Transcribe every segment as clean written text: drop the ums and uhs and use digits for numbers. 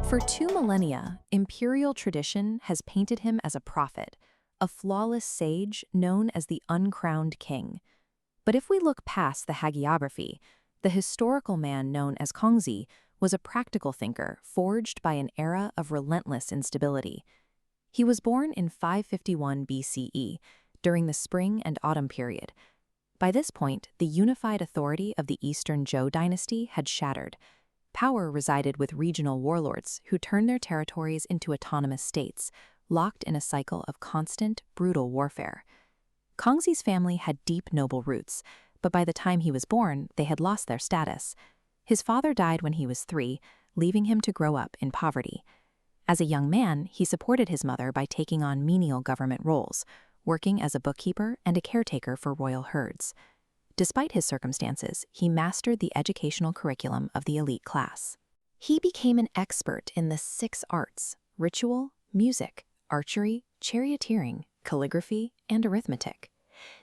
For 2 millennia, imperial tradition has painted him as a prophet, a flawless sage known as the uncrowned king. But if we look past the hagiography, the historical man known as Kongzi was a practical thinker forged by an era of relentless instability. He was born in 551 BCE, during the spring and autumn period. By this point, the unified authority of the Eastern Zhou dynasty had shattered. Power resided with regional warlords who turned their territories into autonomous states, locked in a cycle of constant, brutal warfare. Kongzi's family had deep noble roots, but by the time he was born, they had lost their status. His father died when he was 3, leaving him to grow up in poverty. As a young man, he supported his mother by taking on menial government roles, working as a bookkeeper and a caretaker for royal herds. Despite his circumstances, he mastered the educational curriculum of the elite class. He became an expert in the 6 arts: ritual, music, archery, charioteering, calligraphy, and arithmetic.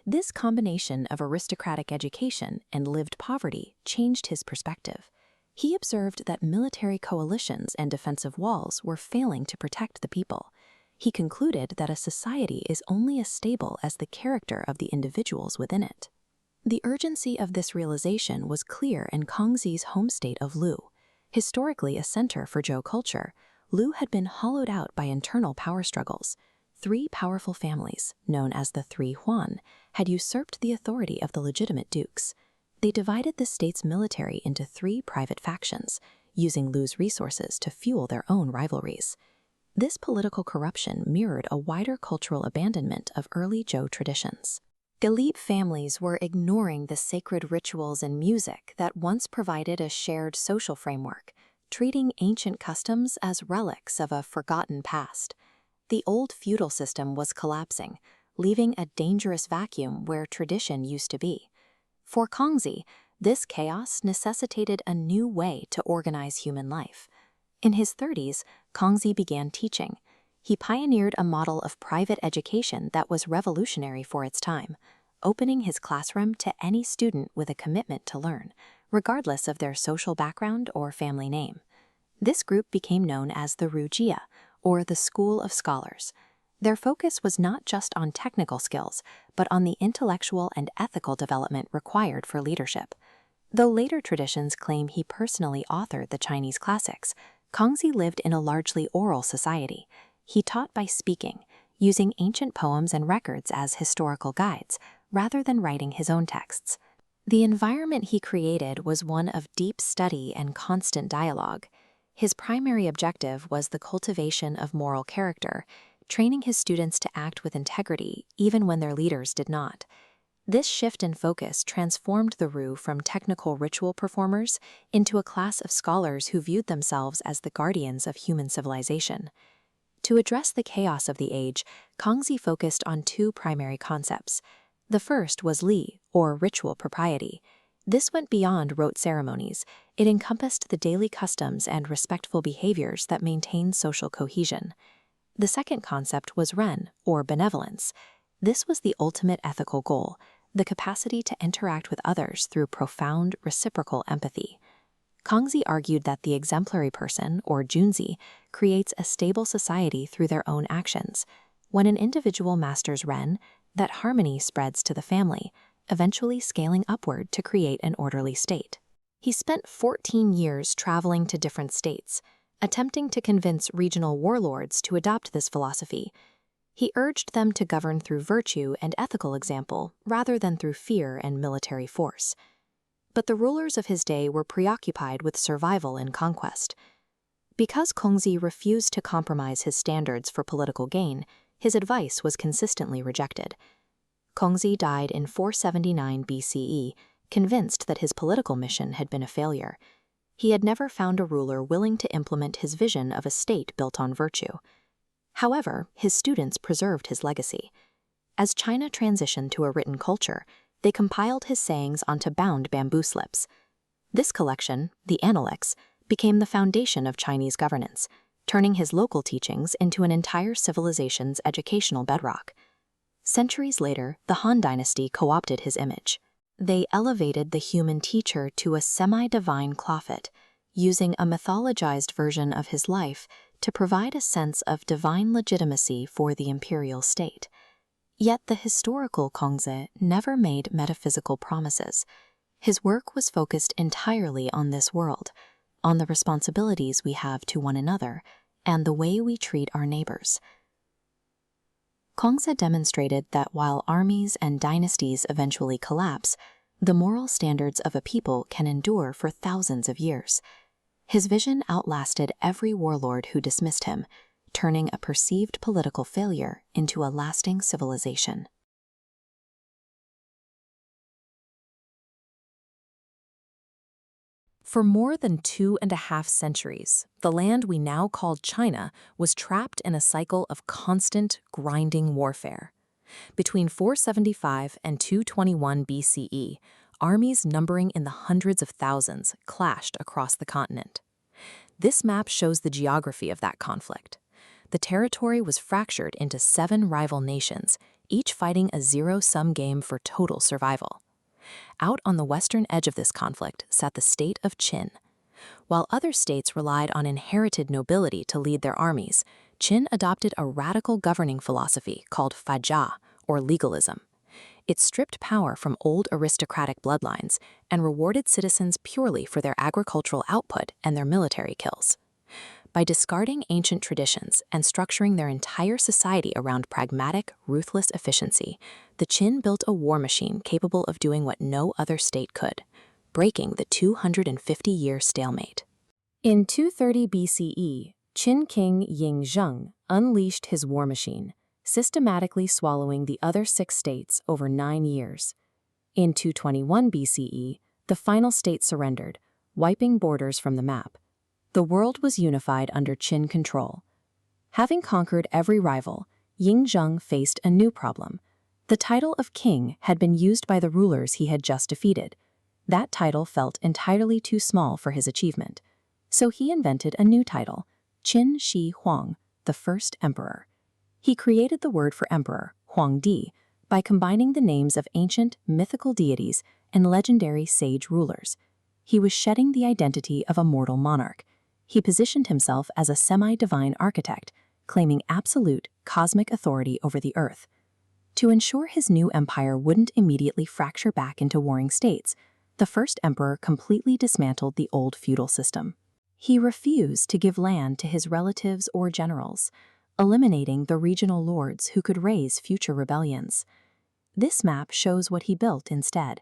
This combination of aristocratic education and lived poverty changed his perspective. He observed that military coalitions and defensive walls were failing to protect the people. He concluded that a society is only as stable as the character of the individuals within it. The urgency of this realization was clear in Kongzi's home state of Lu. Historically a center for Zhou culture, Lu had been hollowed out by internal power struggles. 3 powerful families, known as the 3 Yuan, had usurped the authority of the legitimate dukes. They divided the state's military into 3 private factions, using Lu's resources to fuel their own rivalries. This political corruption mirrored a wider cultural abandonment of early Zhou traditions. Elite families were ignoring the sacred rituals and music that once provided a shared social framework, treating ancient customs as relics of a forgotten past. The old feudal system was collapsing, leaving a dangerous vacuum where tradition used to be. For Kongzi, this chaos necessitated a new way to organize human life. In his 30s, Kongzi began teaching. He pioneered a model of private education that was revolutionary for its time, opening his classroom to any student with a commitment to learn, regardless of their social background or family name. This group became known as the Rujia, or the School of Scholars. Their focus was not just on technical skills, but on the intellectual and ethical development required for leadership. Though later traditions claim he personally authored the Chinese classics, Kongzi lived in a largely oral society. He taught by speaking, using ancient poems and records as historical guides, rather than writing his own texts. The environment he created was one of deep study and constant dialogue. His primary objective was the cultivation of moral character, training his students to act with integrity even when their leaders did not. This shift in focus transformed the Ru from technical ritual performers into a class of scholars who viewed themselves as the guardians of human civilization. To address the chaos of the age, Kongzi focused on 2 primary concepts. The first was Li, or ritual propriety. This went beyond rote ceremonies. It encompassed the daily customs and respectful behaviors that maintained social cohesion. The second concept was Ren, or benevolence. This was the ultimate ethical goal, the capacity to interact with others through profound, reciprocal empathy. Kongzi argued that the exemplary person, or Junzi, creates a stable society through their own actions. When an individual masters Ren, that harmony spreads to the family, eventually scaling upward to create an orderly state. He spent 14 years traveling to different states, attempting to convince regional warlords to adopt this philosophy. He urged them to govern through virtue and ethical example rather than through fear and military force. But the rulers of his day were preoccupied with survival and conquest. Because Kongzi refused to compromise his standards for political gain, his advice was consistently rejected. Kongzi died in 479 BCE, convinced that his political mission had been a failure. He had never found a ruler willing to implement his vision of a state built on virtue. However, his students preserved his legacy. As China transitioned to a written culture, they compiled his sayings onto bound bamboo slips. This collection, the Analects, became the foundation of Chinese governance, turning his local teachings into an entire civilization's educational bedrock. Centuries later, the Han Dynasty co-opted his image. They elevated the human teacher to a semi-divine prophet, using a mythologized version of his life to provide a sense of divine legitimacy for the imperial state. Yet the historical Kongzi never made metaphysical promises. His work was focused entirely on this world, on the responsibilities we have to one another, and the way we treat our neighbors. Kongzi demonstrated that while armies and dynasties eventually collapse, the moral standards of a people can endure for thousands of years. His vision outlasted every warlord who dismissed him, turning a perceived political failure into a lasting civilization. For more than 2.5 centuries, the land we now call China was trapped in a cycle of constant, grinding warfare. Between 475 and 221 BCE, armies numbering in the hundreds of thousands clashed across the continent. This map shows the geography of that conflict. The territory was fractured into 7 rival nations, each fighting a zero-sum game for total survival. Out on the western edge of this conflict sat the state of Qin. While other states relied on inherited nobility to lead their armies, Qin adopted a radical governing philosophy called faijia, or legalism. It stripped power from old aristocratic bloodlines and rewarded citizens purely for their agricultural output and their military kills. By discarding ancient traditions and structuring their entire society around pragmatic, ruthless efficiency, the Qin built a war machine capable of doing what no other state could, breaking the 250-year stalemate. In 230 BCE, Qin King Zhang unleashed his war machine, systematically swallowing the other 6 states over 9 years. In 221 BCE, the final state surrendered, wiping borders from the map. The world was unified under Qin control. Having conquered every rival, Zhang faced a new problem. The title of king had been used by the rulers he had just defeated. That title felt entirely too small for his achievement. So he invented a new title, Qin Shi Huang, the first emperor. He created the word for emperor, Huang Di, by combining the names of ancient, mythical deities and legendary sage rulers. He was shedding the identity of a mortal monarch. He positioned himself as a semi-divine architect, claiming absolute, cosmic authority over the earth. To ensure his new empire wouldn't immediately fracture back into warring states, the first emperor completely dismantled the old feudal system. He refused to give land to his relatives or generals, eliminating the regional lords who could raise future rebellions. This map shows what he built instead.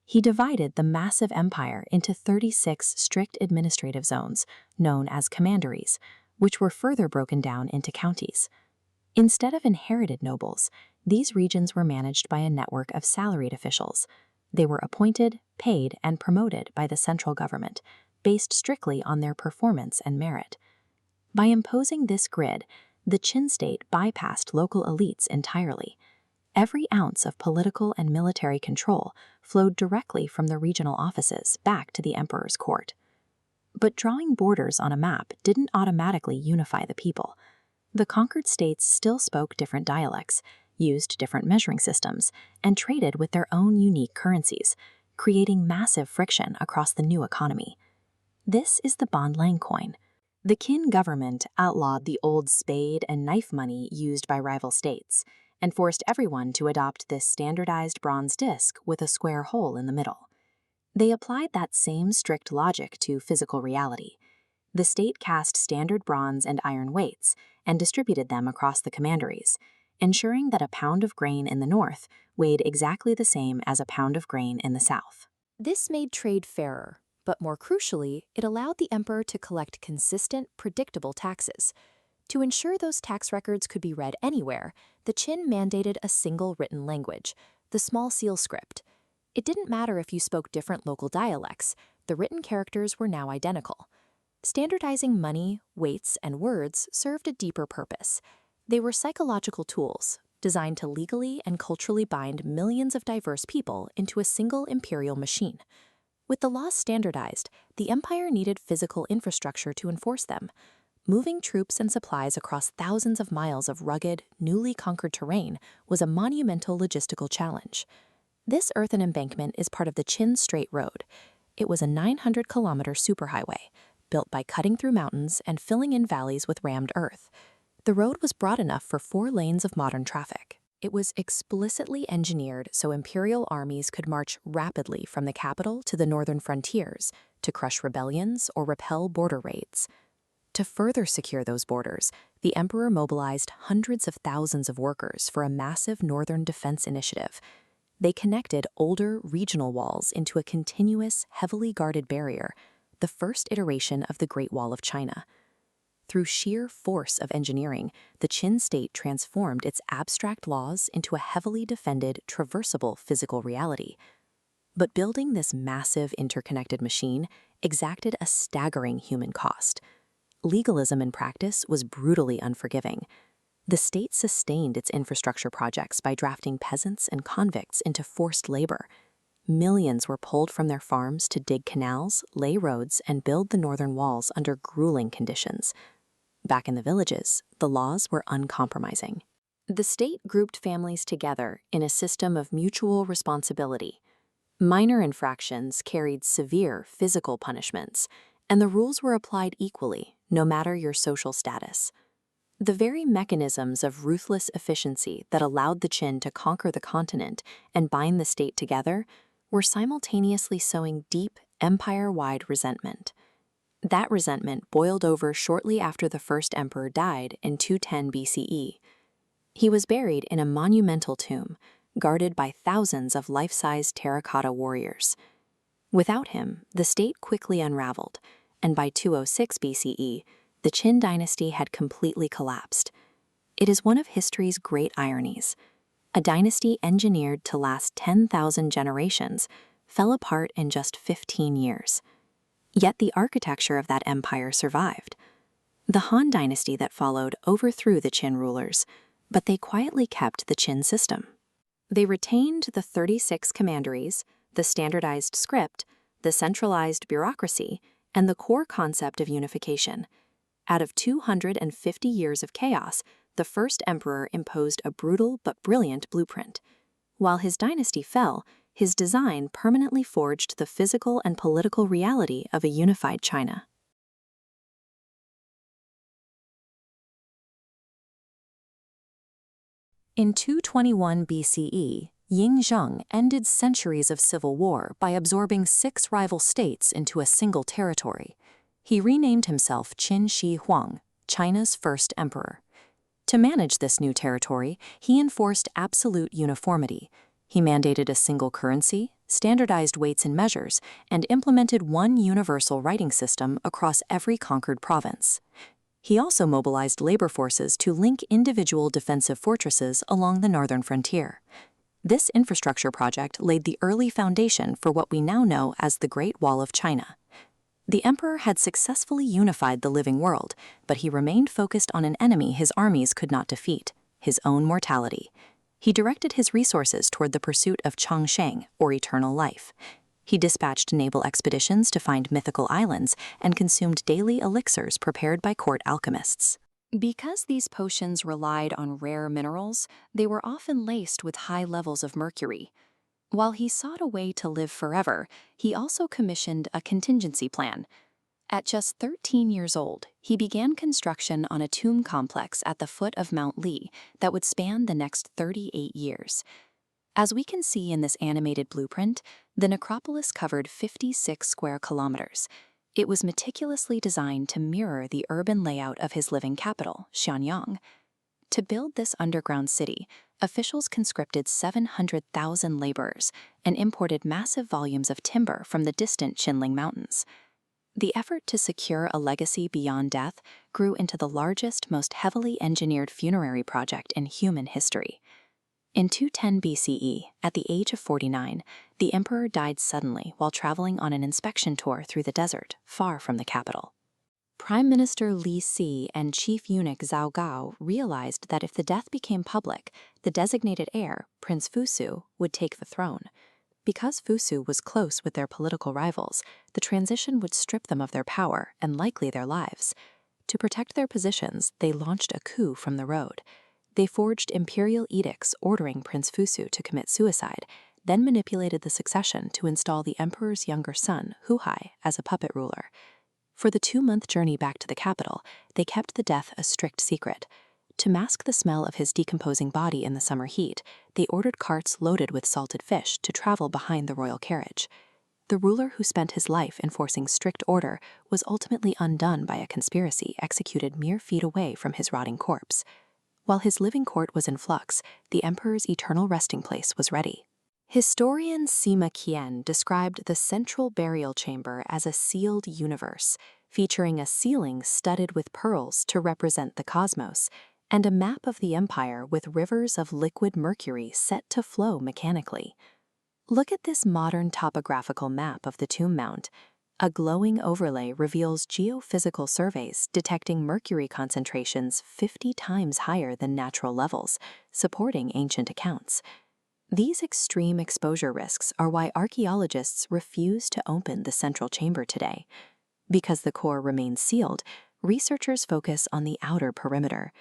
He divided the massive empire into 36 strict administrative zones, known as commanderies, which were further broken down into counties. Instead of inherited nobles, these regions were managed by a network of salaried officials. They were appointed, paid, and promoted by the central government, based strictly on their performance and merit. By imposing this grid, the Qin state bypassed local elites entirely. Every ounce of political and military control flowed directly from the regional offices back to the emperor's court. But drawing borders on a map didn't automatically unify the people. The conquered states still spoke different dialects, used different measuring systems, and traded with their own unique currencies, creating massive friction across the new economy. This is the Banlang coin. The Qin government outlawed the old spade and knife money used by rival states, and forced everyone to adopt this standardized bronze disc with a square hole in the middle. They applied that same strict logic to physical reality. The state cast standard bronze and iron weights and distributed them across the commanderies, ensuring that a pound of grain in the north weighed exactly the same as a pound of grain in the south. This made trade fairer, but more crucially, it allowed the emperor to collect consistent, predictable taxes. To ensure those tax records could be read anywhere, the Qin mandated a single written language, the small seal script. It didn't matter if you spoke different local dialects, the written characters were now identical. Standardizing money, weights, and words served a deeper purpose. They were psychological tools, designed to legally and culturally bind millions of diverse people into a single imperial machine. With the laws standardized, the empire needed physical infrastructure to enforce them. Moving troops and supplies across thousands of miles of rugged, newly conquered terrain was a monumental logistical challenge. This earthen embankment is part of the Qin Strait Road. It was a 900-kilometer superhighway, built by cutting through mountains and filling in valleys with rammed earth. The road was broad enough for 4 lanes of modern traffic. It was explicitly engineered so imperial armies could march rapidly from the capital to the northern frontiers to crush rebellions or repel border raids. To further secure those borders, the emperor mobilized hundreds of thousands of workers for a massive northern defense initiative. They connected older regional walls into a continuous, heavily guarded barrier, the first iteration of the Great Wall of China. Through sheer force of engineering, the Qin state transformed its abstract laws into a heavily defended, traversable physical reality. But building this massive interconnected machine exacted a staggering human cost. Legalism in practice was brutally unforgiving. The state sustained its infrastructure projects by drafting peasants and convicts into forced labor. Millions were pulled from their farms to dig canals, lay roads, and build the northern walls under grueling conditions. Back in the villages, the laws were uncompromising. The state grouped families together in a system of mutual responsibility. Minor infractions carried severe physical punishments, and the rules were applied equally, no matter your social status. The very mechanisms of ruthless efficiency that allowed the Qin to conquer the continent and bind the state together were simultaneously sowing deep, empire-wide resentment. That resentment boiled over shortly after the first emperor died in 210 BCE. He was buried in a monumental tomb, guarded by thousands of life-size terracotta warriors. Without him, the state quickly unraveled, and by 206 BCE, the Qin dynasty had completely collapsed. It is one of history's great ironies. A dynasty engineered to last 10,000 generations fell apart in just 15 years. Yet the architecture of that empire survived. The Han Dynasty that followed overthrew the Qin rulers, but they quietly kept the Qin system. They retained the 36 commanderies, the standardized script, the centralized bureaucracy, and the core concept of unification. Out of 250 years of chaos, the first emperor imposed a brutal but brilliant blueprint. While his dynasty fell, his design permanently forged the physical and political reality of a unified China. In 221 BCE, Zhang ended centuries of civil war by absorbing 6 rival states into a single territory. He renamed himself Qin Shi Huang, China's first emperor. To manage this new territory, he enforced absolute uniformity. He mandated a single currency, standardized weights and measures, and implemented one universal writing system across every conquered province. He also mobilized labor forces to link individual defensive fortresses along the northern frontier. This infrastructure project laid the early foundation for what we now know as the Great Wall of China. The emperor had successfully unified the living world, but he remained focused on an enemy his armies could not defeat: his own mortality. He directed his resources toward the pursuit of Changsheng, or eternal life. He dispatched naval expeditions to find mythical islands and consumed daily elixirs prepared by court alchemists. Because these potions relied on rare minerals, they were often laced with high levels of mercury. While he sought a way to live forever, he also commissioned a contingency plan. At just 13 years old, he began construction on a tomb complex at the foot of Mount Li that would span the next 38 years. As we can see in this animated blueprint, the necropolis covered 56 square kilometers. It was meticulously designed to mirror the urban layout of his living capital, Xianyang. To build this underground city, officials conscripted 700,000 laborers and imported massive volumes of timber from the distant Qinling Mountains. The effort to secure a legacy beyond death grew into the largest, most heavily engineered funerary project in human history. In 210 BCE, at the age of 49, the emperor died suddenly while traveling on an inspection tour through the desert, far from the capital. Prime Minister Li Si and Chief Eunuch Zhao Gao realized that if the death became public, the designated heir, Prince Fusu, would take the throne. Because Fusu was close with their political rivals, the transition would strip them of their power and likely their lives. To protect their positions, they launched a coup from the road. They forged imperial edicts ordering Prince Fusu to commit suicide, then manipulated the succession to install the emperor's younger son, Huai, as a puppet ruler. For the 2-month journey back to the capital, they kept the death a strict secret. To mask the smell of his decomposing body in the summer heat, they ordered carts loaded with salted fish to travel behind the royal carriage. The ruler who spent his life enforcing strict order was ultimately undone by a conspiracy executed mere feet away from his rotting corpse. While his living court was in flux, the emperor's eternal resting place was ready. Historian Sima Qian described the central burial chamber as a sealed universe, featuring a ceiling studded with pearls to represent the cosmos, and a map of the empire with rivers of liquid mercury set to flow mechanically. Look at this modern topographical map of the tomb mount. A glowing overlay reveals geophysical surveys detecting mercury concentrations 50 times higher than natural levels, supporting ancient accounts. These extreme exposure risks are why archaeologists refuse to open the central chamber today. Because the core remains sealed, researchers focus on the outer perimeter.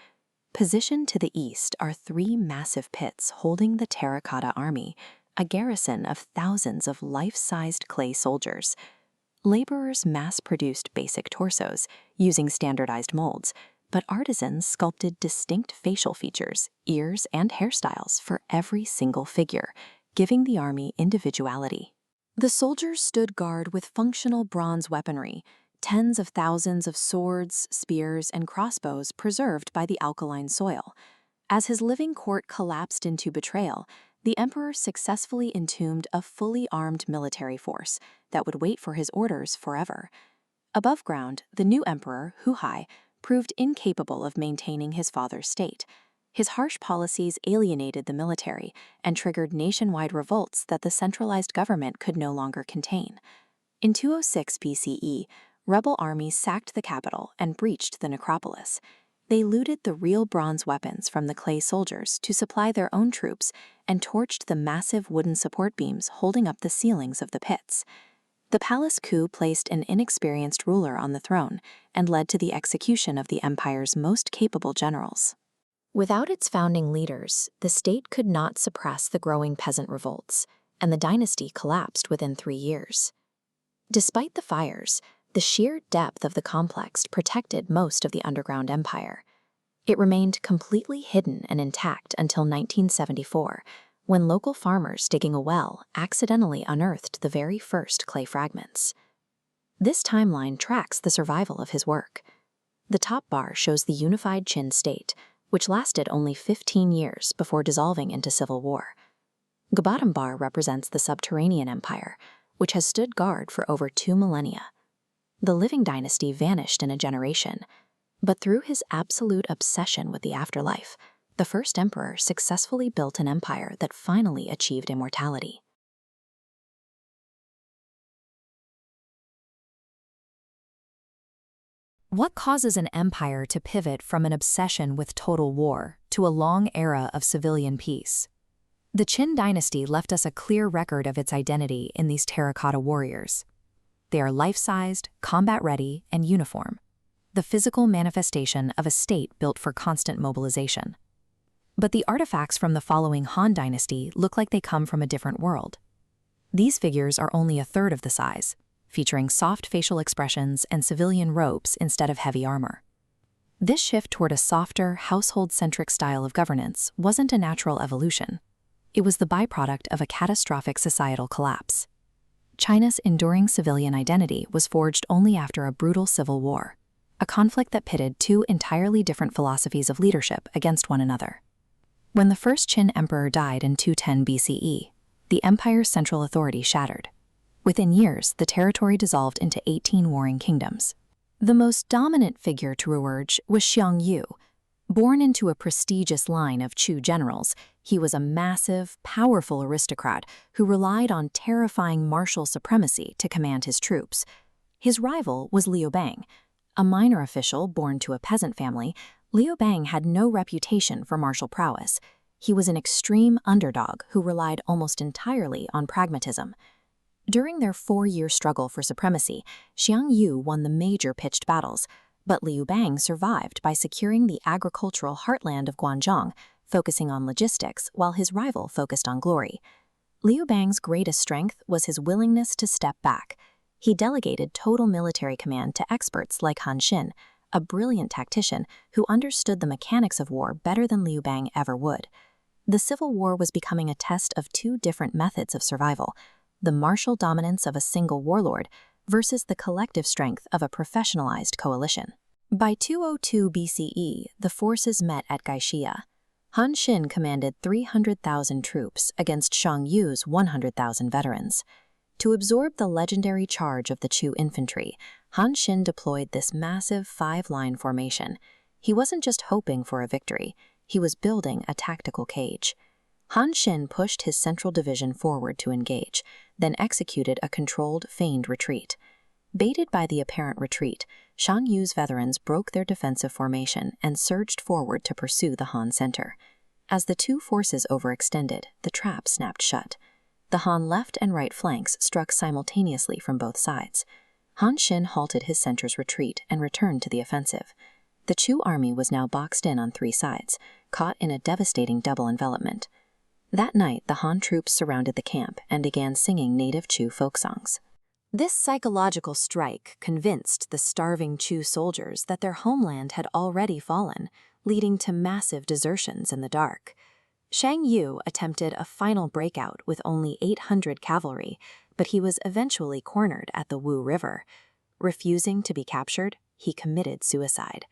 Positioned to the east are 3 massive pits holding the Terracotta army, a garrison of thousands of life-sized clay soldiers. Laborers mass-produced basic torsos using standardized molds, but artisans sculpted distinct facial features, ears, and hairstyles for every single figure, giving the army individuality. The soldiers stood guard with functional bronze weaponry, tens of thousands of swords, spears, and crossbows preserved by the alkaline soil. As his living court collapsed into betrayal, the emperor successfully entombed a fully armed military force that would wait for his orders forever. Above ground, the new emperor, Huai, proved incapable of maintaining his father's state. His harsh policies alienated the military and triggered nationwide revolts that the centralized government could no longer contain. In 206 BCE, rebel armies sacked the capital and breached the necropolis. They looted the real bronze weapons from the clay soldiers to supply their own troops and torched the massive wooden support beams holding up the ceilings of the pits. The palace coup placed an inexperienced ruler on the throne and led to the execution of the empire's most capable generals. Without its founding leaders, the state could not suppress the growing peasant revolts, and the dynasty collapsed within 3 years. Despite the fires, the sheer depth of the complex protected most of the underground empire. It remained completely hidden and intact until 1974, when local farmers digging a well accidentally unearthed the very first clay fragments. This timeline tracks the survival of his work. The top bar shows the unified Qin state, which lasted only 15 years before dissolving into civil war. The bottom bar represents the subterranean empire, which has stood guard for over 2 millennia. The living dynasty vanished in a generation, but through his absolute obsession with the afterlife, the first emperor successfully built an empire that finally achieved immortality. What causes an empire to pivot from an obsession with total war to a long era of civilian peace? The Qin dynasty left us a clear record of its identity in these terracotta warriors. They are life-sized, combat-ready, and uniform, the physical manifestation of a state built for constant mobilization. But the artifacts from the following Han Dynasty look like they come from a different world. These figures are only a third of the size, featuring soft facial expressions and civilian robes instead of heavy armor. This shift toward a softer, household-centric style of governance wasn't a natural evolution. It was the byproduct of a catastrophic societal collapse. China's enduring civilian identity was forged only after a brutal civil war, a conflict that pitted 2 entirely different philosophies of leadership against one another. When the first Qin emperor died in 210 BCE, the empire's central authority shattered. Within years, the territory dissolved into 18 warring kingdoms. The most dominant figure to emerge was Xuanwu. Born into a prestigious line of Chu generals, he was a massive, powerful aristocrat who relied on terrifying martial supremacy to command his troops. His rival was Liu Bang. A minor official born to a peasant family, Liu Bang had no reputation for martial prowess. He was an extreme underdog who relied almost entirely on pragmatism. During their 4-year struggle for supremacy, Xuanwu won the major pitched battles, but Liu Bang survived by securing the agricultural heartland of Guangzhou, focusing on logistics while his rival focused on glory. Liu Bang's greatest strength was his willingness to step back. He delegated total military command to experts like Han Xin, a brilliant tactician who understood the mechanics of war better than Liu Bang ever would. The civil war was becoming a test of two different methods of survival: the martial dominance of a single warlord versus the collective strength of a professionalized coalition. By 202 BCE, the forces met at Gaixia. Han Xin commanded 300,000 troops against Xuanwu's 100,000 veterans. To absorb the legendary charge of the Chu infantry, Han Xin deployed this massive five-line formation. He wasn't just hoping for a victory, he was building a tactical cage. Han Xin pushed his central division forward to engage, then executed a controlled, feigned retreat. Baited by the apparent retreat, Xuanwu's veterans broke their defensive formation and surged forward to pursue the Han center. As the two forces overextended, the trap snapped shut. The Han left and right flanks struck simultaneously from both sides. Han Xin halted his center's retreat and returned to the offensive. The Chu army was now boxed in on three sides, caught in a devastating double envelopment. That night, the Han troops surrounded the camp and began singing native Chu folk songs. This psychological strike convinced the starving Chu soldiers that their homeland had already fallen, leading to massive desertions in the dark. Shang Yu attempted a final breakout with only 800 cavalry, but he was eventually cornered at the Wu River. Refusing to be captured, he committed suicide.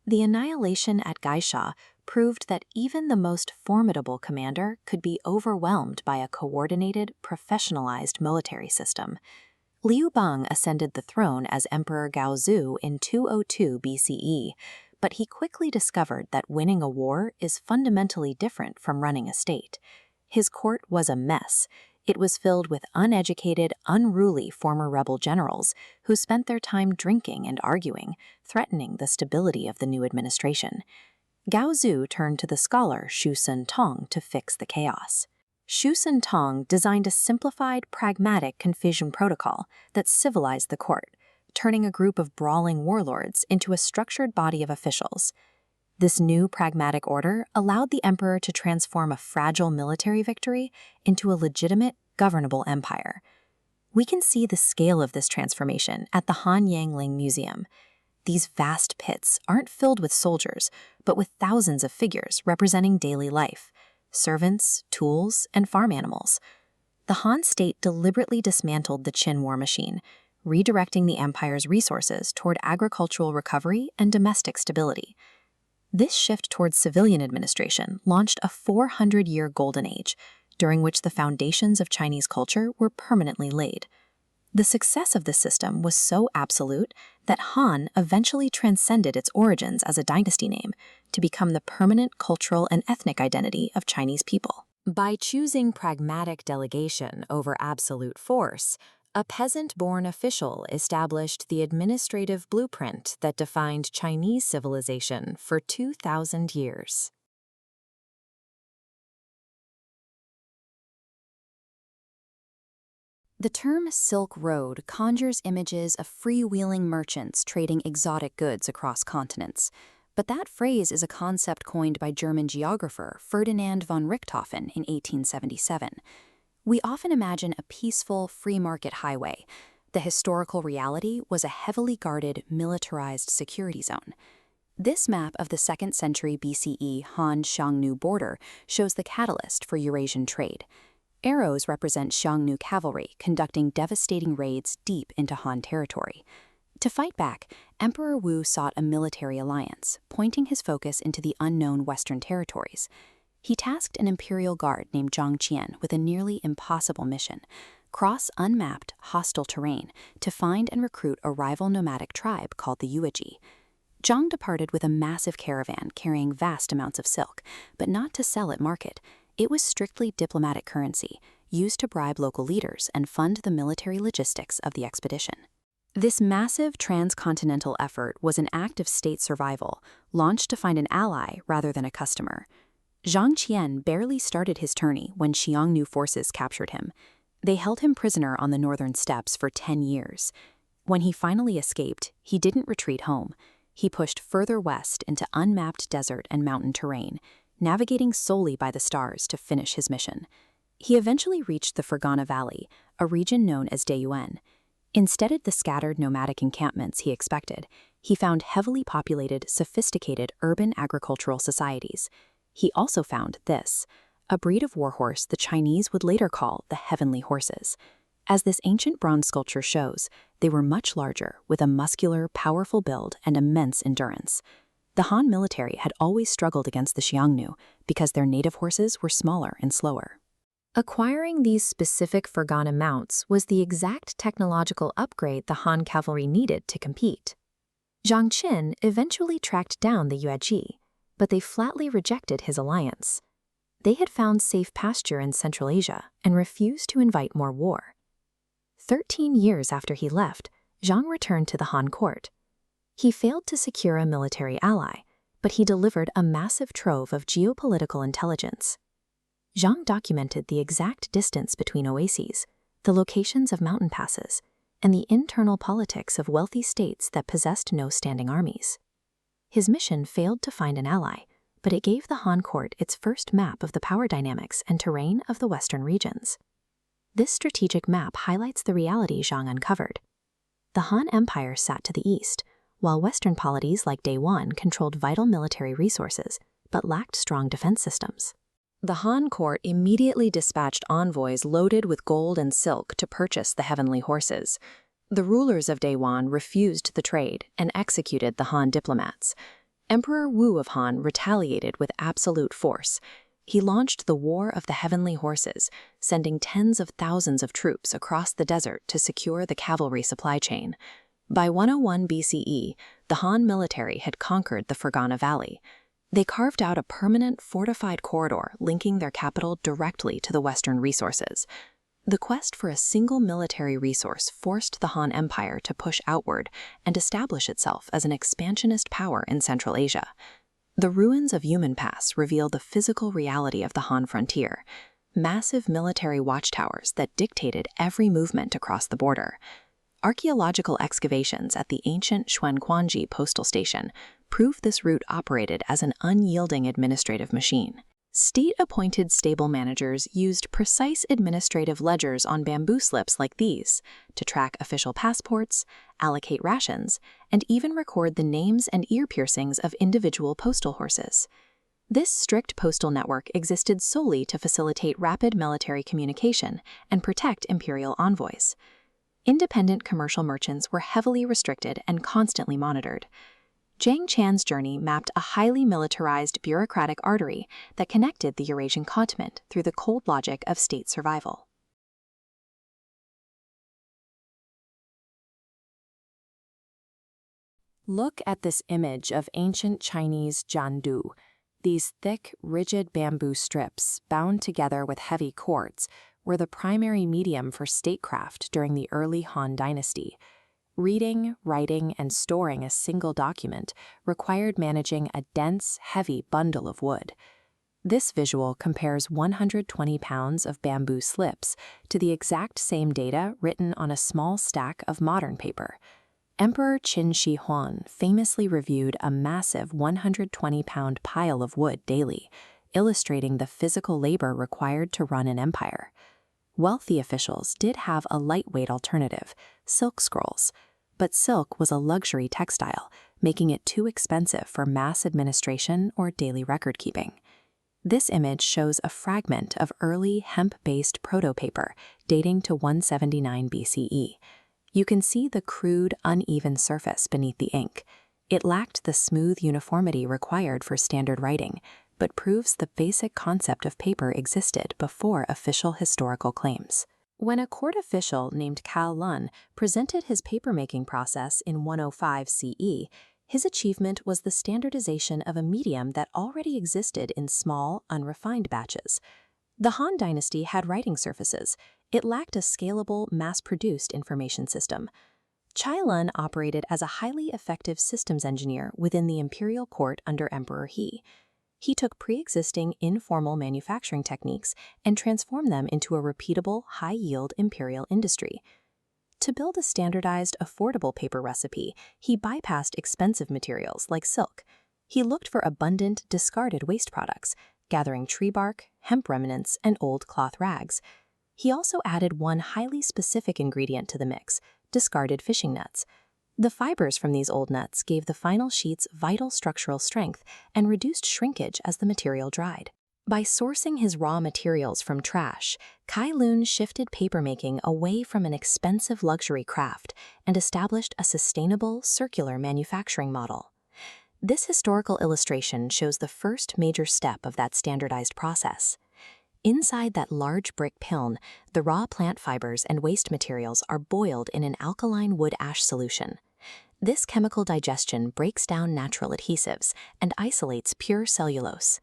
The annihilation at Gaixia proved that even the most formidable commander could be overwhelmed by a coordinated, professionalized military system. Liu Bang ascended the throne as Emperor Gaozu in 202 BCE, but he quickly discovered that winning a war is fundamentally different from running a state. His court was a mess. It was filled with uneducated, unruly former rebel generals who spent their time drinking and arguing, threatening the stability of the new administration. Gaozu turned to the scholar Shusun Tong to fix the chaos. Shusun Tong designed a simplified, pragmatic Confucian protocol that civilized the court, turning a group of brawling warlords into a structured body of officials. This new pragmatic order allowed the emperor to transform a fragile military victory into a legitimate, governable empire. We can see the scale of this transformation at the Han Yangling Museum. These vast pits aren't filled with soldiers, but with thousands of figures representing daily life: servants, tools, and farm animals. The Han state deliberately dismantled the Qin war machine, redirecting the empire's resources toward agricultural recovery and domestic stability. This shift towards civilian administration launched a 400-year golden age, during which the foundations of Chinese culture were permanently laid. The success of this system was so absolute that Han eventually transcended its origins as a dynasty name to become the permanent cultural and ethnic identity of Chinese people. By choosing pragmatic delegation over absolute force, a peasant-born official established the administrative blueprint that defined Chinese civilization for 2,000 years. The term Silk Road conjures images of freewheeling merchants trading exotic goods across continents. But that phrase is a concept coined by German geographer Ferdinand von Richthofen in 1877. We often imagine a peaceful, free-market highway. The historical reality was a heavily guarded, militarized security zone. This map of the 2nd century BCE Han-Xiongnu border shows the catalyst for Eurasian trade. Arrows represent Xiongnu cavalry conducting devastating raids deep into Han territory. To fight back, Emperor Wu sought a military alliance, pointing his focus into the unknown Western territories. He tasked an imperial guard named Zhang Qian with a nearly impossible mission: cross unmapped, hostile terrain to find and recruit a rival nomadic tribe called the Yuezhi. Zhang departed with a massive caravan carrying vast amounts of silk, but not to sell at market. It was strictly diplomatic currency, used to bribe local leaders and fund the military logistics of the expedition. This massive transcontinental effort was an act of state survival, launched to find an ally rather than a customer. Zhang Qian barely started his tourney when Xiongnu forces captured him. They held him prisoner on the northern steppes for 10 years. When he finally escaped, he didn't retreat home. He pushed further west into unmapped desert and mountain terrain, navigating solely by the stars to finish his mission. He eventually reached the Fergana Valley, a region known as Deyuan. Instead of the scattered nomadic encampments he expected, he found heavily populated, sophisticated urban agricultural societies. He also found this, a breed of warhorse the Chinese would later call the heavenly horses. As this ancient bronze sculpture shows, they were much larger, with a muscular, powerful build and immense endurance. The Han military had always struggled against the Xuanwu because their native horses were smaller and slower. Acquiring these specific Fergana mounts was the exact technological upgrade the Han cavalry needed to compete. Zhang eventually tracked down the Yuan, but they flatly rejected his alliance. They had found safe pasture in Central Asia and refused to invite more war. 13 years after he left, Zhang returned to the Han court. He failed to secure a military ally, but he delivered a massive trove of geopolitical intelligence. Zhang documented the exact distance between oases, the locations of mountain passes, and the internal politics of wealthy states that possessed no standing armies. His mission failed to find an ally, but it gave the Han court its first map of the power dynamics and terrain of the western regions. This strategic map highlights the reality Zhang uncovered. The Han Empire sat to the east, while Western polities like Yuan controlled vital military resources but lacked strong defense systems. The Han court immediately dispatched envoys loaded with gold and silk to purchase the heavenly horses. The rulers of Yuan refused the trade and executed the Han diplomats. Emperor Wu of Han retaliated with absolute force. He launched the War of the Heavenly Horses, sending tens of thousands of troops across the desert to secure the cavalry supply chain. By 101 BCE, the Han military had conquered the Fergana Valley. They carved out a permanent fortified corridor linking their capital directly to the Western resources. The quest for a single military resource forced the Han Empire to push outward and establish itself as an expansionist power in Central Asia. The ruins of Yuan Pass reveal the physical reality of the Han frontier, massive military watchtowers that dictated every movement across the border. Archaeological excavations at the ancient Xuanwu postal station prove this route operated as an unyielding administrative machine. State-appointed stable managers used precise administrative ledgers on bamboo slips like these to track official passports, allocate rations, and even record the names and ear piercings of individual postal horses. This strict postal network existed solely to facilitate rapid military communication and protect imperial envoys. Independent commercial merchants were heavily restricted and constantly monitored. Zhang Qian's journey mapped a highly militarized bureaucratic artery that connected the Eurasian continent through the cold logic of state survival. Look at this image of ancient Chinese jiandu. These thick, rigid bamboo strips, bound together with heavy cords, were the primary medium for statecraft during the early Han Dynasty. Reading, writing, and storing a single document required managing a dense, heavy bundle of wood. This visual compares 120 pounds of bamboo slips to the exact same data written on a small stack of modern paper. Emperor Qin Shi Huang famously reviewed a massive 120-pound pile of wood daily, illustrating the physical labor required to run an empire. Wealthy officials did have a lightweight alternative, silk scrolls, but silk was a luxury textile, making it too expensive for mass administration or daily record-keeping. This image shows a fragment of early hemp-based proto-paper dating to 179 BCE. You can see the crude, uneven surface beneath the ink. It lacked the smooth uniformity required for standard writing, but proves the basic concept of paper existed before official historical claims. When a court official named Cai Lun presented his papermaking process in 105 CE, his achievement was the standardization of a medium that already existed in small, unrefined batches. The Han Dynasty had writing surfaces. It lacked a scalable, mass-produced information system. Cai Lun operated as a highly effective systems engineer within the imperial court under Emperor He. He took pre-existing informal manufacturing techniques and transformed them into a repeatable, high-yield imperial industry. To build a standardized, affordable paper recipe, he bypassed expensive materials like silk. He looked for abundant, discarded waste products, gathering tree bark, hemp remnants, and old cloth rags. He also added one highly specific ingredient to the mix, discarded fishing nets. The fibers from these old nets gave the final sheets vital structural strength and reduced shrinkage as the material dried. By sourcing his raw materials from trash, Cai Lun shifted papermaking away from an expensive luxury craft and established a sustainable, circular manufacturing model. This historical illustration shows the first major step of that standardized process. Inside that large brick kiln, the raw plant fibers and waste materials are boiled in an alkaline wood ash solution. This chemical digestion breaks down natural adhesives and isolates pure cellulose.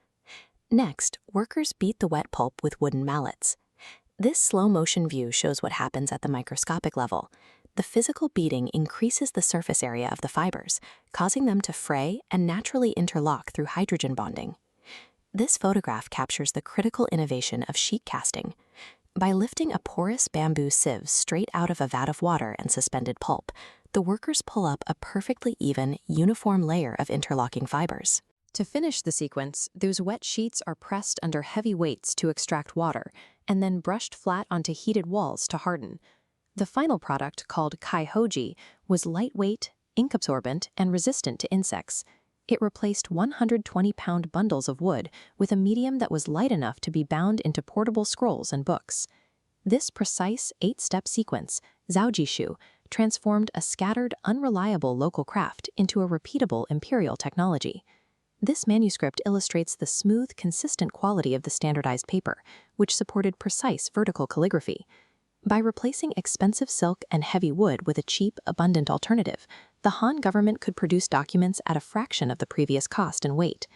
Next, workers beat the wet pulp with wooden mallets. This slow-motion view shows what happens at the microscopic level. The physical beating increases the surface area of the fibers, causing them to fray and naturally interlock through hydrogen bonding. This photograph captures the critical innovation of sheet casting. By lifting a porous bamboo sieve straight out of a vat of water and suspended pulp, the workers pull up a perfectly even, uniform layer of interlocking fibers. To finish the sequence, those wet sheets are pressed under heavy weights to extract water, and then brushed flat onto heated walls to harden. The final product, called Kai Hoji, was lightweight, ink-absorbent, and resistant to insects. It replaced 120-pound bundles of wood with a medium that was light enough to be bound into portable scrolls and books. This precise 8-step sequence, Zhaojishu, transformed a scattered, unreliable local craft into a repeatable imperial technology. This manuscript illustrates the smooth, consistent quality of the standardized paper, which supported precise vertical calligraphy. By replacing expensive silk and heavy wood with a cheap, abundant alternative, the Han government could produce documents at a fraction of the previous cost and weight.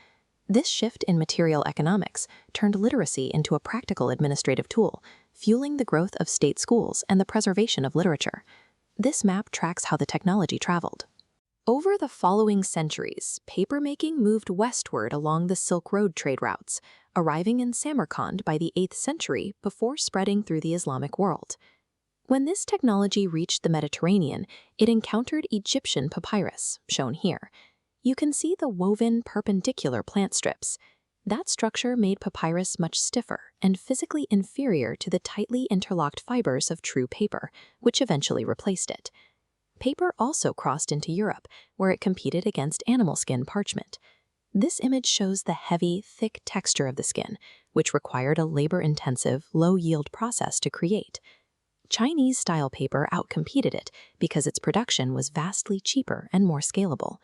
This shift in material economics turned literacy into a practical administrative tool, fueling the growth of state schools and the preservation of literature. This map tracks how the technology traveled. Over the following centuries, papermaking moved westward along the Silk Road trade routes, arriving in Samarkand by the 8th century before spreading through the Islamic world. When this technology reached the Mediterranean, it encountered Egyptian papyrus, shown here. You can see the woven perpendicular plant strips. That structure made papyrus much stiffer and physically inferior to the tightly interlocked fibers of true paper, which eventually replaced it. Paper also crossed into Europe, where it competed against animal skin parchment. This image shows the heavy, thick texture of the skin, which required a labor-intensive, low-yield process to create. Chinese-style paper outcompeted it because its production was vastly cheaper and more scalable.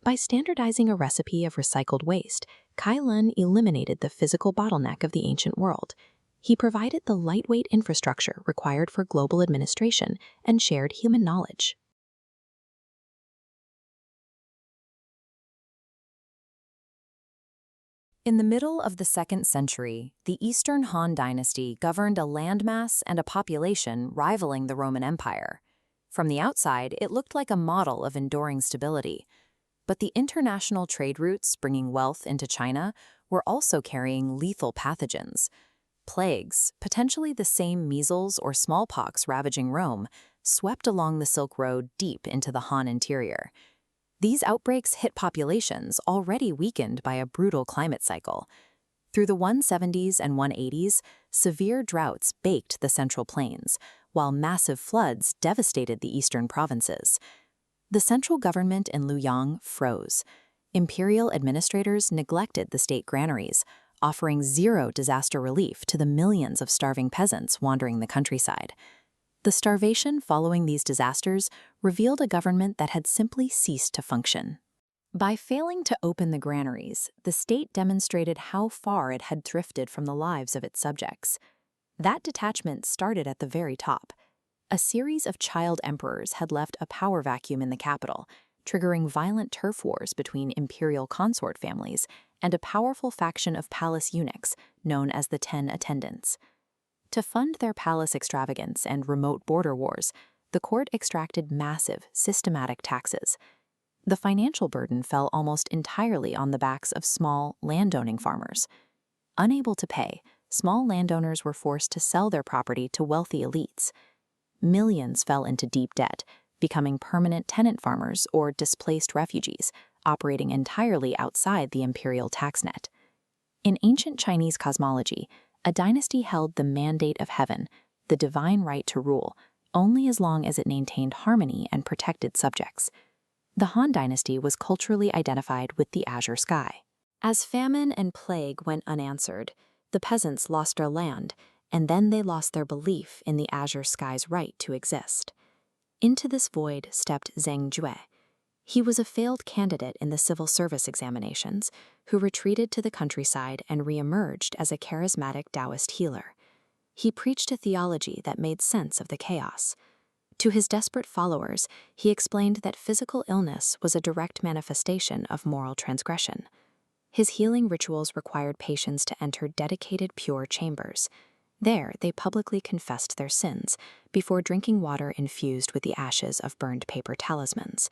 By standardizing a recipe of recycled waste, Cai Lun eliminated the physical bottleneck of the ancient world. He provided the lightweight infrastructure required for global administration and shared human knowledge. In the middle of the 2nd century, the Eastern Han Dynasty governed a landmass and a population rivaling the Roman Empire. From the outside, it looked like a model of enduring stability. But the international trade routes bringing wealth into China were also carrying lethal pathogens. Plagues, potentially the same measles or smallpox ravaging Rome, swept along the Silk Road deep into the Han interior. These outbreaks hit populations already weakened by a brutal climate cycle. Through the 170s and 180s, severe droughts baked the central plains, while massive floods devastated the eastern provinces. The central government in Luoyang froze. Imperial administrators neglected the state granaries, offering zero disaster relief to the millions of starving peasants wandering the countryside. The starvation following these disasters revealed a government that had simply ceased to function. By failing to open the granaries, the state demonstrated how far it had drifted from the lives of its subjects. That detachment started at the very top. A series of child emperors had left a power vacuum in the capital, triggering violent turf wars between imperial consort families and a powerful faction of palace eunuchs known as the 10 Attendants. To fund their palace extravagance and remote border wars, the court extracted massive, systematic taxes. The financial burden fell almost entirely on the backs of small, landowning farmers. Unable to pay, small landowners were forced to sell their property to wealthy elites. Millions fell into deep debt, becoming permanent tenant farmers or displaced refugees, operating entirely outside the imperial tax net. In ancient Chinese cosmology, a dynasty held the mandate of heaven, the divine right to rule, only as long as it maintained harmony and protected subjects. The Han Dynasty was culturally identified with the azure sky. As famine and plague went unanswered, the peasants lost their land, and then they lost their belief in the azure sky's right to exist. Into this void stepped Zhang Jue. He was a failed candidate in the civil service examinations who retreated to the countryside and re-emerged as a charismatic Taoist healer. He preached a theology that made sense of the chaos. To his desperate followers, he explained that physical illness was a direct manifestation of moral transgression. His healing rituals required patients to enter dedicated pure chambers. There, they publicly confessed their sins before drinking water infused with the ashes of burned paper talismans.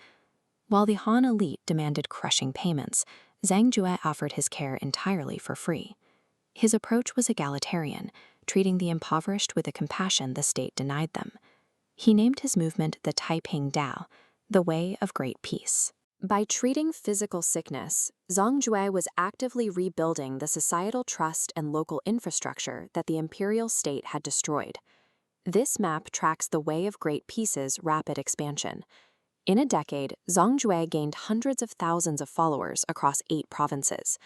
While the Han elite demanded crushing payments, Zhang Jue offered his care entirely for free. His approach was egalitarian, treating the impoverished with a compassion the state denied them. He named his movement the Taiping Dao, the way of great peace. By treating physical sickness, Zhang Jue was actively rebuilding the societal trust and local infrastructure that the imperial state had destroyed. This map tracks the way of great peace's rapid expansion. In a decade, Zhang Jue gained hundreds of thousands of followers across 8 provinces.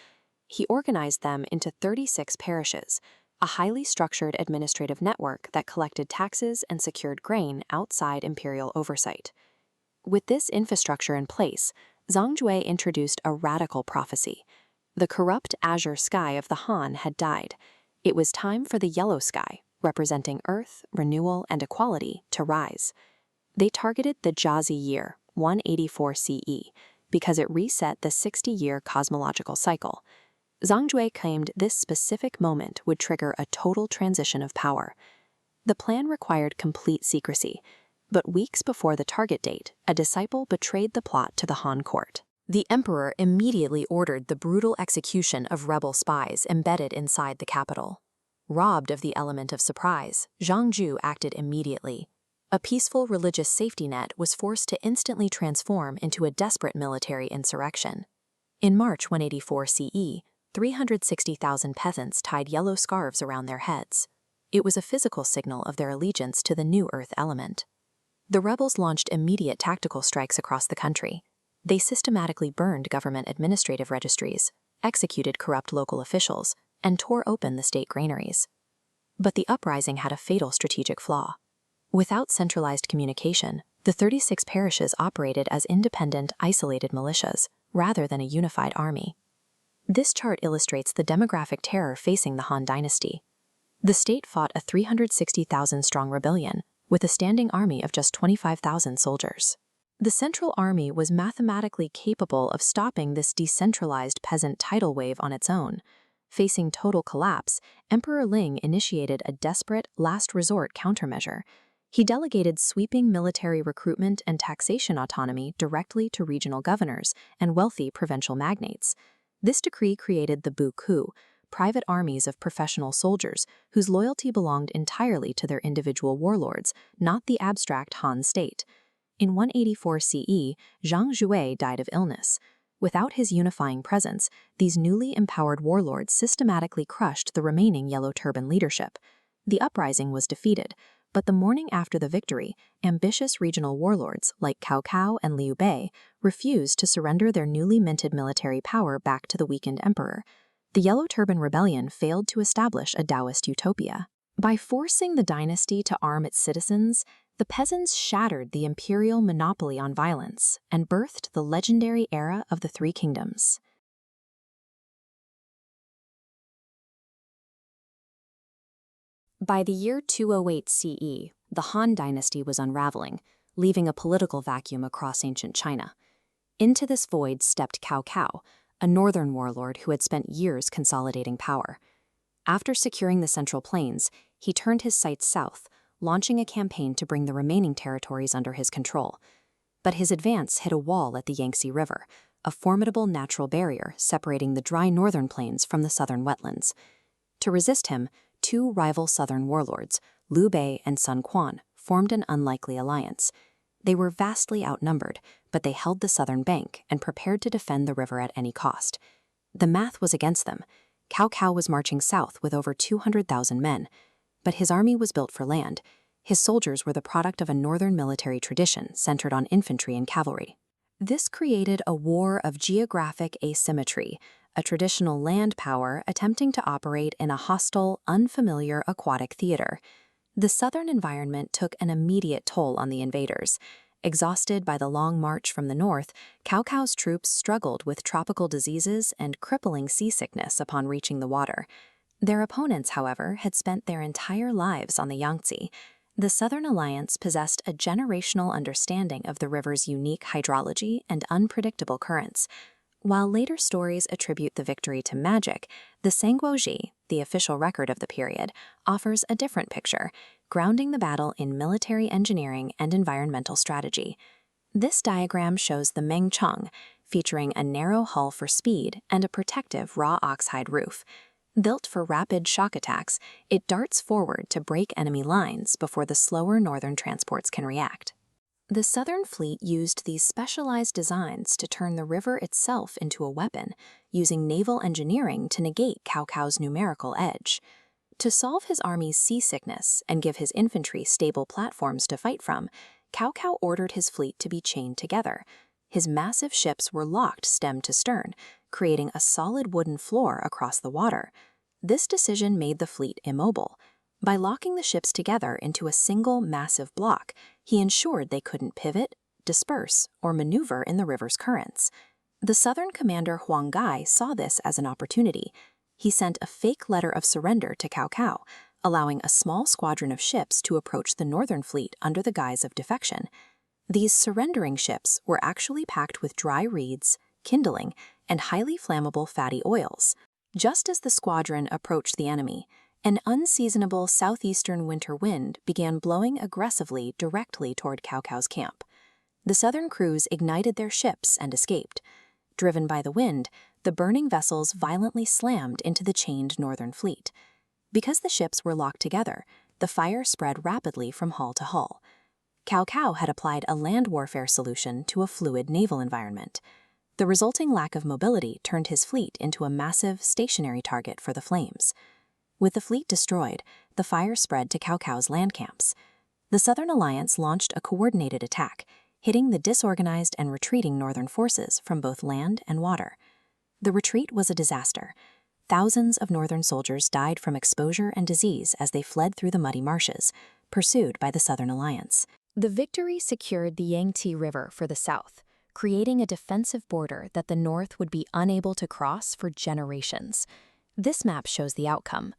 He organized them into 36 parishes, a highly structured administrative network that collected taxes and secured grain outside imperial oversight. With this infrastructure in place, Zhang Jue introduced a radical prophecy. The corrupt azure sky of the Han had died. It was time for the yellow sky, representing earth, renewal, and equality, to rise. They targeted the Jiazi year, 184 CE, because it reset the 60-year cosmological cycle. Zhang Jue claimed this specific moment would trigger a total transition of power. The plan required complete secrecy, but weeks before the target date, a disciple betrayed the plot to the Han court. The emperor immediately ordered the brutal execution of rebel spies embedded inside the capital. Robbed of the element of surprise, Zhang Ju acted immediately. A peaceful religious safety net was forced to instantly transform into a desperate military insurrection. In March 184 CE, 360,000 peasants tied yellow scarves around their heads. It was a physical signal of their allegiance to the new earth element. The rebels launched immediate tactical strikes across the country. They systematically burned government administrative registries, executed corrupt local officials, and tore open the state granaries. But the uprising had a fatal strategic flaw. Without centralized communication, the 36 parishes operated as independent, isolated militias, rather than a unified army. This chart illustrates the demographic terror facing the Han Dynasty. The state fought a 360,000-strong rebellion, with a standing army of just 25,000 soldiers. The central army was mathematically capable of stopping this decentralized peasant tidal wave on its own. Facing total collapse, Emperor Ling initiated a desperate, last-resort countermeasure. He delegated sweeping military recruitment and taxation autonomy directly to regional governors and wealthy provincial magnates. This decree created the Buku, private armies of professional soldiers whose loyalty belonged entirely to their individual warlords, not the abstract Han state. In 184 CE, Zhang Jue died of illness. Without his unifying presence, these newly empowered warlords systematically crushed the remaining Yellow Turban leadership. The uprising was defeated, but the morning after the victory, ambitious regional warlords like Cao Cao and Liu Bei refused to surrender their newly minted military power back to the weakened emperor. The Yellow Turban Rebellion failed to establish a Taoist utopia. By forcing the dynasty to arm its citizens, the peasants shattered the imperial monopoly on violence and birthed the legendary era of the Three Kingdoms. By the year 208 CE, the Han Dynasty was unraveling, leaving a political vacuum across ancient China. Into this void stepped Cao Cao, a northern warlord who had spent years consolidating power. After securing the Central Plains, he turned his sights south, launching a campaign to bring the remaining territories under his control. But his advance hit a wall at the Yangtze River, a formidable natural barrier separating the dry northern plains from the southern wetlands. To resist him, 2 rival southern warlords, Liu Bei and Sun Quan, formed an unlikely alliance. They were vastly outnumbered, but they held the southern bank and prepared to defend the river at any cost. The math was against them. Cao Cao was marching south with over 200,000 men, but his army was built for land. His soldiers were the product of a northern military tradition centered on infantry and cavalry. This created a war of geographic asymmetry, a traditional land power attempting to operate in a hostile, unfamiliar aquatic theater. The southern environment took an immediate toll on the invaders. Exhausted by the long march from the north, Cao Cao's troops struggled with tropical diseases and crippling seasickness upon reaching the water. Their opponents, however, had spent their entire lives on the Yangtze. The Southern Alliance possessed a generational understanding of the river's unique hydrology and unpredictable currents. While later stories attribute the victory to magic, the Sangguoji, the official record of the period, offers a different picture, grounding the battle in military engineering and environmental strategy. This diagram shows the Ming Cheng, featuring a narrow hull for speed and a protective raw oxhide roof. Built for rapid shock attacks, it darts forward to break enemy lines before the slower northern transports can react. The Southern Fleet used these specialized designs to turn the river itself into a weapon, using naval engineering to negate Cao Cao's numerical edge. To solve his army's seasickness and give his infantry stable platforms to fight from, Cao Cao ordered his fleet to be chained together. His massive ships were locked stem to stern, creating a solid wooden floor across the water. This decision made the fleet immobile. By locking the ships together into a single massive block, he ensured they couldn't pivot, disperse, or maneuver in the river's currents. The southern commander Huang saw this as an opportunity. He sent a fake letter of surrender to Cao Cao, allowing a small squadron of ships to approach the northern fleet under the guise of defection. These surrendering ships were actually packed with dry reeds, kindling, and highly flammable fatty oils. Just as the squadron approached the enemy, an unseasonable southeastern winter wind began blowing aggressively directly toward Cao Cao's camp. The southern crews ignited their ships and escaped. Driven by the wind, the burning vessels violently slammed into the chained northern fleet. Because the ships were locked together, the fire spread rapidly from hull to hull. Cao Cao had applied a land warfare solution to a fluid naval environment. The resulting lack of mobility turned his fleet into a massive, stationary target for the flames. With the fleet destroyed, the fire spread to Cao Cao's land camps. The Southern Alliance launched a coordinated attack, hitting the disorganized and retreating northern forces from both land and water. The retreat was a disaster. Thousands of northern soldiers died from exposure and disease as they fled through the muddy marshes, pursued by the Southern Alliance. The victory secured the Yangtze River for the South, creating a defensive border that the North would be unable to cross for generations. This map shows the outcome.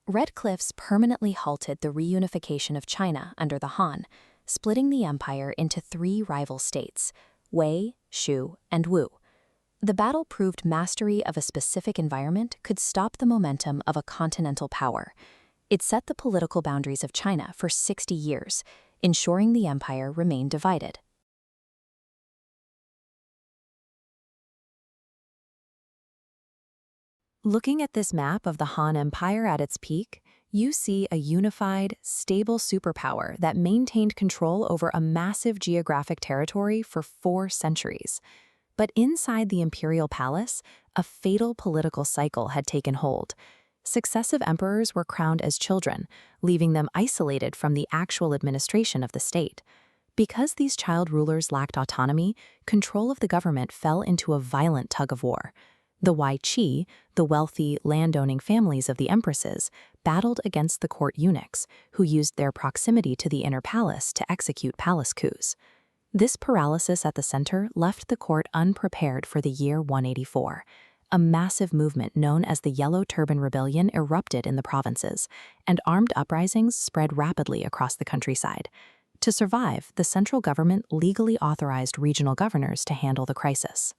Red cliffs permanently halted the reunification of China under the Han, splitting the empire into three rival states, Wei, Shu, and Wu. The battle proved mastery of a specific environment could stop the momentum of a continental power. It set the political boundaries of China for 60 years, ensuring the empire remained divided. Looking at this map of the Han Empire at its peak, you see a unified, stable superpower that maintained control over a massive geographic territory for 4 centuries. But inside the imperial palace, a fatal political cycle had taken hold. Successive emperors were crowned as children, leaving them isolated from the actual administration of the state. Because these child rulers lacked autonomy, control of the government fell into a violent tug-of-war. The Qi, the wealthy, landowning families of the empresses, battled against the court eunuchs, who used their proximity to the inner palace to execute palace coups. This paralysis at the center left the court unprepared for the year 184. A massive movement known as the Yellow Turban Rebellion erupted in the provinces, and armed uprisings spread rapidly across the countryside. To survive, the central government legally authorized regional governors to handle the crisis.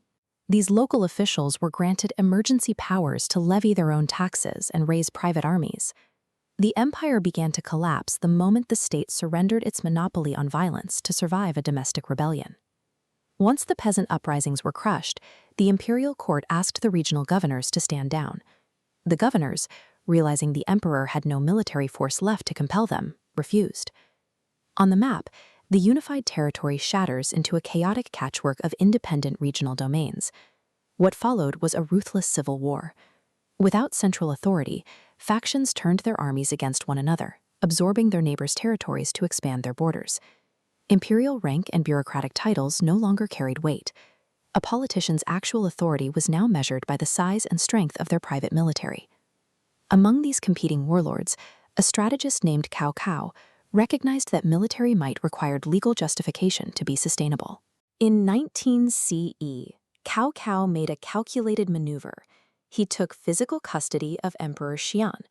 These local officials were granted emergency powers to levy their own taxes and raise private armies. The empire began to collapse the moment the state surrendered its monopoly on violence to survive a domestic rebellion. Once the peasant uprisings were crushed, the imperial court asked the regional governors to stand down. The governors, realizing the emperor had no military force left to compel them, refused. On the map, the unified territory shatters into a chaotic patchwork of independent regional domains. What followed was a ruthless civil war. Without central authority, factions turned their armies against one another, absorbing their neighbors' territories to expand their borders. Imperial rank and bureaucratic titles no longer carried weight. A politician's actual authority was now measured by the size and strength of their private military. Among these competing warlords, a strategist named Cao recognized that military might required legal justification to be sustainable. In 19 CE, Cao made a calculated maneuver. He took physical custody of Emperor Qian,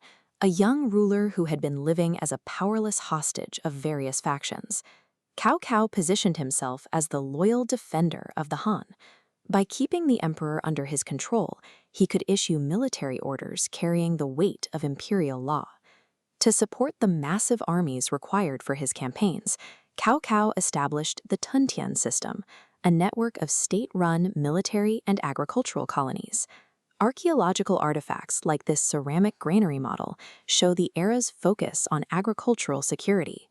a young ruler who had been living as a powerless hostage of various factions. Cao positioned himself as the loyal defender of the Han. By keeping the emperor under his control, he could issue military orders carrying the weight of imperial law. To support the massive armies required for his campaigns, Cao established the Tuntian system, a network of state-run military and agricultural colonies. Archaeological artifacts like this ceramic granary model show the era's focus on agricultural security.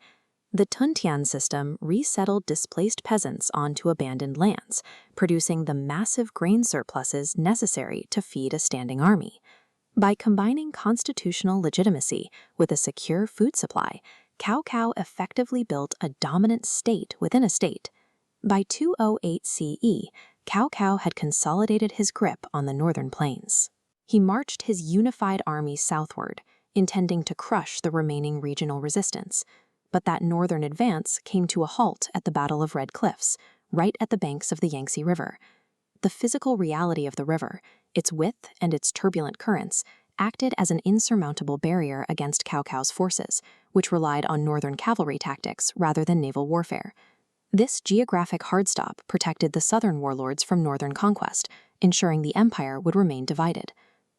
The Tuntian system resettled displaced peasants onto abandoned lands, producing the massive grain surpluses necessary to feed a standing army. By combining constitutional legitimacy with a secure food supply, Cao effectively built a dominant state within a state. By 208 CE, Cao had consolidated his grip on the northern plains. He marched his unified army southward, intending to crush the remaining regional resistance. But that northern advance came to a halt at the Battle of Red Cliffs, right at the banks of the Yangtze River. The physical reality of the river, its width and its turbulent currents, acted as an insurmountable barrier against Cao's forces, which relied on northern cavalry tactics rather than naval warfare. This geographic hardstop protected the southern warlords from northern conquest, ensuring the empire would remain divided.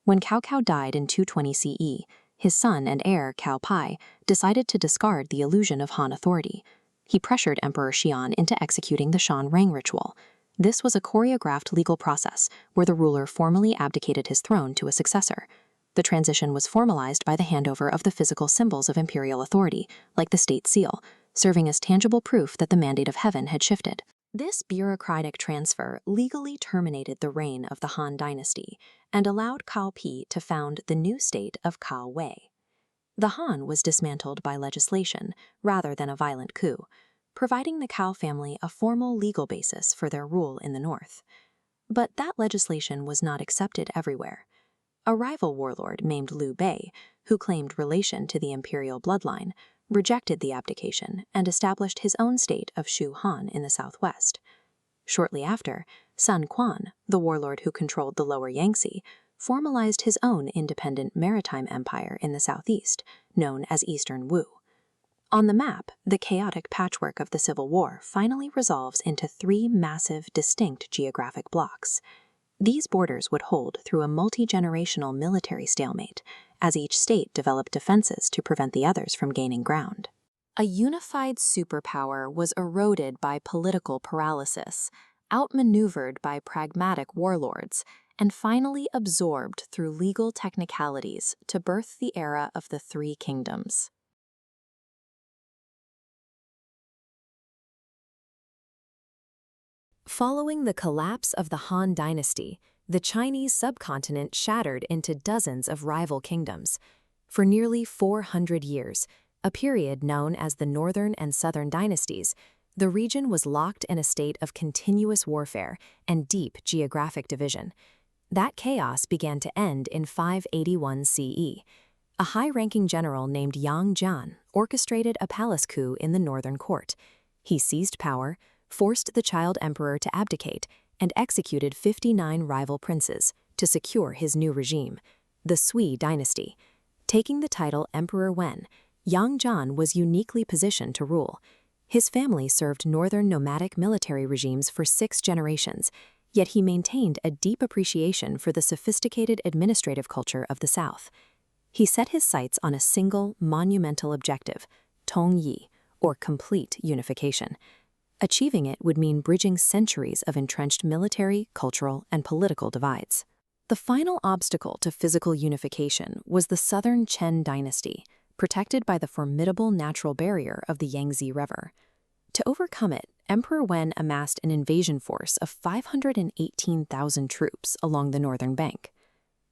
When Cao died in 220 CE, his son and heir, Cao Pi, decided to discard the illusion of Han authority. He pressured Emperor Qian into executing the Shan Rang ritual. This was a choreographed legal process where the ruler formally abdicated his throne to a successor. The transition was formalized by the handover of the physical symbols of imperial authority, like the state seal, serving as tangible proof that the mandate of heaven had shifted. This bureaucratic transfer legally terminated the reign of the Han Dynasty and allowed Cao Pi to found the new state of Cao Wei. The Han was dismantled by legislation rather than a violent coup, providing the Cao family a formal legal basis for their rule in the north. But that legislation was not accepted everywhere. A rival warlord named Liu Bei, who claimed relation to the imperial bloodline, rejected the abdication and established his own state of Shu Han in the southwest. Shortly after, Sun Quan, the warlord who controlled the lower Yangtze, formalized his own independent maritime empire in the southeast, known as Eastern Wu. On the map, the chaotic patchwork of the Civil War finally resolves into three massive, distinct geographic blocks. These borders would hold through a multi-generational military stalemate, as each state developed defenses to prevent the others from gaining ground. A unified superpower was eroded by political paralysis, outmaneuvered by pragmatic warlords, and finally absorbed through legal technicalities to birth the era of the Three Kingdoms. Following the collapse of the Han Dynasty, the Chinese subcontinent shattered into dozens of rival kingdoms. For nearly 400 years, a period known as the Northern and Southern Dynasties, the region was locked in a state of continuous warfare and deep geographic division. That chaos began to end in 581 CE. A high-ranking general named Yang Jian orchestrated a palace coup in the northern court. He seized power, forced the child emperor to abdicate, and executed 59 rival princes to secure his new regime, the Sui Dynasty. Taking the title Emperor Wen, Yang Jian was uniquely positioned to rule. His family served northern nomadic military regimes for 6 generations, yet he maintained a deep appreciation for the sophisticated administrative culture of the south. He set his sights on a single, monumental objective, Tongyi, or complete unification. Achieving it would mean bridging centuries of entrenched military, cultural, and political divides. The final obstacle to physical unification was the southern Qin dynasty, protected by the formidable natural barrier of the Yangtze River. To overcome it, Emperor Wen amassed an invasion force of 518,000 troops along the northern bank.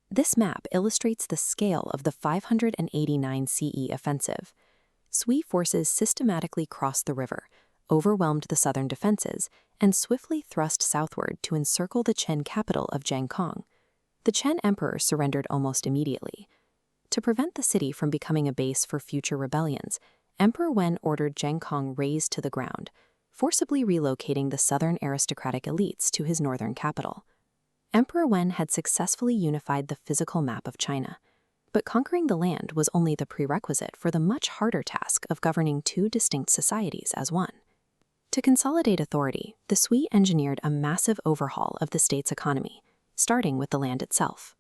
This map illustrates the scale of the 589 CE offensive. Sui forces systematically crossed the river, overwhelmed the southern defenses, and swiftly thrust southward to encircle the Qian capital of Zhang. The Qian emperor surrendered almost immediately. To prevent the city from becoming a base for future rebellions, Emperor Wen ordered Zhang razed to the ground, forcibly relocating the southern aristocratic elites to his northern capital. Emperor Wen had successfully unified the physical map of China, but conquering the land was only the prerequisite for the much harder task of governing two distinct societies as one. To consolidate authority, the Sui engineered a massive overhaul of the state's economy, starting with the land itself.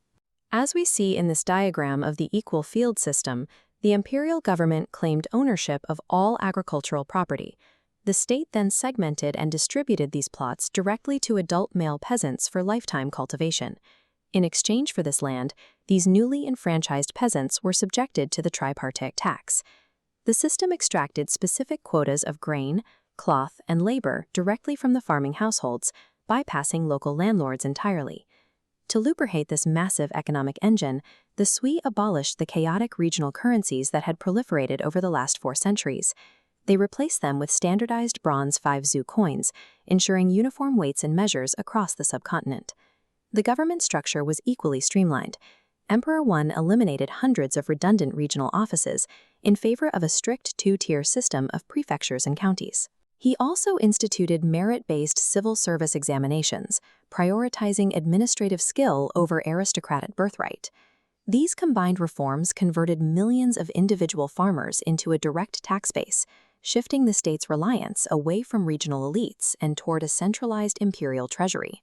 As we see in this diagram of the equal field system, the imperial government claimed ownership of all agricultural property. The state then segmented and distributed these plots directly to adult male peasants for lifetime cultivation. In exchange for this land, these newly enfranchised peasants were subjected to the tripartite tax. The system extracted specific quotas of grain, cloth, and labor directly from the farming households, bypassing local landlords entirely. To lubricate this massive economic engine, the Sui abolished the chaotic regional currencies that had proliferated over the last 4 centuries. They replaced them with standardized bronze 5 Zhu coins, ensuring uniform weights and measures across the subcontinent. The government structure was equally streamlined. Emperor Wen eliminated hundreds of redundant regional offices in favor of a strict 2-tier system of prefectures and counties. He also instituted merit-based civil service examinations, prioritizing administrative skill over aristocratic birthright. These combined reforms converted millions of individual farmers into a direct tax base, shifting the state's reliance away from regional elites and toward a centralized imperial treasury.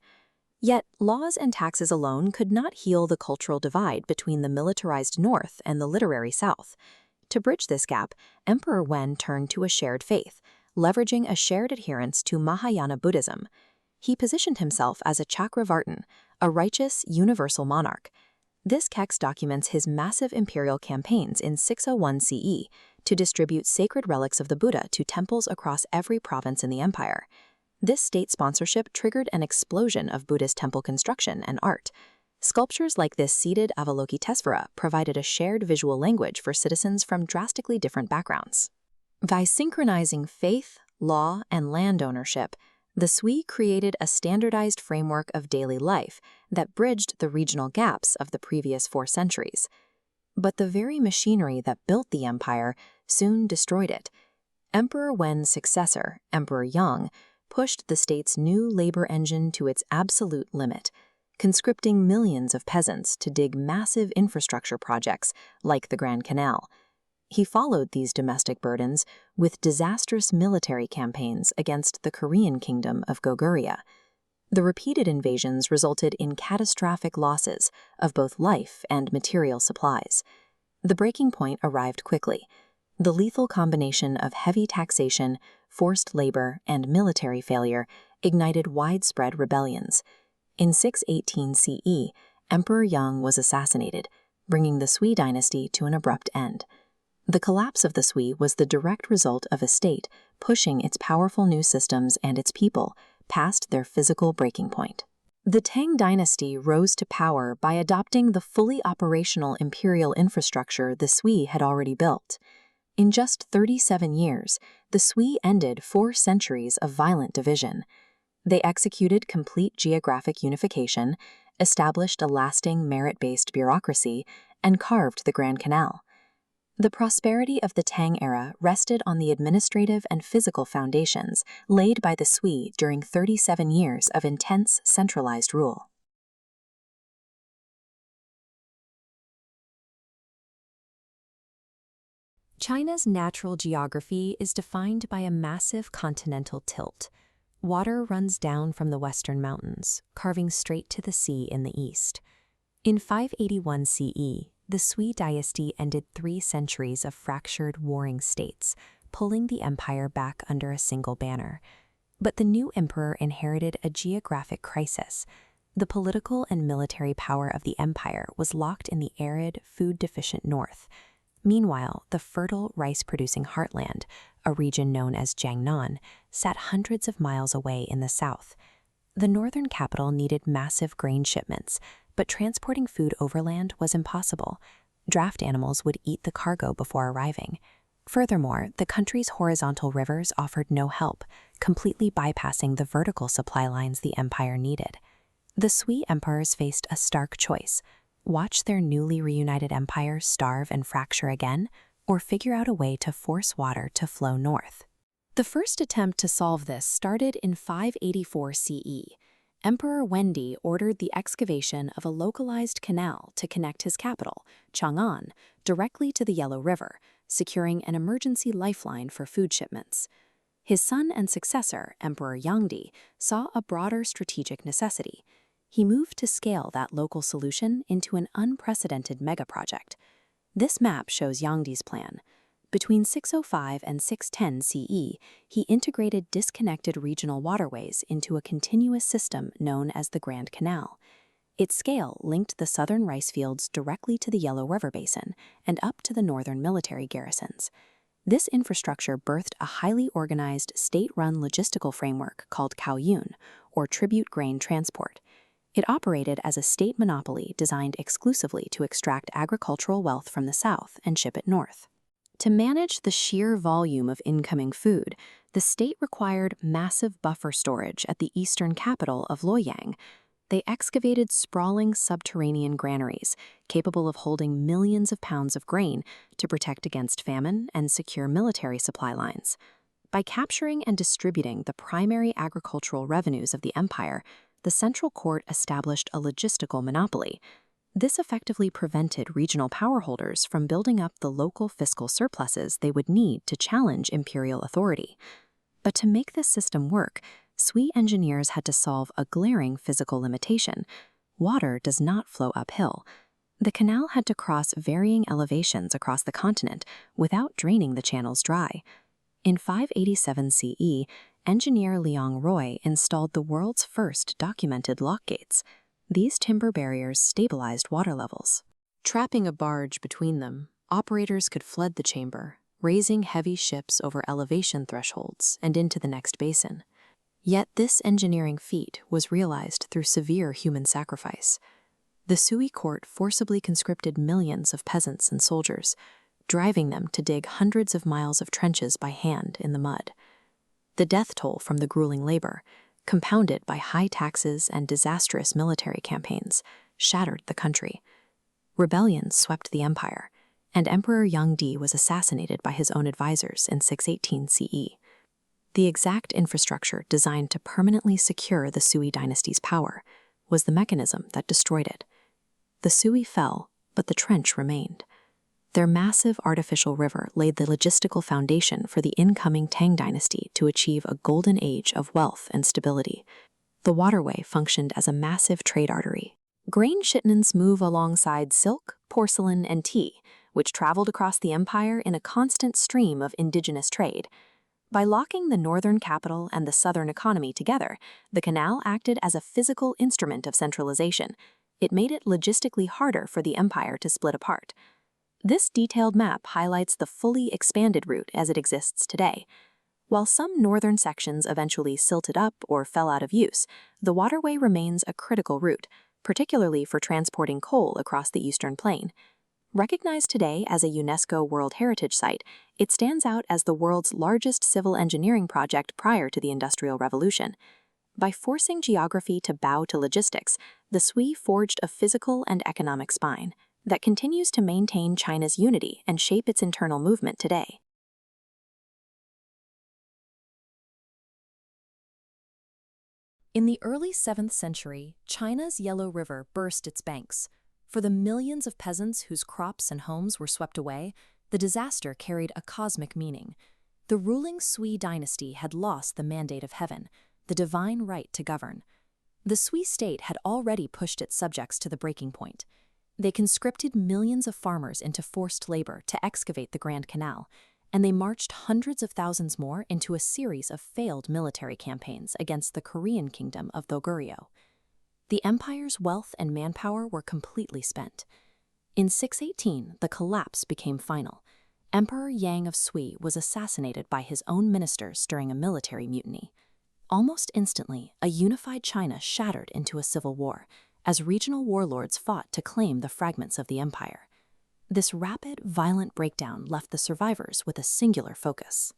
Yet, laws and taxes alone could not heal the cultural divide between the militarized north and the literary south. To bridge this gap, Emperor Wen turned to a shared faith, leveraging a shared adherence to Mahayana Buddhism. He positioned himself as a Chakravartin, a righteous, universal monarch. This text documents his massive imperial campaigns in 601 CE to distribute sacred relics of the Buddha to temples across every province in the empire. This state sponsorship triggered an explosion of Buddhist temple construction and art. Sculptures like this seated Avalokitesvara provided a shared visual language for citizens from drastically different backgrounds. By synchronizing faith, law, and land ownership, the Sui created a standardized framework of daily life that bridged the regional gaps of the previous 4 centuries. But the very machinery that built the empire soon destroyed it. Emperor Wen's successor, Emperor Yang, pushed the state's new labor engine to its absolute limit, conscripting millions of peasants to dig massive infrastructure projects like the Grand Canal. He followed these domestic burdens with disastrous military campaigns against the Korean kingdom of Goguryeo. The repeated invasions resulted in catastrophic losses of both life and material supplies. The breaking point arrived quickly. The lethal combination of heavy taxation, forced labor, and military failure ignited widespread rebellions. In 618 CE, Emperor Yang was assassinated, bringing the Sui dynasty to an abrupt end. The collapse of the Sui was the direct result of a state pushing its powerful new systems and its people past their physical breaking point. The Tang Dynasty rose to power by adopting the fully operational imperial infrastructure the Sui had already built. In just 37 years, the Sui ended 4 centuries of violent division. They executed complete geographic unification, established a lasting merit-based bureaucracy, and carved the Grand Canal. The prosperity of the Tang era rested on the administrative and physical foundations laid by the Sui during 37 years of intense centralized rule. China's natural geography is defined by a massive continental tilt. Water runs down from the western mountains, carving straight to the sea in the east. In 581 CE, the Sui dynasty ended 3 centuries of fractured, warring states, pulling the empire back under a single banner. But the new emperor inherited a geographic crisis. The political and military power of the empire was locked in the arid, food-deficient north. Meanwhile, the fertile, rice-producing heartland, a region known as Jiangnan, sat hundreds of miles away in the south. The northern capital needed massive grain shipments, but transporting food overland was impossible. Draft animals would eat the cargo before arriving. Furthermore, the country's horizontal rivers offered no help, completely bypassing the vertical supply lines the empire needed. The Sui emperors faced a stark choice: watch their newly reunited empire starve and fracture again, or figure out a way to force water to flow north. The first attempt to solve this started in 584 CE. Emperor Wendi ordered the excavation of a localized canal to connect his capital, Chang'an, directly to the Yellow River, securing an emergency lifeline for food shipments. His son and successor, Emperor Yangdi, saw a broader strategic necessity. He moved to scale that local solution into an unprecedented megaproject. This map shows Yangdi's plan. Between 605 and 610 CE, he integrated disconnected regional waterways into a continuous system known as the Grand Canal. Its scale linked the southern rice fields directly to the Yellow River Basin and up to the northern military garrisons. This infrastructure birthed a highly organized, state-run logistical framework called Cai Lun, or tribute grain transport. It operated as a state monopoly designed exclusively to extract agricultural wealth from the south and ship it north. To manage the sheer volume of incoming food, the state required massive buffer storage at the eastern capital of Luoyang. They excavated sprawling subterranean granaries capable of holding millions of pounds of grain to protect against famine and secure military supply lines. By capturing and distributing the primary agricultural revenues of the empire, the central court established a logistical monopoly. This effectively prevented regional power holders from building up the local fiscal surpluses they would need to challenge imperial authority. But to make this system work, Sui engineers had to solve a glaring physical limitation. Water does not flow uphill. The canal had to cross varying elevations across the continent without draining the channels dry. In 587 CE, engineer Liang Roy installed the world's first documented lock gates. These timber barriers stabilized water levels. Trapping a barge between them, operators could flood the chamber, raising heavy ships over elevation thresholds and into the next basin. Yet this engineering feat was realized through severe human sacrifice. The Sui court forcibly conscripted millions of peasants and soldiers, driving them to dig hundreds of miles of trenches by hand in the mud. The death toll from the grueling labor, compounded by high taxes and disastrous military campaigns, shattered the country. Rebellions swept the empire, and Emperor Yangdi was assassinated by his own advisors in 618 CE. The exact infrastructure designed to permanently secure the Sui dynasty's power was the mechanism that destroyed it. The Sui fell, but the trench remained. Their massive artificial river laid the logistical foundation for the incoming Tang dynasty to achieve a golden age of wealth and stability. The waterway functioned as a massive trade artery. Grain shipments move alongside silk, porcelain, and tea, which traveled across the empire in a constant stream of indigenous trade. By locking the northern capital and the southern economy together, the canal acted as a physical instrument of centralization. It made it logistically harder for the empire to split apart. This detailed map highlights the fully expanded route as it exists today. While some northern sections eventually silted up or fell out of use, the waterway remains a critical route, particularly for transporting coal across the eastern plain. Recognized today as a UNESCO World Heritage Site, it stands out as the world's largest civil engineering project prior to the Industrial Revolution. By forcing geography to bow to logistics, the Sui forged a physical and economic spine that continues to maintain China's unity and shape its internal movement today. In the early 7th century, China's Yellow River burst its banks. For the millions of peasants whose crops and homes were swept away, the disaster carried a cosmic meaning. The ruling Sui dynasty had lost the mandate of heaven, the divine right to govern. The Sui state had already pushed its subjects to the breaking point. They conscripted millions of farmers into forced labor to excavate the Grand Canal, and they marched hundreds of thousands more into a series of failed military campaigns against the Korean kingdom of the Goryeo. The empire's wealth and manpower were completely spent. In 618, the collapse became final. Emperor Yang of Sui was assassinated by his own ministers during a military mutiny. Almost instantly, a unified China shattered into a civil war, as regional warlords fought to claim the fragments of the empire. This rapid, violent breakdown left the survivors with a singular focus.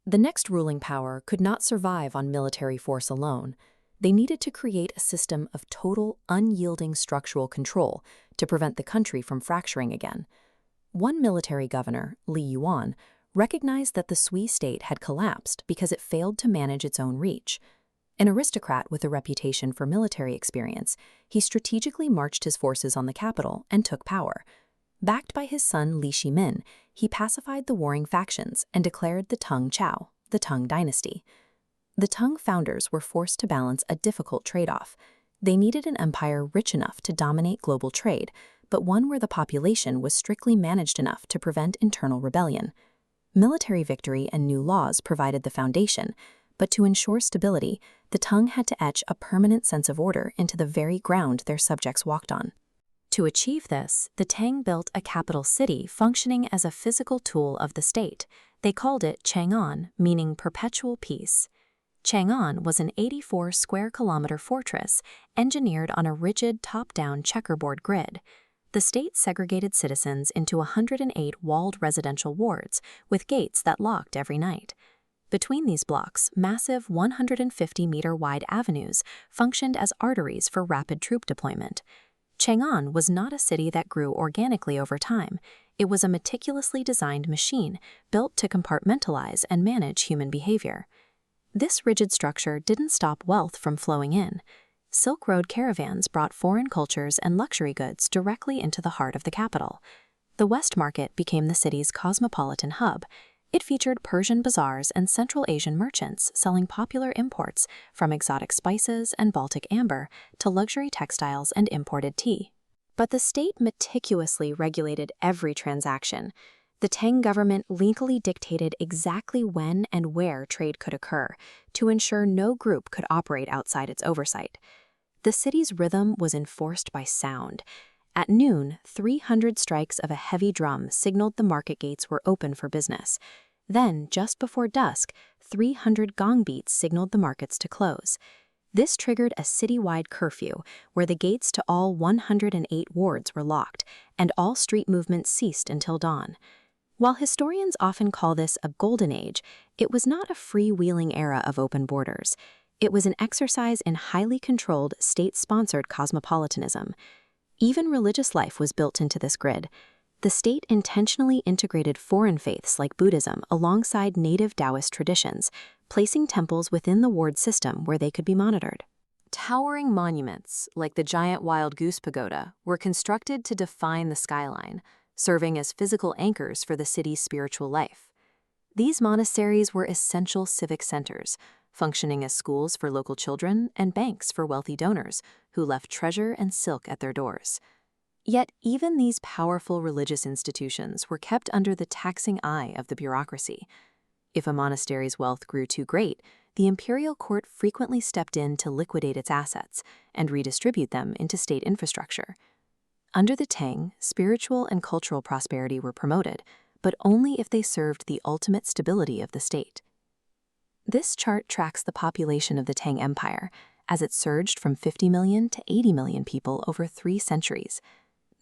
The next ruling power could not survive on military force alone. They needed to create a system of total, unyielding structural control to prevent the country from fracturing again. One military governor, Yuan, recognized that the Sui state had collapsed because it failed to manage its own reach. An aristocrat with a reputation for military experience, he strategically marched his forces on the capital and took power. Backed by his son Li Shimin, he pacified the warring factions and declared the Tang Chao, the Tang Dynasty. The Tang founders were forced to balance a difficult trade-off. They needed an empire rich enough to dominate global trade, but one where the population was strictly managed enough to prevent internal rebellion. Military victory and new laws provided the foundation, but to ensure stability, the Tang had to etch a permanent sense of order into the very ground their subjects walked on. To achieve this, the Tang built a capital city functioning as a physical tool of the state. They called it Chang'an, meaning perpetual peace. Chang'an was an 84-square-kilometer fortress engineered on a rigid top-down checkerboard grid. The state segregated citizens into 108 walled residential wards with gates that locked every night. Between these blocks, massive 150-meter-wide avenues functioned as arteries for rapid troop deployment. Chang'an was not a city that grew organically over time. It was a meticulously designed machine built to compartmentalize and manage human behavior. This rigid structure didn't stop wealth from flowing in. Silk Road caravans brought foreign cultures and luxury goods directly into the heart of the capital. The West Market became the city's cosmopolitan hub. It featured Persian bazaars and Central Asian merchants selling popular imports, from exotic spices and Baltic amber to luxury textiles and imported tea. But the state meticulously regulated every transaction. The Tang government legally dictated exactly when and where trade could occur to ensure no group could operate outside its oversight. The city's rhythm was enforced by sound. At noon, 300 strikes of a heavy drum signaled the market gates were open for business. Then, just before dusk, 300 gong beats signaled the markets to close. This triggered a citywide curfew where the gates to all 108 wards were locked, and all street movement ceased until dawn. While historians often call this a golden age, it was not a freewheeling era of open borders. It was an exercise in highly controlled, state-sponsored cosmopolitanism. Even religious life was built into this grid. The state intentionally integrated foreign faiths like Buddhism alongside native Taoist traditions, placing temples within the ward system where they could be monitored. Towering monuments, like the giant Wild Goose Pagoda, were constructed to define the skyline, serving as physical anchors for the city's spiritual life. These monasteries were essential civic centers, functioning as schools for local children and banks for wealthy donors who left treasure and silk at their doors. Yet even these powerful religious institutions were kept under the taxing eye of the bureaucracy. If a monastery's wealth grew too great, the imperial court frequently stepped in to liquidate its assets and redistribute them into state infrastructure. Under the Tang, spiritual and cultural prosperity were promoted, but only if they served the ultimate stability of the state. This chart tracks the population of the Tang Empire as it surged from 50 million to 80 million people over 3 centuries.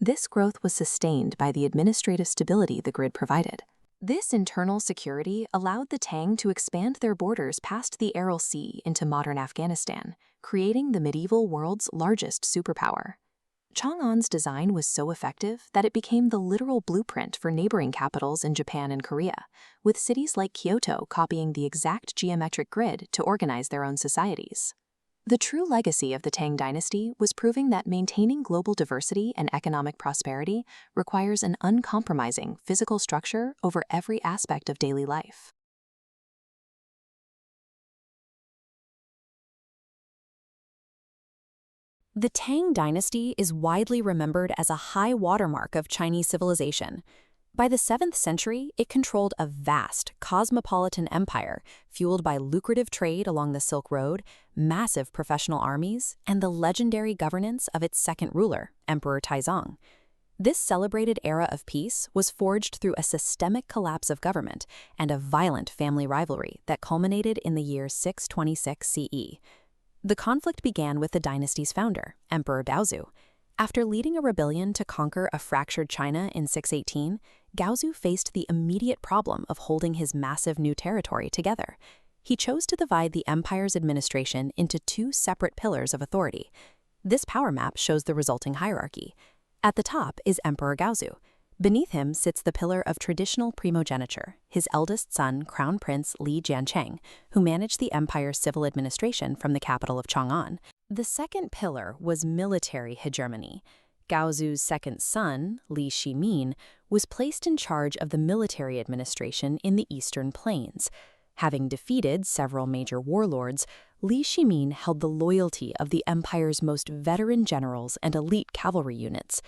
This growth was sustained by the administrative stability the grid provided. This internal security allowed the Tang to expand their borders past the Aral Sea into modern Afghanistan, creating the medieval world's largest superpower. Chang'an's design was so effective that it became the literal blueprint for neighboring capitals in Japan and Korea, with cities like Kyoto copying the exact geometric grid to organize their own societies. The true legacy of the Tang Dynasty was proving that maintaining global diversity and economic prosperity requires an uncompromising physical structure over every aspect of daily life. The Tang Dynasty is widely remembered as a high watermark of Chinese civilization. By the 7th century, it controlled a vast, cosmopolitan empire fueled by lucrative trade along the Silk Road, massive professional armies, and the legendary governance of its second ruler, Emperor Taizong. This celebrated era of peace was forged through a systemic collapse of government and a violent family rivalry that culminated in the year 626 CE. The conflict began with the dynasty's founder, Emperor Daozu. After leading a rebellion to conquer a fractured China in 618, Gaozu faced the immediate problem of holding his massive new territory together. He chose to divide the empire's administration into two separate pillars of authority. This power map shows the resulting hierarchy. At the top is Emperor Gaozu. Beneath him sits the pillar of traditional primogeniture, his eldest son, Crown Prince Li Jiancheng, who managed the empire's civil administration from the capital of Chang'an. The second pillar was military hegemony. Gaozu's second son, Li Shimin, was placed in charge of the military administration in the eastern plains. Having defeated several major warlords, Li Shimin held the loyalty of the empire's most veteran generals and elite cavalry units.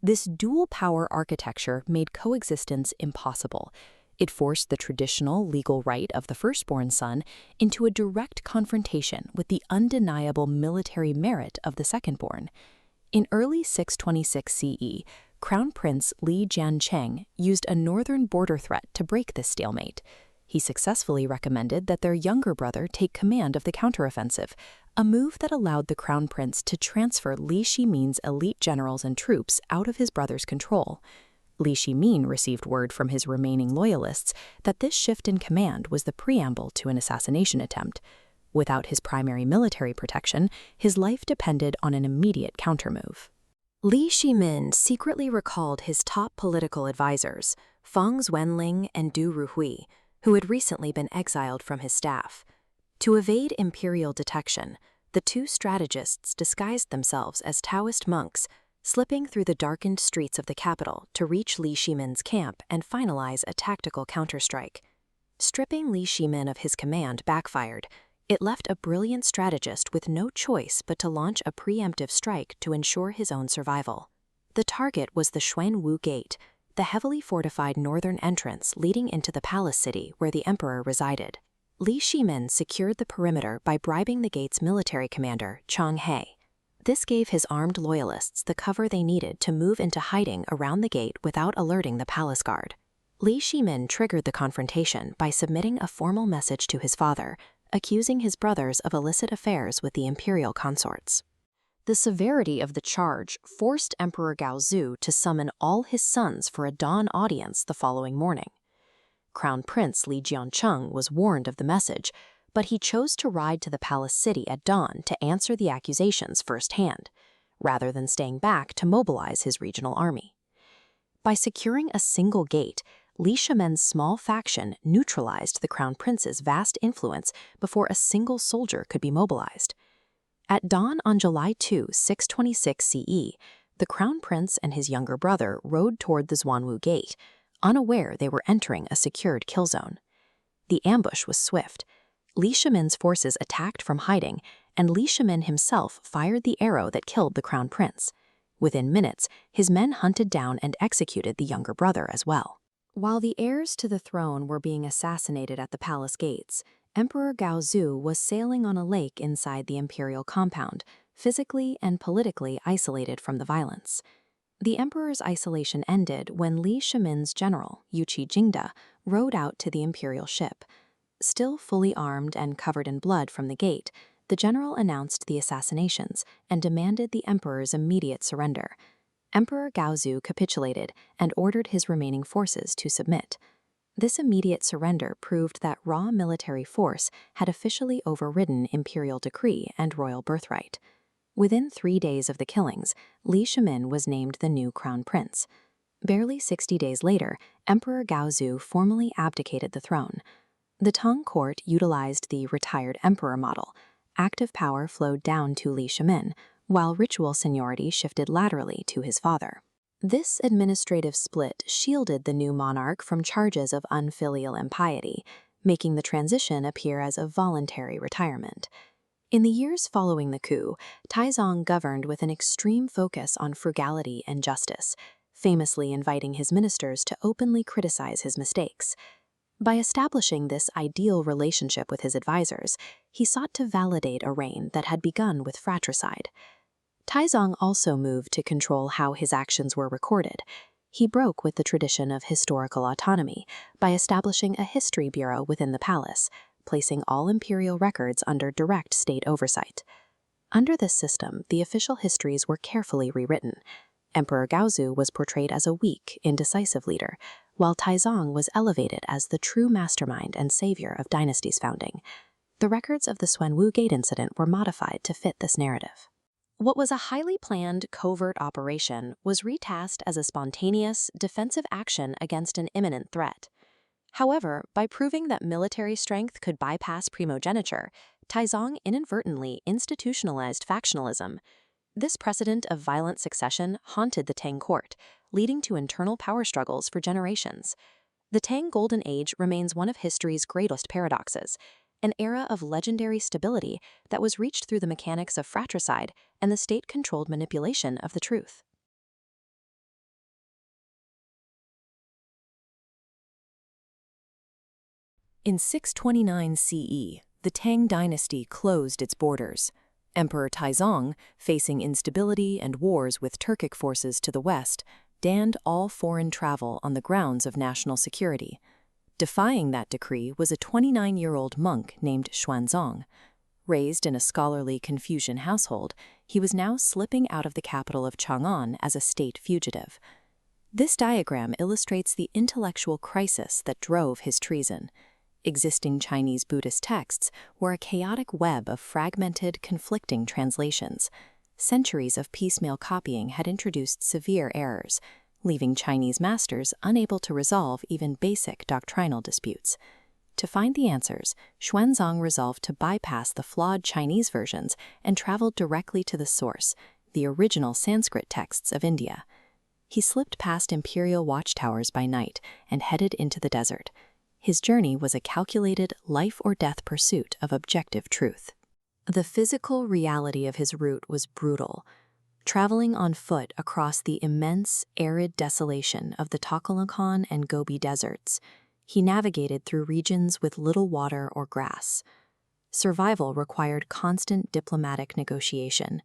This dual-power architecture made coexistence impossible. It forced the traditional legal right of the firstborn son into a direct confrontation with the undeniable military merit of the secondborn. In early 626 CE, Crown Prince Li Jiancheng used a northern border threat to break this stalemate. He successfully recommended that their younger brother take command of the counteroffensive, a move that allowed the crown prince to transfer Li Shimin's elite generals and troops out of his brother's control. Li Shimin received word from his remaining loyalists that this shift in command was the preamble to an assassination attempt. Without his primary military protection, his life depended on an immediate countermove. Li Shimin secretly recalled his top political advisors, Feng Zuanling and Du Ruhui, who had recently been exiled from his staff. To evade imperial detection, the two strategists disguised themselves as Taoist monks, slipping through the darkened streets of the capital to reach Li Shimin's camp and finalize a tactical counterstrike. Stripping Li Shimin of his command backfired. It left a brilliant strategist with no choice but to launch a preemptive strike to ensure his own survival. The target was the Xuanwu Gate, the heavily fortified northern entrance leading into the palace city where the emperor resided. Li Shimin secured the perimeter by bribing the gate's military commander, Chang He. This gave his armed loyalists the cover they needed to move into hiding around the gate without alerting the palace guard. Li Shimin triggered the confrontation by submitting a formal message to his father, accusing his brothers of illicit affairs with the imperial consorts. The severity of the charge forced Emperor Gaozu to summon all his sons for a dawn audience the following morning. Crown Prince Li Jiancheng was warned of the message, but he chose to ride to the palace city at dawn to answer the accusations firsthand, rather than staying back to mobilize his regional army. By securing a single gate, Li Shimin's small faction neutralized the Crown Prince's vast influence before a single soldier could be mobilized. At dawn on July 2, 626 CE, the Crown Prince and his younger brother rode toward the Xuanwu Gate, unaware they were entering a secured kill zone. The ambush was swift. Li Shimin's forces attacked from hiding, and Li Shimin himself fired the arrow that killed the Crown Prince. Within minutes, his men hunted down and executed the younger brother as well. While the heirs to the throne were being assassinated at the palace gates, Emperor Gaozu was sailing on a lake inside the imperial compound, physically and politically isolated from the violence. The emperor's isolation ended when Li Shimin's general, Yuqi Jingda, rode out to the imperial ship. Still fully armed and covered in blood from the gate, the general announced the assassinations and demanded the emperor's immediate surrender. Emperor Gaozu capitulated and ordered his remaining forces to submit. This immediate surrender proved that raw military force had officially overridden imperial decree and royal birthright. Within 3 days of the killings, Li Shimin was named the new crown prince. Barely 60 days later, Emperor Gaozu formally abdicated the throne. The Tang court utilized the retired emperor model. Active power flowed down to Li Shimin, while ritual seniority shifted laterally to his father. This administrative split shielded the new monarch from charges of unfilial impiety, making the transition appear as a voluntary retirement. In the years following the coup, Taizong governed with an extreme focus on frugality and justice, famously inviting his ministers to openly criticize his mistakes. By establishing this ideal relationship with his advisors, he sought to validate a reign that had begun with fratricide. Taizong also moved to control how his actions were recorded. He broke with the tradition of historical autonomy by establishing a history bureau within the palace, placing all imperial records under direct state oversight. Under this system, the official histories were carefully rewritten. Emperor Gaozu was portrayed as a weak, indecisive leader, while Taizong was elevated as the true mastermind and savior of dynasty's founding. The records of the Xuanwu Gate incident were modified to fit this narrative. What was a highly planned, covert operation was retasked as a spontaneous, defensive action against an imminent threat. However, by proving that military strength could bypass primogeniture, Taizong inadvertently institutionalized factionalism. This precedent of violent succession haunted the Tang court, leading to internal power struggles for generations. The Tang Golden Age remains one of history's greatest paradoxes, an era of legendary stability that was reached through the mechanics of fratricide and the state-controlled manipulation of the truth. In 629 CE, the Tang Dynasty closed its borders. Emperor Taizong, facing instability and wars with Turkic forces to the west, banned all foreign travel on the grounds of national security. Defying that decree was a 29-year-old monk named Xuanzang. Raised in a scholarly Confucian household, he was now slipping out of the capital of Chang'an as a state fugitive. This diagram illustrates the intellectual crisis that drove his treason. Existing Chinese Buddhist texts were a chaotic web of fragmented, conflicting translations. Centuries of piecemeal copying had introduced severe errors, leaving Chinese masters unable to resolve even basic doctrinal disputes. To find the answers, Xuanzang resolved to bypass the flawed Chinese versions and traveled directly to the source, the original Sanskrit texts of India. He slipped past imperial watchtowers by night and headed into the desert. His journey was a calculated life-or-death pursuit of objective truth. The physical reality of his route was brutal. Traveling on foot across the immense, arid desolation of the Taklamakan and Gobi deserts, he navigated through regions with little water or grass. Survival required constant diplomatic negotiation.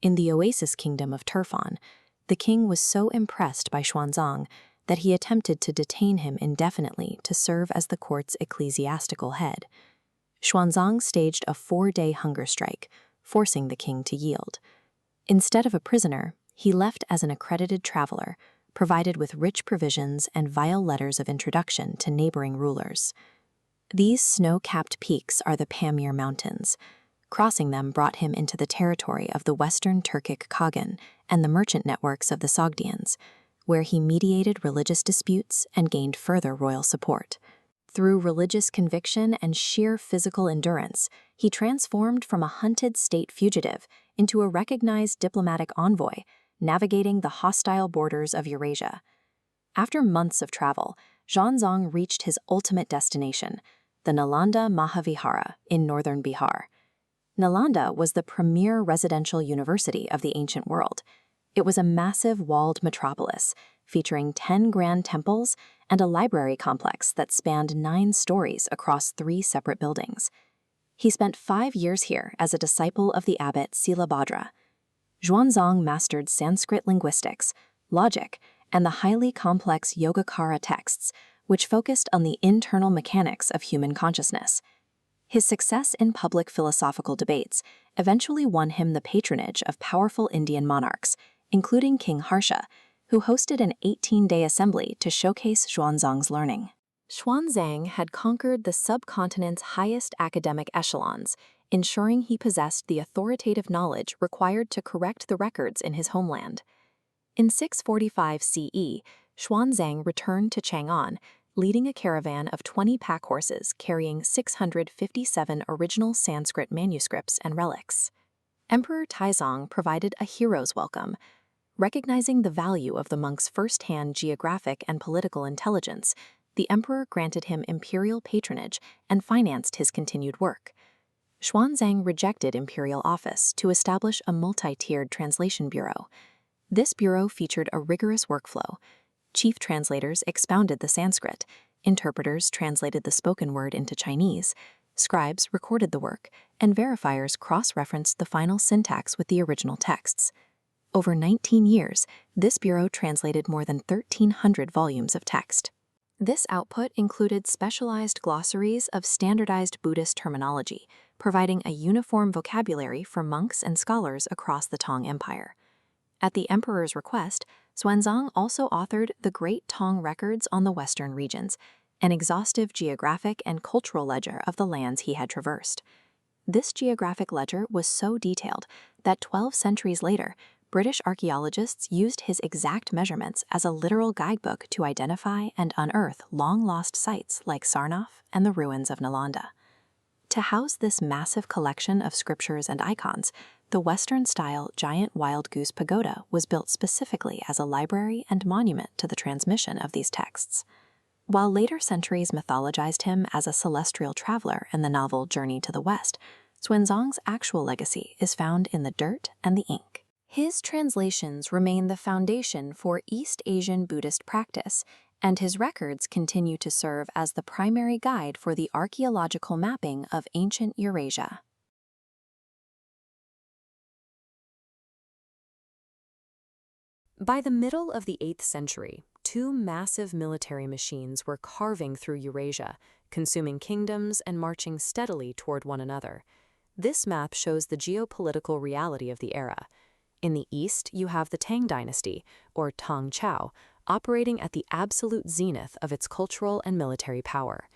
In the oasis kingdom of Turfan, the king was so impressed by Xuanzang that he attempted to detain him indefinitely to serve as the court's ecclesiastical head. Xuanzang staged a 4-day hunger strike, forcing the king to yield. Instead of a prisoner, he left as an accredited traveler, provided with rich provisions and vile letters of introduction to neighboring rulers. These snow-capped peaks are the Pamir Mountains. Crossing them brought him into the territory of the Western Turkic Khagan and the merchant networks of the Sogdians, where he mediated religious disputes and gained further royal support. Through religious conviction and sheer physical endurance, he transformed from a hunted state fugitive into a recognized diplomatic envoy, navigating the hostile borders of Eurasia. After months of travel, Xuanzang reached his ultimate destination, the Nalanda Mahavihara in northern Bihar. Nalanda was the premier residential university of the ancient world. It was a massive walled metropolis, featuring 10 grand temples and a library complex that spanned 9 stories across 3 separate buildings. He spent 5 years here as a disciple of the abbot Silabhadra. Xuanzang mastered Sanskrit linguistics, logic, and the highly complex Yogacara texts, which focused on the internal mechanics of human consciousness. His success in public philosophical debates eventually won him the patronage of powerful Indian monarchs, including King Harsha, who hosted an 18-day assembly to showcase Xuanzang's learning. Xuanzang had conquered the subcontinent's highest academic echelons, ensuring he possessed the authoritative knowledge required to correct the records in his homeland. In 645 CE, Xuanzang returned to Chang'an, leading a caravan of 20 pack horses carrying 657 original Sanskrit manuscripts and relics. Emperor Taizong provided a hero's welcome. Recognizing the value of the monk's first-hand geographic and political intelligence, the emperor granted him imperial patronage and financed his continued work. Xuanzang rejected imperial office to establish a multi-tiered translation bureau. This bureau featured a rigorous workflow. Chief translators expounded the Sanskrit, interpreters translated the spoken word into Chinese, scribes recorded the work, and verifiers cross-referenced the final syntax with the original texts. Over 19 years, this bureau translated more than 1,300 volumes of text. This output included specialized glossaries of standardized Buddhist terminology, providing a uniform vocabulary for monks and scholars across the Tang Empire. At the emperor's request, Xuanzang also authored the Great Tang Records on the Western regions, an exhaustive geographic and cultural ledger of the lands he had traversed. This geographic ledger was so detailed that 12 centuries later, British archaeologists used his exact measurements as a literal guidebook to identify and unearth long-lost sites like Sarnath and the ruins of Nalanda. To house this massive collection of scriptures and icons, the Western-style giant wild goose pagoda was built specifically as a library and monument to the transmission of these texts. While later centuries mythologized him as a celestial traveler in the novel Journey to the West, Xuanzang's actual legacy is found in the dirt and the ink. His translations remain the foundation for East Asian Buddhist practice, and his records continue to serve as the primary guide for the archaeological mapping of ancient Eurasia. By the middle of the 8th century, two massive military machines were carving through Eurasia, consuming kingdoms and marching steadily toward one another. This map shows the geopolitical reality of the era. In the east, you have the Tang Dynasty, or Tang Chao, operating at the absolute zenith of its cultural and military power.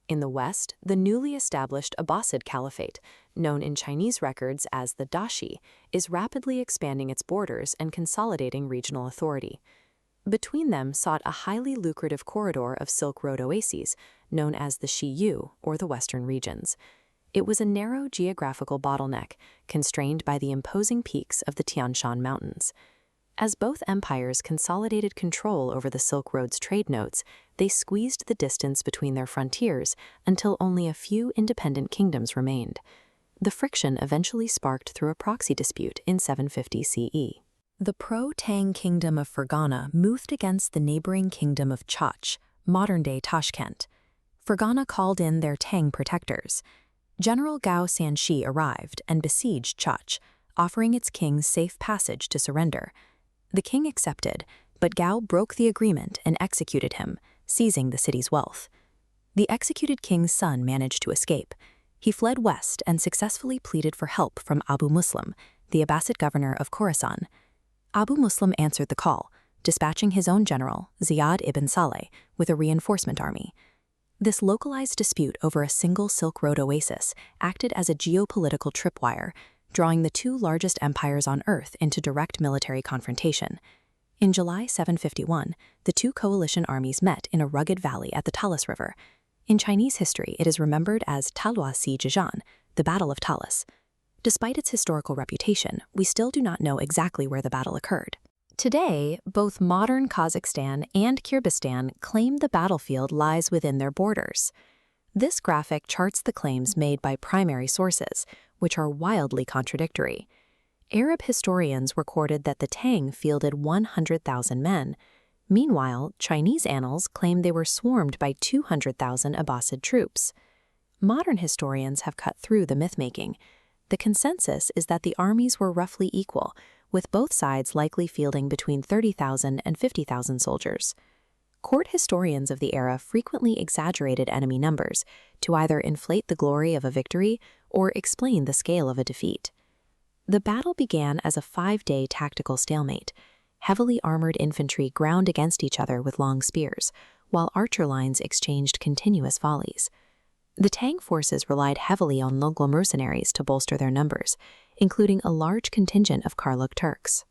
In the west, the newly established Abbasid Caliphate, known in Chinese records as the Dashi, is rapidly expanding its borders and consolidating regional authority. Between them sought a highly lucrative corridor of Silk Road oases, known as the Xiyu, or the Western regions. It was a narrow geographical bottleneck, constrained by the imposing peaks of the Tian Shan Mountains. As both empires consolidated control over the Silk Road's trade nodes, they squeezed the distance between their frontiers until only a few independent kingdoms remained. The friction eventually sparked through a proxy dispute in 750 CE. The pro-Tang kingdom of Fergana moved against the neighboring kingdom of Chach, modern-day Tashkent. Fergana called in their Tang protectors. General Gao Sanxi arrived and besieged Chach, offering its king safe passage to surrender. The king accepted, but Gao broke the agreement and executed him, seizing the city's wealth. The executed king's son managed to escape. He fled west and successfully pleaded for help from Abu Muslim, the Abbasid governor of Khorasan. Abu Muslim answered the call, dispatching his own general, Ziyad ibn Saleh, with a reinforcement army. This localized dispute over a single Silk Road oasis acted as a geopolitical tripwire, drawing the two largest empires on Earth into direct military confrontation. In July 751, the two coalition armies met in a rugged valley at the Talas River. In Chinese history, it is remembered as Talua Si Zhejian, the Battle of Talas. Despite its historical reputation, we still do not know exactly where the battle occurred. Today, both modern Kazakhstan and Kyrgyzstan claim the battlefield lies within their borders. This graphic charts the claims made by primary sources, which are wildly contradictory. Arab historians recorded that the Tang fielded 100,000 men. Meanwhile, Chinese annals claim they were swarmed by 200,000 Abbasid troops. Modern historians have cut through the myth-making. The consensus is that the armies were roughly equal, with both sides likely fielding between 30,000 and 50,000 soldiers. Court historians of the era frequently exaggerated enemy numbers to either inflate the glory of a victory or explain the scale of a defeat. The battle began as a 5-day tactical stalemate. Heavily armored infantry ground against each other with long spears, while archer lines exchanged continuous volleys. The Tang forces relied heavily on local mercenaries to bolster their numbers, including a large contingent of Karluk Turks.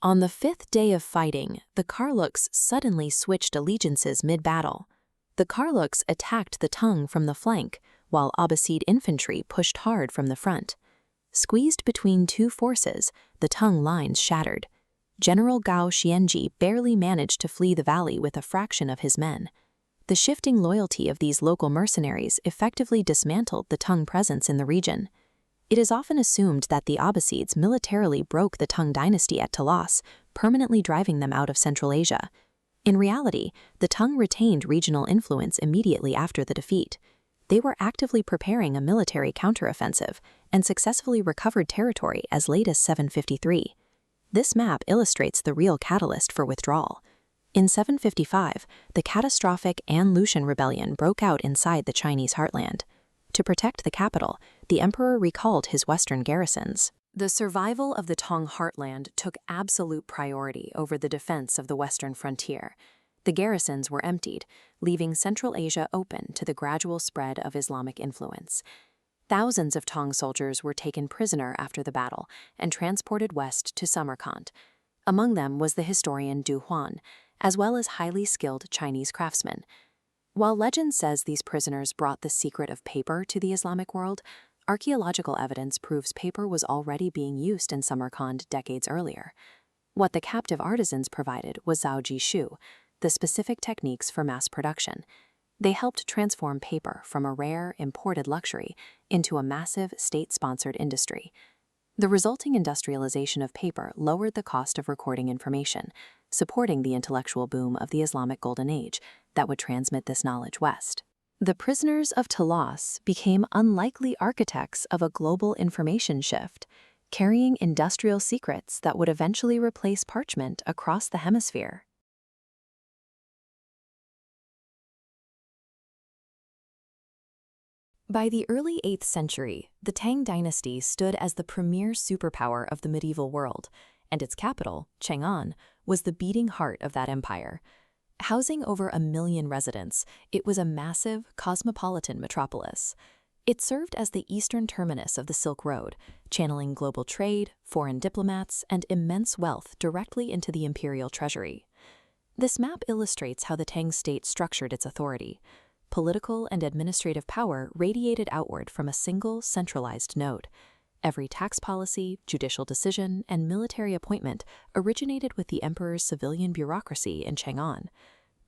On the 5th day of fighting, the Karluks suddenly switched allegiances mid-battle. The Karluks attacked the Tang from the flank, while Abbasid infantry pushed hard from the front. Squeezed between two forces, the Tang lines shattered. General Gao Xianji barely managed to flee the valley with a fraction of his men. The shifting loyalty of these local mercenaries effectively dismantled the Tang presence in the region. It is often assumed that the Abbasids militarily broke the Tang dynasty at Talas, permanently driving them out of Central Asia. In reality, the Tang retained regional influence immediately after the defeat. They were actively preparing a military counteroffensive and successfully recovered territory as late as 753. This map illustrates the real catalyst for withdrawal. In 755, the catastrophic An-Lushan rebellion broke out inside the Chinese heartland. To protect the capital, the emperor recalled his western garrisons. The survival of the Tang heartland took absolute priority over the defense of the western frontier. The garrisons were emptied, leaving Central Asia open to the gradual spread of Islamic influence. Thousands of Tang soldiers were taken prisoner after the battle and transported west to Samarkand. Among them was the historian Yuan, as well as highly skilled Chinese craftsmen. While legend says these prisoners brought the secret of paper to the Islamic world, archaeological evidence proves paper was already being used in Samarkand decades earlier. What the captive artisans provided was Zhao Shu, the specific techniques for mass production. They helped transform paper from a rare, imported luxury into a massive, state-sponsored industry. The resulting industrialization of paper lowered the cost of recording information, supporting the intellectual boom of the Islamic Golden Age that would transmit this knowledge west. The prisoners of Talas became unlikely architects of a global information shift, carrying industrial secrets that would eventually replace parchment across the hemisphere. By the early 8th century, the Tang Dynasty stood as the premier superpower of the medieval world, and its capital, Chang'an, was the beating heart of that empire. Housing over 1 million residents, it was a massive, cosmopolitan metropolis. It served as the eastern terminus of the Silk Road, channeling global trade, foreign diplomats, and immense wealth directly into the imperial treasury. This map illustrates how the Tang state structured its authority. Political and administrative power radiated outward from a single, centralized node. Every tax policy, judicial decision, and military appointment originated with the emperor's civilian bureaucracy in Chang'an.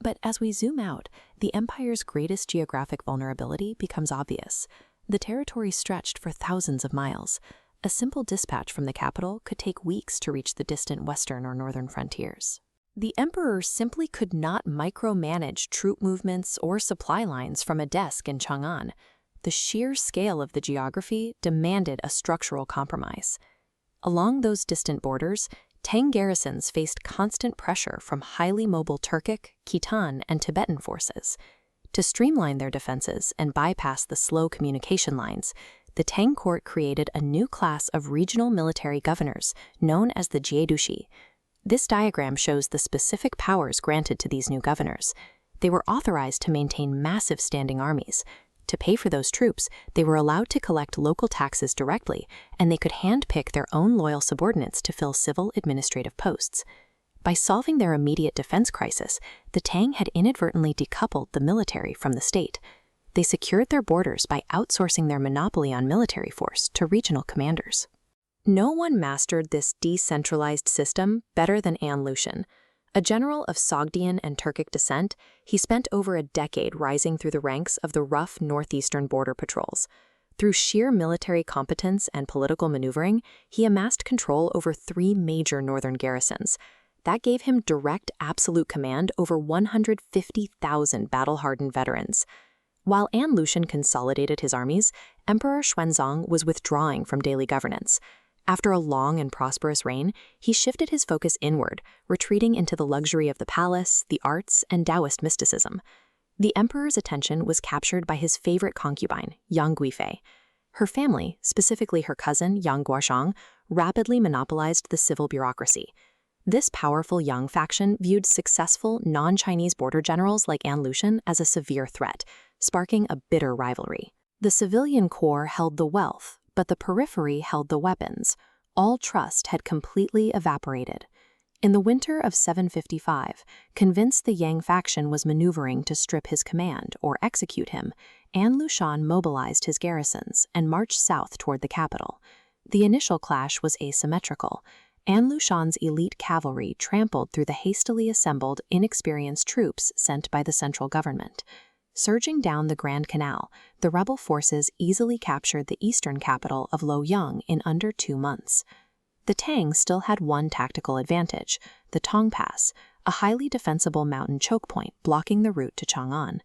But as we zoom out, the empire's greatest geographic vulnerability becomes obvious. The territory stretched for thousands of miles. A simple dispatch from the capital could take weeks to reach the distant western or northern frontiers. The emperor simply could not micromanage troop movements or supply lines from a desk in Chang'an. The sheer scale of the geography demanded a structural compromise. Along those distant borders, Tang garrisons faced constant pressure from highly mobile Turkic, Khitan, and Tibetan forces. To streamline their defenses and bypass the slow communication lines, the Tang court created a new class of regional military governors known as the Jiedushi. This diagram shows the specific powers granted to these new governors. They were authorized to maintain massive standing armies. To pay for those troops, they were allowed to collect local taxes directly, and they could handpick their own loyal subordinates to fill civil administrative posts. By solving their immediate defense crisis, the Tang had inadvertently decoupled the military from the state. They secured their borders by outsourcing their monopoly on military force to regional commanders. No one mastered this decentralized system better than An-Lushan. A general of Sogdian and Turkic descent, he spent over a decade rising through the ranks of the rough northeastern border patrols. Through sheer military competence and political maneuvering, he amassed control over 3 major northern garrisons. That gave him direct absolute command over 150,000 battle-hardened veterans. While An-Lushan consolidated his armies, Emperor Xuanzang was withdrawing from daily governance. After a long and prosperous reign, he shifted his focus inward, retreating into the luxury of the palace, the arts, and Taoist mysticism. The emperor's attention was captured by his favorite concubine, Yang Guifei. Her family, specifically her cousin Yang Guozhang, rapidly monopolized the civil bureaucracy. This powerful Yang faction viewed successful non-Chinese border generals like An-Lushan as a severe threat, sparking a bitter rivalry. The civilian core held the wealth, but the periphery held the weapons. All trust had completely evaporated. In the winter of 755, convinced the Yang faction was maneuvering to strip his command or execute him, An-Lushan mobilized his garrisons and marched south toward the capital. The initial clash was asymmetrical. An-Lushan's elite cavalry trampled through the hastily assembled, inexperienced troops sent by the central government. Surging down the Grand Canal, the rebel forces easily captured the eastern capital of Luoyang in under 2 months. The Tang still had one tactical advantage, the Tong Pass, a highly defensible mountain choke point blocking the route to Chang'an.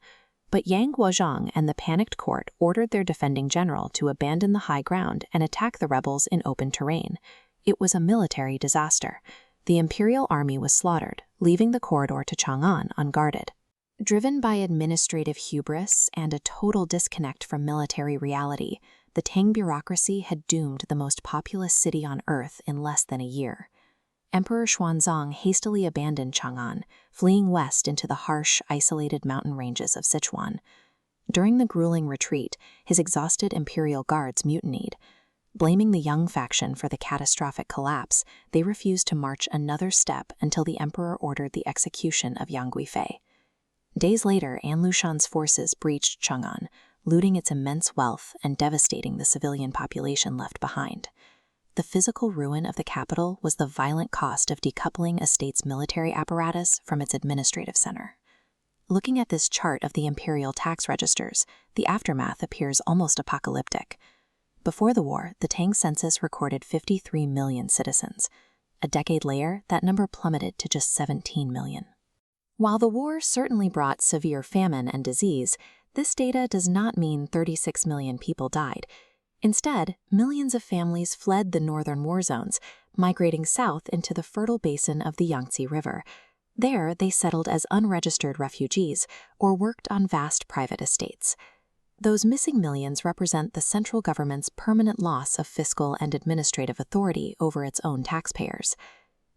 But Yang Guozhang and the panicked court ordered their defending general to abandon the high ground and attack the rebels in open terrain. It was a military disaster. the imperial army was slaughtered, leaving the corridor to Chang'an unguarded. Driven by administrative hubris and a total disconnect from military reality, the Tang bureaucracy had doomed the most populous city on earth in less than a year. Emperor Xuanzang hastily abandoned Chang'an, fleeing west into the harsh, isolated mountain ranges of Sichuan. During the grueling retreat, his exhausted imperial guards mutinied. Blaming the Yuan faction for the catastrophic collapse, they refused to march another step until the emperor ordered the execution of Yang Guifei. Days later, An Lushan's forces breached Chang'an, looting its immense wealth and devastating the civilian population left behind. The physical ruin of the capital was the violent cost of decoupling a state's military apparatus from its administrative center. Looking at this chart of the imperial tax registers, the aftermath appears almost apocalyptic. Before the war, the Tang census recorded 53 million citizens. A decade later, that number plummeted to just 17 million. While the war certainly brought severe famine and disease, this data does not mean 36 million people died. Instead, millions of families fled the northern war zones, migrating south into the fertile basin of the Yangtze River. There, they settled as unregistered refugees or worked on vast private estates. Those missing millions represent the central government's permanent loss of fiscal and administrative authority over its own taxpayers.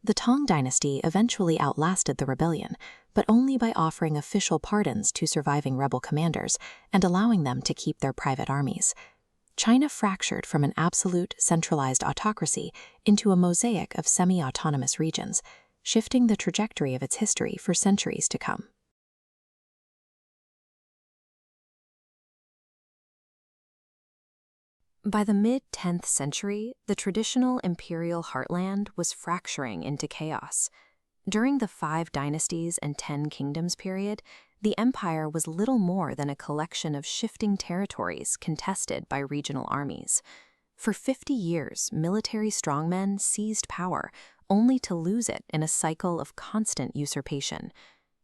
The Tang Dynasty eventually outlasted the rebellion, but only by offering official pardons to surviving rebel commanders and allowing them to keep their private armies. China fractured from an absolute, centralized autocracy into a mosaic of semi-autonomous regions, shifting the trajectory of its history for centuries to come. By the mid-10th century, the traditional imperial heartland was fracturing into chaos. During the 5 dynasties and 10 kingdoms period, the empire was little more than a collection of shifting territories contested by regional armies. For 50 years, military strongmen seized power, only to lose it in a cycle of constant usurpation.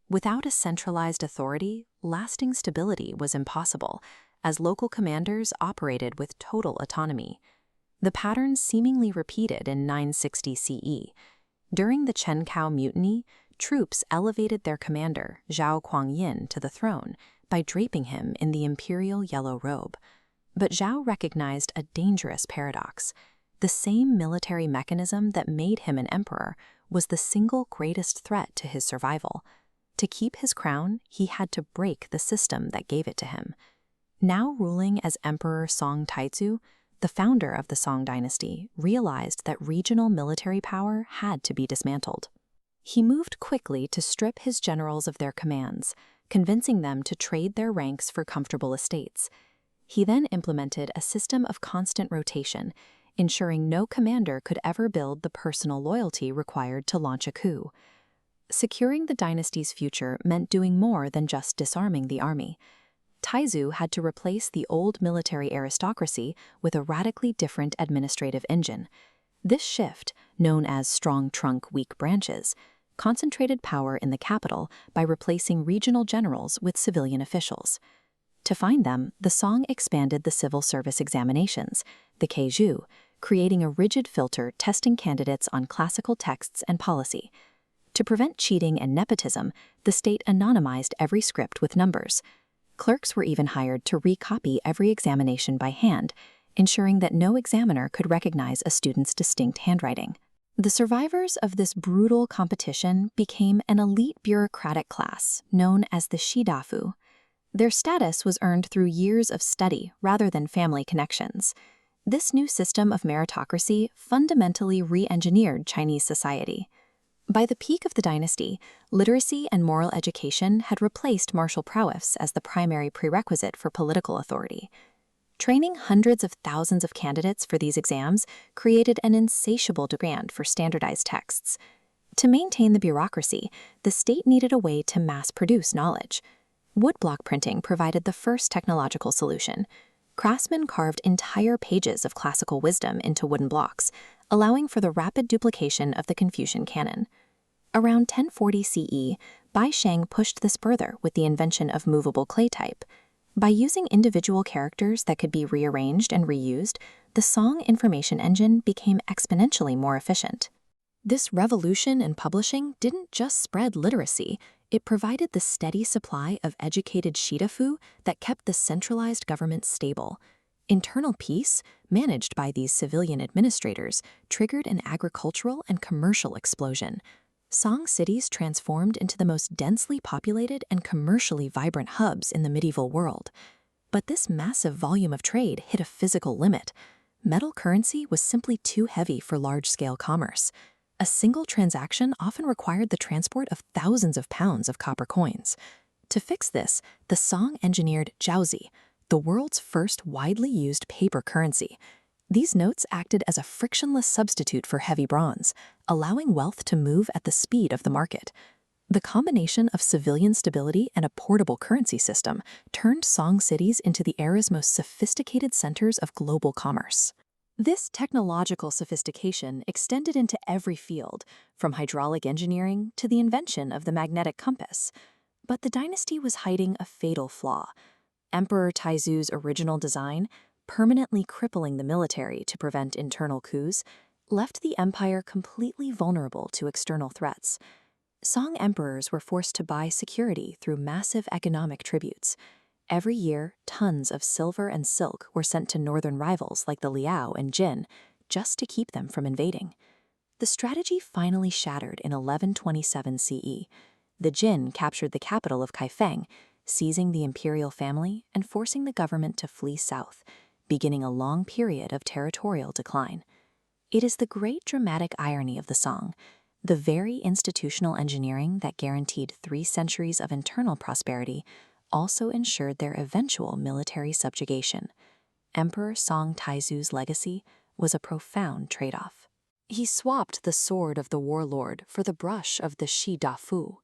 Without a centralized authority, lasting stability was impossible, as local commanders operated with total autonomy. The pattern seemingly repeated in 960 CE. During the Chen Mutiny, troops elevated their commander, Zhao Kuangyin, to the throne by draping him in the imperial yellow robe. But Zhao recognized a dangerous paradox. The same military mechanism that made him an emperor was the single greatest threat to his survival. To keep his crown, he had to break the system that gave it to him. Now ruling as Emperor Song Taizu, the founder of the Song Dynasty realized that regional military power had to be dismantled. He moved quickly to strip his generals of their commands, convincing them to trade their ranks for comfortable estates. He then implemented a system of constant rotation, ensuring no commander could ever build the personal loyalty required to launch a coup. Securing the dynasty's future meant doing more than just disarming the army. Taizu had to replace the old military aristocracy with a radically different administrative engine. This shift, known as strong trunk, weak branches, concentrated power in the capital by replacing regional generals with civilian officials. To find them, the Song expanded the civil service examinations, the Keizhu, creating a rigid filter testing candidates on classical texts and policy. To prevent cheating and nepotism, the state anonymized every script with numbers. Clerks were even hired to recopy every examination by hand, ensuring that no examiner could recognize a student's distinct handwriting. The survivors of this brutal competition became an elite bureaucratic class known as the Shidafu. Their status was earned through years of study rather than family connections. This new system of meritocracy fundamentally re-engineered Chinese society. By the peak of the dynasty, literacy and moral education had replaced martial prowess as the primary prerequisite for political authority. Training hundreds of thousands of candidates for these exams created an insatiable demand for standardized texts. To maintain the bureaucracy, the state needed a way to mass-produce knowledge. Woodblock printing provided the first technological solution. Craftsmen carved entire pages of classical wisdom into wooden blocks, allowing for the rapid duplication of the Confucian canon. Around 1040 CE, Bai Sheng pushed this further with the invention of movable clay type. By using individual characters that could be rearranged and reused, the Song information engine became exponentially more efficient. This revolution in publishing didn't just spread literacy, it provided the steady supply of educated shidafu that kept the centralized government stable. Internal peace, managed by these civilian administrators, triggered an agricultural and commercial explosion. Song cities transformed into the most densely populated and commercially vibrant hubs in the medieval world. But this massive volume of trade hit a physical limit. Metal currency was simply too heavy for large-scale commerce. A single transaction often required the transport of thousands of pounds of copper coins. To fix this, the Song engineered jiaozi, the world's first widely used paper currency. These notes acted as a frictionless substitute for heavy bronze, allowing wealth to move at the speed of the market. The combination of civilian stability and a portable currency system turned Song cities into the era's most sophisticated centers of global commerce. This technological sophistication extended into every field, from hydraulic engineering to the invention of the magnetic compass. But the dynasty was hiding a fatal flaw. Emperor Taizu's original design, permanently crippling the military to prevent internal coups, left the empire completely vulnerable to external threats. Song emperors were forced to buy security through massive economic tributes. Every year, tons of silver and silk were sent to northern rivals like the Liao and Jin, just to keep them from invading. The strategy finally shattered in 1127 CE. The Jin captured the capital of Kaifeng, seizing the imperial family and forcing the government to flee south, beginning a long period of territorial decline. It is the great dramatic irony of the Song. The very institutional engineering that guaranteed 3 centuries of internal prosperity also ensured their eventual military subjugation. Emperor Song Taizu's legacy was a profound trade-off. He swapped the sword of the warlord for the brush of the Shi Da Fu.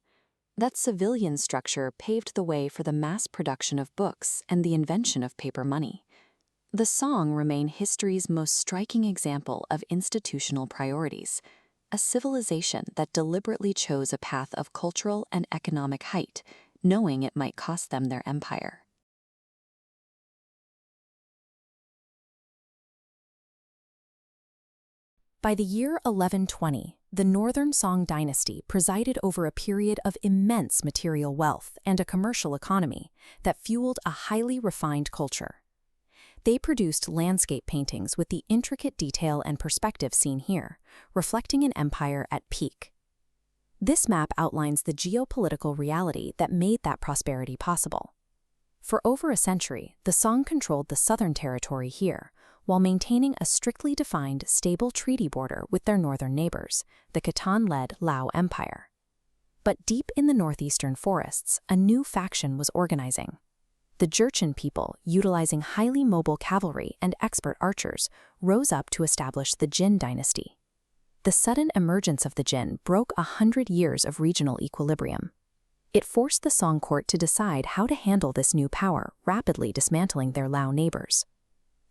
That civilian structure paved the way for the mass production of books and the invention of paper money. The Song remain history's most striking example of institutional priorities, a civilization that deliberately chose a path of cultural and economic height, knowing it might cost them their empire. By the year 1120, the Northern Song dynasty presided over a period of immense material wealth and a commercial economy that fueled a highly refined culture. They produced landscape paintings with the intricate detail and perspective seen here, reflecting an empire at peak. This map outlines the geopolitical reality that made that prosperity possible. For over a century, the Song controlled the southern territory here, while maintaining a strictly defined, stable treaty border with their northern neighbors, the Khitan-led Lao Empire. But deep in the northeastern forests, a new faction was organizing. The Jurchen people, utilizing highly mobile cavalry and expert archers, rose up to establish the Jin dynasty. The sudden emergence of the Jin broke 100 years of regional equilibrium. It forced the Song court to decide how to handle this new power, rapidly dismantling their Lao neighbors.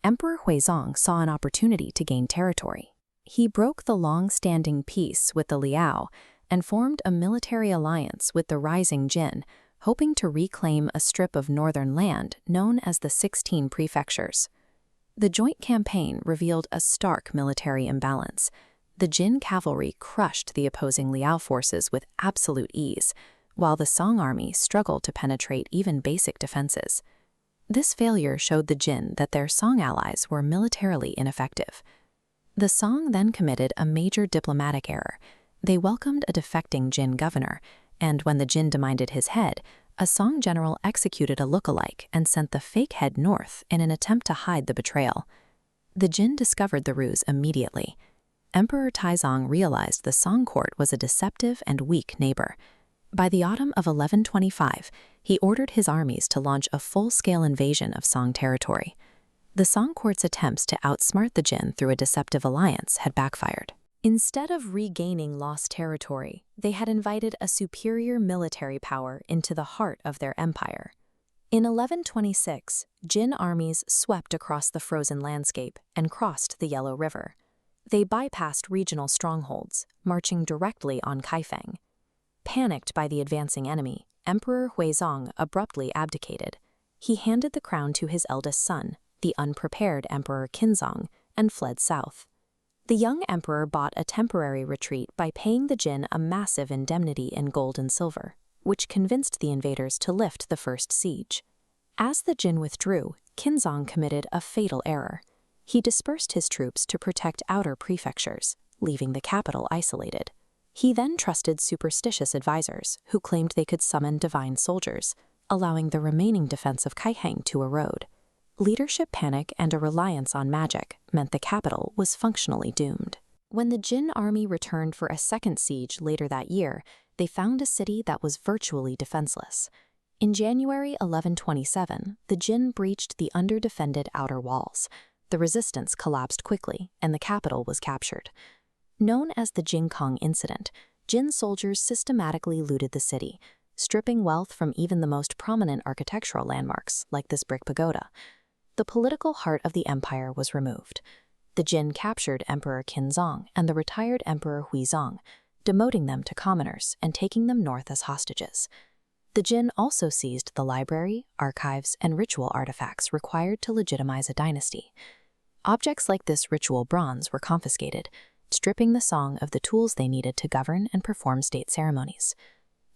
Emperor Huizong saw an opportunity to gain territory. He broke the long-standing peace with the Liao and formed a military alliance with the rising Jin, hoping to reclaim a strip of northern land known as the 16 Prefectures. The joint campaign revealed a stark military imbalance. The Jin cavalry crushed the opposing Liao forces with absolute ease, while the Song army struggled to penetrate even basic defenses. This failure showed the Jin that their Song allies were militarily ineffective. The Song then committed a major diplomatic error. They welcomed a defecting Jin governor, and when the Jin demanded his head, a Song general executed a look-alike and sent the fake head north in an attempt to hide the betrayal. The Jin discovered the ruse immediately. Emperor Taizong realized the Song court was a deceptive and weak neighbor. By the autumn of 1125, he ordered his armies to launch a full-scale invasion of Song territory. The Song court's attempts to outsmart the Jin through a deceptive alliance had backfired. Instead of regaining lost territory, they had invited a superior military power into the heart of their empire. In 1126, Jin armies swept across the frozen landscape and crossed the Yellow River. They bypassed regional strongholds, marching directly on Kaifeng. Panicked by the advancing enemy, Emperor Huizong abruptly abdicated. He handed the crown to his eldest son, the unprepared Emperor Qinzong, and fled south. The young emperor bought a temporary retreat by paying the Qin a massive indemnity in gold and silver, which convinced the invaders to lift the first siege. As the Qin withdrew, Qinzong committed a fatal error. He dispersed his troops to protect outer prefectures, leaving the capital isolated. He then trusted superstitious advisors who claimed they could summon divine soldiers, allowing the remaining defense of Kaiheng to erode. Leadership panic and a reliance on magic meant the capital was functionally doomed. When the Qin army returned for a second siege later that year, they found a city that was virtually defenseless. In January 1127, the Qin breached the under-defended outer walls. The resistance collapsed quickly, and the capital was captured. Known as the Jingkong Incident, Qin soldiers systematically looted the city, stripping wealth from even the most prominent architectural landmarks, like this brick pagoda. The political heart of the empire was removed. The Qin captured Emperor Qinzong and the retired Emperor Huizong, demoting them to commoners and taking them north as hostages. The Qin also seized the library, archives, and ritual artifacts required to legitimize a dynasty. Objects like this ritual bronze were confiscated, stripping the Song of the tools they needed to govern and perform state ceremonies.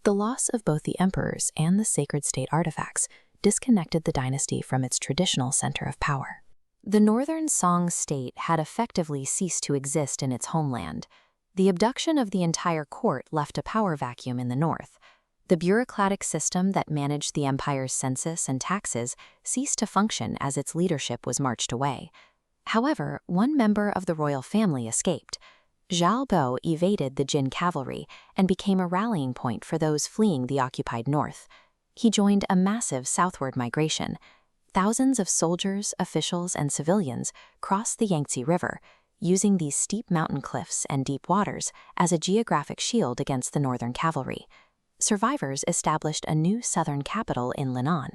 The loss of both the emperors and the sacred state artifacts disconnected the dynasty from its traditional center of power. The northern Song state had effectively ceased to exist in its homeland. The abduction of the entire court left a power vacuum in the north. The bureaucratic system that managed the empire's census and taxes ceased to function as its leadership was marched away. However, one member of the royal family escaped. Zhao Bo evaded the Qin cavalry and became a rallying point for those fleeing the occupied north. He joined a massive southward migration. Thousands of soldiers, officials, and civilians crossed the Yangtze River, using these steep mountain cliffs and deep waters as a geographic shield against the northern cavalry. Survivors established a new southern capital in Linan.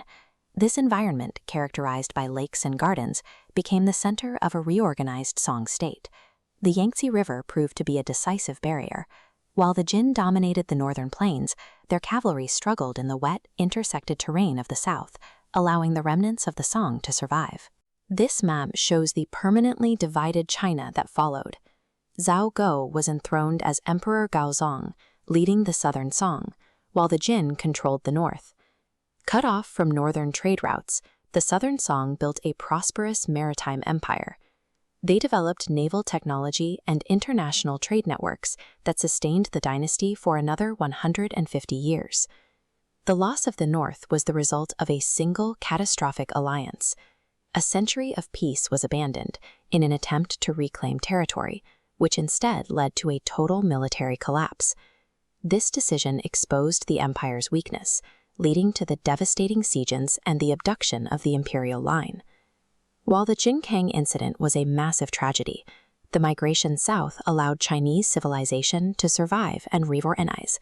This environment, characterized by lakes and gardens, became the center of a reorganized Song state. The Yangtze River proved to be a decisive barrier. While the Qin dominated the northern plains, their cavalry struggled in the wet, intersected terrain of the south, allowing the remnants of the Song to survive. This map shows the permanently divided China that followed. Zhao Go was enthroned as Emperor Gaozong, leading the southern Song, while the Qin controlled the north. Cut off from northern trade routes, the southern Song built a prosperous maritime empire. They developed naval technology and international trade networks that sustained the dynasty for another 150 years. The loss of the north was the result of a single catastrophic alliance. A century of peace was abandoned in an attempt to reclaim territory, which instead led to a total military collapse. This decision exposed the empire's weakness, leading to the devastating sieges and the abduction of the imperial line. While the Jingkang incident was a massive tragedy, the migration south allowed Chinese civilization to survive and reorganize.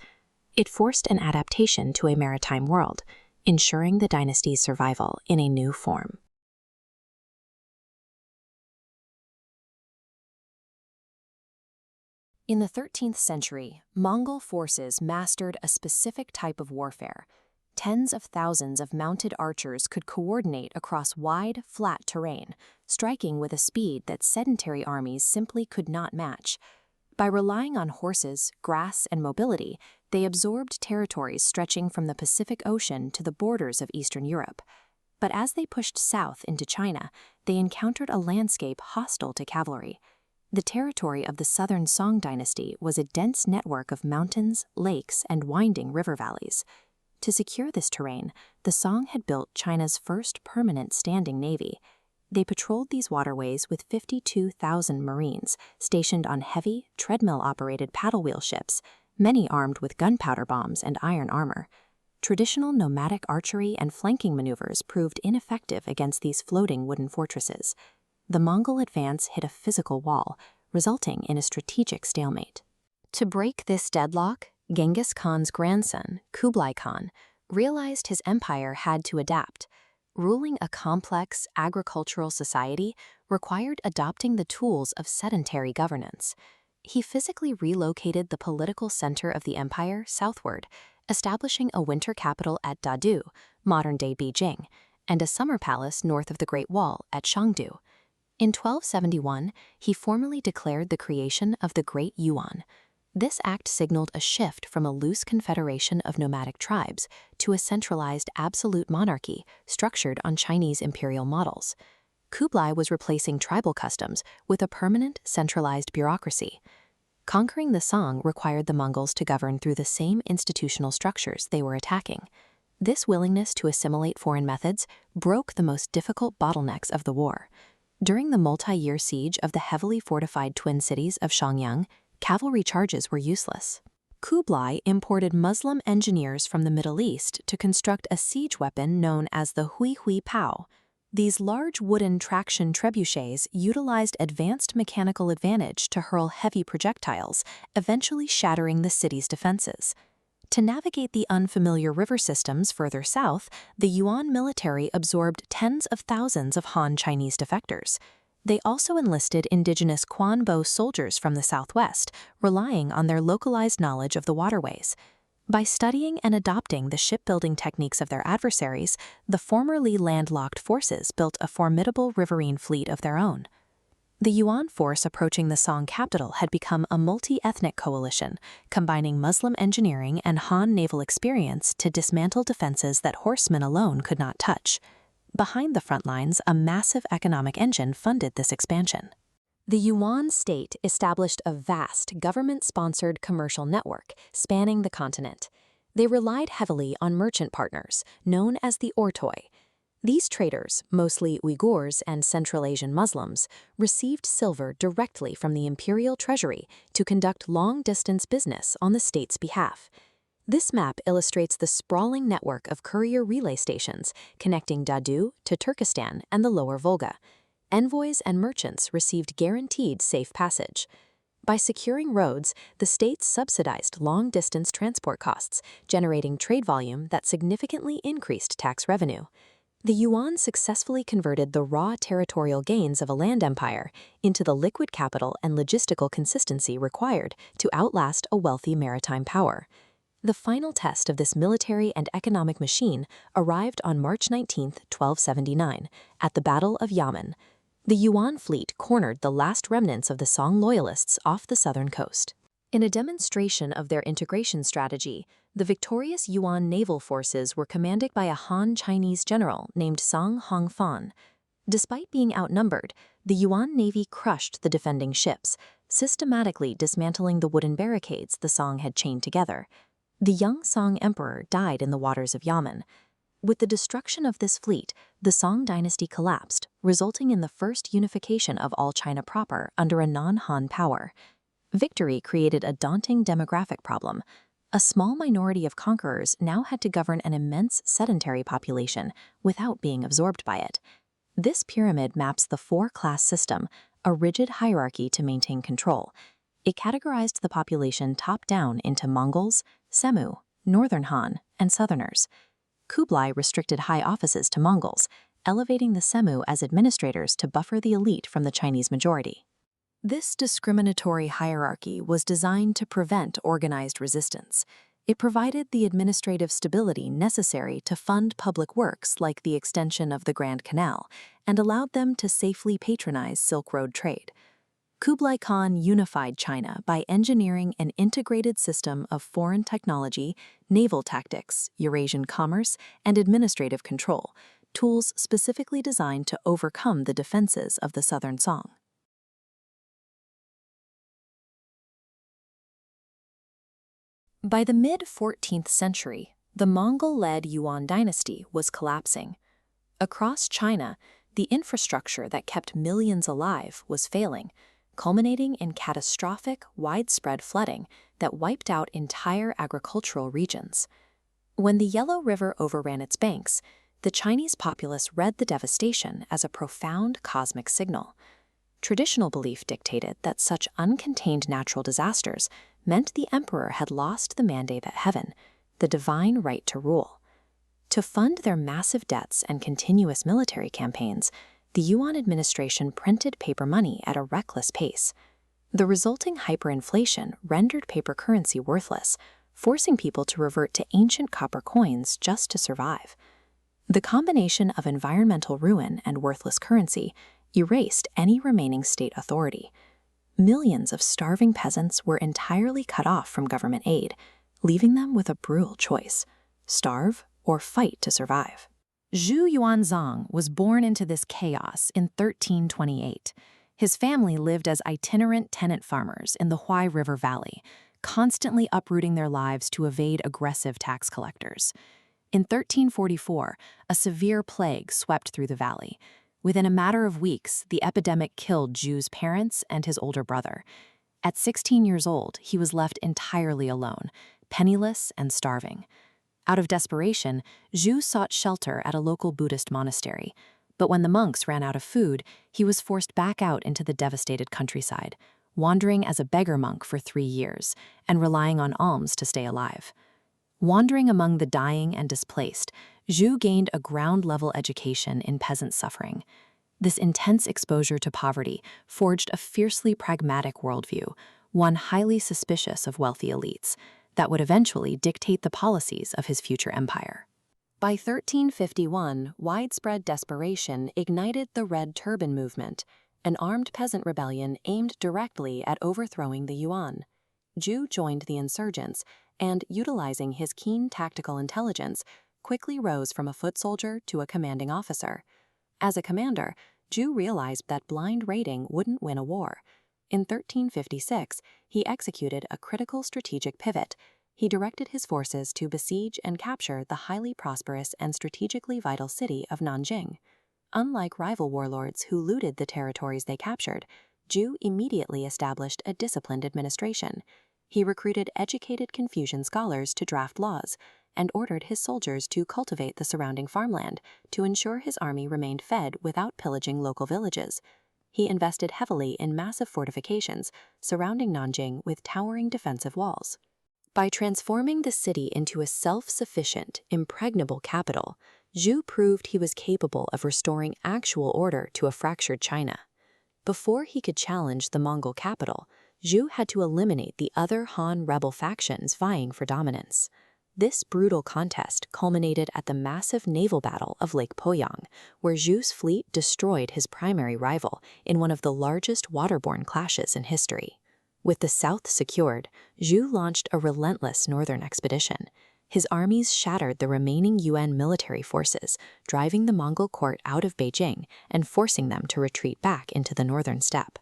It forced an adaptation to a maritime world, ensuring the dynasty's survival in a new form. In the 13th century, Mongol forces mastered a specific type of warfare. Tens of thousands of mounted archers could coordinate across wide, flat terrain, striking with a speed that sedentary armies simply could not match. By relying on horses, grass, and mobility, they absorbed territories stretching from the Pacific Ocean to the borders of Eastern Europe. But as they pushed south into China, they encountered a landscape hostile to cavalry. The territory of the southern Song dynasty was a dense network of mountains, lakes, and winding river valleys. To secure this terrain, the Song had built China's first permanent standing navy. They patrolled these waterways with 52,000 Marines stationed on heavy, treadmill-operated paddle-wheel ships, many armed with gunpowder bombs and iron armor. Traditional nomadic archery and flanking maneuvers proved ineffective against these floating wooden fortresses. The Mongol advance hit a physical wall, resulting in a strategic stalemate. To break this deadlock, Genghis Khan's grandson, Kublai Khan, realized his empire had to adapt. Ruling a complex, agricultural society required adopting the tools of sedentary governance. He physically relocated the political center of the empire southward, establishing a winter capital at Dadu, modern-day Beijing, and a summer palace north of the Great Wall at Shangdu. In 1271, he formally declared the creation of the Great Yuan. This act signaled a shift from a loose confederation of nomadic tribes to a centralized absolute monarchy structured on Chinese imperial models. Kublai was replacing tribal customs with a permanent, centralized bureaucracy. Conquering the Song required the Mongols to govern through the same institutional structures they were attacking. This willingness to assimilate foreign methods broke the most difficult bottlenecks of the war. During the multi-year siege of the heavily fortified twin cities of Xiangyang, cavalry charges were useless. Kublai imported Muslim engineers from the Middle East to construct a siege weapon known as the Hui Hui Pao. These large wooden traction trebuchets utilized advanced mechanical advantage to hurl heavy projectiles, eventually shattering the city's defenses. To navigate the unfamiliar river systems further south, the Yuan military absorbed tens of thousands of Han Chinese defectors. They also enlisted indigenous Quanbo soldiers from the southwest, relying on their localized knowledge of the waterways. By studying and adopting the shipbuilding techniques of their adversaries, the formerly landlocked forces built a formidable riverine fleet of their own. The Yuan force approaching the Song capital had become a multi-ethnic coalition, combining Muslim engineering and Han naval experience to dismantle defenses that horsemen alone could not touch. Behind the front lines, a massive economic engine funded this expansion. The Yuan state established a vast government-sponsored commercial network spanning the continent. They relied heavily on merchant partners, known as the Ortoi. These traders, mostly Uyghurs and Central Asian Muslims, received silver directly from the imperial treasury to conduct long-distance business on the state's behalf. This map illustrates the sprawling network of courier relay stations connecting Dadu to Turkestan and the Lower Volga. Envoys and merchants received guaranteed safe passage. By securing roads, the states subsidized long-distance transport costs, generating trade volume that significantly increased tax revenue. The Yuan successfully converted the raw territorial gains of a land empire into the liquid capital and logistical consistency required to outlast a wealthy maritime power. The final test of this military and economic machine arrived on March 19, 1279, at the Battle of Yamen. The Yuan fleet cornered the last remnants of the Song loyalists off the southern coast. In a demonstration of their integration strategy, the victorious Yuan naval forces were commanded by a Han Chinese general named Zhang Hongfan. Despite being outnumbered, the Yuan navy crushed the defending ships, systematically dismantling the wooden barricades the Song had chained together. The young Song emperor died in the waters of Yamen. With the destruction of this fleet, the Song dynasty collapsed, resulting in the first unification of all China proper under a non-Han power. Victory created a daunting demographic problem. A small minority of conquerors now had to govern an immense sedentary population without being absorbed by it. This pyramid maps the four-class system, a rigid hierarchy to maintain control. It categorized the population top-down into Mongols, Semu, Northern Han, and Southerners. Kublai restricted high offices to Mongols, elevating the Semu as administrators to buffer the elite from the Chinese majority. This discriminatory hierarchy was designed to prevent organized resistance. It provided the administrative stability necessary to fund public works like the extension of the Grand Canal and allowed them to safely patronize Silk Road trade. Kublai Khan unified China by engineering an integrated system of foreign technology, naval tactics, Eurasian commerce, and administrative control, tools specifically designed to overcome the defenses of the Southern Song. By the mid-14th century, the Mongol-led Yuan dynasty was collapsing. Across China, the infrastructure that kept millions alive was failing, culminating in catastrophic, widespread flooding that wiped out entire agricultural regions. When the Yellow River overran its banks, the Chinese populace read the devastation as a profound cosmic signal. Traditional belief dictated that such uncontained natural disasters meant the emperor had lost the mandate at heaven, the divine right to rule. To fund their massive debts and continuous military campaigns, the Yuan administration printed paper money at a reckless pace. The resulting hyperinflation rendered paper currency worthless, forcing people to revert to ancient copper coins just to survive. The combination of environmental ruin and worthless currency erased any remaining state authority. Millions of starving peasants were entirely cut off from government aid, leaving them with a brutal choice: starve or fight to survive. Zhu Yuanzhang was born into this chaos in 1328. His family lived as itinerant tenant farmers in the Huai River Valley, constantly uprooting their lives to evade aggressive tax collectors. In 1344, a severe plague swept through the valley. Within a matter of weeks, the epidemic killed Zhu's parents and his older brother. At 16 years old, he was left entirely alone, penniless and starving. Out of desperation, Zhu sought shelter at a local Buddhist monastery. But when the monks ran out of food, he was forced back out into the devastated countryside, wandering as a beggar monk for 3 years and relying on alms to stay alive. Wandering among the dying and displaced, Zhu gained a ground-level education in peasant suffering. This intense exposure to poverty forged a fiercely pragmatic worldview, one highly suspicious of wealthy elites, that would eventually dictate the policies of his future empire. By 1351, widespread desperation ignited the Red Turban movement, an armed peasant rebellion aimed directly at overthrowing the Yuan. Zhu joined the insurgents and, utilizing his keen tactical intelligence, quickly rose from a foot soldier to a commanding officer. As a commander, Zhu realized that blind raiding wouldn't win a war. In 1356, he executed a critical strategic pivot. He directed his forces to besiege and capture the highly prosperous and strategically vital city of Nanjing. Unlike rival warlords who looted the territories they captured, Zhu immediately established a disciplined administration. He recruited educated Confucian scholars to draft laws and ordered his soldiers to cultivate the surrounding farmland to ensure his army remained fed without pillaging local villages. He invested heavily in massive fortifications surrounding Nanjing with towering defensive walls. By transforming the city into a self-sufficient, impregnable capital, Zhu proved he was capable of restoring actual order to a fractured China. Before he could challenge the Mongol capital, Zhu had to eliminate the other Han rebel factions vying for dominance. This brutal contest culminated at the massive naval battle of Lake Poyang, where Zhu's fleet destroyed his primary rival in one of the largest waterborne clashes in history. With the south secured, Zhu launched a relentless northern expedition. His armies shattered the remaining Yuan military forces, driving the Mongol court out of Beijing and forcing them to retreat back into the northern steppe.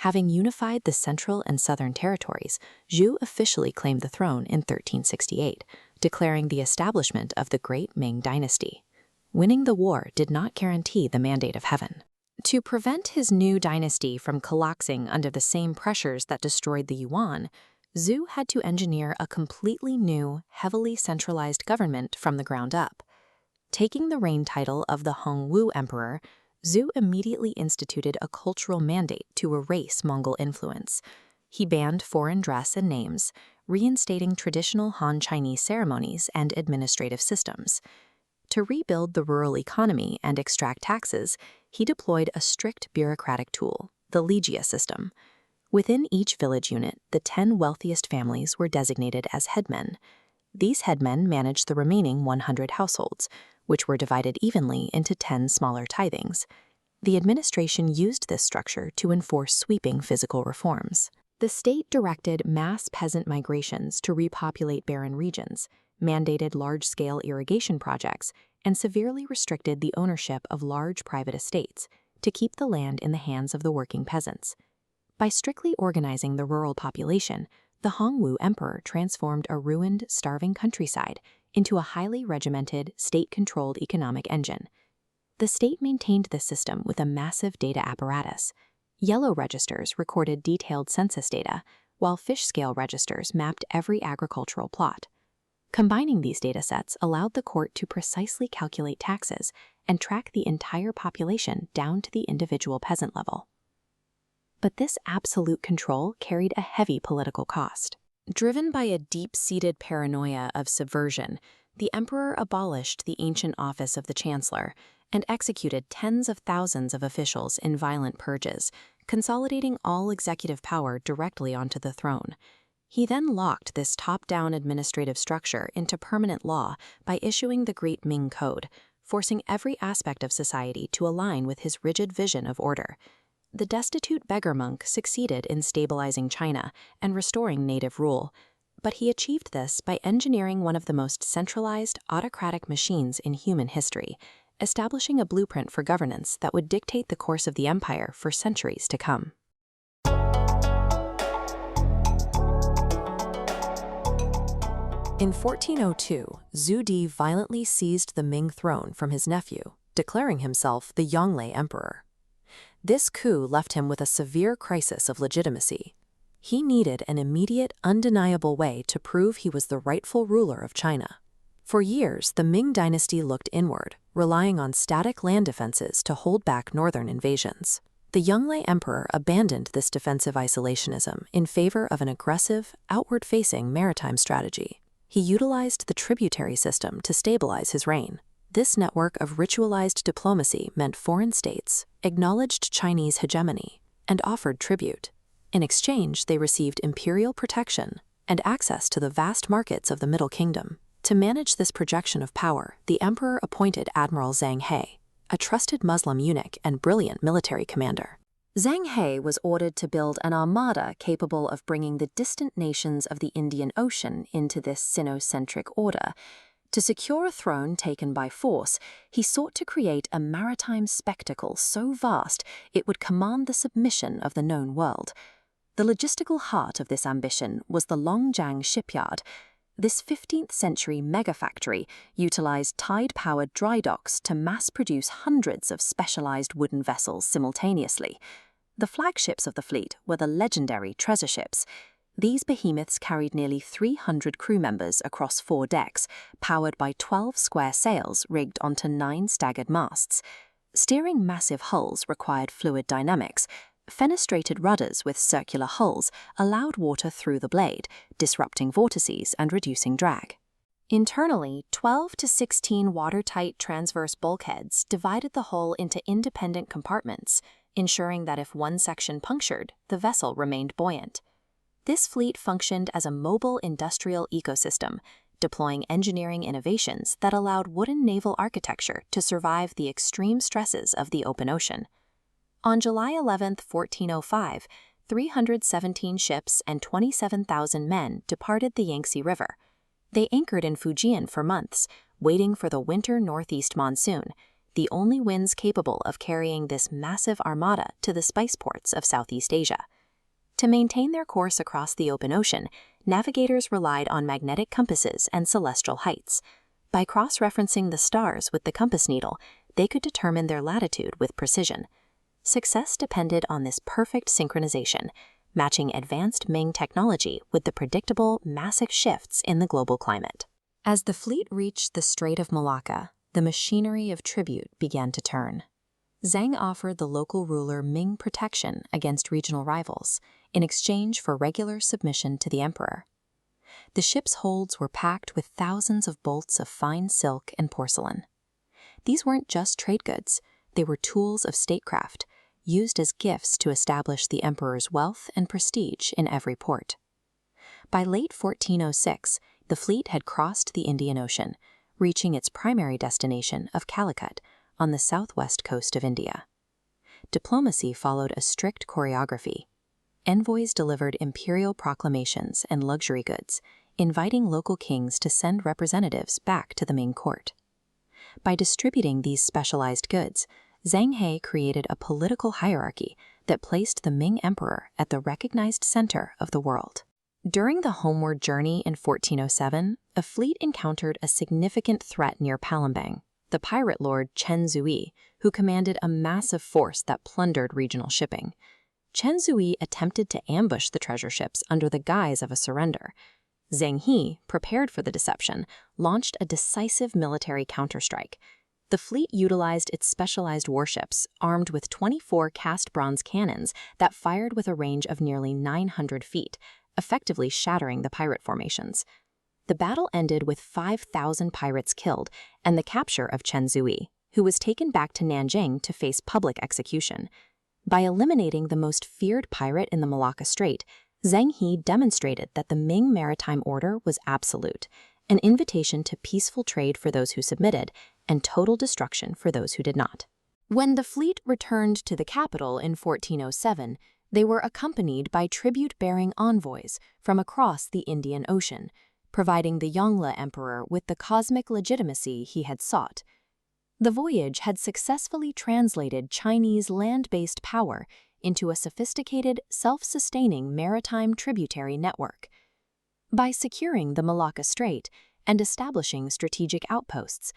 Having unified the central and southern territories, Zhu officially claimed the throne in 1368, declaring the establishment of the Great Ming Dynasty. Winning the war did not guarantee the mandate of heaven. To prevent his new dynasty from collapsing under the same pressures that destroyed the Yuan, Zhu had to engineer a completely new, heavily centralized government from the ground up. Taking the reign title of the Xuanwu emperor, Zhu immediately instituted a cultural mandate to erase Mongol influence. He banned foreign dress and names, reinstating traditional Han Chinese ceremonies and administrative systems. To rebuild the rural economy and extract taxes, he deployed a strict bureaucratic tool, the Ligia system. Within each village unit, the 10 wealthiest families were designated as headmen. These headmen managed the remaining 100 households, which were divided evenly into 10 smaller tithings. The administration used this structure to enforce sweeping physical reforms. The state directed mass peasant migrations to repopulate barren regions, mandated large-scale irrigation projects, and severely restricted the ownership of large private estates to keep the land in the hands of the working peasants. By strictly organizing the rural population, the Xuanwu emperor transformed a ruined, starving countryside into a highly regimented, state-controlled economic engine. The state maintained this system with a massive data apparatus. Yellow registers recorded detailed census data, while fish-scale registers mapped every agricultural plot. Combining these datasets allowed the court to precisely calculate taxes and track the entire population down to the individual peasant level. But this absolute control carried a heavy political cost. Driven by a deep-seated paranoia of subversion, the emperor abolished the ancient office of the chancellor and executed tens of thousands of officials in violent purges, consolidating all executive power directly onto the throne. He then locked this top-down administrative structure into permanent law by issuing the Great Ming Code, forcing every aspect of society to align with his rigid vision of order. The destitute beggar monk succeeded in stabilizing China and restoring native rule, but he achieved this by engineering one of the most centralized, autocratic machines in human history, establishing a blueprint for governance that would dictate the course of the empire for centuries to come. In 1402, Zhu Di violently seized the Ming throne from his nephew, declaring himself the Yongle Emperor. This coup left him with a severe crisis of legitimacy. He needed an immediate, undeniable way to prove he was the rightful ruler of China. For years, the Ming dynasty looked inward, relying on static land defenses to hold back northern invasions. The Yongle Emperor abandoned this defensive isolationism in favor of an aggressive, outward-facing maritime strategy. He utilized the tributary system to stabilize his reign. This network of ritualized diplomacy meant foreign states acknowledged Chinese hegemony and offered tribute. In exchange, they received imperial protection and access to the vast markets of the Middle Kingdom. To manage this projection of power, the emperor appointed Admiral Zhang He, a trusted Muslim eunuch and brilliant military commander. Zhang He was ordered to build an armada capable of bringing the distant nations of the Indian Ocean into this Sinocentric order. To secure a throne taken by force, he sought to create a maritime spectacle so vast it would command the submission of the known world. The logistical heart of this ambition was the Longjiang shipyard. This 15th-century megafactory utilized tide-powered dry docks to mass-produce hundreds of specialized wooden vessels simultaneously. The flagships of the fleet were the legendary treasure ships. These behemoths carried nearly 300 crew members across 4 decks, powered by 12 square sails rigged onto 9 staggered masts. Steering massive hulls required fluid dynamics. Fenestrated rudders with circular hulls allowed water through the blade, disrupting vortices and reducing drag. Internally, 12 to 16 watertight transverse bulkheads divided the hull into independent compartments, ensuring that if one section punctured, the vessel remained buoyant. This fleet functioned as a mobile industrial ecosystem, deploying engineering innovations that allowed wooden naval architecture to survive the extreme stresses of the open ocean. On July 11, 1405, 317 ships and 27,000 men departed the Yangtze River. They anchored in Fujian for months, waiting for the winter northeast monsoon, the only winds capable of carrying this massive armada to the spice ports of Southeast Asia. To maintain their course across the open ocean, navigators relied on magnetic compasses and celestial heights. By cross-referencing the stars with the compass needle, they could determine their latitude with precision. Success depended on this perfect synchronization, matching advanced Ming technology with the predictable, massive shifts in the global climate. As the fleet reached the Strait of Malacca, the machinery of tribute began to turn. Zhang offered the local ruler Ming protection against regional rivals in exchange for regular submission to the emperor. The ship's holds were packed with thousands of bolts of fine silk and porcelain. These weren't just trade goods, they were tools of statecraft, used as gifts to establish the emperor's wealth and prestige in every port. By late 1406, the fleet had crossed the Indian Ocean, reaching its primary destination of Calicut on the southwest coast of India. Diplomacy followed a strict choreography. Envoys delivered imperial proclamations and luxury goods, inviting local kings to send representatives back to the Ming court. By distributing these specialized goods, Zhang He created a political hierarchy that placed the Ming emperor at the recognized center of the world. During the homeward journey in 1407, a fleet encountered a significant threat near Palembang, the pirate lord Chen Zui, who commanded a massive force that plundered regional shipping. Chen Zui attempted to ambush the treasure ships under the guise of a surrender. Zhang He, prepared for the deception, launched a decisive military counterstrike. The fleet utilized its specialized warships, armed with 24 cast bronze cannons that fired with a range of nearly 900 feet, effectively shattering the pirate formations. The battle ended with 5,000 pirates killed and the capture of Chen Zui, who was taken back to Nanjing to face public execution. By eliminating the most feared pirate in the Malacca Strait, Zhang He demonstrated that the Ming maritime order was absolute, an invitation to peaceful trade for those who submitted, and total destruction for those who did not. When the fleet returned to the capital in 1407, they were accompanied by tribute-bearing envoys from across the Indian Ocean, providing the Yongle Emperor with the cosmic legitimacy he had sought. The voyage had successfully translated Chinese land-based power into a sophisticated, self-sustaining maritime tributary network. By securing the Malacca Strait and establishing strategic outposts,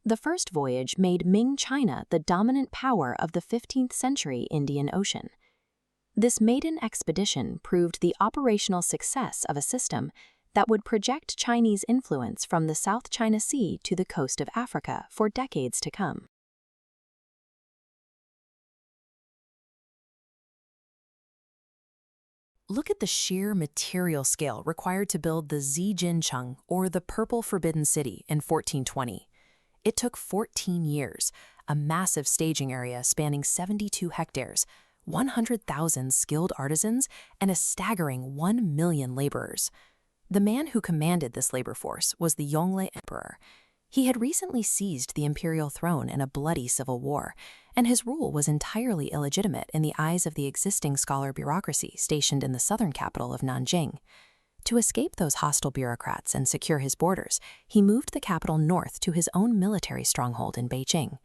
the first voyage made Ming China the dominant power of the 15th century Indian Ocean. This maiden expedition proved the operational success of a system that would project Chinese influence from the South China Sea to the coast of Africa for decades to come. Look at the sheer material scale required to build the Zijincheng, or the Purple Forbidden City, in 1420. It took 14 years, a massive staging area spanning 72 hectares, 100,000 skilled artisans, and a staggering 1 million laborers. The man who commanded this labor force was the Yongle Emperor. He had recently seized the imperial throne in a bloody civil war, and his rule was entirely illegitimate in the eyes of the existing scholar bureaucracy stationed in the southern capital of Nanjing. To escape those hostile bureaucrats and secure his borders, he moved the capital north to his own military stronghold in Beijing.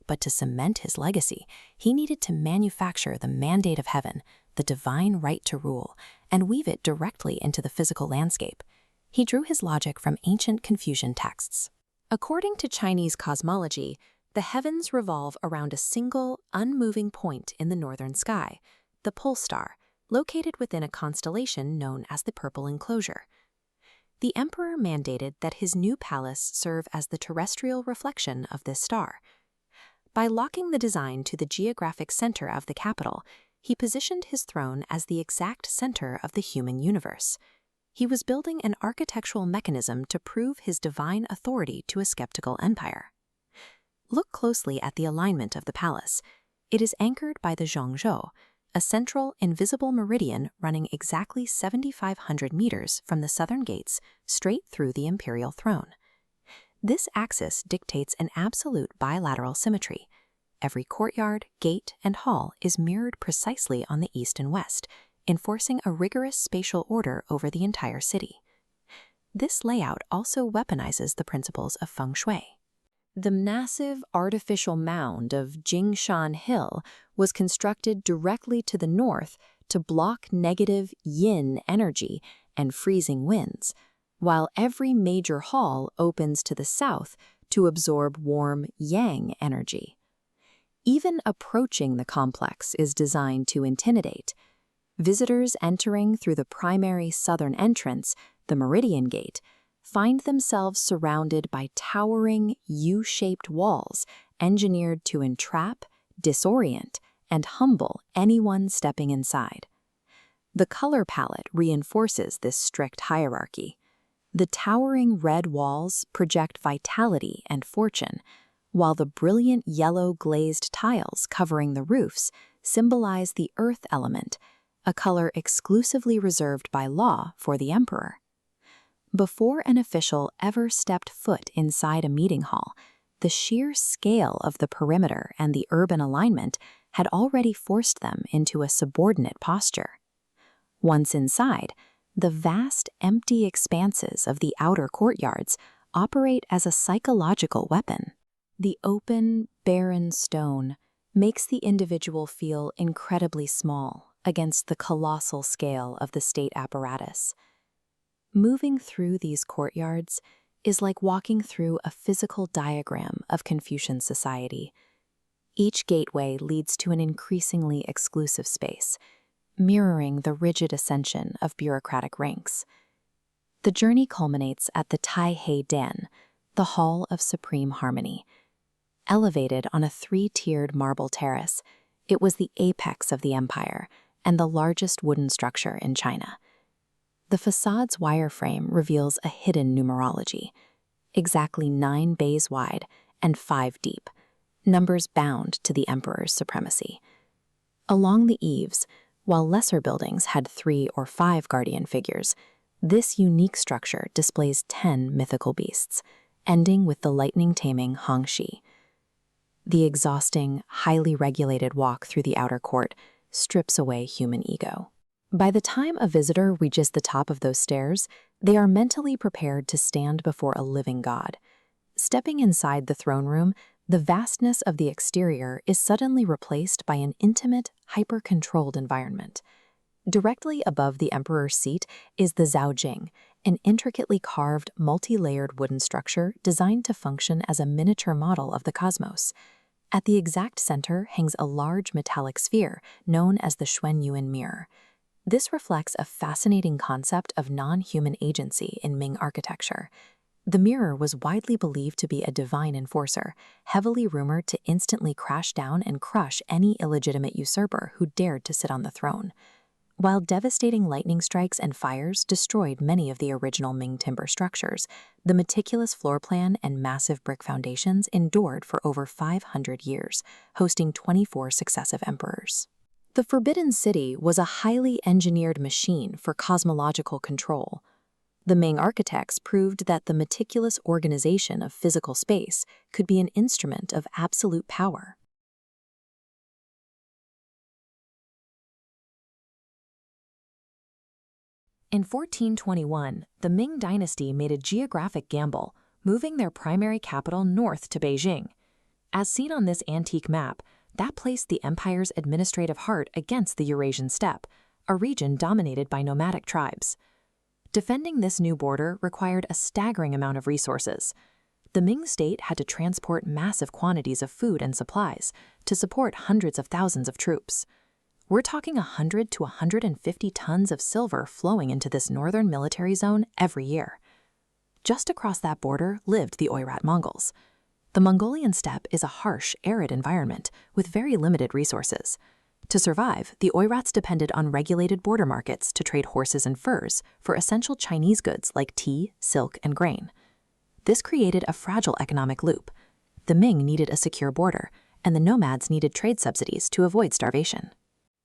But to cement his legacy, he needed to manufacture the mandate of heaven, the divine right to rule, and weave it directly into the physical landscape. He drew his logic from ancient Confucian texts. According to Chinese cosmology, the heavens revolve around a single, unmoving point in the northern sky, the pole star, located within a constellation known as the Purple Enclosure. The emperor mandated that his new palace serve as the terrestrial reflection of this star. By locking the design to the geographic center of the capital, he positioned his throne as the exact center of the human universe. He was building an architectural mechanism to prove his divine authority to a skeptical empire. Look closely at the alignment of the palace. It is anchored by the Zhangzhou, a central, invisible meridian running exactly 7,500 meters from the southern gates straight through the imperial throne. This axis dictates an absolute bilateral symmetry. Every courtyard, gate, and hall is mirrored precisely on the east and west, enforcing a rigorous spatial order over the entire city. This layout also weaponizes the principles of feng shui. The massive artificial mound of Jingshan Hill was constructed directly to the north to block negative yin energy and freezing winds, while every major hall opens to the south to absorb warm yang energy. Even approaching the complex is designed to intimidate. Visitors entering through the primary southern entrance, the Meridian Gate, find themselves surrounded by towering U-shaped walls engineered to entrap, disorient, and humble anyone stepping inside. The color palette reinforces this strict hierarchy. The towering red walls project vitality and fortune, while the brilliant yellow glazed tiles covering the roofs symbolize the earth element, a color exclusively reserved by law for the emperor. Before an official ever stepped foot inside a meeting hall, the sheer scale of the perimeter and the urban alignment had already forced them into a subordinate posture. Once inside, the vast, empty expanses of the outer courtyards operate as a psychological weapon. The open, barren stone makes the individual feel incredibly small against the colossal scale of the state apparatus. Moving through these courtyards is like walking through a physical diagram of Confucian society. Each gateway leads to an increasingly exclusive space, mirroring the rigid ascension of bureaucratic ranks. The journey culminates at the Taihei Den, the Hall of Supreme Harmony. Elevated on a three-tiered marble terrace, it was the apex of the empire and the largest wooden structure in China. The facade's wireframe reveals a hidden numerology, exactly 9 bays wide and 5 deep, numbers bound to the emperor's supremacy. Along the eaves, while lesser buildings had 3 or 5 guardian figures, This unique structure displays 10 mythical beasts, ending with the lightning-taming Hongxi. The exhausting, highly regulated walk through the outer court strips away human ego. By the time a visitor reaches the top of those stairs, they are mentally prepared to stand before a living god. Stepping inside the throne room, the vastness of the exterior is suddenly replaced by an intimate, hyper-controlled environment. Directly above the emperor's seat is the Zhaojing, an intricately carved, multi-layered wooden structure designed to function as a miniature model of the cosmos. At the exact center hangs a large metallic sphere known as the Xuanwu mirror. This reflects a fascinating concept of non-human agency in Ming architecture. The mirror was widely believed to be a divine enforcer, heavily rumored to instantly crash down and crush any illegitimate usurper who dared to sit on the throne. While devastating lightning strikes and fires destroyed many of the original Ming timber structures, the meticulous floor plan and massive brick foundations endured for over 500 years, hosting 24 successive emperors. The Forbidden City was a highly engineered machine for cosmological control. The Ming architects proved that the meticulous organization of physical space could be an instrument of absolute power. In 1421, the Ming Dynasty made a geographic gamble, moving their primary capital north to Beijing. As seen on this antique map, that placed the empire's administrative heart against the Eurasian steppe, a region dominated by nomadic tribes. Defending this new border required a staggering amount of resources. The Ming state had to transport massive quantities of food and supplies to support hundreds of thousands of troops. We're talking 100 to 150 tons of silver flowing into this northern military zone every year. Just across that border lived the Oirat Mongols. The Mongolian steppe is a harsh, arid environment with very limited resources. To survive, the Oirats depended on regulated border markets to trade horses and furs for essential Chinese goods like tea, silk, and grain. This created a fragile economic loop. The Ming needed a secure border, and the nomads needed trade subsidies to avoid starvation.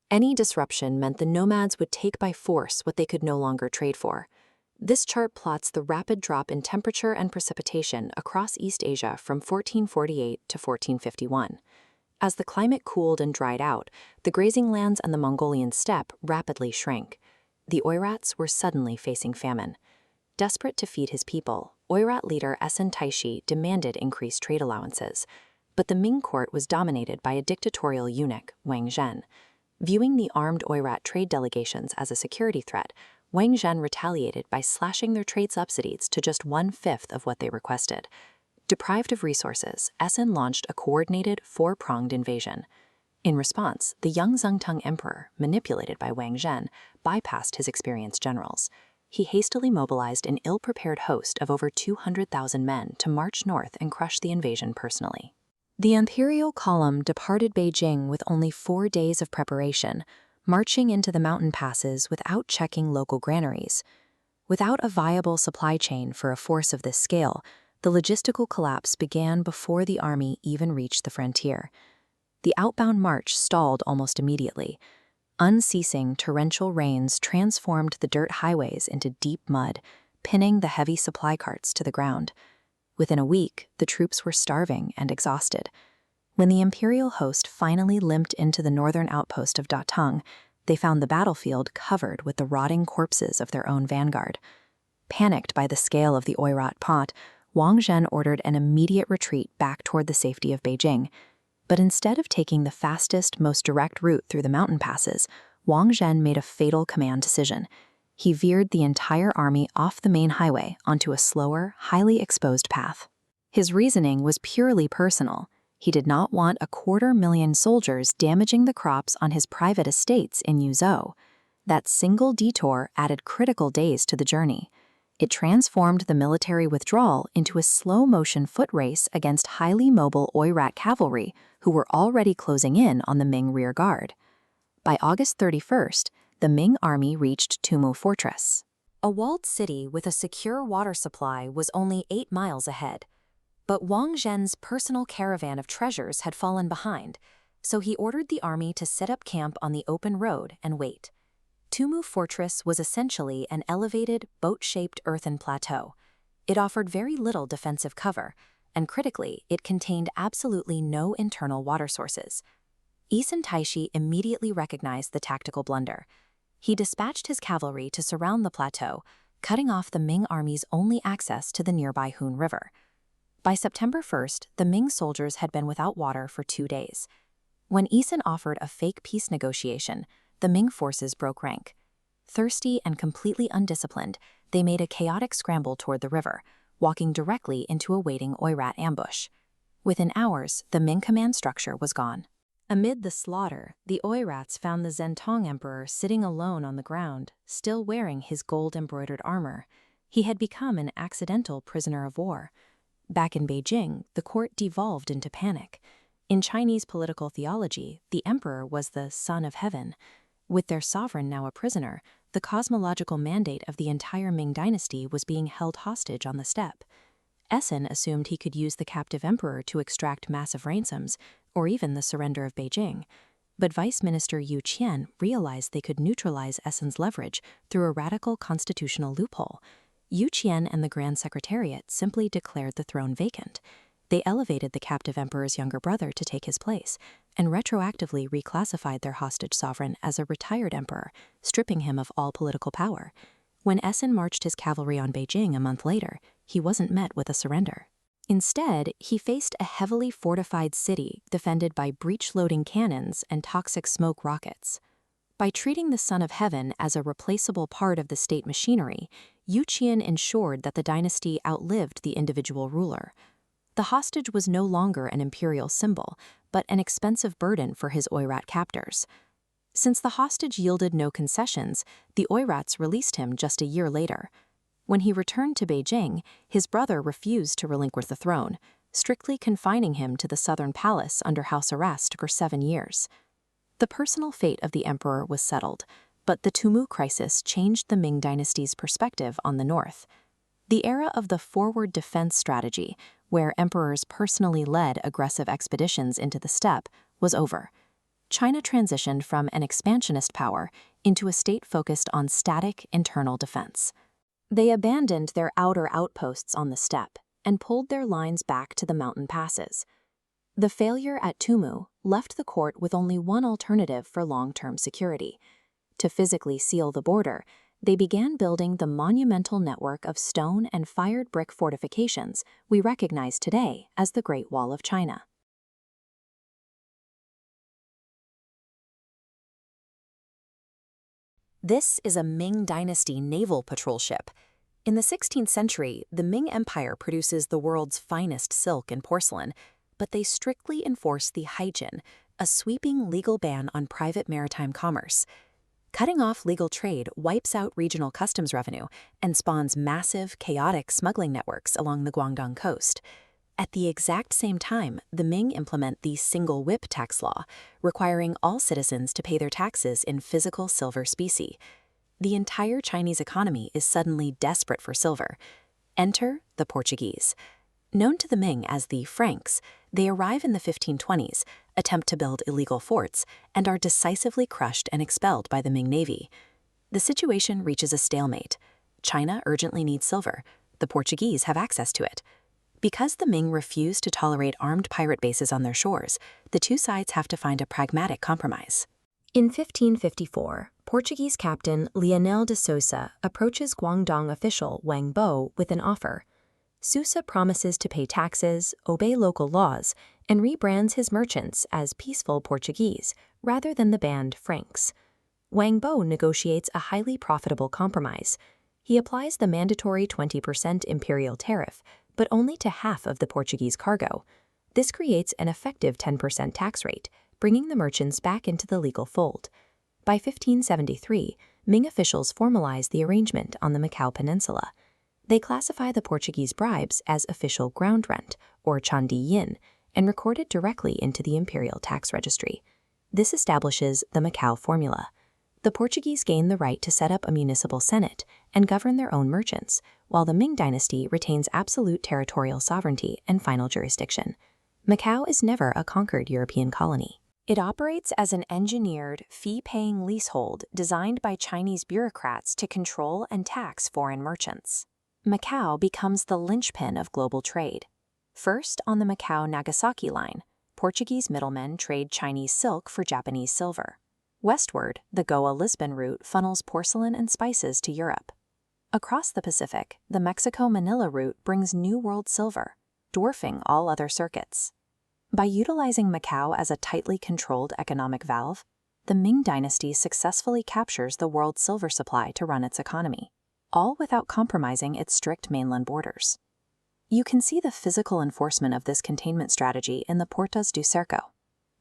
Any disruption meant the nomads would take by force what they could no longer trade for. This chart plots the rapid drop in temperature and precipitation across East Asia from 1448 to 1451. As the climate cooled and dried out, the grazing lands and the Mongolian steppe rapidly shrank. The Oirats were suddenly facing famine. Desperate to feed his people, Oirat leader Esen Taishi demanded increased trade allowances. But the Ming court was dominated by a dictatorial eunuch, Wang Zhen. Viewing the armed Oirat trade delegations as a security threat, Wang Zhen retaliated by slashing their trade subsidies to just 1/5 of what they requested. Deprived of resources, Esen launched a coordinated, four-pronged invasion. In response, the young Zhengtang emperor, manipulated by Wang Zhen, bypassed his experienced generals. He hastily mobilized an ill-prepared host of over 200,000 men to march north and crush the invasion personally. The imperial column departed Beijing with only 4 days of preparation, marching into the mountain passes without checking local granaries. Without a viable supply chain for a force of this scale, the logistical collapse began before the army even reached the frontier. The outbound march stalled almost immediately. Unceasing torrential rains transformed the dirt highways into deep mud, pinning the heavy supply carts to the ground. Within a week, the troops were starving and exhausted. When the imperial host finally limped into the northern outpost of Tang, they found the battlefield covered with the rotting corpses of their own vanguard. Panicked by the scale of the Oirat pot, Wang Zhen ordered an immediate retreat back toward the safety of Beijing. But instead of taking the fastest, most direct route through the mountain passes, Wang Zhen made a fatal command decision. He veered the entire army off the main highway onto a slower, highly exposed path. His reasoning was purely personal. He did not want 250,000 soldiers damaging the crops on his private estates in Yuzhou. That single detour added critical days to the journey. It transformed the military withdrawal into a slow-motion foot race against highly mobile Oirat cavalry who were already closing in on the Ming rear guard. By August 31st, the Ming army reached Tumu Fortress. A walled city with a secure water supply was only 8 miles ahead. But Wang Zhen's personal caravan of treasures had fallen behind, so he ordered the army to set up camp on the open road and wait. Tumu Fortress was essentially an elevated, boat-shaped earthen plateau. It offered very little defensive cover, and critically, it contained absolutely no internal water sources. Yisun Taishi immediately recognized the tactical blunder. He dispatched his cavalry to surround the plateau, cutting off the Ming army's only access to the nearby Hun River. By September 1st, the Ming soldiers had been without water for 2 days. When Yisun offered a fake peace negotiation, the Ming forces broke rank. Thirsty and completely undisciplined, they made a chaotic scramble toward the river, walking directly into a waiting Oirat ambush. Within hours, the Ming command structure was gone. Amid the slaughter, the Oirats found the Zheng emperor sitting alone on the ground, still wearing his gold-embroidered armor. He had become an accidental prisoner of war. Back in Beijing, the court devolved into panic. In Chinese political theology, the emperor was the son of heaven. With their sovereign now a prisoner, the cosmological mandate of the entire Ming dynasty was being held hostage on the steppe. Essen assumed he could use the captive emperor to extract massive ransoms, or even the surrender of Beijing. But Vice Minister Qian realized they could neutralize Essen's leverage through a radical constitutional loophole. Qian and the Grand Secretariat simply declared the throne vacant. They elevated the captive emperor's younger brother to take his place, and retroactively reclassified their hostage sovereign as a retired emperor, stripping him of all political power. When Essen marched his cavalry on Beijing a month later, he wasn't met with a surrender. Instead, he faced a heavily fortified city defended by breech-loading cannons and toxic smoke rockets. By treating the Son of Heaven as a replaceable part of the state machinery, Qian ensured that the dynasty outlived the individual ruler. The hostage was no longer an imperial symbol, but an expensive burden for his Oirat captors. Since the hostage yielded no concessions, the Oirats released him just a year later. When he returned to Beijing, his brother refused to relinquish the throne, strictly confining him to the southern palace under house arrest for 7 years. The personal fate of the emperor was settled, but the Tumu crisis changed the Ming dynasty's perspective on the north. The era of the forward defense strategy, where emperors personally led aggressive expeditions into the steppe, was over. China transitioned from an expansionist power into a state focused on static internal defense. They abandoned their outer outposts on the steppe and pulled their lines back to the mountain passes. The failure at Tumu left the court with only one alternative for long-term security. To physically seal the border, they began building the monumental network of stone and fired brick fortifications we recognize today as the Great Wall of China. This is a Ming Dynasty naval patrol ship. In the 16th century, the Ming Empire produces the world's finest silk and porcelain, but they strictly enforce the Haijin, a sweeping legal ban on private maritime commerce. Cutting off legal trade wipes out regional customs revenue and spawns massive, chaotic smuggling networks along the Guangdong coast. At the exact same time, the Ming implement the single whip tax law, requiring all citizens to pay their taxes in physical silver specie. The entire Chinese economy is suddenly desperate for silver. Enter the Portuguese. Known to the Ming as the Franks, they arrive in the 1520s, attempt to build illegal forts, and are decisively crushed and expelled by the Ming Navy. The situation reaches a stalemate. China urgently needs silver. The Portuguese have access to it. Because the Ming refuse to tolerate armed pirate bases on their shores, the two sides have to find a pragmatic compromise. In 1554, Portuguese captain Leonel de Sousa approaches Guangdong official Wang Bo with an offer. Sousa promises to pay taxes, obey local laws, and rebrands his merchants as peaceful Portuguese rather than the banned Franks. Wang Bo negotiates a highly profitable compromise. He applies the mandatory 20% imperial tariff, but only to half of the Portuguese cargo. This creates an effective 10% tax rate, bringing the merchants back into the legal fold. By 1573, Ming officials formalize the arrangement on the Macau Peninsula. They classify the Portuguese bribes as official ground rent, or chandi yin, and record it directly into the imperial tax registry. This establishes the Macau formula. The Portuguese gain the right to set up a municipal senate and govern their own merchants, while the Ming dynasty retains absolute territorial sovereignty and final jurisdiction. Macau is never a conquered European colony. It operates as an engineered, fee-paying leasehold designed by Chinese bureaucrats to control and tax foreign merchants. Macau becomes the linchpin of global trade. First, on the Macau-Nagasaki line, Portuguese middlemen trade Chinese silk for Japanese silver. Westward, the Goa-Lisbon route funnels porcelain and spices to Europe. Across the Pacific, the Mexico-Manila route brings New World silver, dwarfing all other circuits. By utilizing Macau as a tightly controlled economic valve, the Ming Dynasty successfully captures the world's silver supply to run its economy, all without compromising its strict mainland borders. You can see the physical enforcement of this containment strategy in the Portas do Cerco.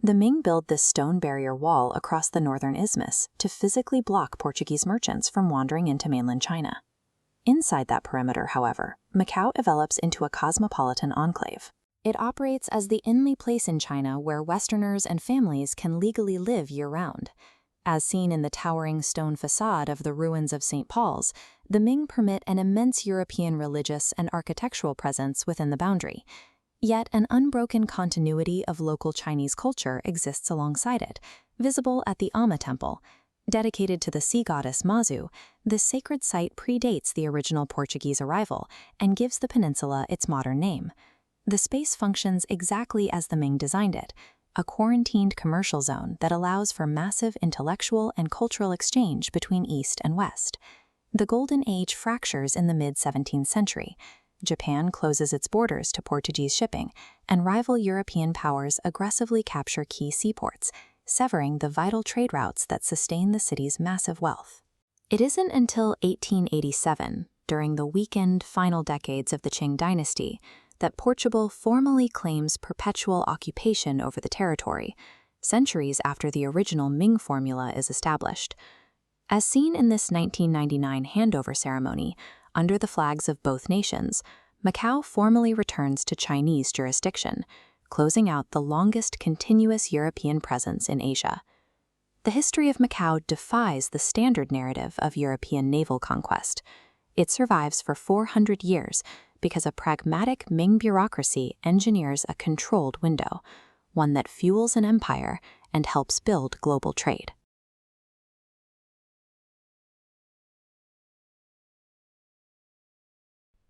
The Ming built this stone barrier wall across the northern isthmus to physically block Portuguese merchants from wandering into mainland China. Inside that perimeter, however, Macau develops into a cosmopolitan enclave. It operates as the only place in China where Westerners and families can legally live year-round. As seen in the towering stone facade of the ruins of St. Paul's, the Ming permit an immense European religious and architectural presence within the boundary. Yet an unbroken continuity of local Chinese culture exists alongside it, visible at the Amma Temple. Dedicated to the sea goddess Mazu, this sacred site predates the original Portuguese arrival and gives the peninsula its modern name. The space functions exactly as the Ming designed it, a quarantined commercial zone that allows for massive intellectual and cultural exchange between East and West. The Golden Age fractures in the mid-17th century. Japan closes its borders to Portuguese shipping, and rival European powers aggressively capture key seaports, severing the vital trade routes that sustain the city's massive wealth. It isn't until 1887, during the weakened final decades of the Qing dynasty, that Portugal formally claims perpetual occupation over the territory, centuries after the original Ming formula is established. As seen in this 1999 handover ceremony, under the flags of both nations, Macau formally returns to Chinese jurisdiction, closing out the longest continuous European presence in Asia. The history of Macau defies the standard narrative of European naval conquest. It survives for 400 years because a pragmatic Ming bureaucracy engineers a controlled window, one that fuels an empire and helps build global trade.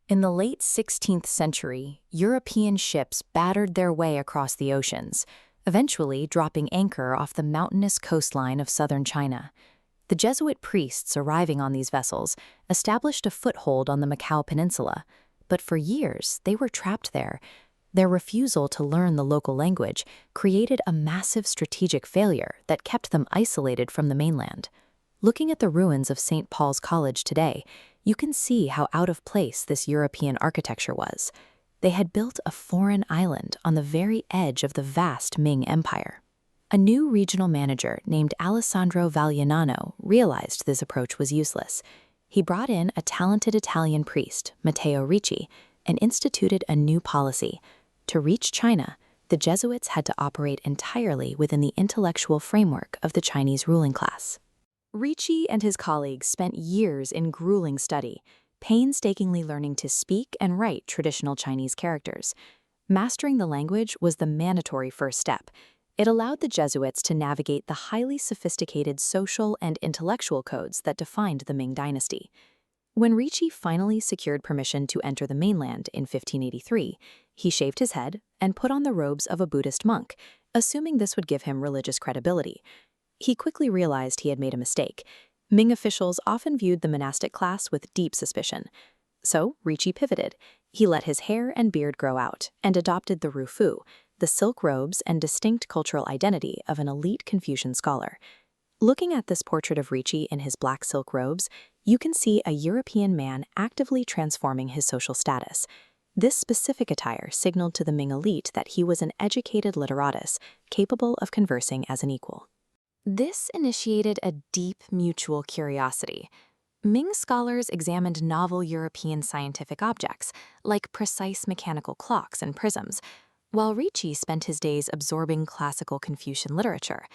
In the late 16th century, European ships battered their way across the oceans, eventually dropping anchor off the mountainous coastline of southern China. The Jesuit priests arriving on these vessels established a foothold on the Macau Peninsula, but for years they were trapped there. Their refusal to learn the local language created a massive strategic failure that kept them isolated from the mainland. Looking at the ruins of St. Paul's College today, you can see how out of place this European architecture was. They had built a foreign island on the very edge of the vast Ming Empire. A new regional manager named Alessandro Vallianano realized this approach was useless. He brought in a talented Italian priest, Matteo Ricci, and instituted a new policy. To reach China, the Jesuits had to operate entirely within the intellectual framework of the Chinese ruling class. Ricci and his colleagues spent years in grueling study, painstakingly learning to speak and write traditional Chinese characters. Mastering the language was the mandatory first step. It allowed the Jesuits to navigate the highly sophisticated social and intellectual codes that defined the Ming Dynasty. When Ricci finally secured permission to enter the mainland in 1583, he shaved his head and put on the robes of a Buddhist monk, assuming this would give him religious credibility. He quickly realized he had made a mistake. Ming officials often viewed the monastic class with deep suspicion. So Ricci pivoted. He let his hair and beard grow out and adopted the rufu, the silk robes and distinct cultural identity of an elite Confucian scholar. Looking at this portrait of Ricci in his black silk robes, you can see a European man actively transforming his social status. This specific attire signaled to the Ming elite that he was an educated literatus, capable of conversing as an equal. This initiated a deep mutual curiosity. Ming scholars examined novel European scientific objects, like precise mechanical clocks and prisms, while Ricci spent his days absorbing classical Confucian literature.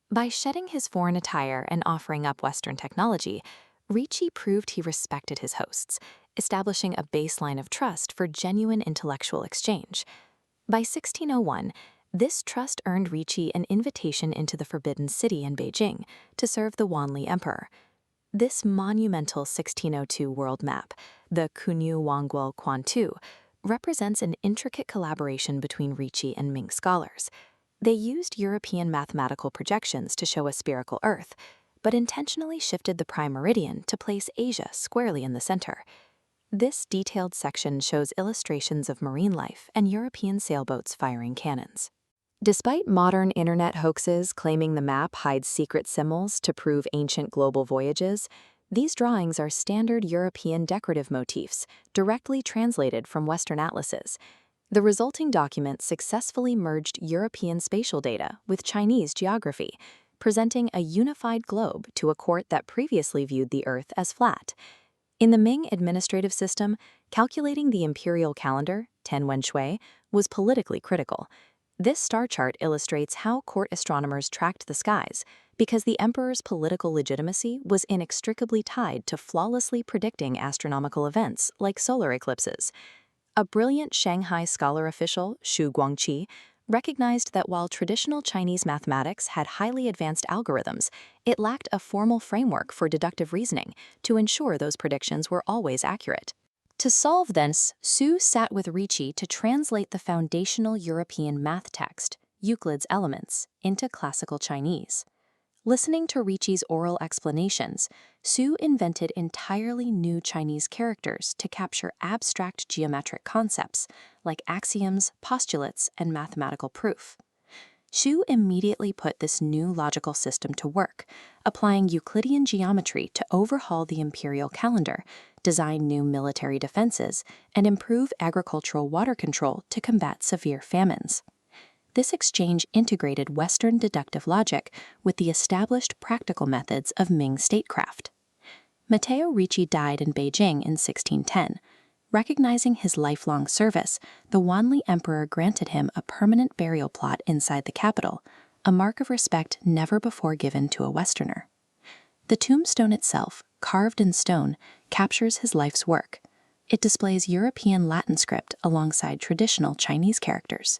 By shedding his foreign attire and offering up Western technology, Ricci proved he respected his hosts, establishing a baseline of trust for genuine intellectual exchange. By 1601, This trust earned Ricci an invitation into the Forbidden City in Beijing to serve the Wanli Emperor. This monumental 1602 world map, the Kunyu Wangguo Quantu, represents an intricate collaboration between Ricci and Ming scholars. They used European mathematical projections to show a spherical Earth, but intentionally shifted the prime meridian to place Asia squarely in the center. This detailed section shows illustrations of marine life and European sailboats firing cannons. Despite modern internet hoaxes claiming the map hides secret symbols to prove ancient global voyages, these drawings are standard European decorative motifs directly translated from Western atlases. The resulting document successfully merged European spatial data with Chinese geography, presenting a unified globe to a court that previously viewed the Earth as flat. In the Ming administrative system, calculating the imperial calendar, Ten Wen Shui, was politically critical. This star chart illustrates how court astronomers tracked the skies, because the emperor's political legitimacy was inextricably tied to flawlessly predicting astronomical events like solar eclipses. A brilliant Shanghai scholar official, Xu Guangqi, recognized that while traditional Chinese mathematics had highly advanced algorithms, it lacked a formal framework for deductive reasoning to ensure those predictions were always accurate. To solve this, Xu sat with Ricci to translate the foundational European math text, Euclid's Elements, into classical Chinese. Listening to Ricci's oral explanations, Xu invented entirely new Chinese characters to capture abstract geometric concepts like axioms, postulates, and mathematical proof. Xu immediately put this new logical system to work, applying Euclidean geometry to overhaul the imperial calendar, design new military defenses, and improve agricultural water control to combat severe famines. This exchange integrated Western deductive logic with the established practical methods of Ming statecraft. Matteo Ricci died in Beijing in 1610. Recognizing his lifelong service, the Wanli Emperor granted him a permanent burial plot inside the capital, a mark of respect never before given to a Westerner. The tombstone itself, carved in stone, captures his life's work. It displays European Latin script alongside traditional Chinese characters.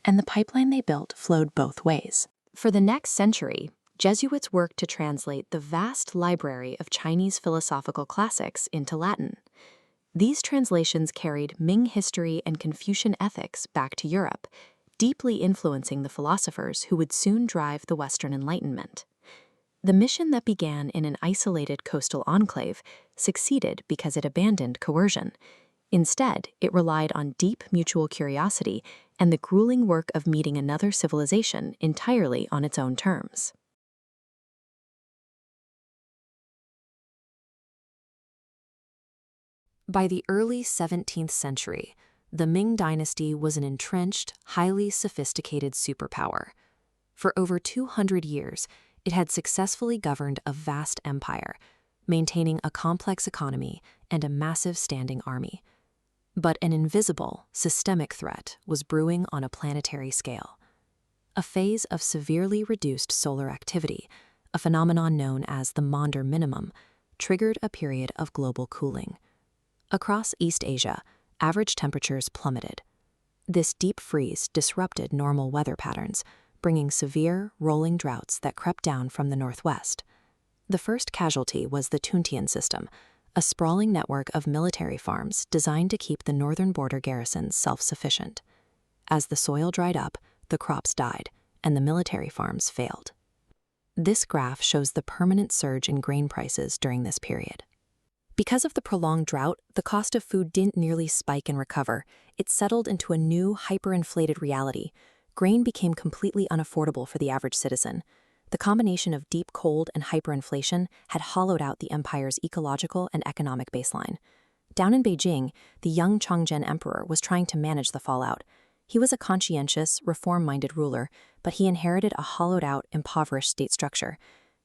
And the pipeline they built flowed both ways. For the next century, Jesuits worked to translate the vast library of Chinese philosophical classics into Latin. These translations carried Ming history and Confucian ethics back to Europe, deeply influencing the philosophers who would soon drive the Western Enlightenment. The mission that began in an isolated coastal enclave succeeded because it abandoned coercion. Instead, it relied on deep mutual curiosity and the grueling work of meeting another civilization entirely on its own terms. By the early 17th century, the Ming Dynasty was an entrenched, highly sophisticated superpower. For over 200 years, it had successfully governed a vast empire, maintaining a complex economy and a massive standing army. But an invisible, systemic threat was brewing on a planetary scale. A phase of severely reduced solar activity, a phenomenon known as the Maunder minimum, triggered a period of global cooling. Across East Asia, average temperatures plummeted. This deep freeze disrupted normal weather patterns, bringing severe, rolling droughts that crept down from the northwest. The first casualty was the Tuntian system, a sprawling network of military farms designed to keep the northern border garrisons self-sufficient. As the soil dried up, the crops died, and the military farms failed. This graph shows the permanent surge in grain prices during this period. Because of the prolonged drought, the cost of food didn't nearly spike and recover. It settled into a new, hyperinflated reality. Grain became completely unaffordable for the average citizen. The combination of deep cold and hyperinflation had hollowed out the empire's ecological and economic baseline. Down in Beijing, the young Chongzhen emperor was trying to manage the fallout. He was a conscientious, reform-minded ruler, but he inherited a hollowed-out, impoverished state structure.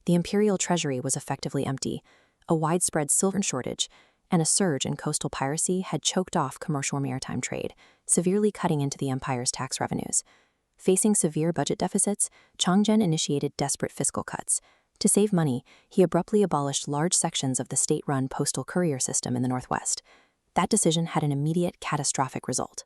The imperial treasury was effectively empty. A widespread silver shortage and a surge in coastal piracy had choked off commercial maritime trade, severely cutting into the empire's tax revenues. Facing severe budget deficits, Chongzhen initiated desperate fiscal cuts. To save money, he abruptly abolished large sections of the state-run postal courier system in the northwest. That decision had an immediate, catastrophic result.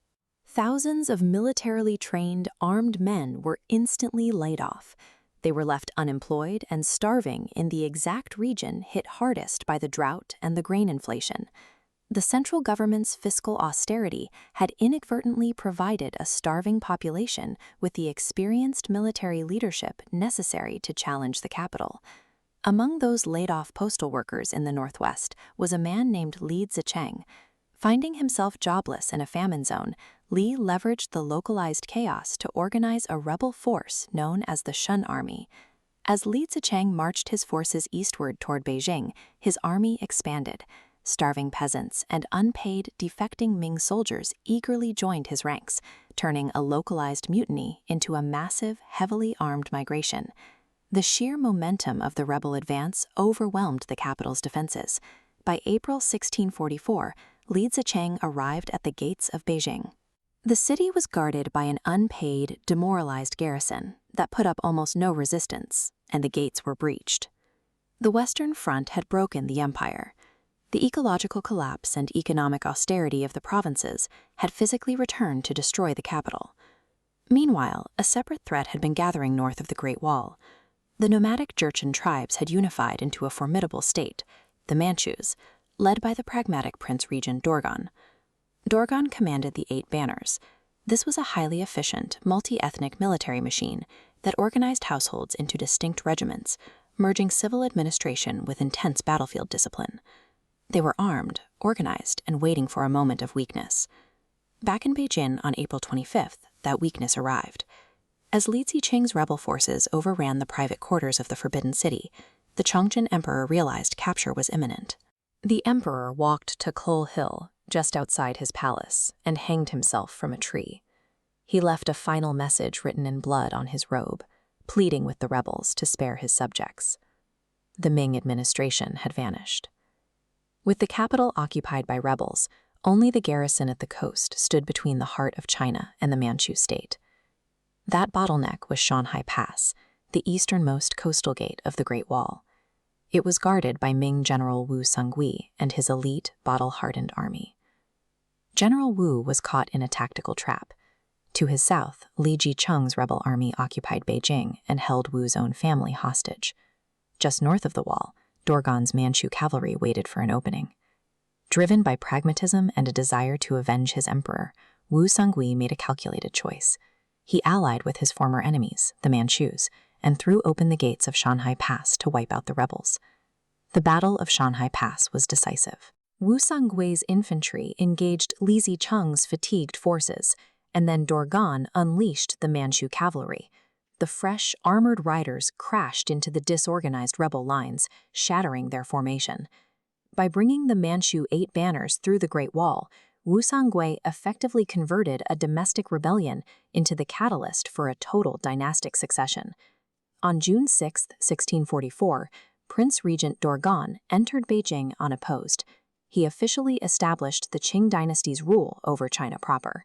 Thousands of militarily trained, armed men were instantly laid off. They were left unemployed and starving in the exact region hit hardest by the drought and the grain inflation. The central government's fiscal austerity had inadvertently provided a starving population with the experienced military leadership necessary to challenge the capital. Among those laid-off postal workers in the Northwest was a man named Li Zicheng. Finding himself jobless in a famine zone, Li leveraged the localized chaos to organize a rebel force known as the Shun Army. As Li Zicheng marched his forces eastward toward Beijing, his army expanded. Starving peasants and unpaid, defecting Ming soldiers eagerly joined his ranks, turning a localized mutiny into a massive, heavily armed migration. The sheer momentum of the rebel advance overwhelmed the capital's defenses. By April 1644, Li Zicheng arrived at the gates of Beijing. The city was guarded by an unpaid, demoralized garrison that put up almost no resistance, and the gates were breached. The Western Front had broken the empire. The ecological collapse and economic austerity of the provinces had physically returned to destroy the capital. Meanwhile, a separate threat had been gathering north of the Great Wall. The nomadic Jurchen tribes had unified into a formidable state, the Manchus, led by the pragmatic Prince Regent Dorgan. Dorgan commanded the 8 Banners. This was a highly efficient, multi-ethnic military machine that organized households into distinct regiments, merging civil administration with intense battlefield discipline. They were armed, organized, and waiting for a moment of weakness. Back in Beijing on April 25th, that weakness arrived. As Li Zicheng's rebel forces overran the private quarters of the Forbidden City, the Chongqing Emperor realized capture was imminent. The emperor walked to Coal Hill, just outside his palace, and hanged himself from a tree. He left a final message written in blood on his robe, pleading with the rebels to spare his subjects. The Ming administration had vanished. With the capital occupied by rebels, only the garrison at the coast stood between the heart of China and the Manchu state. That bottleneck was Shanhai Pass, the easternmost coastal gate of the Great Wall. It was guarded by Ming General Wu Songui and his elite, battle-hardened army. General Wu was caught in a tactical trap. To his south, Li Jicheng's rebel army occupied Beijing and held Wu's own family hostage. Just north of the wall, Dorgan's Manchu cavalry waited for an opening. Driven by pragmatism and a desire to avenge his emperor, Wu Songui made a calculated choice. He allied with his former enemies, the Manchus, and threw open the gates of Shanhai Pass to wipe out the rebels. The Battle of Shanhai Pass was decisive. Wu Songui's infantry engaged Li Zicheng's fatigued forces, and then Dorgan unleashed the Manchu cavalry. The fresh, armored riders crashed into the disorganized rebel lines, shattering their formation. By bringing the Manchu 8 Banners through the Great Wall, Wu Songui effectively converted a domestic rebellion into the catalyst for a total dynastic succession. On June 6, 1644, Prince Regent Dorgan entered Beijing unopposed. He officially established the Qing dynasty's rule over China proper.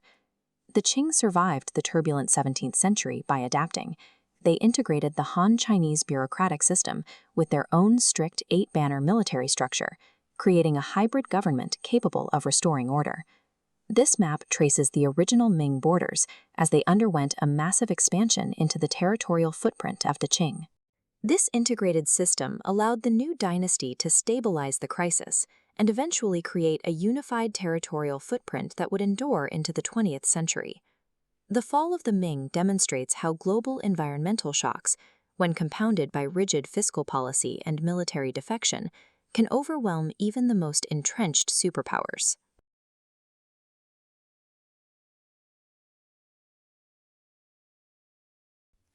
The Qing survived the turbulent 17th century by adapting. They integrated the Han Chinese bureaucratic system with their own strict 8-banner military structure, creating a hybrid government capable of restoring order. This map traces the original Ming borders as they underwent a massive expansion into the territorial footprint of the Qing. This integrated system allowed the new dynasty to stabilize the crisis and eventually create a unified territorial footprint that would endure into the 20th century. The fall of the Ming demonstrates how global environmental shocks, when compounded by rigid fiscal policy and military defection, can overwhelm even the most entrenched superpowers.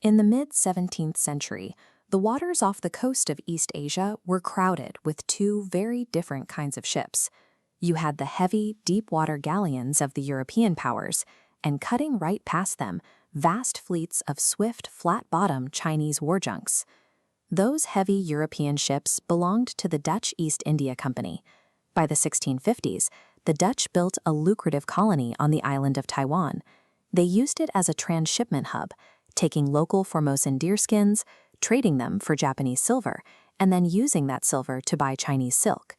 In the mid-17th century, the waters off the coast of East Asia were crowded with 2 very different kinds of ships. You had the heavy, deep-water galleons of the European powers, and cutting right past them, vast fleets of swift, flat-bottomed Chinese war junks. Those heavy European ships belonged to the Dutch East India Company. By the 1650s, the Dutch built a lucrative colony on the island of Taiwan. They used it as a transshipment hub, taking local Formosan deerskins, trading them for Japanese silver, and then using that silver to buy Chinese silk.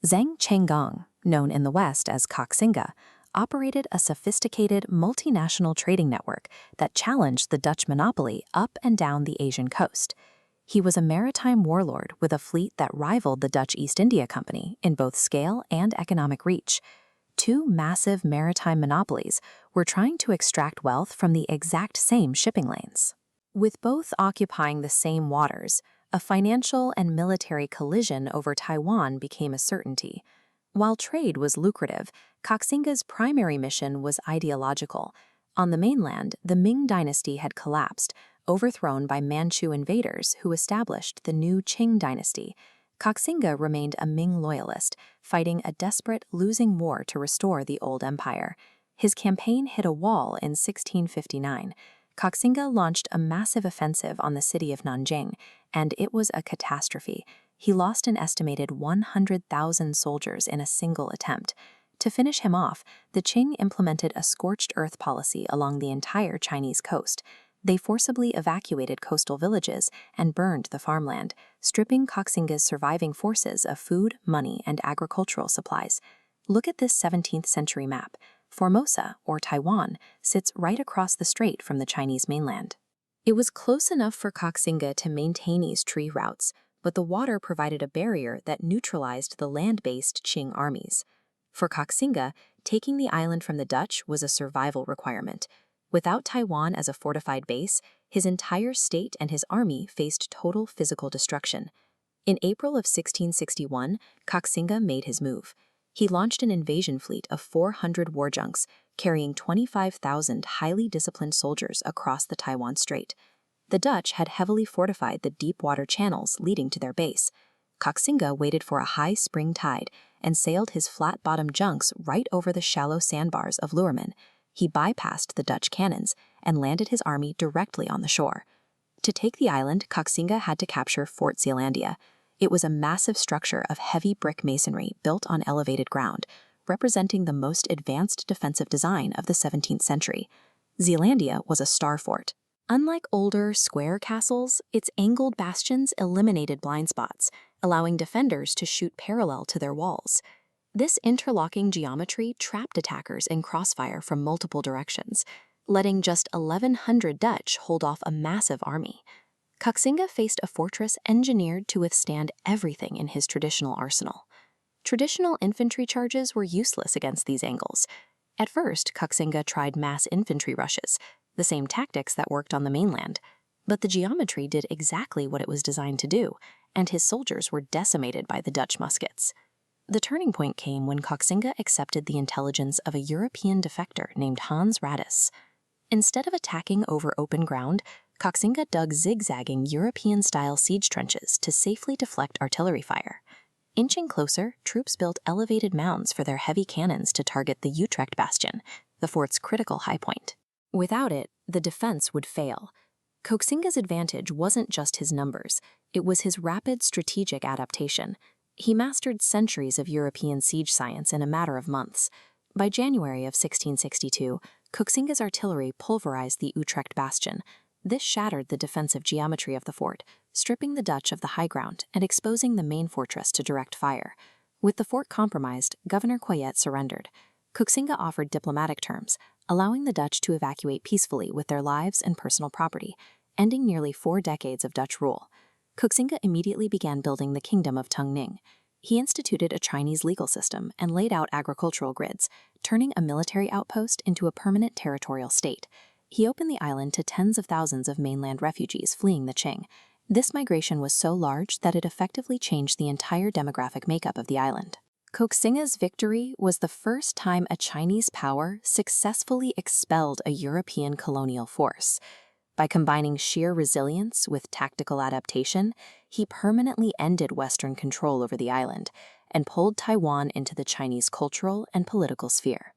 Zhang Chenggong, known in the West as Koxinga, operated a sophisticated multinational trading network that challenged the Dutch monopoly up and down the Asian coast. He was a maritime warlord with a fleet that rivaled the Dutch East India Company in both scale and economic reach. Two massive maritime monopolies were trying to extract wealth from the exact same shipping lanes. With both occupying the same waters, a financial and military collision over Taiwan became a certainty. While trade was lucrative, Koxinga's primary mission was ideological. On the mainland, the Ming Dynasty had collapsed, overthrown by Manchu invaders who established the new Qing Dynasty. Koxinga remained a Ming loyalist, fighting a desperate, losing war to restore the old empire. His campaign hit a wall in 1659. Koxinga launched a massive offensive on the city of Nanjing, and it was a catastrophe. He lost an estimated 100,000 soldiers in a single attempt. To finish him off, the Qing implemented a scorched earth policy along the entire Chinese coast. They forcibly evacuated coastal villages and burned the farmland, stripping Koxinga's surviving forces of food, money, and agricultural supplies. Look at this 17th century map. Formosa, or Taiwan, sits right across the strait from the Chinese mainland. It was close enough for Koxinga to maintain his trade routes, but the water provided a barrier that neutralized the land-based Qing armies. For Koxinga, taking the island from the Dutch was a survival requirement. Without Taiwan as a fortified base, his entire state and his army faced total physical destruction. In April of 1661, Koxinga made his move. He launched an invasion fleet of 400 war junks, carrying 25,000 highly disciplined soldiers across the Taiwan Strait. The Dutch had heavily fortified the deep water channels leading to their base. Koxinga waited for a high spring tide and sailed his flat-bottomed junks right over the shallow sandbars of Luhrmann. He bypassed the Dutch cannons and landed his army directly on the shore. To take the island, Koxinga had to capture Fort Zeelandia. It was a massive structure of heavy brick masonry built on elevated ground, representing the most advanced defensive design of the 17th century. Zeelandia was a star fort. Unlike older, square castles, its angled bastions eliminated blind spots, allowing defenders to shoot parallel to their walls. This interlocking geometry trapped attackers in crossfire from multiple directions, letting just 1,100 Dutch hold off a massive army. Koxinga faced a fortress engineered to withstand everything in his traditional arsenal. Traditional infantry charges were useless against these angles. At first, Koxinga tried mass infantry rushes, the same tactics that worked on the mainland. But the geometry did exactly what it was designed to do, and his soldiers were decimated by the Dutch muskets. The turning point came when Koxinga accepted the intelligence of a European defector named Hans Radis. Instead of attacking over open ground, Koxinga dug zigzagging European-style siege trenches to safely deflect artillery fire. Inching closer, troops built elevated mounds for their heavy cannons to target the Utrecht bastion, the fort's critical high point. Without it, the defense would fail. Koxinga's advantage wasn't just his numbers, it was his rapid strategic adaptation. He mastered centuries of European siege science in a matter of months. By January of 1662, Koxinga's artillery pulverized the Utrecht bastion. This shattered the defensive geometry of the fort, stripping the Dutch of the high ground and exposing the main fortress to direct fire. With the fort compromised, Governor Coyet surrendered. Koxinga offered diplomatic terms, allowing the Dutch to evacuate peacefully with their lives and personal property, ending nearly 4 decades of Dutch rule. Koxinga immediately began building the kingdom of Tang. He instituted a Chinese legal system and laid out agricultural grids, turning a military outpost into a permanent territorial state. He opened the island to tens of thousands of mainland refugees fleeing the Qing. This migration was so large that it effectively changed the entire demographic makeup of the island. Koxinga's victory was the first time a Chinese power successfully expelled a European colonial force. By combining sheer resilience with tactical adaptation, he permanently ended Western control over the island and pulled Taiwan into the Chinese cultural and political sphere.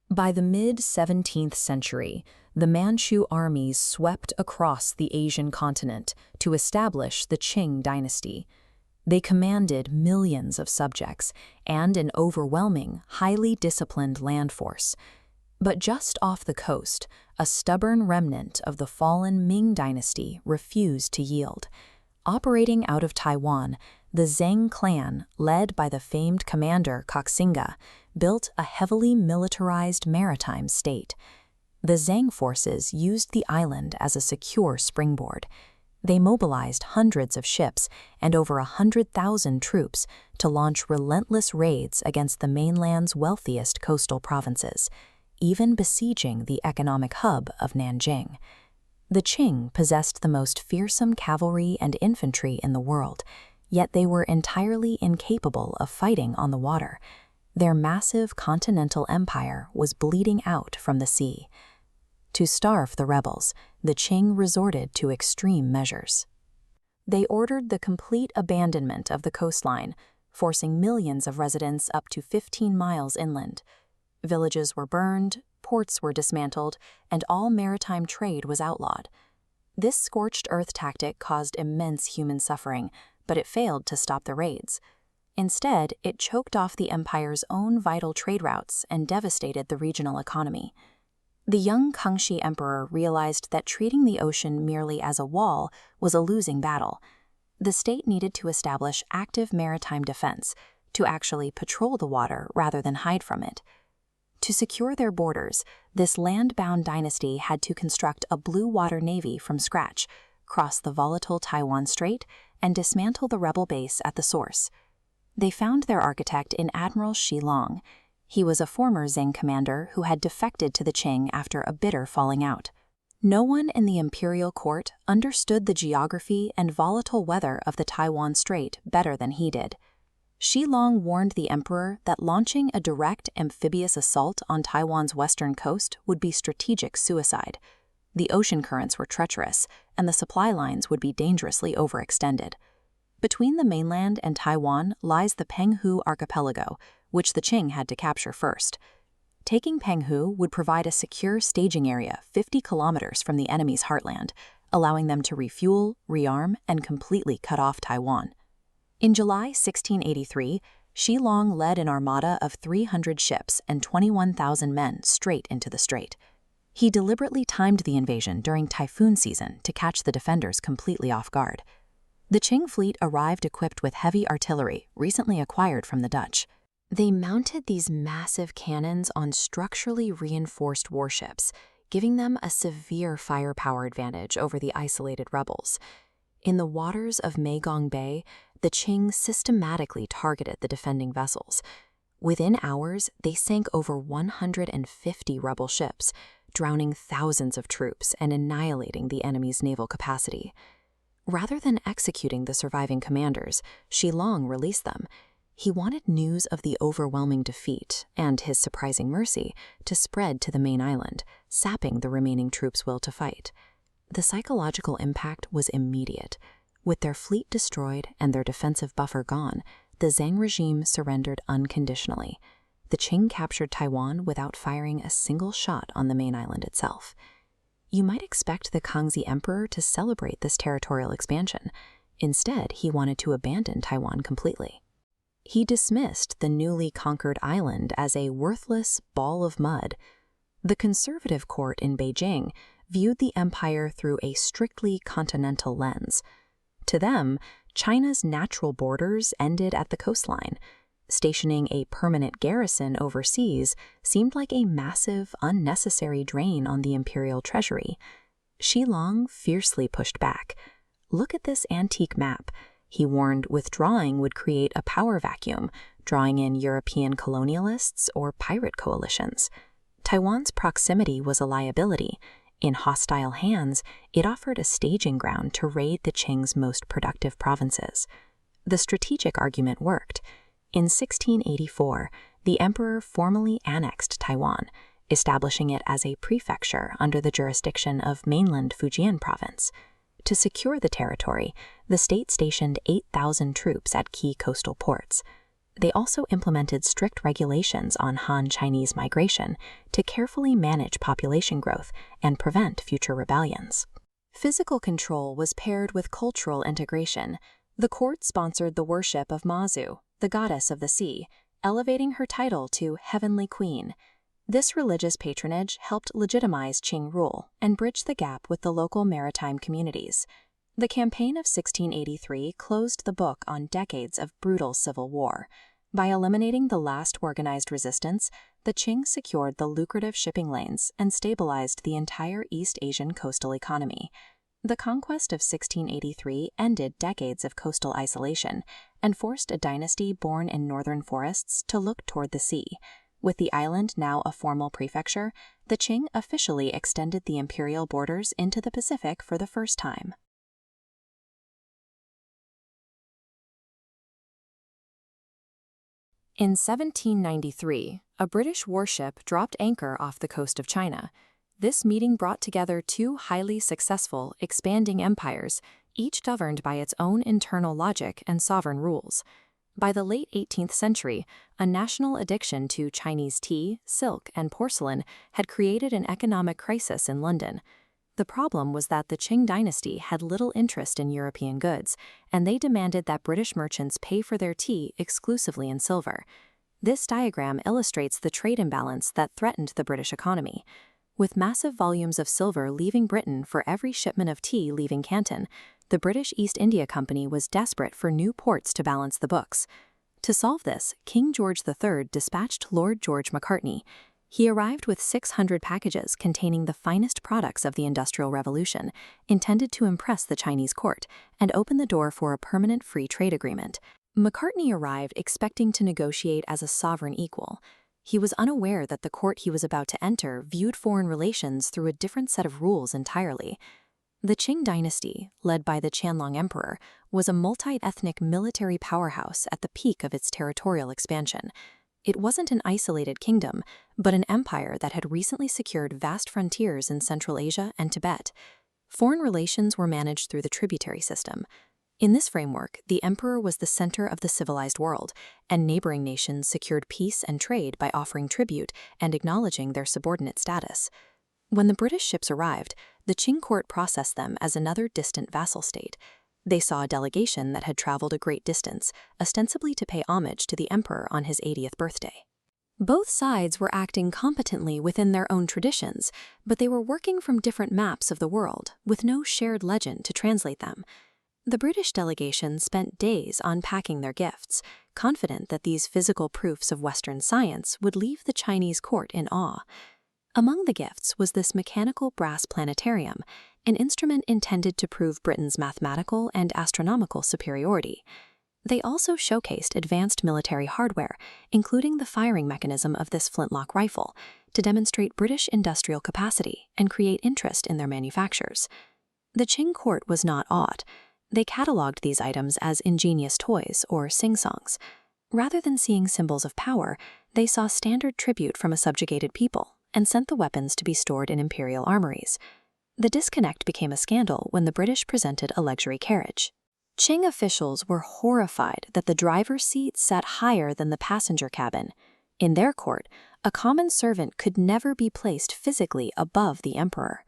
By the mid-17th century, the Manchu armies swept across the Asian continent to establish the Qing dynasty. They commanded millions of subjects and an overwhelming, highly disciplined land force. But just off the coast, a stubborn remnant of the fallen Ming dynasty refused to yield. Operating out of Taiwan, the Zhang clan, led by the famed commander Koxinga, built a heavily militarized maritime state. The Zhang forces used the island as a secure springboard. They mobilized hundreds of ships and over 100,000 troops to launch relentless raids against the mainland's wealthiest coastal provinces, even besieging the economic hub of Nanjing. The Qing possessed the most fearsome cavalry and infantry in the world, yet they were entirely incapable of fighting on the water. Their massive continental empire was bleeding out from the sea. To starve the rebels, the Qing resorted to extreme measures. They ordered the complete abandonment of the coastline, forcing millions of residents up to 15 miles inland. Villages were burned, ports were dismantled, and all maritime trade was outlawed. This scorched earth tactic caused immense human suffering, but it failed to stop the raids. Instead, it choked off the empire's own vital trade routes and devastated the regional economy. The young Kangxi emperor realized that treating the ocean merely as a wall was a losing battle. The state needed to establish active maritime defense, to actually patrol the water rather than hide from it. To secure their borders, this land-bound dynasty had to construct a blue water navy from scratch, cross the volatile Taiwan Strait, and dismantle the rebel base at the source. They found their architect in Admiral Xi Long. He was a former Zhang commander who had defected to the Qing after a bitter falling out. No one in the imperial court understood the geography and volatile weather of the Taiwan Strait better than he did. Xi Long warned the emperor that launching a direct amphibious assault on Taiwan's western coast would be strategic suicide. The ocean currents were treacherous, and the supply lines would be dangerously overextended. Between the mainland and Taiwan lies the Penghu archipelago, which the Qing had to capture first. Taking Penghu would provide a secure staging area 50 kilometers from the enemy's heartland, allowing them to refuel, rearm, and completely cut off Taiwan. In July 1683, Xi Long led an armada of 300 ships and 21,000 men straight into the strait. He deliberately timed the invasion during typhoon season to catch the defenders completely off guard. The Qing fleet arrived equipped with heavy artillery recently acquired from the Dutch. They mounted these massive cannons on structurally reinforced warships, giving them a severe firepower advantage over the isolated rebels. In the waters of Meigong Bay, the Qing systematically targeted the defending vessels. Within hours, they sank over 150 rebel ships, drowning thousands of troops and annihilating the enemy's naval capacity. Rather than executing the surviving commanders, Xi Long released them. He wanted news of the overwhelming defeat and his surprising mercy to spread to the main island, sapping the remaining troops' will to fight. The psychological impact was immediate. With their fleet destroyed and their defensive buffer gone, the Zhang regime surrendered unconditionally. The Qing captured Taiwan without firing a single shot on the main island itself. You might expect the Kangxi emperor to celebrate this territorial expansion. Instead, he wanted to abandon Taiwan completely. He dismissed the newly conquered island as a worthless ball of mud. The conservative court in Beijing viewed the empire through a strictly continental lens. To them, China's natural borders ended at the coastline. Stationing a permanent garrison overseas seemed like a massive, unnecessary drain on the imperial treasury. Xi Long fiercely pushed back. "Look at this antique map." He warned withdrawing would create a power vacuum, drawing in European colonialists or pirate coalitions. Taiwan's proximity was a liability. In hostile hands, it offered a staging ground to raid the Qing's most productive provinces. The strategic argument worked. In 1684, the emperor formally annexed Taiwan, establishing it as a prefecture under the jurisdiction of mainland Fujian province. To secure the territory, the state stationed 8,000 troops at key coastal ports. They also implemented strict regulations on Han Chinese migration to carefully manage population growth and prevent future rebellions. Physical control was paired with cultural integration. The court sponsored the worship of Mazu, the goddess of the sea, elevating her title to Heavenly Queen. This religious patronage helped legitimize Qing rule and bridge the gap with the local maritime communities. The campaign of 1683 closed the book on decades of brutal civil war. By eliminating the last organized resistance, the Qing secured the lucrative shipping lanes and stabilized the entire East Asian coastal economy. The conquest of 1683 ended decades of coastal isolation and forced a dynasty born in northern forests to look toward the sea. With the island now a formal prefecture, the Qing officially extended the imperial borders into the Pacific for the first time. In 1793, a British warship dropped anchor off the coast of China. This meeting brought together two highly successful, expanding empires, each governed by its own internal logic and sovereign rules. By the late 18th century, a national addiction to Chinese tea, silk, and porcelain had created an economic crisis in London. The problem was that the Qing dynasty had little interest in European goods, and they demanded that British merchants pay for their tea exclusively in silver. This diagram illustrates the trade imbalance that threatened the British economy. With massive volumes of silver leaving Britain for every shipment of tea leaving Canton, the British East India Company was desperate for new ports to balance the books. To solve this, King George III dispatched Lord George Macartney. He arrived with 600 packages containing the finest products of the Industrial Revolution, intended to impress the Chinese court and open the door for a permanent free trade agreement. Macartney arrived expecting to negotiate as a sovereign equal. He was unaware that the court he was about to enter viewed foreign relations through a different set of rules entirely. The Qing dynasty, led by the Qianlong Emperor, was a multi-ethnic military powerhouse at the peak of its territorial expansion. It wasn't an isolated kingdom, but an empire that had recently secured vast frontiers in Central Asia and Tibet. Foreign relations were managed through the tributary system. In this framework, the emperor was the center of the civilized world, and neighboring nations secured peace and trade by offering tribute and acknowledging their subordinate status. When the British ships arrived, the Qing court processed them as another distant vassal state. They saw a delegation that had traveled a great distance, ostensibly to pay homage to the emperor on his 80th birthday. Both sides were acting competently within their own traditions, but they were working from different maps of the world, with no shared legend to translate them. The British delegation spent days unpacking their gifts, confident that these physical proofs of Western science would leave the Chinese court in awe. Among the gifts was this mechanical brass planetarium, an instrument intended to prove Britain's mathematical and astronomical superiority. They also showcased advanced military hardware, including the firing mechanism of this flintlock rifle, to demonstrate British industrial capacity and create interest in their manufactures. The Qing court was not awed. They catalogued these items as ingenious toys or sing-songs. Rather than seeing symbols of power, they saw standard tribute from a subjugated people and sent the weapons to be stored in imperial armories. The disconnect became a scandal when the British presented a luxury carriage. Qing officials were horrified that the driver's seat sat higher than the passenger cabin. In their court, a common servant could never be placed physically above the emperor.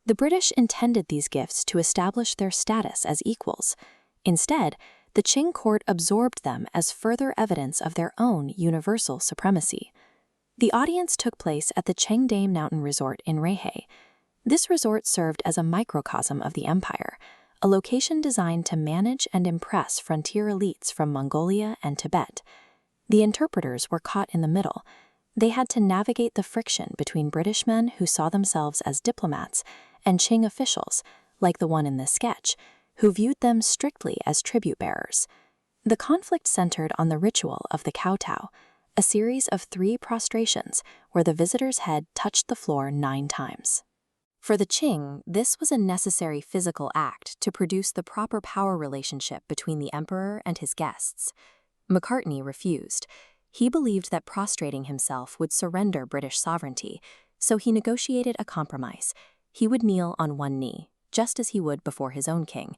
The British intended these gifts to establish their status as equals. Instead, the Qing court absorbed them as further evidence of their own universal supremacy. The audience took place at the Chengdame Mountain Resort in Rehe. This resort served as a microcosm of the empire, a location designed to manage and impress frontier elites from Mongolia and Tibet. The interpreters were caught in the middle. They had to navigate the friction between British men who saw themselves as diplomats and Qing officials, like the one in this sketch, who viewed them strictly as tribute bearers. The conflict centered on the ritual of the kowtow, a series of 3 prostrations where the visitor's head touched the floor 9 times. For the Qing, this was a necessary physical act to produce the proper power relationship between the emperor and his guests. Macartney refused. He believed that prostrating himself would surrender British sovereignty, so he negotiated a compromise. He would kneel on one knee, just as he would before his own king.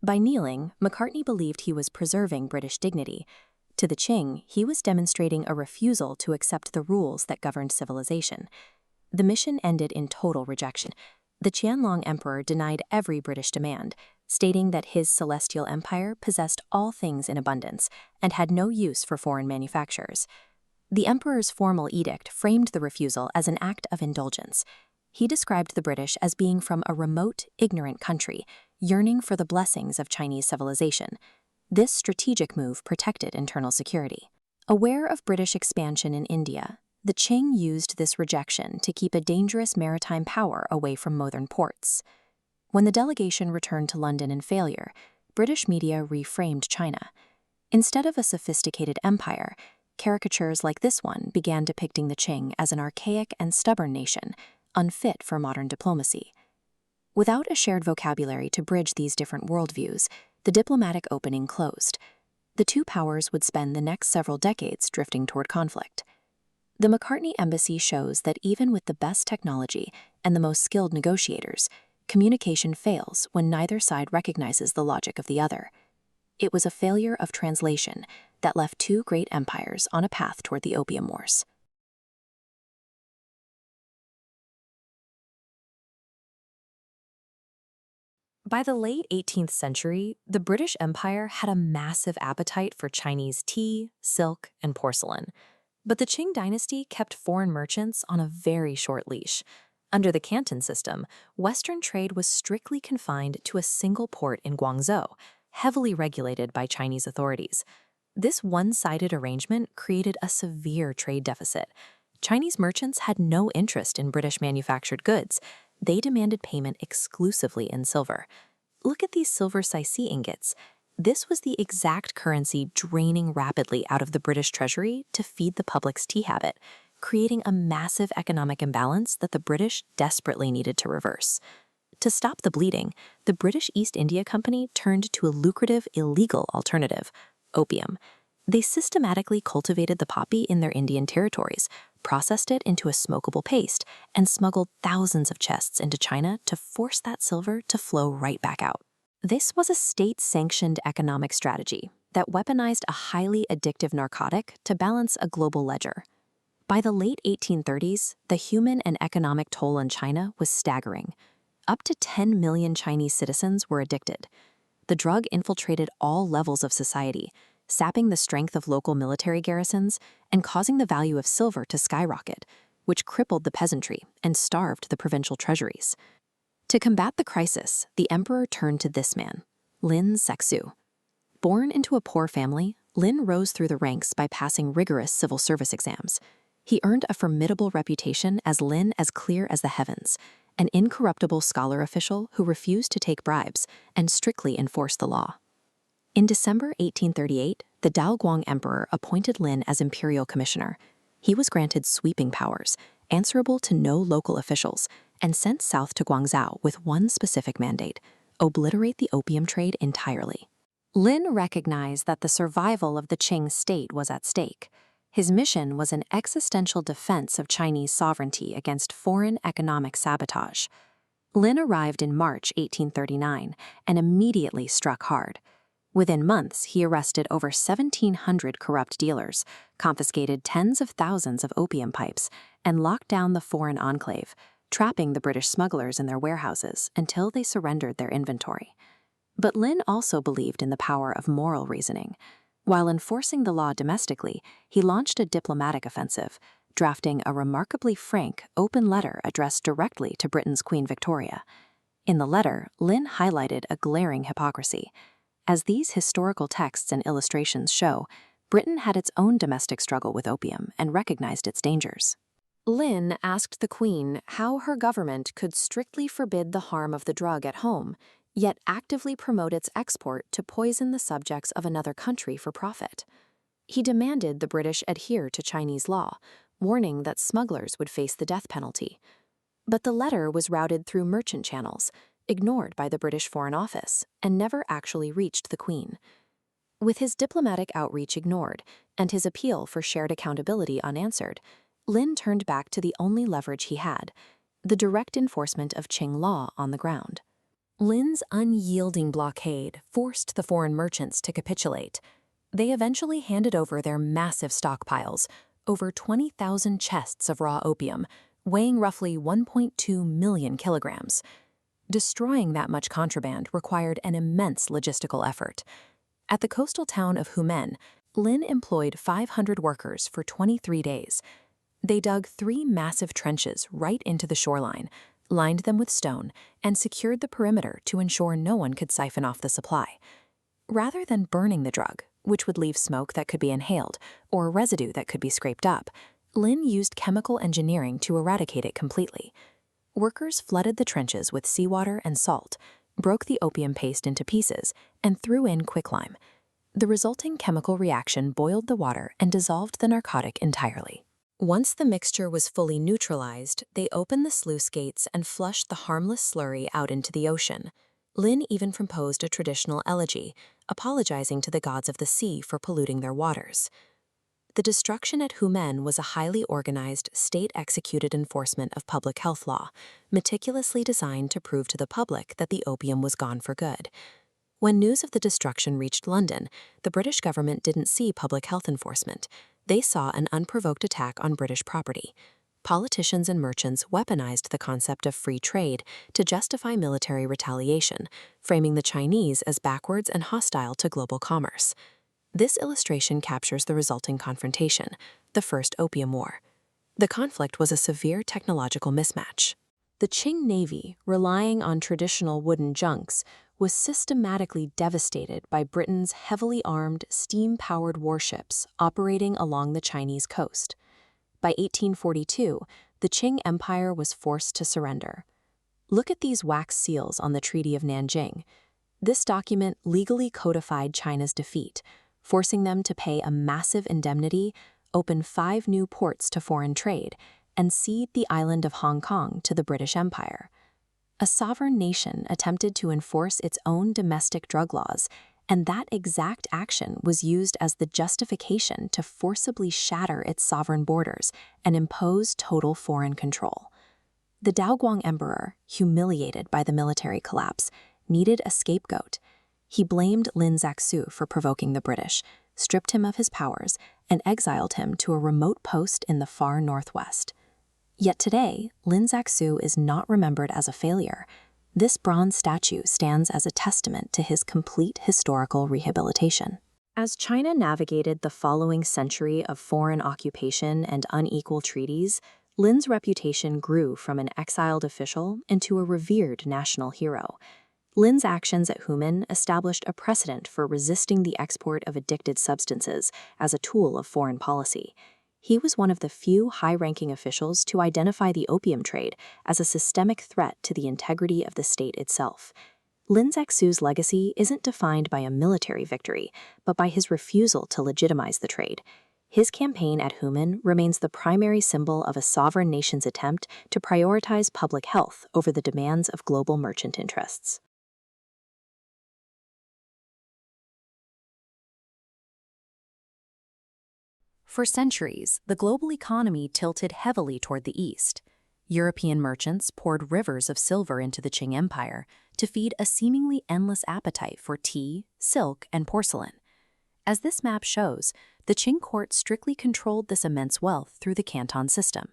By kneeling, Macartney believed he was preserving British dignity. To the Qing, he was demonstrating a refusal to accept the rules that governed civilization. The mission ended in total rejection. The Qianlong emperor denied every British demand, stating that his celestial empire possessed all things in abundance and had no use for foreign manufactures. The emperor's formal edict framed the refusal as an act of indulgence. He described the British as being from a remote, ignorant country, yearning for the blessings of Chinese civilization. This strategic move protected internal security. Aware of British expansion in India, the Qing used this rejection to keep a dangerous maritime power away from modern ports. When the delegation returned to London in failure, British media reframed China. Instead of a sophisticated empire, caricatures like this one began depicting the Qing as an archaic and stubborn nation, unfit for modern diplomacy. Without a shared vocabulary to bridge these different worldviews, the diplomatic opening closed. The two powers would spend the next several decades drifting toward conflict. The Macartney Embassy shows that even with the best technology and the most skilled negotiators, communication fails when neither side recognizes the logic of the other. It was a failure of translation that left two great empires on a path toward the Opium Wars. By the late 18th century, the British Empire had a massive appetite for Chinese tea, silk, and porcelain. But the Qing dynasty kept foreign merchants on a very short leash. Under the Canton system, Western trade was strictly confined to a single port in Guangzhou, heavily regulated by Chinese authorities. This one-sided arrangement created a severe trade deficit. Chinese merchants had no interest in British manufactured goods. They demanded payment exclusively in silver. Look at these silver Saisi ingots. This was the exact currency draining rapidly out of the British treasury to feed the public's tea habit, creating a massive economic imbalance that the British desperately needed to reverse. To stop the bleeding, the British East India Company turned to a lucrative, illegal alternative: opium. They systematically cultivated the poppy in their Indian territories, processed it into a smokable paste, and smuggled thousands of chests into China to force that silver to flow right back out. This was a state-sanctioned economic strategy that weaponized a highly addictive narcotic to balance a global ledger. By the late 1830s, the human and economic toll on China was staggering. Up to 10 million Chinese citizens were addicted. The drug infiltrated all levels of society, sapping the strength of local military garrisons and causing the value of silver to skyrocket, which crippled the peasantry and starved the provincial treasuries. To combat the crisis, the emperor turned to this man, Lin Sexu. Born into a poor family, Lin rose through the ranks by passing rigorous civil service exams. He earned a formidable reputation as Lin as clear as the heavens, an incorruptible scholar official who refused to take bribes and strictly enforced the law. In December 1838, the Daoguang emperor appointed Lin as imperial commissioner. He was granted sweeping powers, answerable to no local officials, and sent south to Guangzhou with one specific mandate: obliterate the opium trade entirely. Lin recognized that the survival of the Qing state was at stake. His mission was an existential defense of Chinese sovereignty against foreign economic sabotage. Lin arrived in March 1839 and immediately struck hard. Within months, he arrested over 1,700 corrupt dealers, confiscated tens of thousands of opium pipes, and locked down the foreign enclave, trapping the British smugglers in their warehouses until they surrendered their inventory. But Lin also believed in the power of moral reasoning. While enforcing the law domestically, he launched a diplomatic offensive, drafting a remarkably frank, open letter addressed directly to Britain's Queen Victoria. In the letter, Lin highlighted a glaring hypocrisy. As these historical texts and illustrations show, Britain had its own domestic struggle with opium and recognized its dangers. Lin asked the Queen how her government could strictly forbid the harm of the drug at home, yet actively promote its export to poison the subjects of another country for profit. He demanded the British adhere to Chinese law, warning that smugglers would face the death penalty. But the letter was routed through merchant channels, ignored by the British Foreign Office, and never actually reached the Queen. With his diplomatic outreach ignored and his appeal for shared accountability unanswered, Lin turned back to the only leverage he had: the direct enforcement of Qing law on the ground. Lin's unyielding blockade forced the foreign merchants to capitulate. They eventually handed over their massive stockpiles, over 20,000 chests of raw opium, weighing roughly 1.2 million kilograms. Destroying that much contraband required an immense logistical effort. At the coastal town of Humen, Lin employed 500 workers for 23 days. They dug 3 massive trenches right into the shoreline, lined them with stone, and secured the perimeter to ensure no one could siphon off the supply. Rather than burning the drug, which would leave smoke that could be inhaled or residue that could be scraped up, Lin used chemical engineering to eradicate it completely. Workers flooded the trenches with seawater and salt, broke the opium paste into pieces, and threw in quicklime. The resulting chemical reaction boiled the water and dissolved the narcotic entirely. Once the mixture was fully neutralized, they opened the sluice gates and flushed the harmless slurry out into the ocean. Lin even composed a traditional elegy, apologizing to the gods of the sea for polluting their waters. The destruction at Humen was a highly organized, state-executed enforcement of public health law, meticulously designed to prove to the public that the opium was gone for good. When news of the destruction reached London, the British government didn't see public health enforcement. They saw an unprovoked attack on British property. Politicians and merchants weaponized the concept of free trade to justify military retaliation, framing the Chinese as backwards and hostile to global commerce. This illustration captures the resulting confrontation, the First Opium War. The conflict was a severe technological mismatch. The Qing Navy, relying on traditional wooden junks, was systematically devastated by Britain's heavily armed, steam-powered warships operating along the Chinese coast. By 1842, the Qing Empire was forced to surrender. Look at these wax seals on the Treaty of Nanjing. This document legally codified China's defeat, forcing them to pay a massive indemnity, open 5 new ports to foreign trade, and cede the island of Hong Kong to the British Empire. A sovereign nation attempted to enforce its own domestic drug laws, and that exact action was used as the justification to forcibly shatter its sovereign borders and impose total foreign control. The Daoguang Emperor, humiliated by the military collapse, needed a scapegoat. He blamed Lin Zhaxu for provoking the British, stripped him of his powers, and exiled him to a remote post in the far northwest. Yet today, Lin Zhaxu is not remembered as a failure. This bronze statue stands as a testament to his complete historical rehabilitation. As China navigated the following century of foreign occupation and unequal treaties, Lin's reputation grew from an exiled official into a revered national hero. Lin's actions at Humen established a precedent for resisting the export of addicted substances as a tool of foreign policy. He was one of the few high-ranking officials to identify the opium trade as a systemic threat to the integrity of the state itself. Lin Zhaxu's legacy isn't defined by a military victory, but by his refusal to legitimize the trade. His campaign at Humen remains the primary symbol of a sovereign nation's attempt to prioritize public health over the demands of global merchant interests. For centuries, the global economy tilted heavily toward the east. European merchants poured rivers of silver into the Qing Empire to feed a seemingly endless appetite for tea, silk, and porcelain. As this map shows, the Qing court strictly controlled this immense wealth through the Canton system.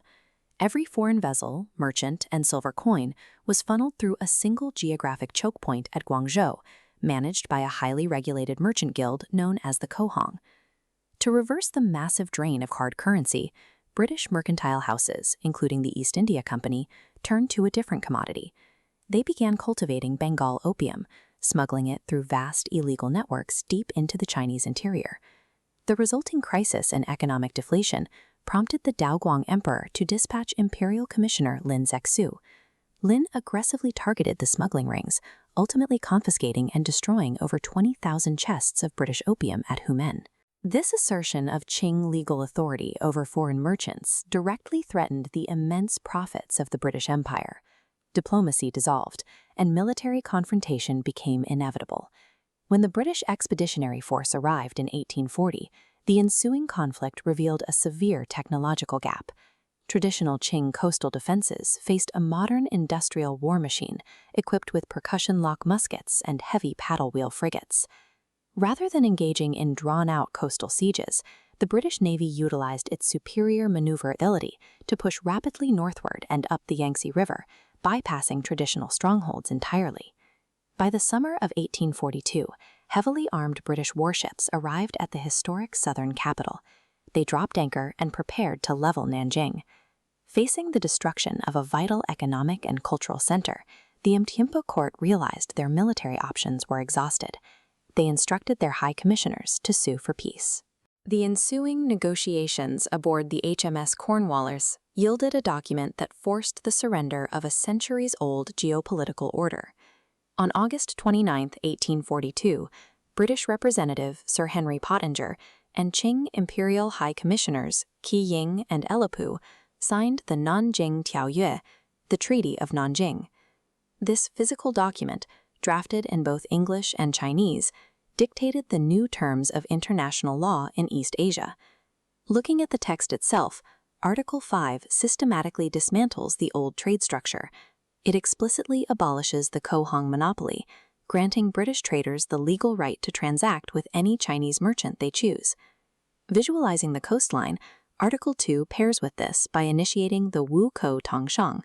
Every foreign vessel, merchant, and silver coin was funneled through a single geographic choke point at Guangzhou, managed by a highly regulated merchant guild known as the Huang. To reverse the massive drain of hard currency, British mercantile houses, including the East India Company, turned to a different commodity. They began cultivating Bengal opium, smuggling it through vast illegal networks deep into the Chinese interior. The resulting crisis and economic deflation prompted the Daoguang Emperor to dispatch Imperial Commissioner Lin Zhaxu. Lin aggressively targeted the smuggling rings, ultimately confiscating and destroying over 20,000 chests of British opium at Humen. This assertion of Qing legal authority over foreign merchants directly threatened the immense profits of the British Empire. Diplomacy dissolved, and military confrontation became inevitable. When the British Expeditionary Force arrived in 1840, the ensuing conflict revealed a severe technological gap. Traditional Qing coastal defenses faced a modern industrial war machine equipped with percussion-lock muskets and heavy paddle-wheel frigates. Rather than engaging in drawn-out coastal sieges, the British Navy utilized its superior maneuverability to push rapidly northward and up the Yangtze River, bypassing traditional strongholds entirely. By the summer of 1842, heavily armed British warships arrived at the historic southern capital. They dropped anchor and prepared to level Nanjing. Facing the destruction of a vital economic and cultural center, the Mtiempo court realized their military options were exhausted. They instructed their high commissioners to sue for peace. The ensuing negotiations aboard the HMS Cornwallis yielded a document that forced the surrender of a centuries-old geopolitical order. On August 29, 1842, British Representative Sir Henry Pottinger and Qing Imperial High Commissioners Qi and Elipu signed the Nanjing Tiaoyue, the Treaty of Nanjing. This physical document, drafted in both English and Chinese, dictated the new terms of international law in East Asia. Looking at the text itself, Article 5 systematically dismantles the old trade structure. It explicitly abolishes the Huang monopoly, granting British traders the legal right to transact with any Chinese merchant they choose. Visualizing the coastline, Article 2 pairs with this by initiating the Wukou Tongshang.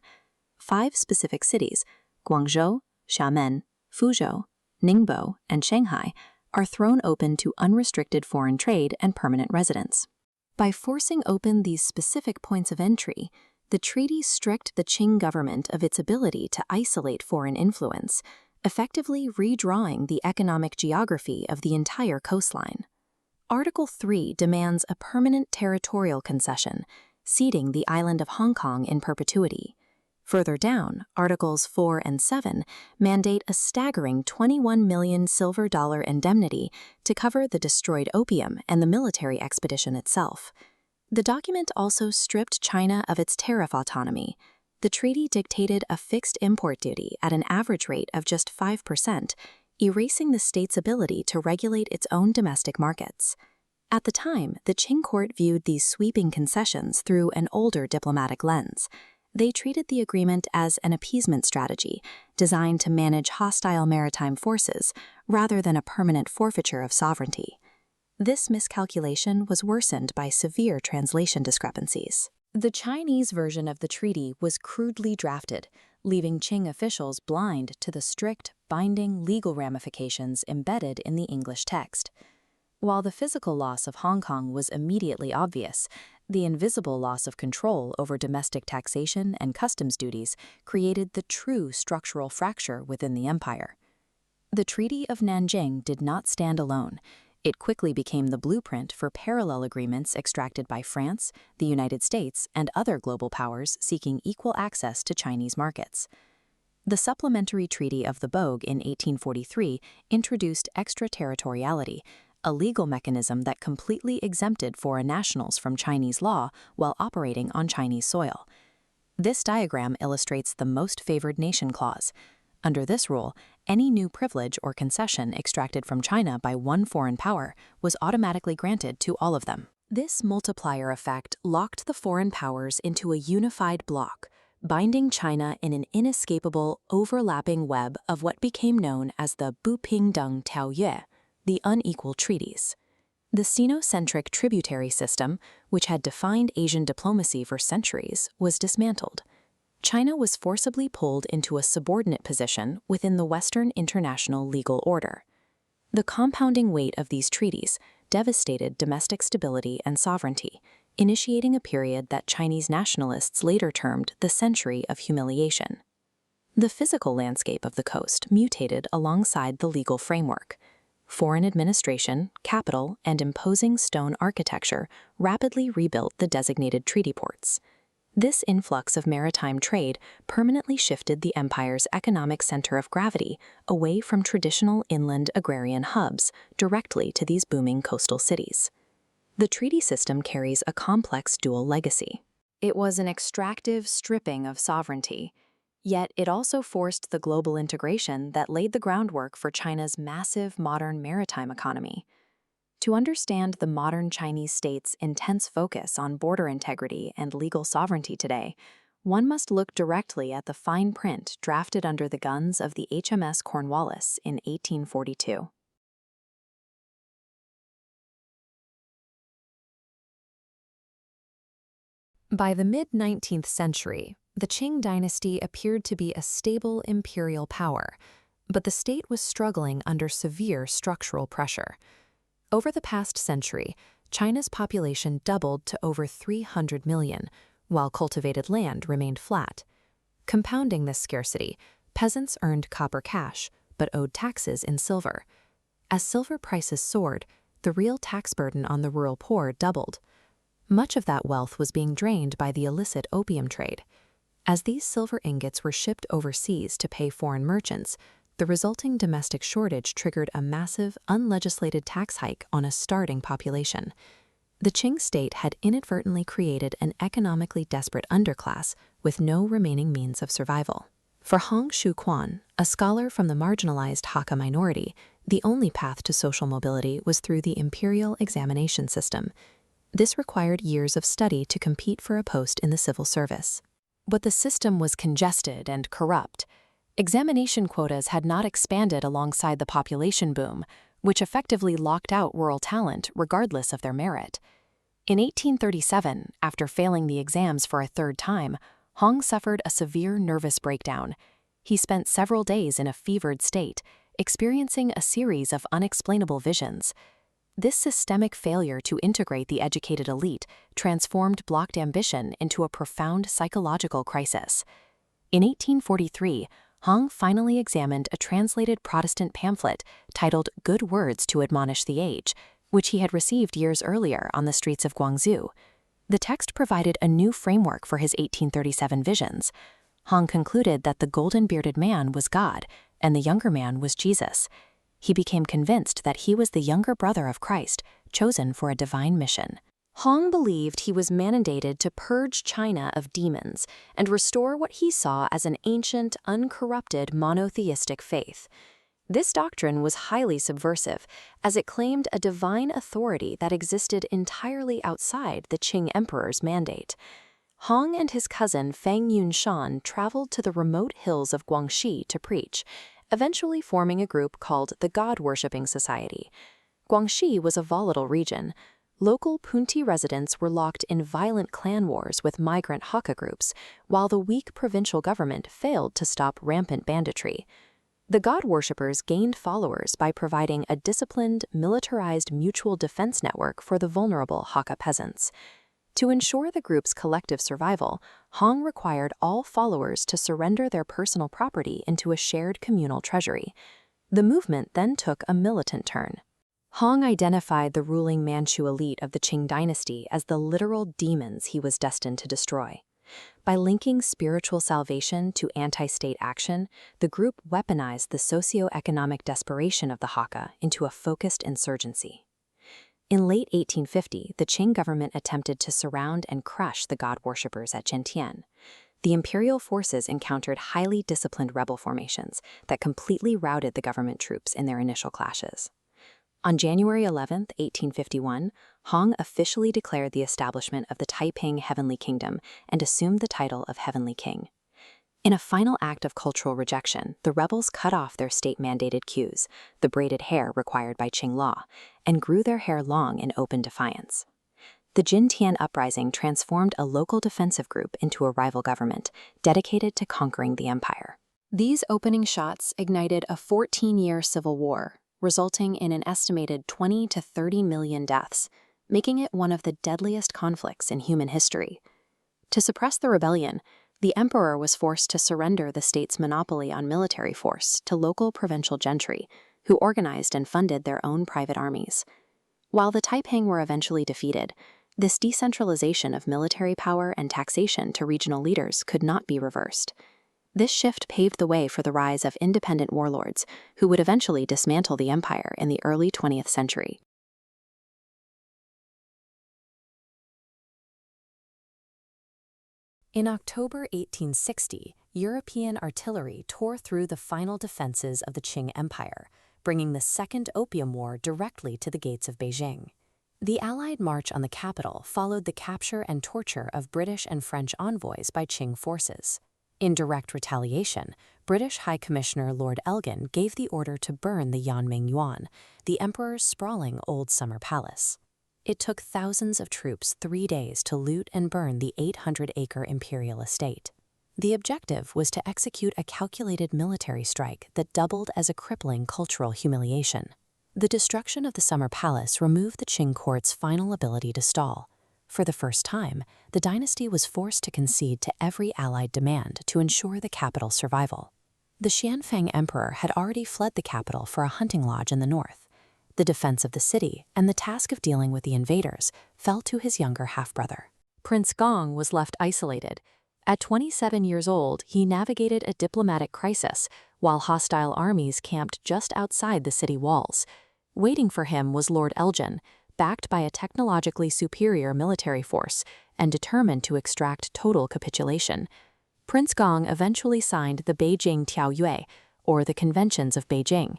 5 specific cities, Guangzhou, Xiamen, Fuzhou, Ningbo, and Shanghai, are thrown open to unrestricted foreign trade and permanent residence. By forcing open these specific points of entry, the treaty stripped the Qing government of its ability to isolate foreign influence, effectively redrawing the economic geography of the entire coastline. Article 3 demands a permanent territorial concession, ceding the island of Hong Kong in perpetuity. Further down, Articles 4 and 7 mandate a staggering 21 million silver dollar indemnity to cover the destroyed opium and the military expedition itself. The document also stripped China of its tariff autonomy. The treaty dictated a fixed import duty at an average rate of just 5%, erasing the state's ability to regulate its own domestic markets. At the time, the Qing court viewed these sweeping concessions through an older diplomatic lens. They treated the agreement as an appeasement strategy designed to manage hostile maritime forces rather than a permanent forfeiture of sovereignty. This miscalculation was worsened by severe translation discrepancies. The Chinese version of the treaty was crudely drafted, leaving Qing officials blind to the strict, binding legal ramifications embedded in the English text. While the physical loss of Hong Kong was immediately obvious, the invisible loss of control over domestic taxation and customs duties created the true structural fracture within the empire. The Treaty of Nanjing did not stand alone. It quickly became the blueprint for parallel agreements extracted by France, the United States, and other global powers seeking equal access to Chinese markets. The Supplementary Treaty of the Bogue in 1843 introduced extraterritoriality, a legal mechanism that completely exempted foreign nationals from Chinese law while operating on Chinese soil. This diagram illustrates the Most Favored Nation clause. Under this rule, any new privilege or concession extracted from China by one foreign power was automatically granted to all of them. This multiplier effect locked the foreign powers into a unified bloc, binding China in an inescapable, overlapping web of what became known as the Bupingdeng Taoyue, the unequal treaties. The Sino-centric tributary system, which had defined Asian diplomacy for centuries, was dismantled. China was forcibly pulled into a subordinate position within the Western international legal order. The compounding weight of these treaties devastated domestic stability and sovereignty, initiating a period that Chinese nationalists later termed the Century of Humiliation. The physical landscape of the coast mutated alongside the legal framework. Foreign administration, capital, and imposing stone architecture rapidly rebuilt the designated treaty ports. This influx of maritime trade permanently shifted the empire's economic center of gravity away from traditional inland agrarian hubs directly to these booming coastal cities. The treaty system carries a complex dual legacy. It was an extractive stripping of sovereignty, yet it also forced the global integration that laid the groundwork for China's massive modern maritime economy. To understand the modern Chinese state's intense focus on border integrity and legal sovereignty today, one must look directly at the fine print drafted under the guns of the HMS Cornwallis in 1842. By the mid-19th century, the Qing dynasty appeared to be a stable imperial power, but the state was struggling under severe structural pressure. Over the past century, China's population doubled to over 300 million, while cultivated land remained flat. Compounding this scarcity, peasants earned copper cash but owed taxes in silver. As silver prices soared, the real tax burden on the rural poor doubled. Much of that wealth was being drained by the illicit opium trade. As these silver ingots were shipped overseas to pay foreign merchants, the resulting domestic shortage triggered a massive, unlegislated tax hike on a starving population. The Qing state had inadvertently created an economically desperate underclass with no remaining means of survival. For Hong Quan, a scholar from the marginalized Hakka minority, the only path to social mobility was through the imperial examination system. This required years of study to compete for a post in the civil service. But the system was congested and corrupt. Examination quotas had not expanded alongside the population boom, which effectively locked out rural talent regardless of their merit. In 1837, after failing the exams for a third time, Huang suffered a severe nervous breakdown. He spent several days in a fevered state, experiencing a series of unexplainable visions. This systemic failure to integrate the educated elite transformed blocked ambition into a profound psychological crisis. In 1843, Huang finally examined a translated Protestant pamphlet titled Good Words to Admonish the Age, which he had received years earlier on the streets of Guangzhou. The text provided a new framework for his 1837 visions. Huang concluded that the golden-bearded man was God and the younger man was Jesus. He became convinced that he was the younger brother of Christ, chosen for a divine mission. Huang believed he was mandated to purge China of demons and restore what he saw as an ancient, uncorrupted monotheistic faith. This doctrine was highly subversive, as it claimed a divine authority that existed entirely outside the Qing emperor's mandate. Huang and his cousin Feng Yunshan traveled to the remote hills of Guangxi to preach, eventually forming a group called the God-Worshipping Society. Guangxi was a volatile region. Local Punti residents were locked in violent clan wars with migrant Hakka groups, while the weak provincial government failed to stop rampant banditry. The God-worshippers gained followers by providing a disciplined, militarized mutual defense network for the vulnerable Hakka peasants. To ensure the group's collective survival, Huang required all followers to surrender their personal property into a shared communal treasury. The movement then took a militant turn. Huang identified the ruling Manchu elite of the Qing dynasty as the literal demons he was destined to destroy. By linking spiritual salvation to anti-state action, the group weaponized the socio-economic desperation of the Hakka into a focused insurgency. In late 1850, the Qing government attempted to surround and crush the god-worshippers at Zhentian. The imperial forces encountered highly disciplined rebel formations that completely routed the government troops in their initial clashes. On January 11, 1851, Huang officially declared the establishment of the Taiping Heavenly Kingdom and assumed the title of Heavenly King. In a final act of cultural rejection, the rebels cut off their state-mandated queues, the braided hair required by Qing law, and grew their hair long in open defiance. The Jintian uprising transformed a local defensive group into a rival government, dedicated to conquering the empire. These opening shots ignited a 14-year civil war, resulting in an estimated 20 to 30 million deaths, making it one of the deadliest conflicts in human history. To suppress the rebellion, the emperor was forced to surrender the state's monopoly on military force to local provincial gentry, who organized and funded their own private armies. While the Taiping were eventually defeated, this decentralization of military power and taxation to regional leaders could not be reversed. This shift paved the way for the rise of independent warlords, who would eventually dismantle the empire in the early 20th century. In October 1860, European artillery tore through the final defenses of the Qing Empire, bringing the Second Opium War directly to the gates of Beijing. The Allied march on the capital followed the capture and torture of British and French envoys by Qing forces. In direct retaliation, British High Commissioner Lord Elgin gave the order to burn the Ming Yuan, the emperor's sprawling old summer palace. It took thousands of troops 3 days to loot and burn the 800-acre imperial estate. The objective was to execute a calculated military strike that doubled as a crippling cultural humiliation. The destruction of the summer palace removed the Qing court's final ability to stall. For the first time, the dynasty was forced to concede to every allied demand to ensure the capital's survival. The Xianfeng emperor had already fled the capital for a hunting lodge in the north. The defense of the city and the task of dealing with the invaders fell to his younger half-brother. Prince Gong was left isolated. At 27 years old, he navigated a diplomatic crisis while hostile armies camped just outside the city walls. Waiting for him was Lord Elgin, backed by a technologically superior military force and determined to extract total capitulation. Prince Gong eventually signed the Beijing Tiaoyue, or the Conventions of Beijing.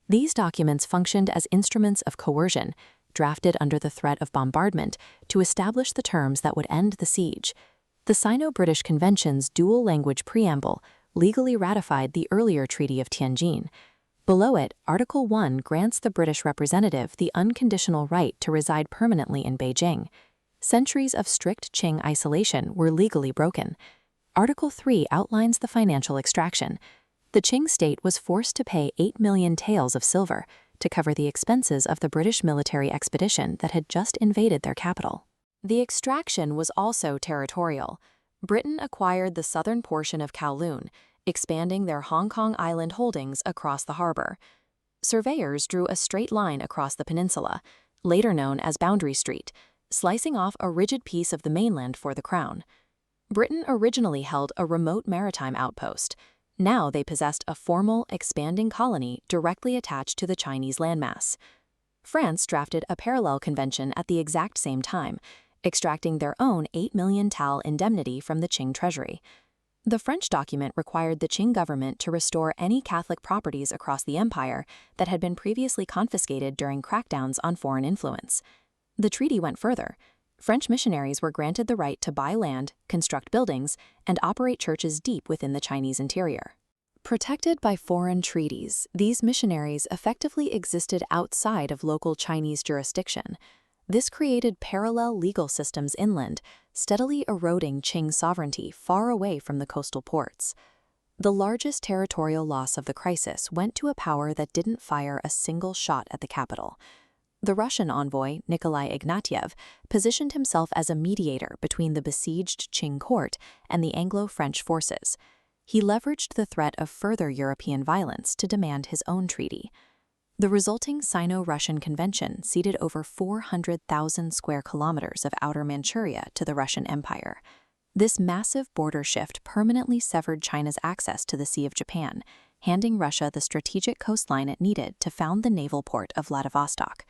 These documents functioned as instruments of coercion, drafted under the threat of bombardment, to establish the terms that would end the siege. The Sino-British Convention's dual-language preamble legally ratified the earlier Treaty of Tianjin. Below it, Article 1 grants the British representative the unconditional right to reside permanently in Beijing. Centuries of strict Qing isolation were legally broken. Article 3 outlines the financial extraction. The Qing state was forced to pay 8 million taels of silver to cover the expenses of the British military expedition that had just invaded their capital. The extraction was also territorial. Britain acquired the southern portion of Kowloon, expanding their Hong Kong Island holdings across the harbor. Surveyors drew a straight line across the peninsula, later known as Boundary Street, slicing off a rigid piece of the mainland for the crown. Britain originally held a remote maritime outpost. Now they possessed a formal, expanding colony directly attached to the Chinese landmass. France drafted a parallel convention at the exact same time, extracting their own 8 million tael indemnity from the Qing treasury. The French document required the Qing government to restore any Catholic properties across the empire that had been previously confiscated during crackdowns on foreign influence. The treaty went further. French missionaries were granted the right to buy land, construct buildings, and operate churches deep within the Chinese interior. Protected by foreign treaties, these missionaries effectively existed outside of local Chinese jurisdiction. This created parallel legal systems inland, steadily eroding Qing sovereignty far away from the coastal ports. The largest territorial loss of the crisis went to a power that didn't fire a single shot at the capital. The Russian envoy, Nikolai Ignatiev, positioned himself as a mediator between the besieged Qing court and the Anglo-French forces. He leveraged the threat of further European violence to demand his own treaty. The resulting Sino-Russian Convention ceded over 400,000 square kilometers of outer Manchuria to the Russian Empire. This massive border shift permanently severed China's access to the Sea of Japan, handing Russia the strategic coastline it needed to found the naval port of Vladivostok.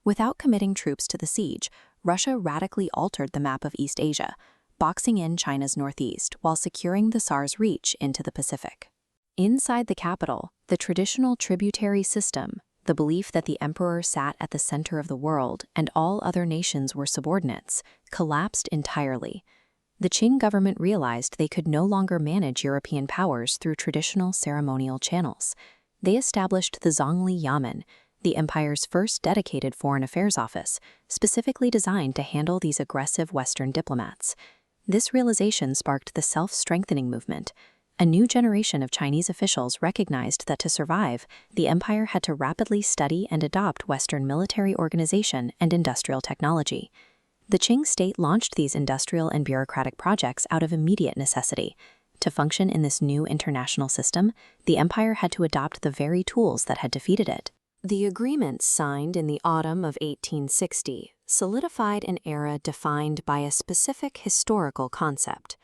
Without committing troops to the siege, Russia radically altered the map of East Asia, boxing in China's northeast while securing the Tsar's reach into the Pacific. Inside the capital, the traditional tributary system, the belief that the emperor sat at the center of the world and all other nations were subordinates, collapsed entirely. The Qing government realized they could no longer manage European powers through traditional ceremonial channels. They established the Zongli Yamen, the empire's first dedicated foreign affairs office, specifically designed to handle these aggressive Western diplomats. This realization sparked the self-strengthening movement. A new generation of Chinese officials recognized that to survive, the empire had to rapidly study and adopt Western military organization and industrial technology. The Qing state launched these industrial and bureaucratic projects out of immediate necessity. To function in this new international system, the empire had to adopt the very tools that had defeated it. The agreements signed in the autumn of 1860 solidified an era defined by a specific historical concept,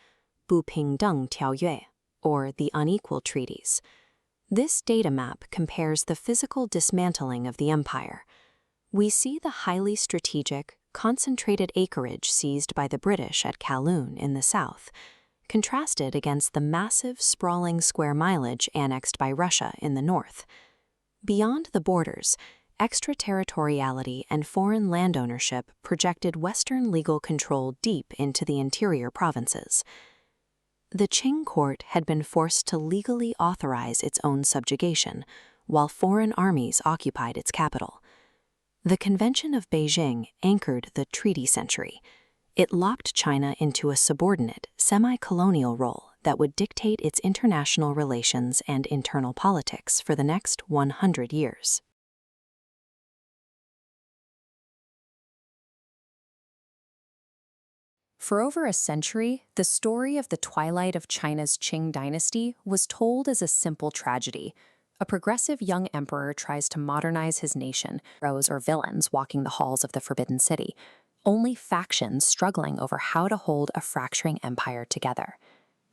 不平等条约, or the unequal treaties. This data map compares the physical dismantling of the empire. We see the highly strategic, concentrated acreage seized by the British at Kowloon in the south, contrasted against the massive, sprawling square mileage annexed by Russia in the north. Beyond the borders, extraterritoriality and foreign land ownership projected Western legal control deep into the interior provinces. The Qing court had been forced to legally authorize its own subjugation, while foreign armies occupied its capital. The Convention of Beijing anchored the treaty century. It locked China into a subordinate, semi-colonial role that would dictate its international relations and internal politics for the next 100 years. For over a century, the story of the twilight of China's Qing dynasty was told as a simple tragedy. A progressive young emperor tries to modernize his nation, heroes or villains walking the halls of the Forbidden City, only factions struggling over how to hold a fracturing empire together.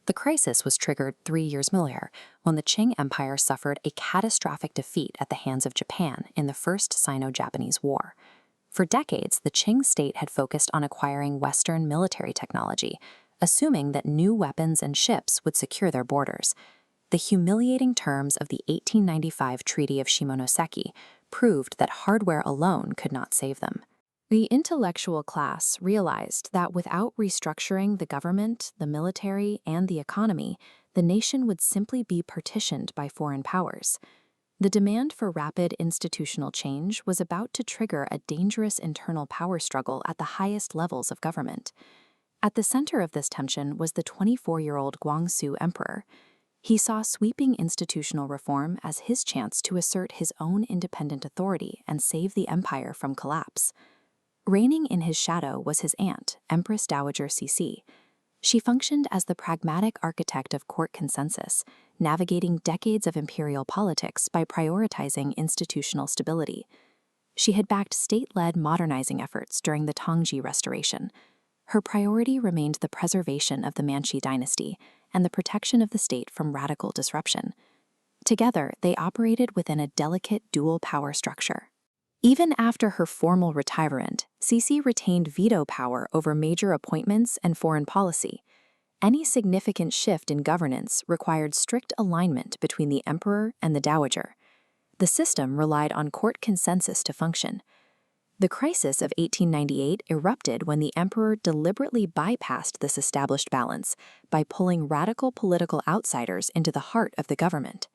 The crisis was triggered 3 years earlier, when the Qing Empire suffered a catastrophic defeat at the hands of Japan in the First Sino-Japanese War. For decades, the Qing state had focused on acquiring Western military technology, assuming that new weapons and ships would secure their borders. The humiliating terms of the 1895 Treaty of Shimonoseki proved that hardware alone could not save them. The intellectual class realized that without restructuring the government, the military, and the economy, the nation would simply be partitioned by foreign powers. The demand for rapid institutional change was about to trigger a dangerous internal power struggle at the highest levels of government. At the center of this tension was the 24-year-old Guangxu emperor. He saw sweeping institutional reform as his chance to assert his own independent authority and save the empire from collapse. Reigning in his shadow was his aunt, Empress Dowager Cixi. She functioned as the pragmatic architect of court consensus, navigating decades of imperial politics by prioritizing institutional stability. She had backed state-led modernizing efforts during the Tangji Restoration. Her priority remained the preservation of the Manchu dynasty and the protection of the state from radical disruption. Together, they operated within a delicate dual power structure. Even after her formal retirement, Cixi retained veto power over major appointments and foreign policy. Any significant shift in governance required strict alignment between the emperor and the dowager. The system relied on court consensus to function. The crisis of 1898 erupted when the emperor deliberately bypassed this established balance by pulling radical political outsiders into the heart of the government.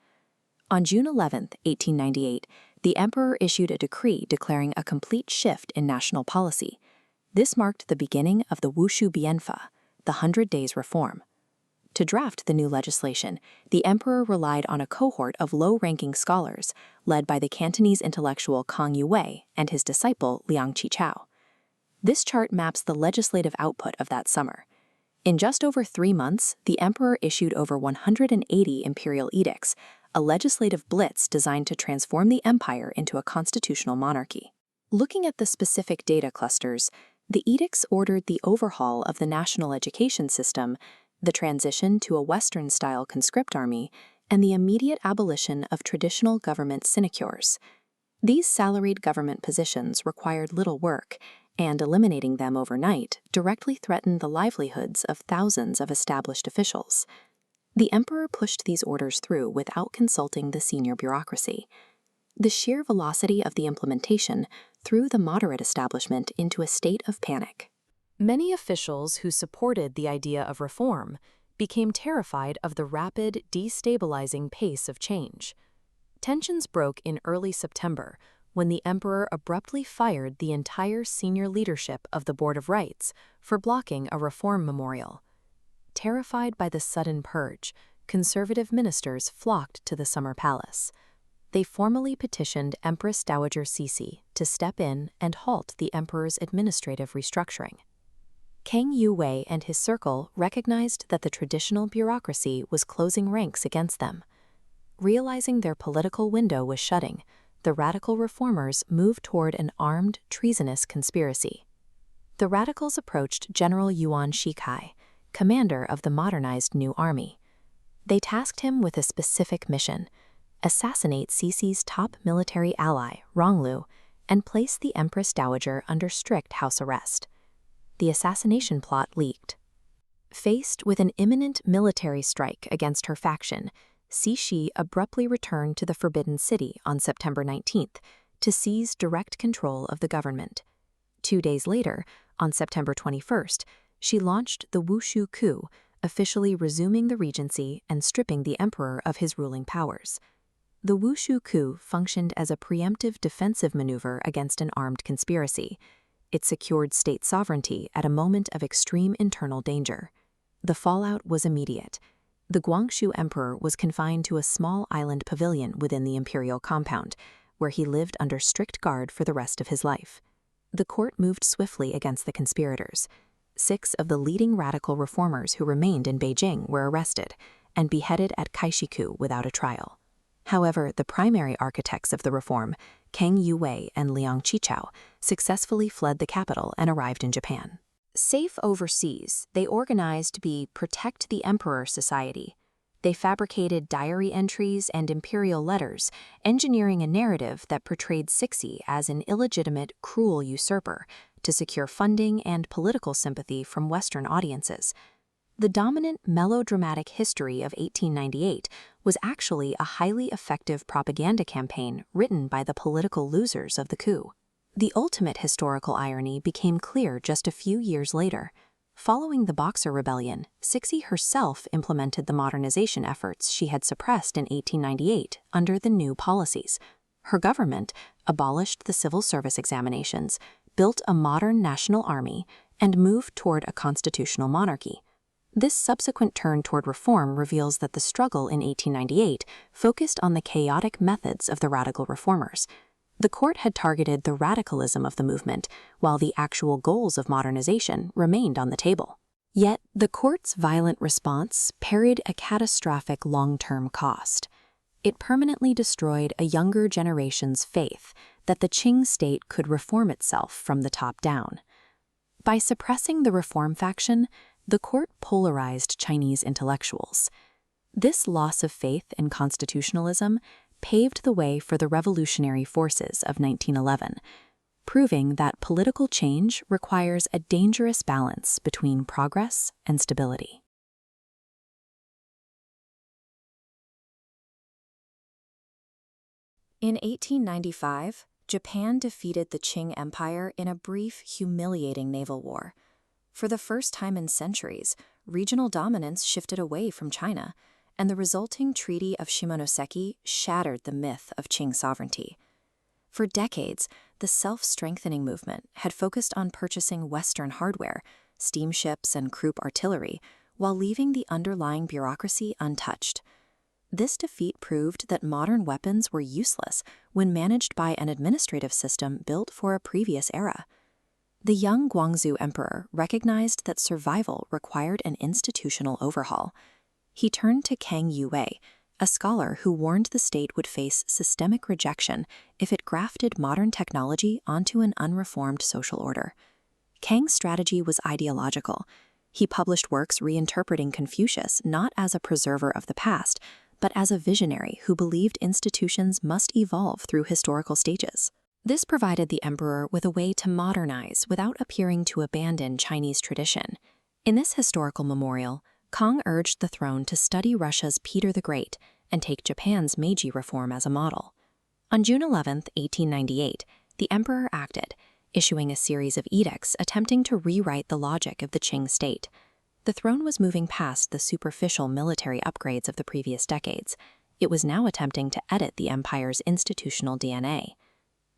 On June 11, 1898, the emperor issued a decree declaring a complete shift in national policy. This marked the beginning of the Wushu Bianfa, the 100 Days Reform. To draft the new legislation, the emperor relied on a cohort of low-ranking scholars led by the Cantonese intellectual Kang Yue and his disciple Liang Qichao. This chart maps the legislative output of that summer. In just over 3 months, the emperor issued over 180 imperial edicts, a legislative blitz designed to transform the empire into a constitutional monarchy. Looking at the specific data clusters, the edicts ordered the overhaul of the national education system, the transition to a Western-style conscript army, and the immediate abolition of traditional government sinecures. These salaried government positions required little work, and eliminating them overnight directly threatened the livelihoods of thousands of established officials. The emperor pushed these orders through without consulting the senior bureaucracy. The sheer velocity of the implementation threw the moderate establishment into a state of panic. Many officials who supported the idea of reform became terrified of the rapid, destabilizing pace of change. Tensions broke in early September when the emperor abruptly fired the entire senior leadership of the Board of Rights for blocking a reform memorial. Terrified by the sudden purge, conservative ministers flocked to the Summer Palace. They formally petitioned Empress Dowager Cixi to step in and halt the emperor's administrative restructuring. Kang Yue and his circle recognized that the traditional bureaucracy was closing ranks against them. Realizing their political window was shutting, the radical reformers moved toward an armed, treasonous conspiracy. The radicals approached General Yuan Shikai, commander of the modernized new army. They tasked him with a specific mission: assassinate Cixi's top military ally, Ronglu, and place the Empress Dowager under strict house arrest. The assassination plot leaked. Faced with an imminent military strike against her faction, Cixi abruptly returned to the Forbidden City on September 19th to seize direct control of the government. 2 days later, on September 21st, she launched the Wushu coup, officially resuming the regency and stripping the emperor of his ruling powers. The Wushu coup functioned as a preemptive defensive maneuver against an armed conspiracy. It secured state sovereignty at a moment of extreme internal danger. The fallout was immediate. The Guangxu emperor was confined to a small island pavilion within the imperial compound, where he lived under strict guard for the rest of his life. The court moved swiftly against the conspirators. 6 of the leading radical reformers who remained in Beijing were arrested and beheaded at Kaishiku without a trial. However, the primary architects of the reform, Kang Youwei and Liang Qichao, successfully fled the capital and arrived in Japan. Safe overseas, they organized the Protect the Emperor Society. They fabricated diary entries and imperial letters, engineering a narrative that portrayed Cixi as an illegitimate, cruel usurper to secure funding and political sympathy from Western audiences. The dominant melodramatic history of 1898 was actually a highly effective propaganda campaign written by the political losers of the coup. The ultimate historical irony became clear just a few years later. Following the Boxer Rebellion, Cixi herself implemented the modernization efforts she had suppressed in 1898 under the new policies. Her government abolished the civil service examinations, built a modern national army, and moved toward a constitutional monarchy. This subsequent turn toward reform reveals that the struggle in 1898 focused on the chaotic methods of the radical reformers. The court had targeted the radicalism of the movement, while the actual goals of modernization remained on the table. Yet, the court's violent response parried a catastrophic long-term cost. It permanently destroyed a younger generation's faith that the Qing state could reform itself from the top down. By suppressing the reform faction, the court polarized Chinese intellectuals. This loss of faith in constitutionalism paved the way for the revolutionary forces of 1911, proving that political change requires a dangerous balance between progress and stability. In 1895, Japan defeated the Qing Empire in a brief, humiliating naval war. For the first time in centuries, regional dominance shifted away from China, and the resulting Treaty of Shimonoseki shattered the myth of Qing sovereignty. For decades, the self-strengthening movement had focused on purchasing Western hardware, steamships and Krupp artillery, while leaving the underlying bureaucracy untouched. This defeat proved that modern weapons were useless when managed by an administrative system built for a previous era. The young Guangxu emperor recognized that survival required an institutional overhaul. He turned to Kang Youwei, a scholar who warned the state would face systemic rejection if it grafted modern technology onto an unreformed social order. Kang's strategy was ideological. He published works reinterpreting Confucius not as a preserver of the past, but as a visionary who believed institutions must evolve through historical stages. This provided the emperor with a way to modernize without appearing to abandon Chinese tradition. In this historical memorial, Kang urged the throne to study Russia's Peter the Great and take Japan's Meiji reform as a model. On June 11, 1898, the emperor acted, issuing a series of edicts attempting to rewrite the logic of the Qing state. The throne was moving past the superficial military upgrades of the previous decades. It was now attempting to edit the empire's institutional DNA.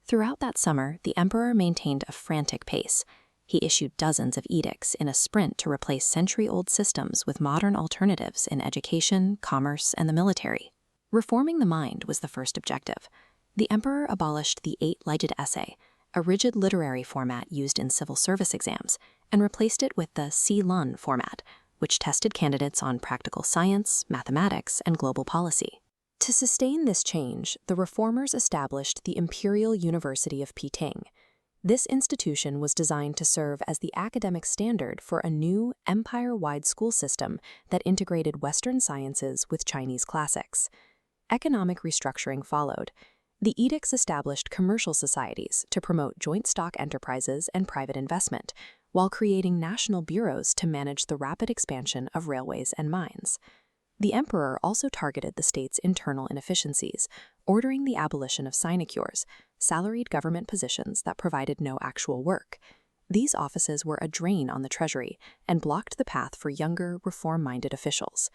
Throughout that summer, the emperor maintained a frantic pace. He issued dozens of edicts in a sprint to replace century-old systems with modern alternatives in education, commerce, and the military. Reforming the mind was the first objective. The emperor abolished the 8-legged essay, a rigid literary format used in civil service exams, and replaced it with the Cai Lun format, which tested candidates on practical science, mathematics, and global policy. To sustain this change, the reformers established the Imperial University of Peking. This institution was designed to serve as the academic standard for a new, empire-wide school system that integrated Western sciences with Chinese classics. Economic restructuring followed. The edicts established commercial societies to promote joint stock enterprises and private investment, while creating national bureaus to manage the rapid expansion of railways and mines. The emperor also targeted the state's internal inefficiencies, ordering the abolition of sinecures, salaried government positions that provided no actual work. These offices were a drain on the treasury and blocked the path for younger, reform-minded officials.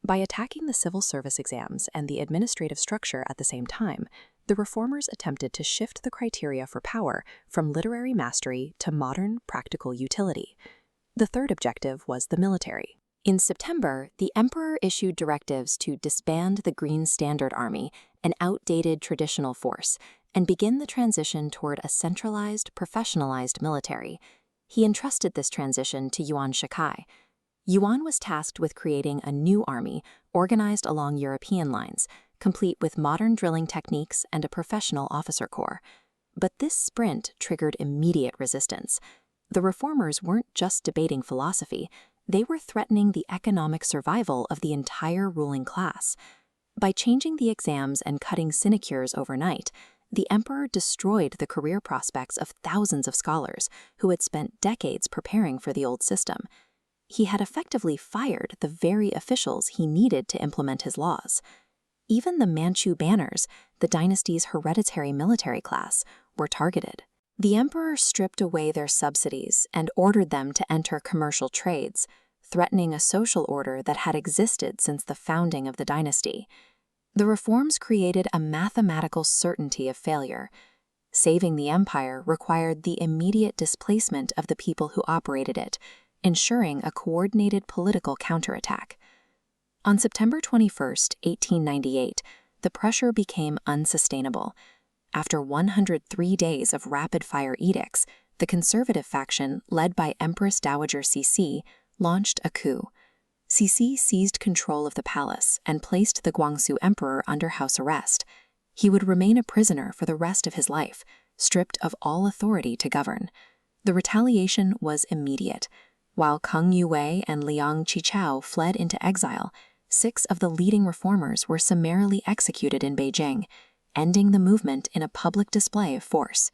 By attacking the civil service exams and the administrative structure at the same time, the reformers attempted to shift the criteria for power from literary mastery to modern, practical utility. The third objective was the military. In September, the emperor issued directives to disband the Green Standard Army, an outdated traditional force, and begin the transition toward a centralized, professionalized military. He entrusted this transition to Yuan Shikai. Yuan was tasked with creating a new army organized along European lines, complete with modern drilling techniques and a professional officer corps. But this sprint triggered immediate resistance. The reformers weren't just debating philosophy, they were threatening the economic survival of the entire ruling class. By changing the exams and cutting sinecures overnight, the emperor destroyed the career prospects of thousands of scholars who had spent decades preparing for the old system. He had effectively fired the very officials he needed to implement his laws. Even the Manchu banners, the dynasty's hereditary military class, were targeted. The emperor stripped away their subsidies and ordered them to enter commercial trades, threatening a social order that had existed since the founding of the dynasty. The reforms created a mathematical certainty of failure. Saving the empire required the immediate displacement of the people who operated it, ensuring a coordinated political counterattack. On September 21, 1898, the pressure became unsustainable. After 103 days of rapid-fire edicts, the conservative faction, led by Empress Dowager Cixi, launched a coup. Cixi seized control of the palace and placed the Guangxu emperor under house arrest. He would remain a prisoner for the rest of his life, stripped of all authority to govern. The retaliation was immediate. While Kang Yue and Liang Qichao fled into exile, 6 of the leading reformers were summarily executed in Beijing, ending the movement in a public display of force.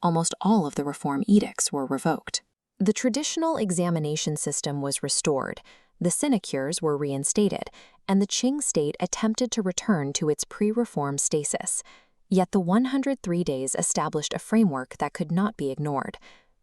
Almost all of the reform edicts were revoked. The traditional examination system was restored, the sinecures were reinstated, and the Qing state attempted to return to its pre-reform stasis. Yet the 103 days established a framework that could not be ignored.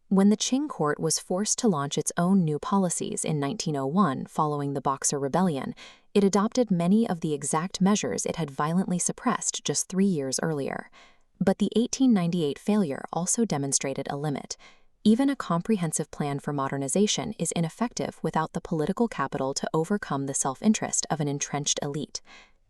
When the Qing court was forced to launch its own new policies in 1901 following the Boxer Rebellion, it adopted many of the exact measures it had violently suppressed just 3 years earlier. But the 1898 failure also demonstrated a limit. Even a comprehensive plan for modernization is ineffective without the political capital to overcome the self-interest of an entrenched elite.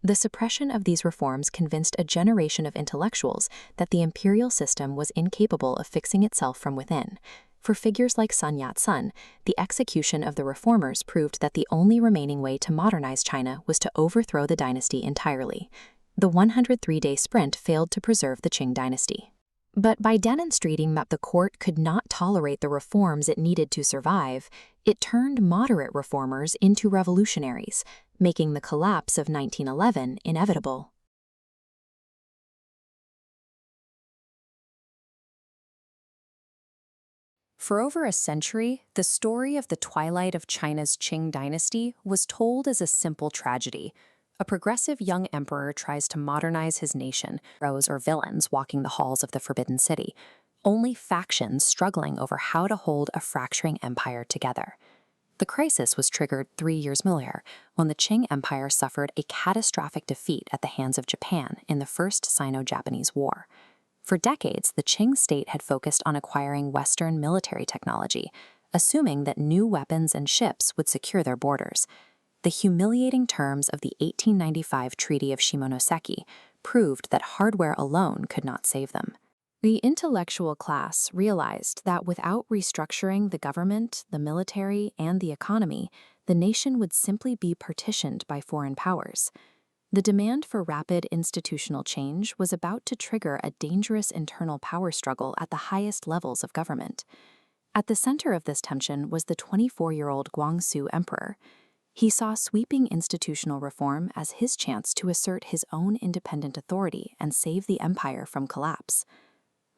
The suppression of these reforms convinced a generation of intellectuals that the imperial system was incapable of fixing itself from within. For figures like Sun Yat-sen, the execution of the reformers proved that the only remaining way to modernize China was to overthrow the dynasty entirely. The 103-day sprint failed to preserve the Qing dynasty. But by demonstrating that the court could not tolerate the reforms it needed to survive, it turned moderate reformers into revolutionaries, making the collapse of 1911 inevitable. For over a century, the story of the twilight of China's Qing dynasty was told as a simple tragedy. A progressive young emperor tries to modernize his nation, heroes or villains walking the halls of the Forbidden City, only factions struggling over how to hold a fracturing empire together. The crisis was triggered 3 years earlier, when the Qing Empire suffered a catastrophic defeat at the hands of Japan in the First Sino-Japanese War. For decades, the Qing state had focused on acquiring Western military technology, assuming that new weapons and ships would secure their borders. The humiliating terms of the 1895 Treaty of Shimonoseki proved that hardware alone could not save them. The intellectual class realized that without restructuring the government, the military, and the economy, the nation would simply be partitioned by foreign powers. The demand for rapid institutional change was about to trigger a dangerous internal power struggle at the highest levels of government. At the center of this tension was the 24-year-old Guangxu emperor. He saw sweeping institutional reform as his chance to assert his own independent authority and save the empire from collapse.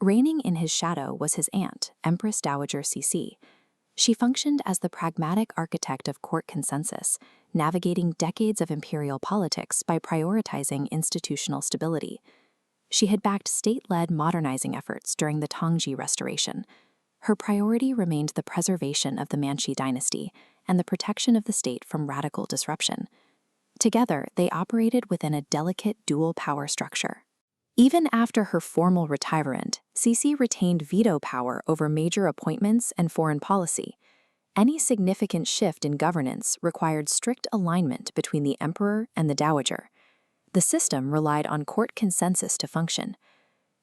Reigning in his shadow was his aunt, Empress Dowager Cixi. She functioned as the pragmatic architect of court consensus, navigating decades of imperial politics by prioritizing institutional stability. She had backed state-led modernizing efforts during the Tangji Restoration. Her priority remained the preservation of the Manchu dynasty and the protection of the state from radical disruption. Together, they operated within a delicate dual power structure. Even after her formal retirement, Cixi retained veto power over major appointments and foreign policy. Any significant shift in governance required strict alignment between the emperor and the dowager. The system relied on court consensus to function.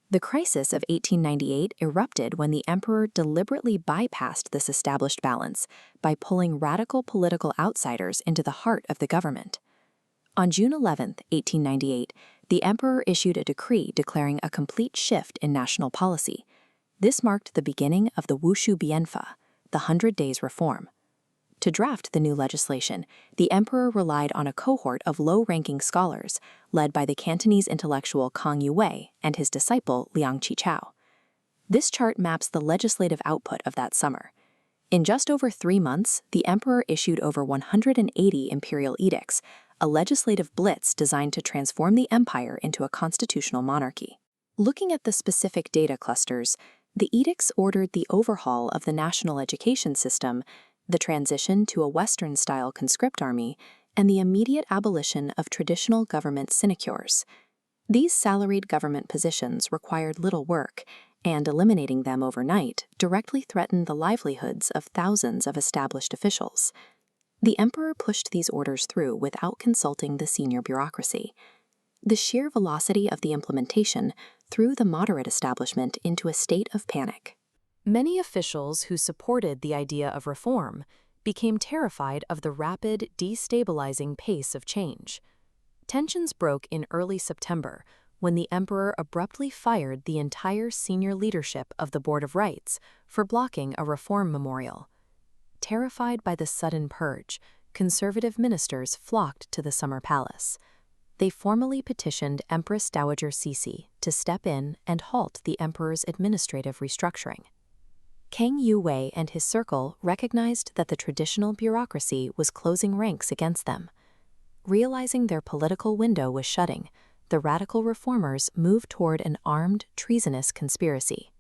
The crisis of 1898 erupted when the emperor deliberately bypassed this established balance by pulling radical political outsiders into the heart of the government. On June 11, 1898, the emperor issued a decree declaring a complete shift in national policy. This marked the beginning of the Wushu Bianfa, the 100 Days Reform. To draft the new legislation, the emperor relied on a cohort of low-ranking scholars led by the Cantonese intellectual Kang Yue and his disciple Liang Qichao. This chart maps the legislative output of that summer. In just over 3 months, the emperor issued over 180 imperial edicts, a legislative blitz designed to transform the empire into a constitutional monarchy. Looking at the specific data clusters, the edicts ordered the overhaul of the national education system, the transition to a Western-style conscript army, and the immediate abolition of traditional government sinecures. These salaried government positions required little work, and eliminating them overnight directly threatened the livelihoods of thousands of established officials. The emperor pushed these orders through without consulting the senior bureaucracy. The sheer velocity of the implementation threw the moderate establishment into a state of panic. Many officials who supported the idea of reform became terrified of the rapid, destabilizing pace of change. Tensions broke in early September when the emperor abruptly fired the entire senior leadership of the Board of Rights for blocking a reform memorial. Terrified by the sudden purge, conservative ministers flocked to the summer palace. They formally petitioned Empress Dowager Cixi to step in and halt the emperor's administrative restructuring. Kang Yue and his circle recognized that the traditional bureaucracy was closing ranks against them. Realizing their political window was shutting, the radical reformers moved toward an armed, treasonous conspiracy.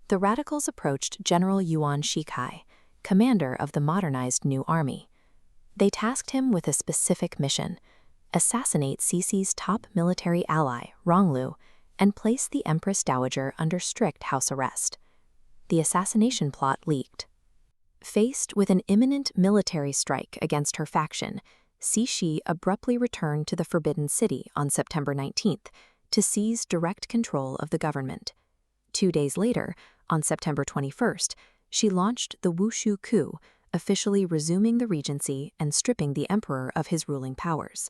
The radicals approached General Yuan Shikai, commander of the modernized new army. They tasked him with a specific mission: assassinate Cixi's top military ally, Ronglu, and place the Empress Dowager under strict house arrest. The assassination plot leaked. Faced with an imminent military strike against her faction, Cixi abruptly returned to the Forbidden City on September 19th to seize direct control of the government. 2 days later, on September 21st, she launched the Wushu coup, officially resuming the regency and stripping the emperor of his ruling powers.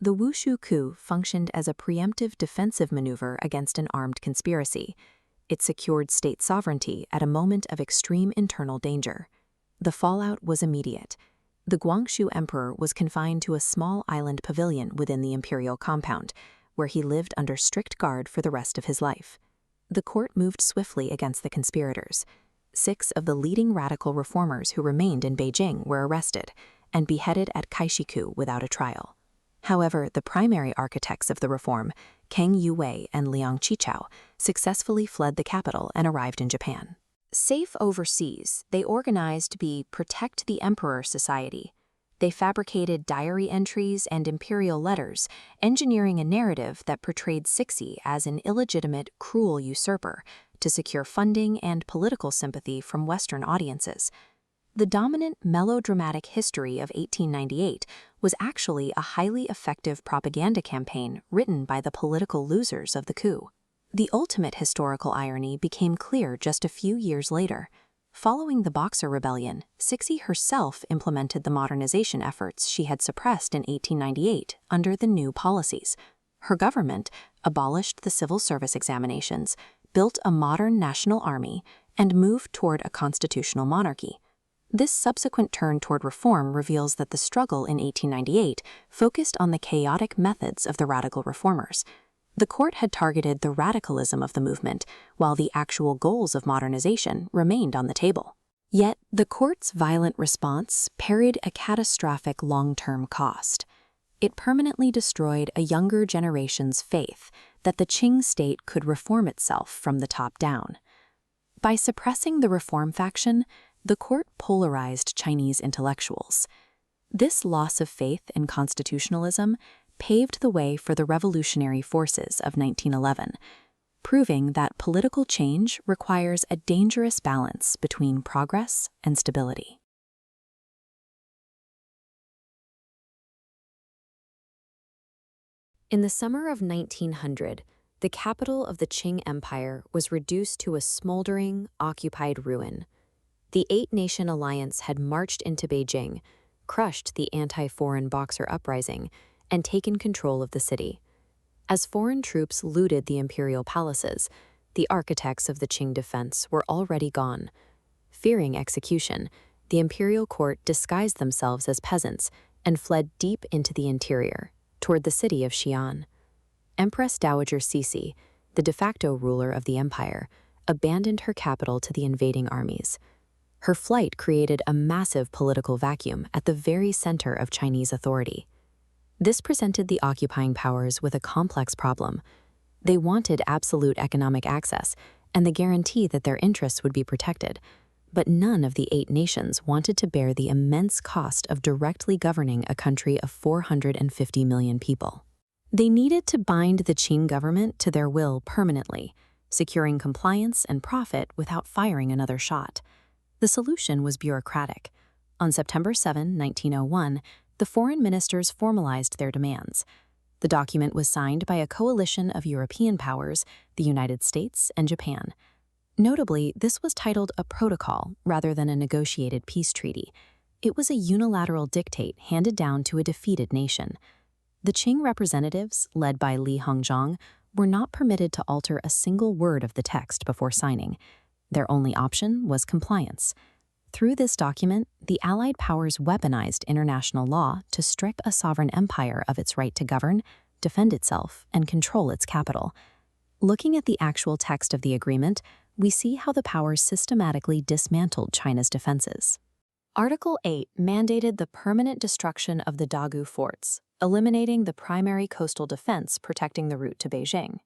The Wushu coup functioned as a preemptive defensive maneuver against an armed conspiracy. It secured state sovereignty at a moment of extreme internal danger. The fallout was immediate. The Guangxu emperor was confined to a small island pavilion within the imperial compound, where he lived under strict guard for the rest of his life. The court moved swiftly against the conspirators. 6 of the leading radical reformers who remained in Beijing were arrested and beheaded at Kaishiku without a trial. However, the primary architects of the reform, Kang Yue and Liang Qichao, successfully fled the capital and arrived in Japan. Safe overseas, they organized to be Protect the Emperor Society. They fabricated diary entries and imperial letters, engineering a narrative that portrayed Cixi as an illegitimate, cruel usurper to secure funding and political sympathy from Western audiences. The dominant melodramatic history of 1898 was actually a highly effective propaganda campaign written by the political losers of the coup. The ultimate historical irony became clear just a few years later. Following the Boxer Rebellion, Cixi herself implemented the modernization efforts she had suppressed in 1898 under the new policies. Her government abolished the civil service examinations, built a modern national army, and moved toward a constitutional monarchy. This subsequent turn toward reform reveals that the struggle in 1898 focused on the chaotic methods of the radical reformers. The court had targeted the radicalism of the movement, while the actual goals of modernization remained on the table. Yet, the court's violent response parried a catastrophic long-term cost. It permanently destroyed a younger generation's faith that the Qing state could reform itself from the top down. By suppressing the reform faction, the court polarized Chinese intellectuals. This loss of faith in constitutionalism paved the way for the revolutionary forces of 1911, proving that political change requires a dangerous balance between progress and stability. In the summer of 1900, The capital of the Qing Empire was reduced to a smoldering, occupied ruin. The Eight-Nation Alliance had marched into Beijing, crushed the anti-foreign Boxer uprising, and taken control of the city. As foreign troops looted the imperial palaces, the architects of the Qing defense were already gone. Fearing execution, the imperial court disguised themselves as peasants and fled deep into the interior, toward the city of Qian. Empress Dowager Cixi, the de facto ruler of the empire, abandoned her capital to the invading armies. Her flight created a massive political vacuum at the very center of Chinese authority. This presented the occupying powers with a complex problem. They wanted absolute economic access and the guarantee that their interests would be protected, but none of the Eight Nations wanted to bear the immense cost of directly governing a country of 450 million people. They needed to bind the Qing government to their will permanently, securing compliance and profit without firing another shot. The solution was bureaucratic. On September 7, 1901, the foreign ministers formalized their demands. The document was signed by a coalition of European powers, the United States and Japan. Notably, this was titled a protocol rather than a negotiated peace treaty. It was a unilateral dictate handed down to a defeated nation. The Qing representatives, led by Li Hongzhang, were not permitted to alter a single word of the text before signing. Their only option was compliance. Through this document, the Allied powers weaponized international law to strip a sovereign empire of its right to govern, defend itself, and control its capital. Looking at the actual text of the agreement, we see how the powers systematically dismantled China's defenses. Article 8 mandated the permanent destruction of the Dagu forts, eliminating the primary coastal defense protecting the route to Beijing.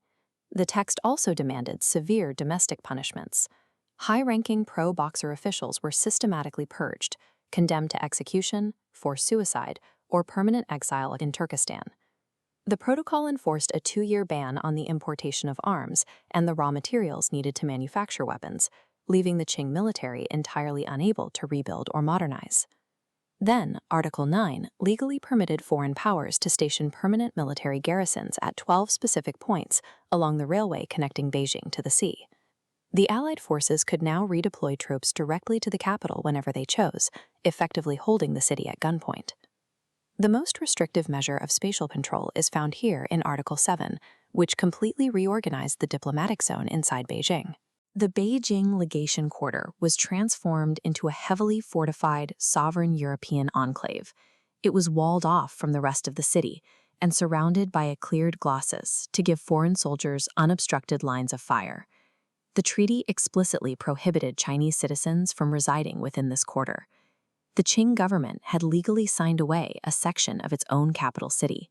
The text also demanded severe domestic punishments. High-ranking pro-Boxer officials were systematically purged, condemned to execution, forced suicide, or permanent exile in Turkestan. The protocol enforced a 2-year ban on the importation of arms and the raw materials needed to manufacture weapons, leaving the Qing military entirely unable to rebuild or modernize. Then, Article 9 legally permitted foreign powers to station permanent military garrisons at 12 specific points along the railway connecting Beijing to the sea. The Allied forces could now redeploy troops directly to the capital whenever they chose, effectively holding the city at gunpoint. The most restrictive measure of spatial control is found here in Article 7, which completely reorganized the diplomatic zone inside Beijing. The Beijing Legation Quarter was transformed into a heavily fortified, sovereign European enclave. It was walled off from the rest of the city and surrounded by a cleared glossus to give foreign soldiers unobstructed lines of fire. The treaty explicitly prohibited Chinese citizens from residing within this quarter. The Qing government had legally signed away a section of its own capital city.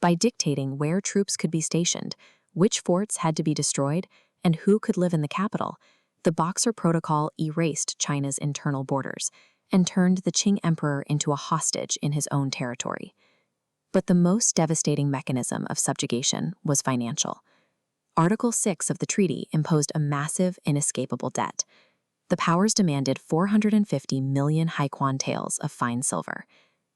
By dictating where troops could be stationed, which forts had to be destroyed, and who could live in the capital, the Boxer Protocol erased China's internal borders and turned the Qing emperor into a hostage in his own territory. But the most devastating mechanism of subjugation was financial. Article 6 of the treaty imposed a massive, inescapable debt. The powers demanded 450 million Haiquan taels of fine silver.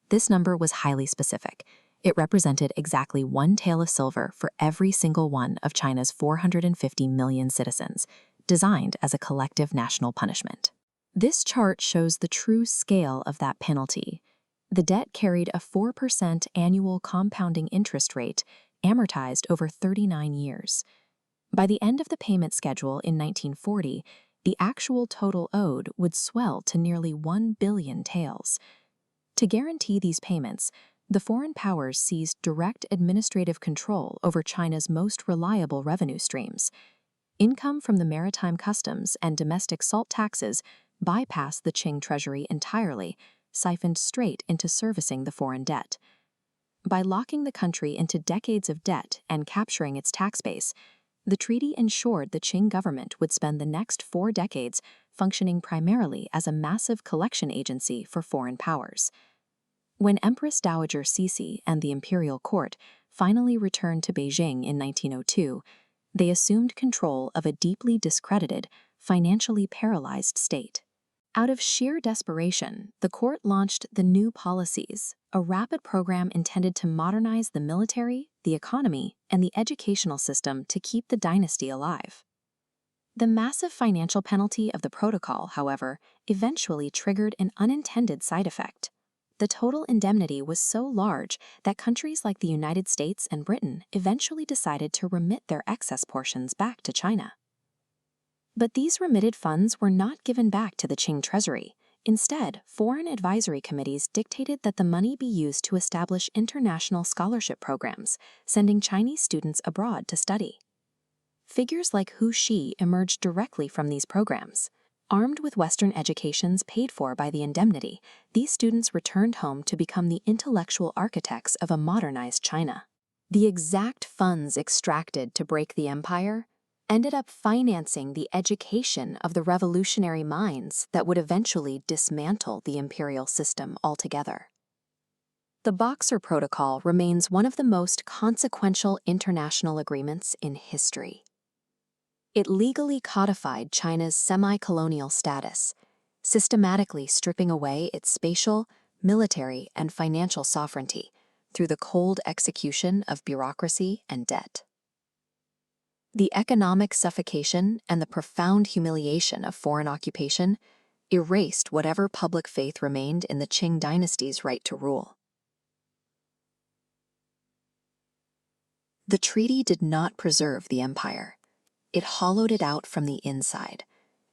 This number was highly specific. It represented exactly 1 tael of silver for every single one of China's 450 million citizens, designed as a collective national punishment. This chart shows the true scale of that penalty. The debt carried a 4% annual compounding interest rate, amortized over 39 years. By the end of the payment schedule in 1940, the actual total owed would swell to nearly 1 billion taels. To guarantee these payments, the foreign powers seized direct administrative control over China's most reliable revenue streams. Income from the maritime customs and domestic salt taxes bypassed the Qing treasury entirely, siphoned straight into servicing the foreign debt. By locking the country into decades of debt and capturing its tax base, the treaty ensured the Qing government would spend the next 4 decades functioning primarily as a massive collection agency for foreign powers. When Empress Dowager Cixi and the imperial court finally returned to Beijing in 1902, they assumed control of a deeply discredited, financially paralyzed state. Out of sheer desperation, the court launched the New Policies, a rapid program intended to modernize the military, the economy, and the educational system to keep the dynasty alive. The massive financial penalty of the protocol, however, eventually triggered an unintended side effect. The total indemnity was so large that countries like the United States and Britain eventually decided to remit their excess portions back to China. But these remitted funds were not given back to the Qing treasury. Instead, foreign advisory committees dictated that the money be used to establish international scholarship programs, sending Chinese students abroad to study. Figures like Hu Shi emerged directly from these programs. Armed with Western educations paid for by the indemnity, these students returned home to become the intellectual architects of a modernized China. The exact funds extracted to break the empire ended up financing the education of the revolutionary minds that would eventually dismantle the imperial system altogether. The Boxer Protocol remains one of the most consequential international agreements in history. It legally codified China's semi-colonial status, systematically stripping away its spatial, military, and financial sovereignty through the cold execution of bureaucracy and debt. The economic suffocation and the profound humiliation of foreign occupation erased whatever public faith remained in the Qing dynasty's right to rule. The treaty did not preserve the empire. It hollowed it out from the inside,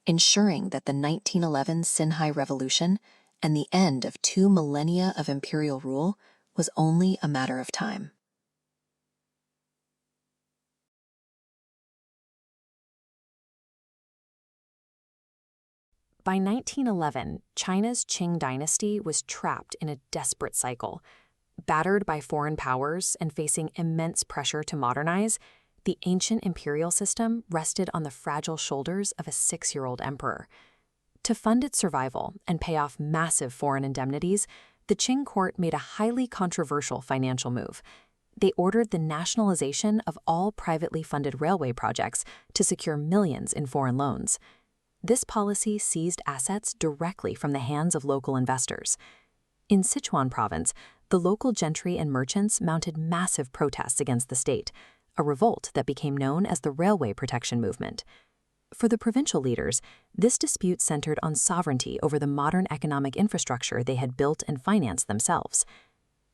ensuring that the 1911 Xinhai Revolution and the end of 2 millennia of imperial rule was only a matter of time. By 1911, China's Qing dynasty was trapped in a desperate cycle. Battered by foreign powers and facing immense pressure to modernize, the ancient imperial system rested on the fragile shoulders of a 6-year-old emperor. To fund its survival and pay off massive foreign indemnities, the Qing court made a highly controversial financial move. They ordered the nationalization of all privately funded railway projects to secure millions in foreign loans. This policy seized assets directly from the hands of local investors. In Sichuan province, the local gentry and merchants mounted massive protests against the state, a revolt that became known as the Railway Protection Movement. For the provincial leaders, this dispute centered on sovereignty over the modern economic infrastructure they had built and financed themselves.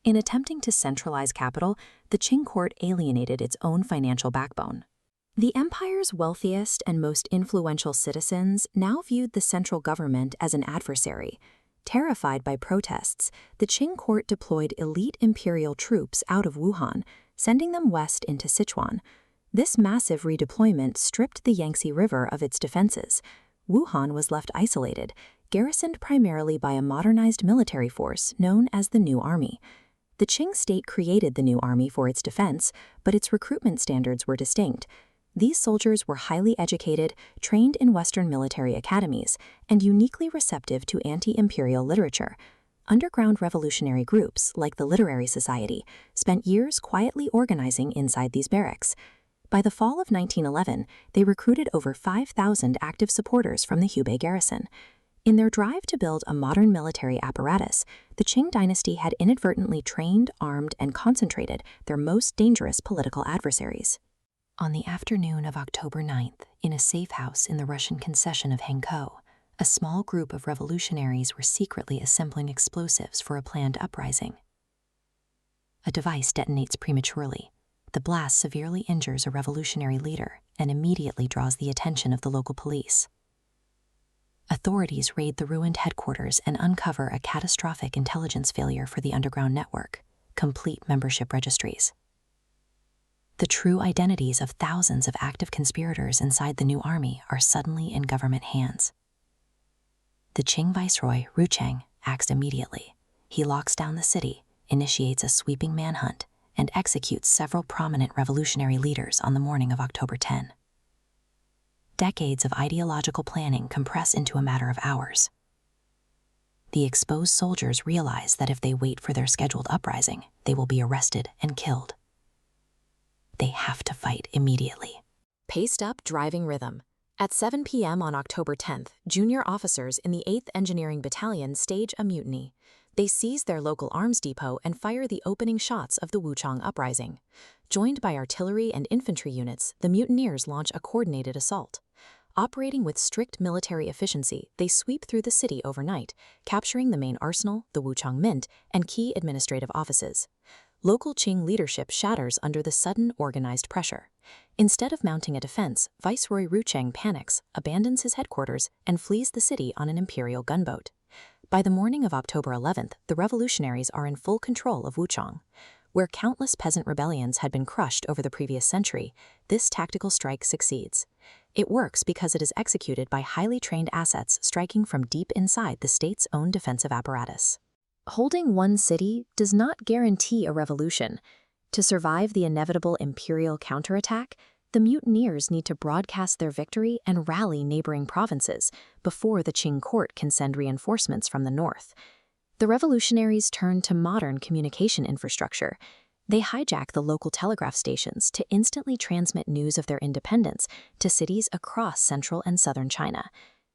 In attempting to centralize capital, the Qing court alienated its own financial backbone. The empire's wealthiest and most influential citizens now viewed the central government as an adversary. Terrified by protests, the Qing court deployed elite imperial troops out of Wuhan, sending them west into Sichuan. This massive redeployment stripped the Yangtze River of its defenses. Wuhan was left isolated, garrisoned primarily by a modernized military force known as the New Army. The Qing state created the New Army for its defense, but its recruitment standards were distinct. These soldiers were highly educated, trained in Western military academies, and uniquely receptive to anti-imperial literature. Underground revolutionary groups, like the Literary Society, spent years quietly organizing inside these barracks. By the fall of 1911, they recruited over 5,000 active supporters from the Hubei garrison. In their drive to build a modern military apparatus, the Qing dynasty had inadvertently trained, armed, and concentrated their most dangerous political adversaries. On the afternoon of October 9th, in a safe house in the Russian concession of Hankou, a small group of revolutionaries were secretly assembling explosives for a planned uprising. A device detonates prematurely. The blast severely injures a revolutionary leader and immediately draws the attention of the local police. Authorities raid the ruined headquarters and uncover a catastrophic intelligence failure for the underground network, complete membership registries. The true identities of thousands of active conspirators inside the new army are suddenly in government hands. The Qing viceroy, Rucheng, acts immediately. He locks down the city, initiates a sweeping manhunt, and executes several prominent revolutionary leaders on the morning of October 10. Decades of ideological planning compress into a matter of hours. The exposed soldiers realize that if they wait for their scheduled uprising, they will be arrested and killed. They have to fight immediately. Paced up driving rhythm. At 7 p.m. on October 10th, junior officers in the 8th Engineering Battalion stage a mutiny. They seize their local arms depot and fire the opening shots of the Wuchang uprising. Joined by artillery and infantry units, the mutineers launch a coordinated assault. Operating with strict military efficiency, they sweep through the city overnight, capturing the main arsenal, the Wuchang Mint, and key administrative offices. Local Qing leadership shatters under the sudden organized pressure. Instead of mounting a defense, Viceroy Rucheng panics, abandons his headquarters, and flees the city on an imperial gunboat. By the morning of October 11th, the revolutionaries are in full control of Wuchang. Where countless peasant rebellions had been crushed over the previous century, this tactical strike succeeds. It works because it is executed by highly trained assets striking from deep inside the state's own defensive apparatus. Holding one city does not guarantee a revolution. To survive the inevitable imperial counterattack, the mutineers need to broadcast their victory and rally neighboring provinces before the Qing court can send reinforcements from the north. The revolutionaries turn to modern communication infrastructure. They hijack the local telegraph stations to instantly transmit news of their independence to cities across central and southern China.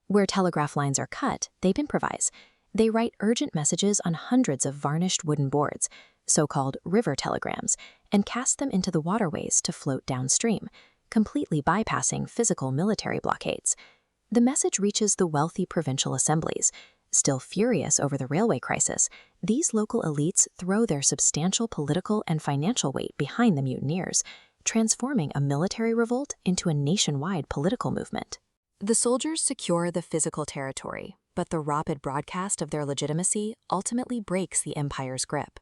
Where telegraph lines are cut, they improvise. They write urgent messages on hundreds of varnished wooden boards, so-called river telegrams, and cast them into the waterways to float downstream, completely bypassing physical military blockades. The message reaches the wealthy provincial assemblies. Still furious over the railway crisis, these local elites throw their substantial political and financial weight behind the mutineers, transforming a military revolt into a nationwide political movement. The soldiers secure the physical territory, but the rapid broadcast of their legitimacy ultimately breaks the empire's grip.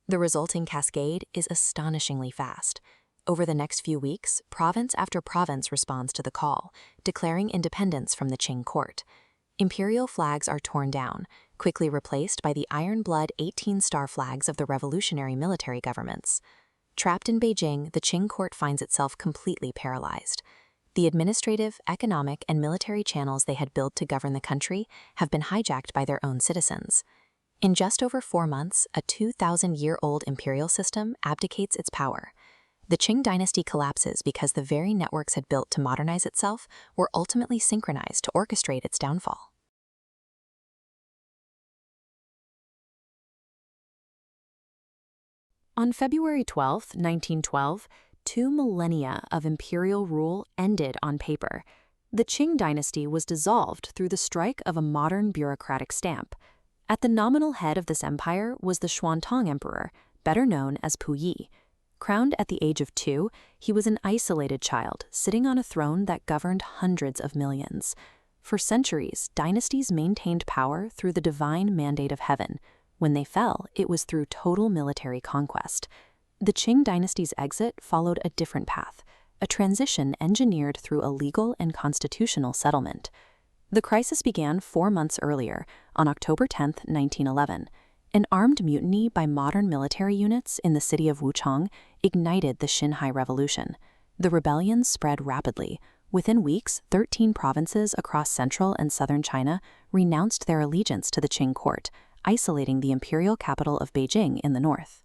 The resulting cascade is astonishingly fast. Over the next few weeks, province after province responds to the call, declaring independence from the Qing court. Imperial flags are torn down, quickly replaced by the iron-blood 18-star flags of the revolutionary military governments. Trapped in Beijing, the Qing court finds itself completely paralyzed. The administrative, economic, and military channels they had built to govern the country have been hijacked by their own citizens. In just over 4 months, a 2,000-year-old imperial system abdicates its power. The Qing dynasty collapses because the very networks had built to modernize itself were ultimately synchronized to orchestrate its downfall. On February 12, 1912, 2 millennia of imperial rule ended on paper. The Qing dynasty was dissolved through the strike of a modern bureaucratic stamp. At the nominal head of this empire was the Xuantong emperor, better known as Puyi. Crowned at the age of 2, he was an isolated child, sitting on a throne that governed hundreds of millions. For centuries, dynasties maintained power through the divine mandate of heaven. When they fell, it was through total military conquest. The Qing dynasty's exit followed a different path, a transition engineered through a legal and constitutional settlement. The crisis began 4 months earlier, on October 10, 1911. An armed mutiny by modern military units in the city of Wuchang ignited the Xinhai Revolution. The rebellion spread rapidly. Within weeks, 13 provinces across central and southern China renounced their allegiance to the Qing court, isolating the imperial capital of Beijing in the north.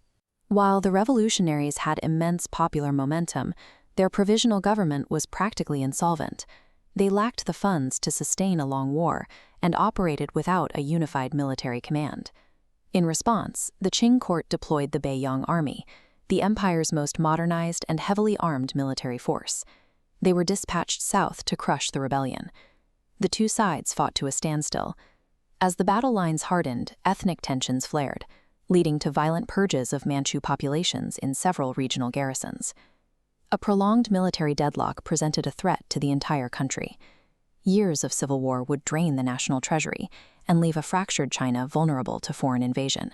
While the revolutionaries had immense popular momentum, their provisional government was practically insolvent. They lacked the funds to sustain a long war and operated without a unified military command. In response, the Qing court deployed the Beiyang army, the empire's most modernized and heavily armed military force. They were dispatched south to crush the rebellion. The two sides fought to a standstill. As the battle lines hardened, ethnic tensions flared, leading to violent purges of Manchu populations in several regional garrisons. A prolonged military deadlock presented a threat to the entire country. Years of civil war would drain the national treasury and leave a fractured China vulnerable to foreign invasion.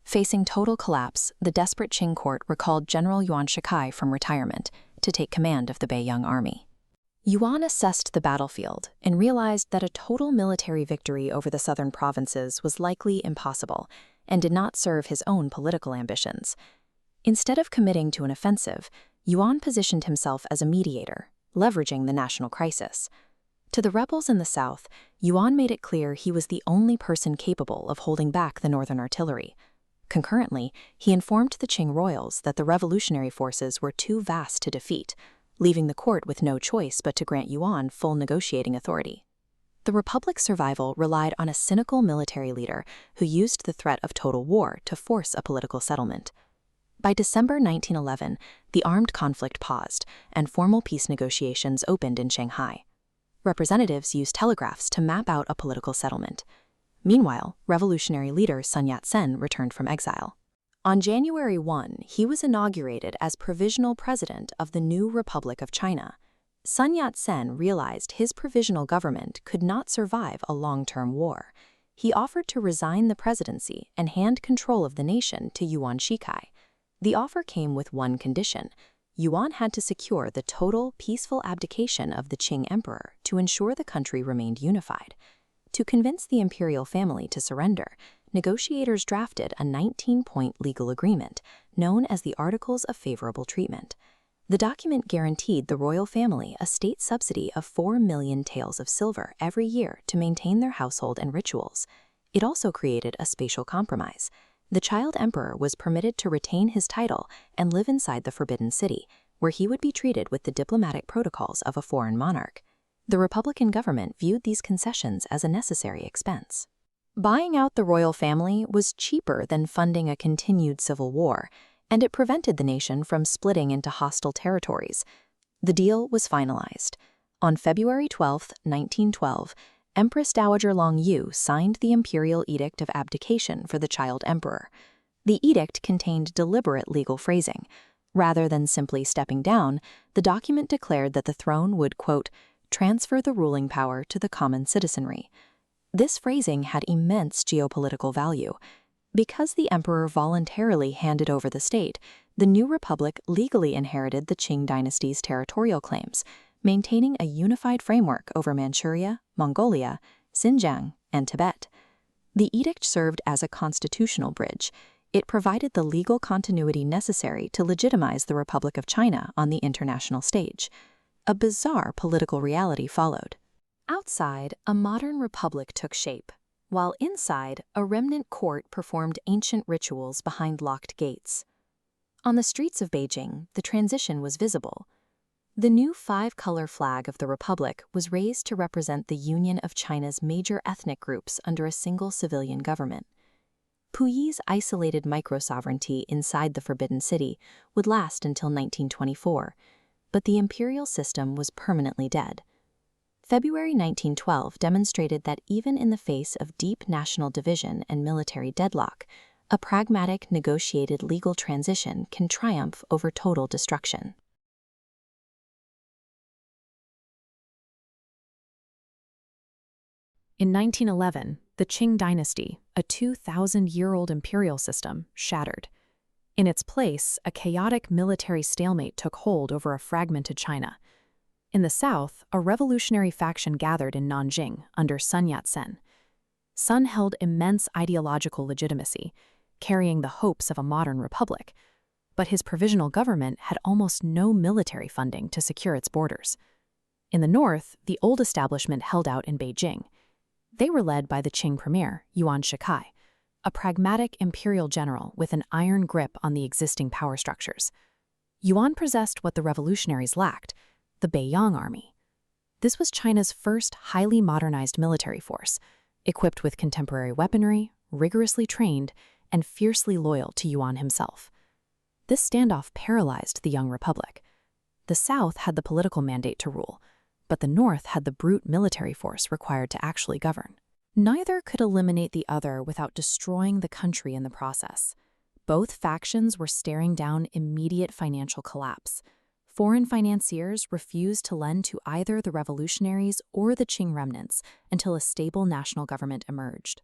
Facing total collapse, the desperate Qing court recalled General Yuan from retirement to take command of the Beiyang army. Yuan assessed the battlefield and realized that a total military victory over the southern provinces was likely impossible and did not serve his own political ambitions. Instead of committing to an offensive, Yuan positioned himself as a mediator, leveraging the national crisis. To the rebels in the south, Yuan made it clear he was the only person capable of holding back the northern artillery. Concurrently, he informed the Qing royals that the revolutionary forces were too vast to defeat, leaving the court with no choice but to grant Yuan full negotiating authority. The republic's survival relied on a cynical military leader who used the threat of total war to force a political settlement. By December 1911, the armed conflict paused, and formal peace negotiations opened in Shanghai. Representatives used telegraphs to map out a political settlement. Meanwhile, revolutionary leader Sun Yat-sen returned from exile. On January 1, he was inaugurated as provisional president of the new Republic of China. Sun Yat-sen realized his provisional government could not survive a long-term war. He offered to resign the presidency and hand control of the nation to Yuan Shikai. The offer came with one condition. Yuan had to secure the total, peaceful abdication of the Qing emperor to ensure the country remained unified. To convince the imperial family to surrender, negotiators drafted a 19-point legal agreement known as the Articles of Favorable Treatment. The document guaranteed the royal family a state subsidy of 4 million taels of silver every year to maintain their household and rituals. It also created a spatial compromise. The child emperor was permitted to retain his title and live inside the Forbidden City, where he would be treated with the diplomatic protocols of a foreign monarch. The Republican government viewed these concessions as a necessary expense. Buying out the royal family was cheaper than funding a continued civil war, and it prevented the nation from splitting into hostile territories. The deal was finalized. On February 12, 1912, Empress Dowager Long Yu signed the imperial edict of abdication for the child emperor. The edict contained deliberate legal phrasing. Rather than simply stepping down, the document declared that the throne would, quote, transfer the ruling power to the common citizenry. This phrasing had immense geopolitical value. Because the emperor voluntarily handed over the state, the new republic legally inherited the Qing dynasty's territorial claims, maintaining a unified framework over Manchuria, Mongolia, Xinjiang, and Tibet. The edict served as a constitutional bridge. It provided the legal continuity necessary to legitimize the Republic of China on the international stage. A bizarre political reality followed. Outside, a modern republic took shape, while inside, a remnant court performed ancient rituals behind locked gates. On the streets of Beijing, the transition was visible. The new 5-color flag of the Republic was raised to represent the union of China's major ethnic groups under a single civilian government. Puyi's isolated micro-sovereignty inside the Forbidden City would last until 1924, but the imperial system was permanently dead. February 1912 demonstrated that even in the face of deep national division and military deadlock, a pragmatic, negotiated legal transition can triumph over total destruction. In 1911, the Qing dynasty, a 2,000-year-old imperial system, shattered. In its place, a chaotic military stalemate took hold over a fragmented China. In the south, a revolutionary faction gathered in Nanjing under Sun Yat-sen. Sun held immense ideological legitimacy, carrying the hopes of a modern republic, but his provisional government had almost no military funding to secure its borders. In the north, the old establishment held out in Beijing. They were led by the Qing premier, Yuan Shikai, a pragmatic imperial general with an iron grip on the existing power structures. Yuan possessed what the revolutionaries lacked, the Beiyang army. This was China's first highly modernized military force, equipped with contemporary weaponry, rigorously trained, and fiercely loyal to Yuan himself. This standoff paralyzed the young republic. The south had the political mandate to rule, but the north had the brute military force required to actually govern. Neither could eliminate the other without destroying the country in the process. Both factions were staring down immediate financial collapse. Foreign financiers refused to lend to either the revolutionaries or the Qing remnants until a stable national government emerged.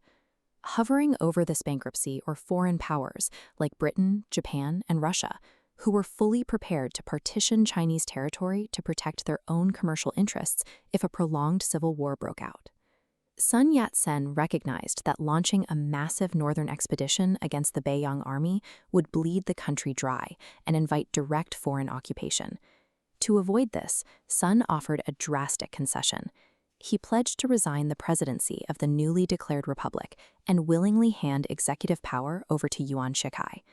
Hovering over this bankruptcy were foreign powers like Britain, Japan, and Russia, who were fully prepared to partition Chinese territory to protect their own commercial interests if a prolonged civil war broke out. Sun Yat-sen recognized that launching a massive northern expedition against the Beiyang army would bleed the country dry and invite direct foreign occupation. To avoid this, Sun offered a drastic concession. He pledged to resign the presidency of the newly declared republic and willingly hand executive power over to Yuan Shikai.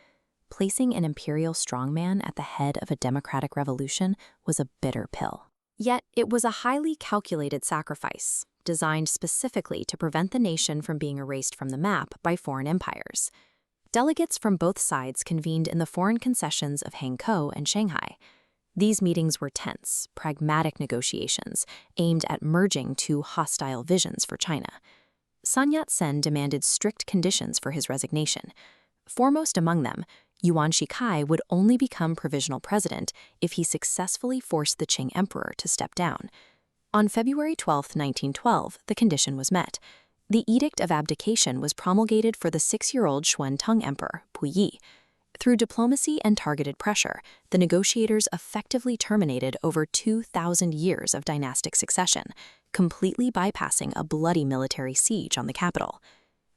placing an imperial strongman at the head of a democratic revolution was a bitter pill. Yet it was a highly calculated sacrifice, designed specifically to prevent the nation from being erased from the map by foreign empires. Delegates from both sides convened in the foreign concessions of Hangzhou and Shanghai. These meetings were tense, pragmatic negotiations aimed at merging two hostile visions for China. Sun Yat-sen demanded strict conditions for his resignation. Foremost among them, Yuan Shikai would only become provisional president if he successfully forced the Qing emperor to step down. On February 12, 1912, the condition was met. The Edict of Abdication was promulgated for the 6-year-old Xuan Tang emperor, Puyi. Through diplomacy and targeted pressure, the negotiators effectively terminated over 2,000 years of dynastic succession, completely bypassing a bloody military siege on the capital.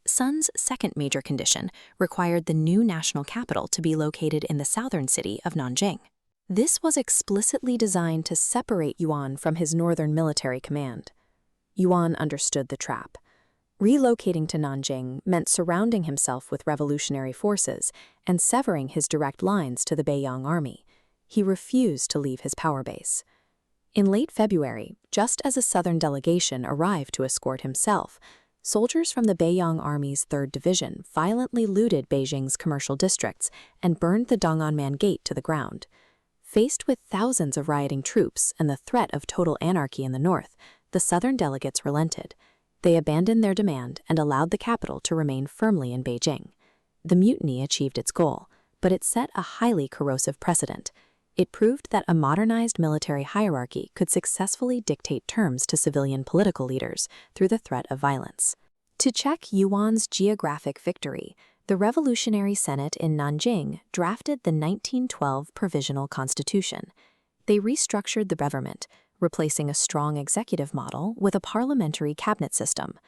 Sun's second major condition required the new national capital to be located in the southern city of Nanjing. This was explicitly designed to separate Yuan from his northern military command. Yuan understood the trap. Relocating to Nanjing meant surrounding himself with revolutionary forces and severing his direct lines to the Beiyang army. He refused to leave his power base. In late February, just as a southern delegation arrived to escort himself, soldiers from the Beiyang Army's 3rd Division violently looted Beijing's commercial districts and burned the Dong'anman Gate to the ground. Faced with thousands of rioting troops and the threat of total anarchy in the north, the southern delegates relented. They abandoned their demand and allowed the capital to remain firmly in Beijing. The mutiny achieved its goal, but it set a highly corrosive precedent. It proved that a modernized military hierarchy could successfully dictate terms to civilian political leaders through the threat of violence. To check Yuan's geographic victory, the Revolutionary Senate in Nanjing drafted the 1912 Provisional Constitution. They restructured the government, replacing a strong executive model with a parliamentary cabinet system.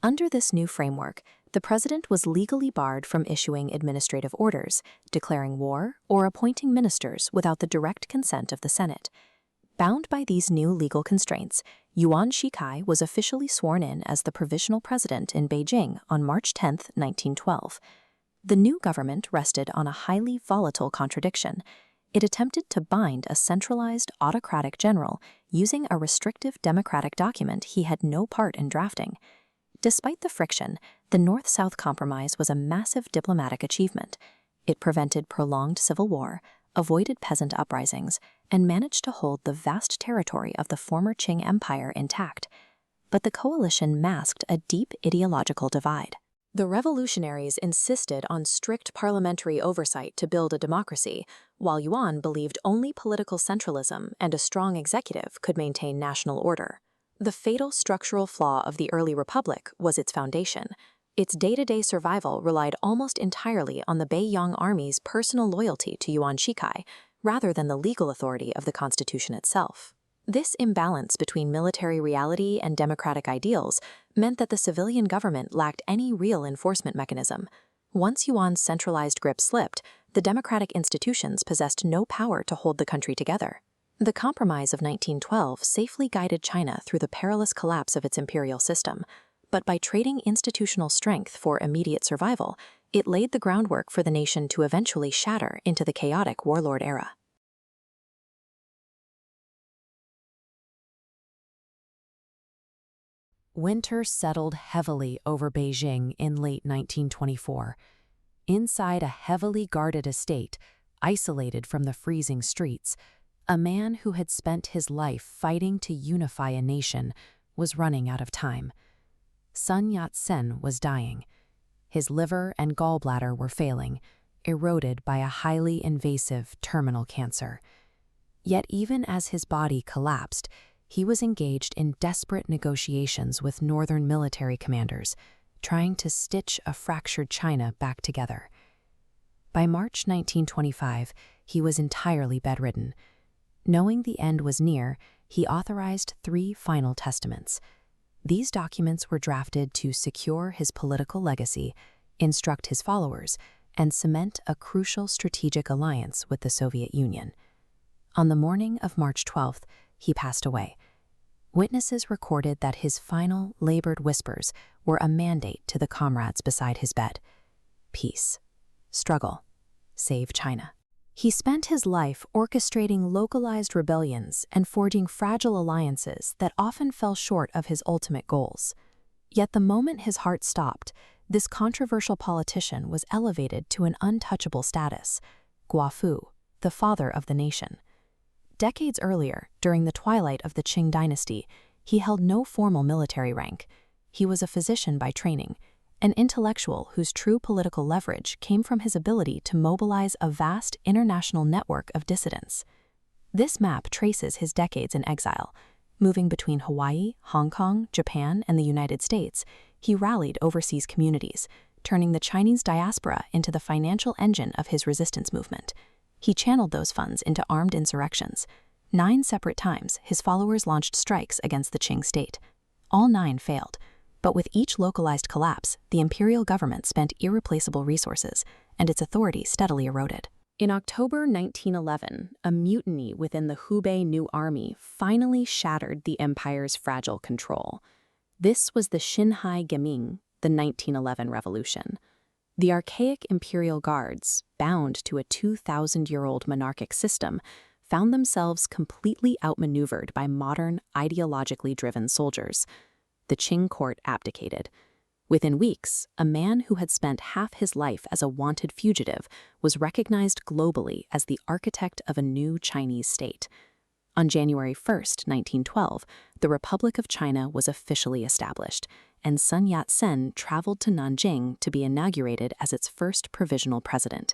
Under this new framework, the president was legally barred from issuing administrative orders, declaring war, or appointing ministers without the direct consent of the Senate. Bound by these new legal constraints, Yuan Shikai was officially sworn in as the provisional president in Beijing on March 10, 1912. The new government rested on a highly volatile contradiction. It attempted to bind a centralized autocratic general using a restrictive democratic document he had no part in drafting. Despite the friction, the North-South Compromise was a massive diplomatic achievement. It prevented prolonged civil war, avoided peasant uprisings, and managed to hold the vast territory of the former Qing Empire intact. But the coalition masked a deep ideological divide. The revolutionaries insisted on strict parliamentary oversight to build a democracy, while Yuan believed only political centralism and a strong executive could maintain national order. The fatal structural flaw of the early republic was its foundation. Its day-to-day survival relied almost entirely on the Beiyang Army's personal loyalty to Yuan Shikai, rather than the legal authority of the constitution itself. This imbalance between military reality and democratic ideals meant that the civilian government lacked any real enforcement mechanism. Once Yuan's centralized grip slipped, the democratic institutions possessed no power to hold the country together. The Compromise of 1912 safely guided China through the perilous collapse of its imperial system, but by trading institutional strength for immediate survival, it laid the groundwork for the nation to eventually shatter into the chaotic warlord era. Winter settled heavily over Beijing in late 1924. Inside a heavily guarded estate, isolated from the freezing streets, a man who had spent his life fighting to unify a nation was running out of time. Sun Yat-sen was dying. His liver and gallbladder were failing, eroded by a highly invasive terminal cancer. Yet even as his body collapsed, he was engaged in desperate negotiations with northern military commanders, trying to stitch a fractured China back together. By March 1925, he was entirely bedridden. Knowing the end was near, he authorized 3 final testaments. These documents were drafted to secure his political legacy, instruct his followers, and cement a crucial strategic alliance with the Soviet Union. On the morning of March 12th, he passed away. Witnesses recorded that his final, labored whispers were a mandate to the comrades beside his bed. Peace. Struggle. save China. He spent his life orchestrating localized rebellions and forging fragile alliances that often fell short of his ultimate goals. Yet the moment his heart stopped, this controversial politician was elevated to an untouchable status, Guofu, the father of the nation. Decades earlier, during the twilight of the Qing dynasty, he held no formal military rank. He was a physician by training, an intellectual whose true political leverage came from his ability to mobilize a vast international network of dissidents. This map traces his decades in exile. Moving between Hawaii, Hong Kong, Japan, and the United States, he rallied overseas communities, turning the Chinese diaspora into the financial engine of his resistance movement. He channeled those funds into armed insurrections. 9 separate times, his followers launched strikes against the Qing state. All 9 failed. But with each localized collapse, the imperial government spent irreplaceable resources, and its authority steadily eroded. In October 1911, a mutiny within the Hubei New Army finally shattered the empire's fragile control. This was the Xinhai Geming, the 1911 revolution. The archaic imperial guards, bound to a 2,000-year-old monarchic system, found themselves completely outmaneuvered by modern, ideologically driven soldiers. The Qing court abdicated. Within weeks, a man who had spent half his life as a wanted fugitive was recognized globally as the architect of a new Chinese state. On January 1, 1912, the Republic of China was officially established, and Sun Yat-sen traveled to Nanjing to be inaugurated as its first provisional president.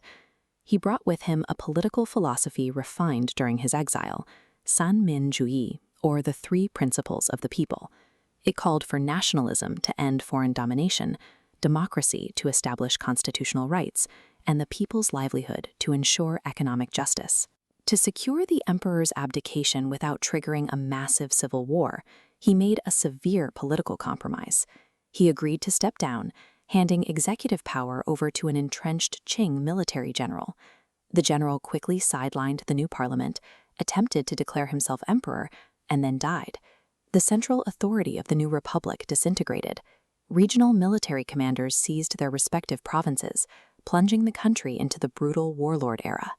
He brought with him a political philosophy refined during his exile, Sanminjuyi, or the 3 principles of the people. It called for nationalism to end foreign domination, democracy to establish constitutional rights, and the people's livelihood to ensure economic justice. To secure the emperor's abdication without triggering a massive civil war, he made a severe political compromise. He agreed to step down, handing executive power over to an entrenched Qing military general. The general quickly sidelined the new parliament, attempted to declare himself emperor, and then died. The central authority of the new republic disintegrated. Regional military commanders seized their respective provinces, plunging the country into the brutal warlord era.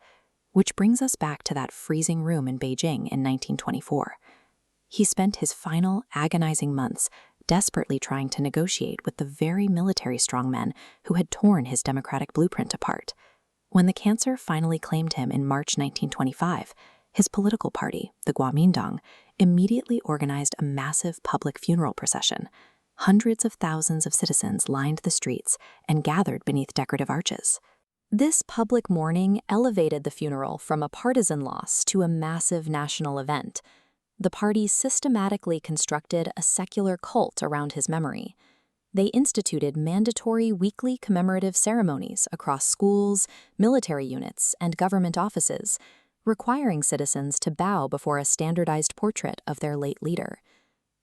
Which brings us back to that freezing room in Beijing in 1924. He spent his final, agonizing months desperately trying to negotiate with the very military strongmen who had torn his democratic blueprint apart. When the cancer finally claimed him in March 1925, his political party, the Kuomintang, immediately organized a massive public funeral procession. Hundreds of thousands of citizens lined the streets and gathered beneath decorative arches. This public mourning elevated the funeral from a partisan loss to a massive national event. The party systematically constructed a secular cult around his memory. They instituted mandatory weekly commemorative ceremonies across schools, military units, and government offices, requiring citizens to bow before a standardized portrait of their late leader.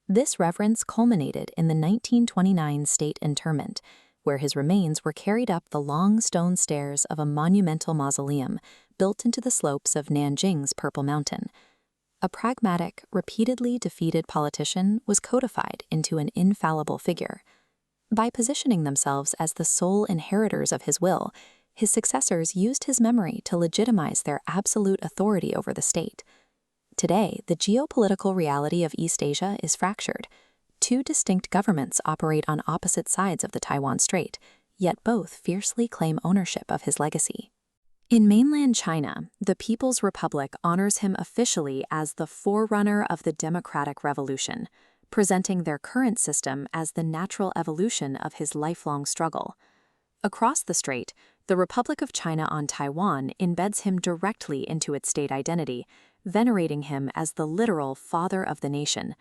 This reverence culminated in the 1929 state interment, where his remains were carried up the long stone stairs of a monumental mausoleum built into the slopes of Nanjing's Purple Mountain. A pragmatic, repeatedly defeated politician was codified into an infallible figure. By positioning themselves as the sole inheritors of his will, his successors used his memory to legitimize their absolute authority over the state. Today, the geopolitical reality of East Asia is fractured. 2 distinct governments operate on opposite sides of the Taiwan Strait, yet both fiercely claim ownership of his legacy. In mainland China, the People's Republic honors him officially as the forerunner of the democratic revolution, presenting their current system as the natural evolution of his lifelong struggle. Across the strait, the Republic of China on Taiwan embeds him directly into its state identity, venerating him as the literal father of the nation.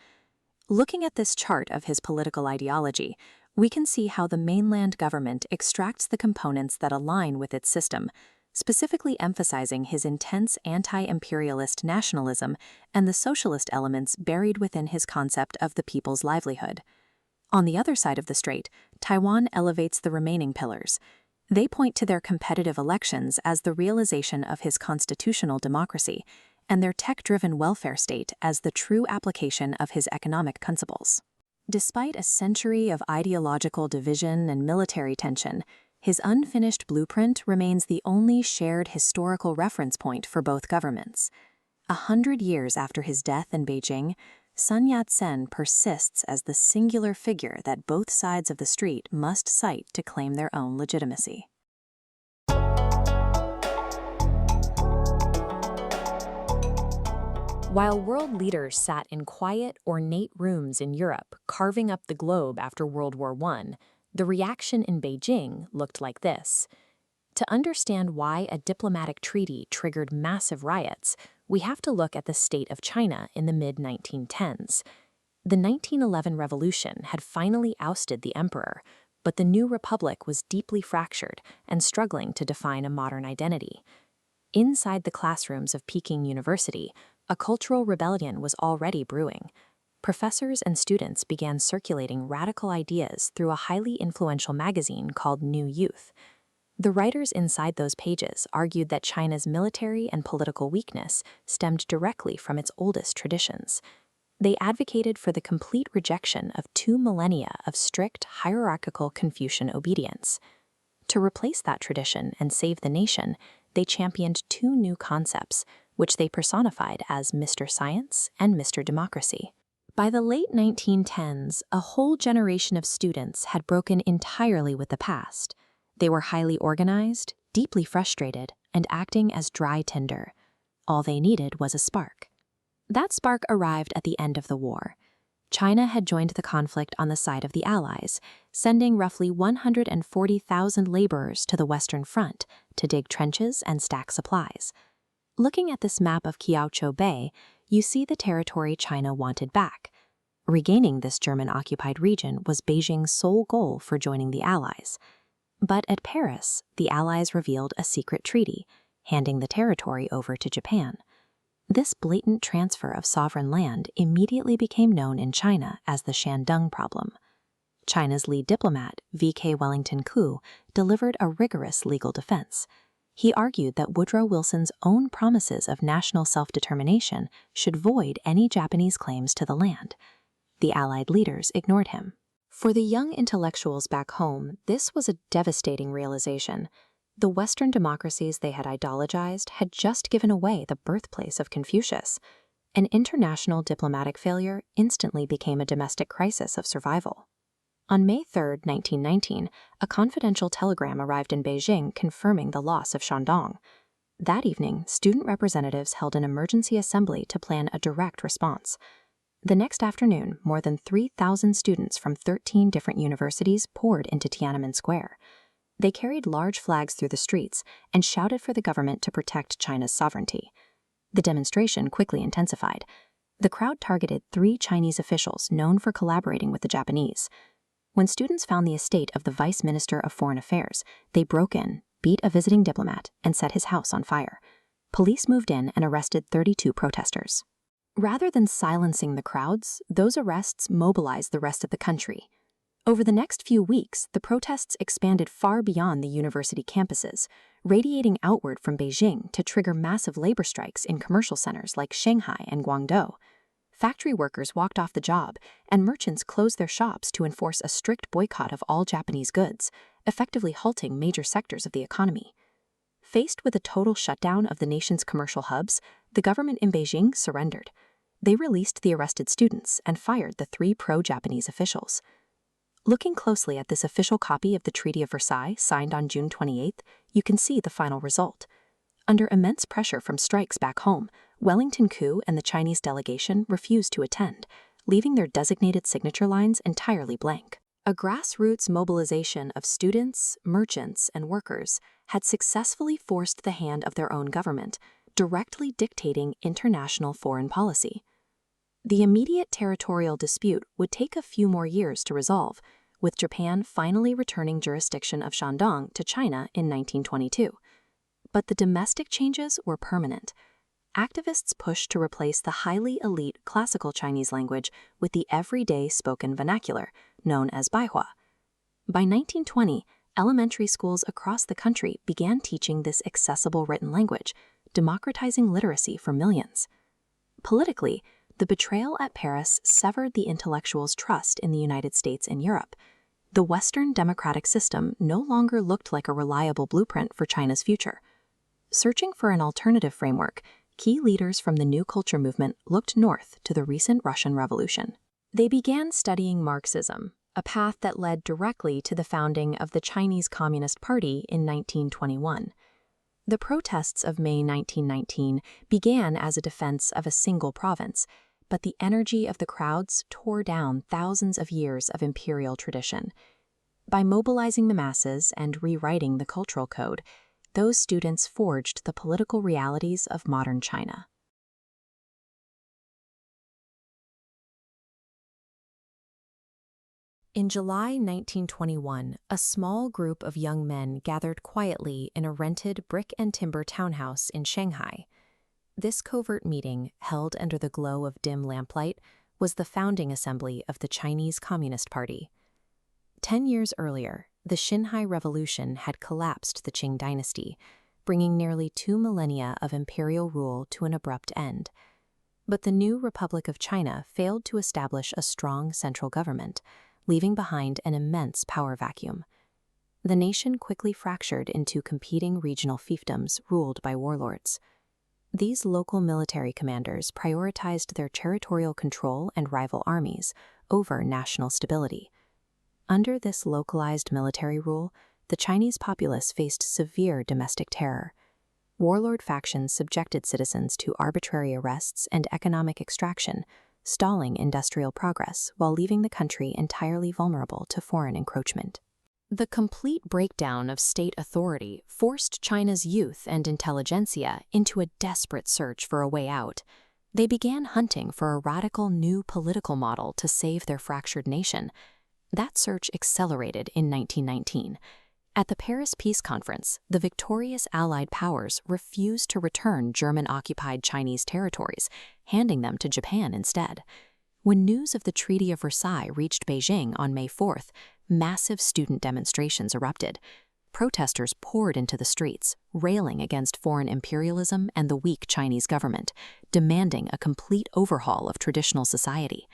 Looking at this chart of his political ideology, we can see how the mainland government extracts the components that align with its system, specifically emphasizing his intense anti-imperialist nationalism and the socialist elements buried within his concept of the people's livelihood. On the other side of the strait, Taiwan elevates the remaining pillars. They point to their competitive elections as the realization of his constitutional democracy, and their tech-driven welfare state as the true application of his economic principles. Despite a century of ideological division and military tension, His unfinished blueprint remains the only shared historical reference point for both governments. 100 years after his death in Beijing, Sun Yat-sen persists as the singular figure that both sides of the street must cite to claim their own legitimacy. While world leaders sat in quiet, ornate rooms in Europe, carving up the globe after World War I, the reaction in Beijing looked like this. To understand why a diplomatic treaty triggered massive riots, we have to look at the state of China in the mid-1910s. The 1911 revolution had finally ousted the emperor, but the new republic was deeply fractured and struggling to define a modern identity. Inside the classrooms of Peking University, a cultural rebellion was already brewing. Professors and students began circulating radical ideas through a highly influential magazine called New Youth. The writers inside those pages argued that China's military and political weakness stemmed directly from its oldest traditions. They advocated for the complete rejection of 2 millennia of strict, hierarchical Confucian obedience. To replace that tradition and save the nation, they championed 2 new concepts, which they personified as Mr. Science and Mr. Democracy. By the late 1910s, a whole generation of students had broken entirely with the past. They were highly organized, deeply frustrated, and acting as dry tinder. All they needed was a spark. That spark arrived at the end of the war. China had joined the conflict on the side of the Allies, sending roughly 140,000 laborers to the Western Front to dig trenches and stack supplies. Looking at this map of Kiaoqiu Bay, you see the territory China wanted back. Regaining this German-occupied region was Beijing's sole goal for joining the Allies. But at Paris, the Allies revealed a secret treaty, handing the territory over to Japan. This blatant transfer of sovereign land immediately became known in China as the Shandong problem. China's lead diplomat, V.K. Wellington Koo, delivered a rigorous legal defense. He argued that Woodrow Wilson's own promises of national self-determination should void any Japanese claims to the land. The Allied leaders ignored him. For the young intellectuals back home, this was a devastating realization. The Western democracies they had idolized had just given away the birthplace of Confucius. An international diplomatic failure instantly became a domestic crisis of survival. On May 3, 1919, a confidential telegram arrived in Beijing confirming the loss of Shandong. That evening, student representatives held an emergency assembly to plan a direct response. The next afternoon, more than 3,000 students from 13 different universities poured into Tiananmen Square. They carried large flags through the streets and shouted for the government to protect China's sovereignty. The demonstration quickly intensified. The crowd targeted 3 Chinese officials known for collaborating with the Japanese. When students found the estate of the Vice Minister of Foreign Affairs, they broke in, beat a visiting diplomat, and set his house on fire. Police moved in and arrested 32 protesters. Rather than silencing the crowds, those arrests mobilized the rest of the country. Over the next few weeks, the protests expanded far beyond the university campuses, radiating outward from Beijing to trigger massive labor strikes in commercial centers like Shanghai and Guangdong. Factory workers walked off the job, and merchants closed their shops to enforce a strict boycott of all Japanese goods, effectively halting major sectors of the economy. Faced with a total shutdown of the nation's commercial hubs, the government in Beijing surrendered. They released the arrested students and fired the 3 pro-Japanese officials. Looking closely at this official copy of the Treaty of Versailles signed on June 28, you can see the final result. Under immense pressure from strikes back home, Wellington Koo and the Chinese delegation refused to attend, leaving their designated signature lines entirely blank. A grassroots mobilization of students, merchants, and workers had successfully forced the hand of their own government, directly dictating international foreign policy. The immediate territorial dispute would take a few more years to resolve, with Japan finally returning jurisdiction of Shandong to China in 1922. But the domestic changes were permanent. Activists pushed to replace the highly elite classical Chinese language with the everyday spoken vernacular, known as Baihua. By 1920, elementary schools across the country began teaching this accessible written language, democratizing literacy for millions. Politically, the betrayal at Paris severed the intellectuals' trust in the United States and Europe. The Western democratic system no longer looked like a reliable blueprint for China's future. Searching for an alternative framework, key leaders from the New Culture movement looked north to the recent Russian Revolution. They began studying Marxism, a path that led directly to the founding of the Chinese Communist Party in 1921. The protests of May 1919 began as a defense of a single province, but the energy of the crowds tore down thousands of years of imperial tradition. By mobilizing the masses and rewriting the cultural code, those students forged the political realities of modern China. In July 1921, a small group of young men gathered quietly in a rented brick and timber townhouse in Shanghai. This covert meeting, held under the glow of dim lamplight, was the founding assembly of the Chinese Communist Party. 10 years earlier, the Xinhai Revolution had collapsed the Qing Dynasty, bringing nearly 2 millennia of imperial rule to an abrupt end. But the new Republic of China failed to establish a strong central government, leaving behind an immense power vacuum. The nation quickly fractured into competing regional fiefdoms ruled by warlords. These local military commanders prioritized their territorial control and rival armies over national stability. Under this localized military rule, the Chinese populace faced severe domestic terror. Warlord factions subjected citizens to arbitrary arrests and economic extraction, stalling industrial progress while leaving the country entirely vulnerable to foreign encroachment. The complete breakdown of state authority forced China's youth and intelligentsia into a desperate search for a way out. They began hunting for a radical new political model to save their fractured nation. That search accelerated in 1919. At the Paris Peace Conference, the victorious Allied powers refused to return German-occupied Chinese territories, handing them to Japan instead. When news of the Treaty of Versailles reached Beijing on May 4th, massive student demonstrations erupted. Protesters poured into the streets, railing against foreign imperialism and the weak Chinese government, demanding a complete overhaul of traditional society.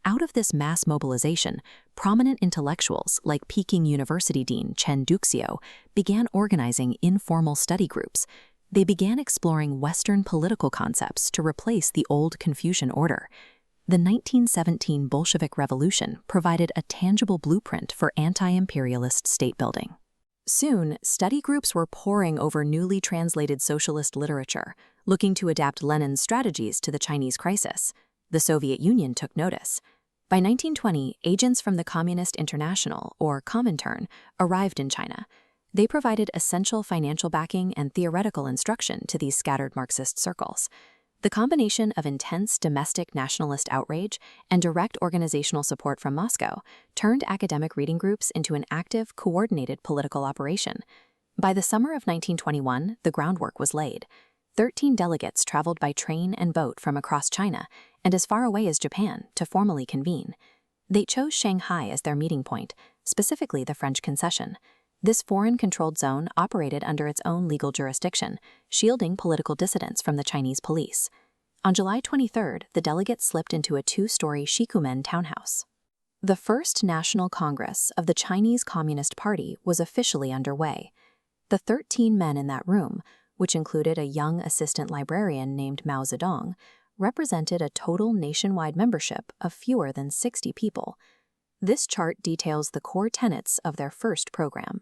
Out of this mass mobilization, prominent intellectuals like Peking University Dean Chen Duxiu began organizing informal study groups. They began exploring Western political concepts to replace the old Confucian order. The 1917 Bolshevik Revolution provided a tangible blueprint for anti-imperialist state building. Soon, study groups were poring over newly translated socialist literature, looking to adapt Lenin's strategies to the Chinese crisis. The Soviet Union took notice. By 1920, agents from the Communist International, or Comintern, arrived in China. They provided essential financial backing and theoretical instruction to these scattered Marxist circles. The combination of intense domestic nationalist outrage and direct organizational support from Moscow turned academic reading groups into an active, coordinated political operation. By the summer of 1921, the groundwork was laid. 13 delegates traveled by train and boat from across China and as far away as Japan to formally convene. They chose Shanghai as their meeting point, specifically the French concession. This foreign-controlled zone operated under its own legal jurisdiction, shielding political dissidents from the Chinese police. On July 23rd, the delegates slipped into a 2-story Shikumen townhouse. The First National Congress of the Chinese Communist Party was officially underway. The 13 men in that room, which included a young assistant librarian named Mao Zedong, represented a total nationwide membership of fewer than 60 people. This chart details the core tenets of their first program.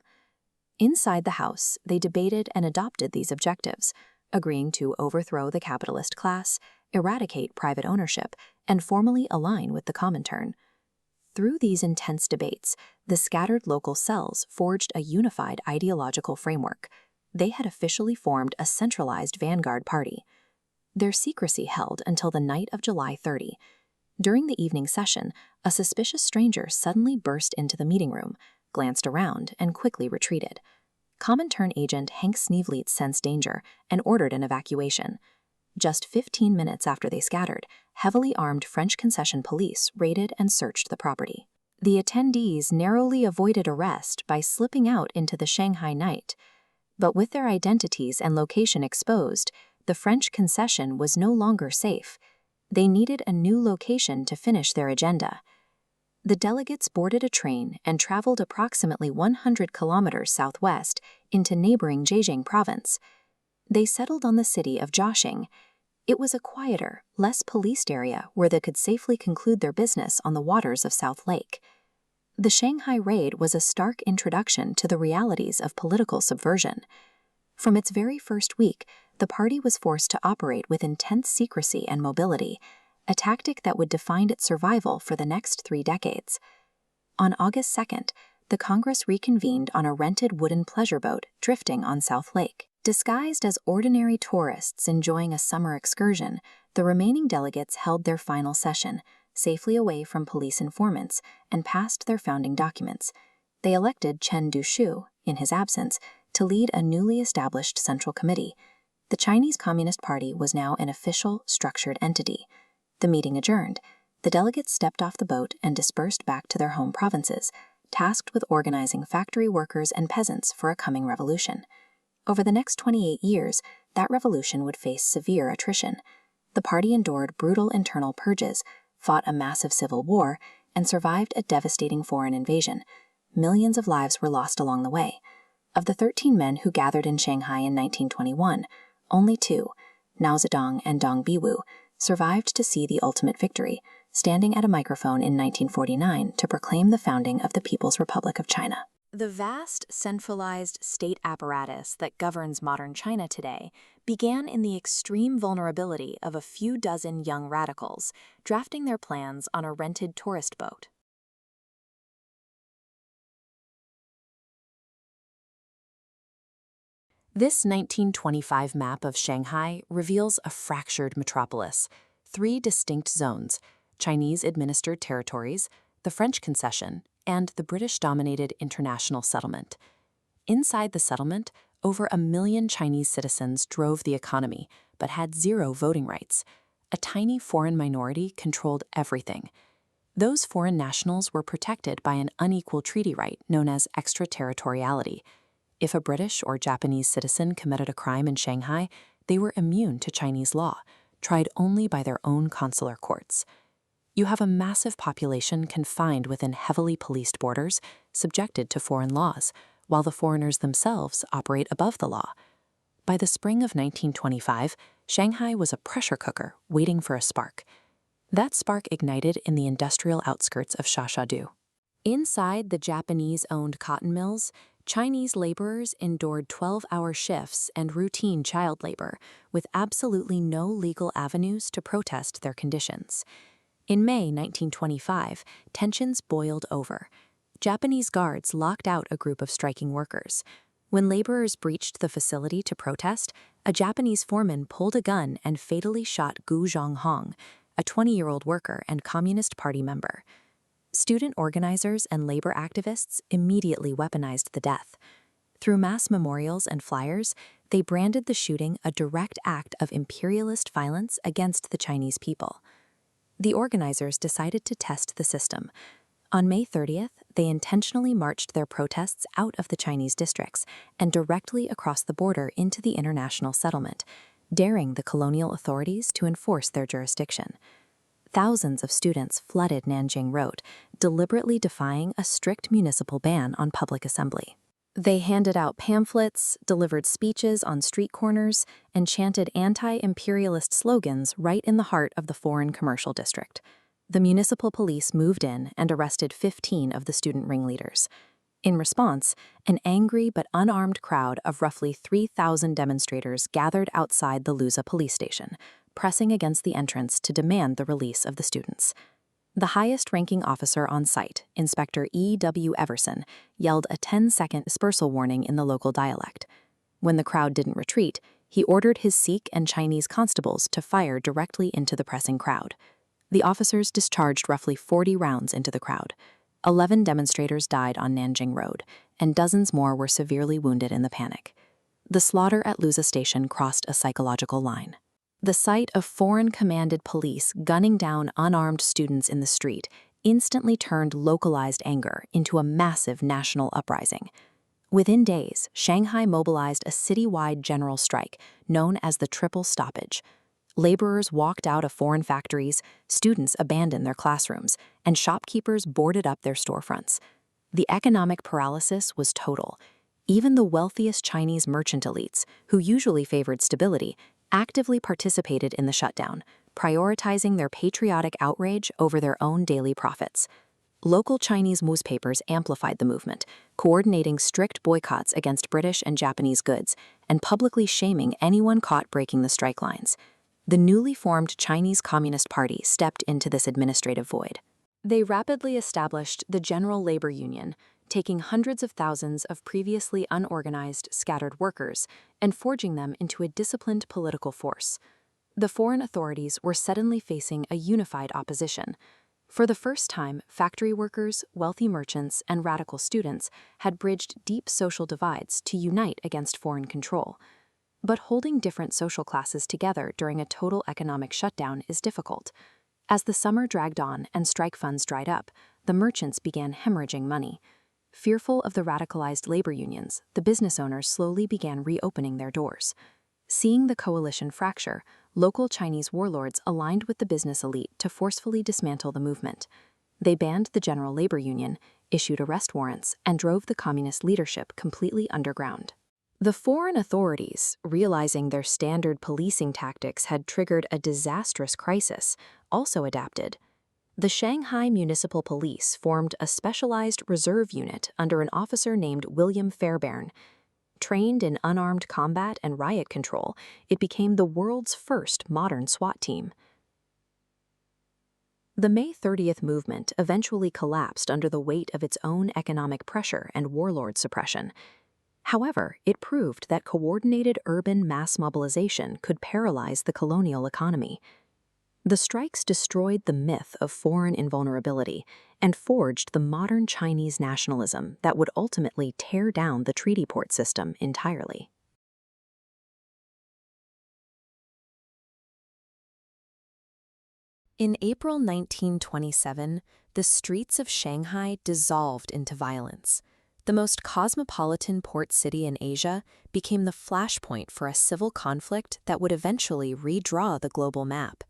Inside the House, they debated and adopted these objectives, agreeing to overthrow the capitalist class, eradicate private ownership, and formally align with the Comintern. Through these intense debates, the scattered local cells forged a unified ideological framework. They had officially formed a centralized vanguard party. Their secrecy held until the night of July 30. During the evening session, a suspicious stranger suddenly burst into the meeting room, glanced around, and quickly retreated. Comintern agent Hank Sneevliet sensed danger and ordered an evacuation. Just 15 minutes after they scattered, heavily armed French concession police raided and searched the property. The attendees narrowly avoided arrest by slipping out into the Shanghai night. But with their identities and location exposed, the French concession was no longer safe. They needed a new location to finish their agenda. The delegates boarded a train and traveled approximately 100 kilometers southwest into neighboring Zhejiang province. They settled on the city of Jiaxing. It was a quieter, less policed area where they could safely conclude their business on the waters of South Lake. The Shanghai raid was a stark introduction to the realities of political subversion. From its very first week, the party was forced to operate with intense secrecy and mobility, a tactic that would define its survival for the next 3 decades. On August 2nd, the Congress reconvened on a rented wooden pleasure boat drifting on South Lake. Disguised as ordinary tourists enjoying a summer excursion, the remaining delegates held their final session, safely away from police informants, and passed their founding documents. They elected Chen Dushu, in his absence, to lead a newly established central committee. The Chinese Communist Party was now an official, structured entity. The meeting adjourned. The delegates stepped off the boat and dispersed back to their home provinces, tasked with organizing factory workers and peasants for a coming revolution. Over the next 28 years, that revolution would face severe attrition. The party endured brutal internal purges, fought a massive civil war, and survived a devastating foreign invasion. Millions of lives were lost along the way. Of the 13 men who gathered in Shanghai in 1921, only 2, Mao Zedong and Deng Biwu, survived to see the ultimate victory, standing at a microphone in 1949 to proclaim the founding of the People's Republic of China. The vast, centralized state apparatus that governs modern China today began in the extreme vulnerability of a few dozen young radicals drafting their plans on a rented tourist boat. This 1925 map of Shanghai reveals a fractured metropolis, 3 distinct zones: Chinese-administered territories, the French concession, and the British-dominated international settlement. Inside the settlement, over 1 million Chinese citizens drove the economy, but had 0 voting rights. A tiny foreign minority controlled everything. Those foreign nationals were protected by an unequal treaty right known as extraterritoriality. If a British or Japanese citizen committed a crime in Shanghai, they were immune to Chinese law, tried only by their own consular courts. You have a massive population confined within heavily policed borders, subjected to foreign laws, while the foreigners themselves operate above the law. By the spring of 1925, Shanghai was a pressure cooker waiting for a spark. That spark ignited in the industrial outskirts of Shashadu. Inside the Japanese-owned cotton mills, Chinese laborers endured 12-hour shifts and routine child labor, with absolutely no legal avenues to protest their conditions. In May 1925, tensions boiled over. Japanese guards locked out a group of striking workers. When laborers breached the facility to protest, a Japanese foreman pulled a gun and fatally shot Gu Zhonghong, a 20-year-old worker and Communist Party member. Student organizers and labor activists immediately weaponized the death. Through mass memorials and flyers, they branded the shooting a direct act of imperialist violence against the Chinese people. The organizers decided to test the system. On May 30th, they intentionally marched their protests out of the Chinese districts and directly across the border into the international settlement, daring the colonial authorities to enforce their jurisdiction. Thousands of students flooded Nanjing Road, deliberately defying a strict municipal ban on public assembly. They handed out pamphlets, delivered speeches on street corners, and chanted anti-imperialist slogans right in the heart of the foreign commercial district. The municipal police moved in and arrested 15 of the student ringleaders. In response, an angry but unarmed crowd of roughly 3,000 demonstrators gathered outside the Luza police station, pressing against the entrance to demand the release of the students. The highest-ranking officer on site, Inspector E.W. Everson, yelled a 10-second dispersal warning in the local dialect. When the crowd didn't retreat, he ordered his Sikh and Chinese constables to fire directly into the pressing crowd. The officers discharged roughly 40 rounds into the crowd. 11 demonstrators died on Nanjing Road, and dozens more were severely wounded in the panic. The slaughter at Luza Station crossed a psychological line. The sight of foreign-commanded police gunning down unarmed students in the street instantly turned localized anger into a massive national uprising. Within days, Shanghai mobilized a citywide general strike known as the Triple Stoppage. Laborers walked out of foreign factories, students abandoned their classrooms, and shopkeepers boarded up their storefronts. The economic paralysis was total. Even the wealthiest Chinese merchant elites, who usually favored stability, actively participated in the shutdown, prioritizing their patriotic outrage over their own daily profits. Local Chinese newspapers amplified the movement, coordinating strict boycotts against British and Japanese goods and publicly shaming anyone caught breaking the strike lines. The newly formed Chinese Communist Party stepped into this administrative void. They rapidly established the General Labor Union, taking hundreds of thousands of previously unorganized, scattered workers and forging them into a disciplined political force. The foreign authorities were suddenly facing a unified opposition. For the first time, factory workers, wealthy merchants, and radical students had bridged deep social divides to unite against foreign control. But holding different social classes together during a total economic shutdown is difficult. As the summer dragged on and strike funds dried up, the merchants began hemorrhaging money. Fearful of the radicalized labor unions, the business owners slowly began reopening their doors. Seeing the coalition fracture, local Chinese warlords aligned with the business elite to forcefully dismantle the movement. They banned the General Labor Union, issued arrest warrants, and drove the communist leadership completely underground. The foreign authorities, realizing their standard policing tactics had triggered a disastrous crisis, also adapted. The Shanghai Municipal Police formed a specialized reserve unit under an officer named William Fairbairn. Trained in unarmed combat and riot control, it became the world's first modern SWAT team. The May 30th movement eventually collapsed under the weight of its own economic pressure and warlord suppression. However, it proved that coordinated urban mass mobilization could paralyze the colonial economy. The strikes destroyed the myth of foreign invulnerability and forged the modern Chinese nationalism that would ultimately tear down the treaty port system entirely. In April 1927, the streets of Shanghai dissolved into violence. The most cosmopolitan port city in Asia became the flashpoint for a civil conflict that would eventually redraw the global map.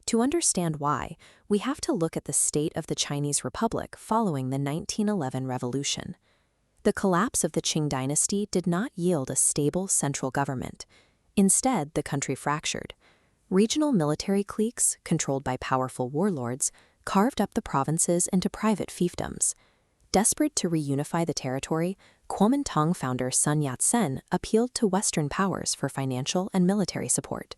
To understand why, we have to look at the state of the Chinese Republic following the 1911 revolution. The collapse of the Qing dynasty did not yield a stable central government. Instead, the country fractured. Regional military cliques, controlled by powerful warlords, carved up the provinces into private fiefdoms. Desperate to reunify the territory, Kuomintang founder Sun Yat-sen appealed to Western powers for financial and military support.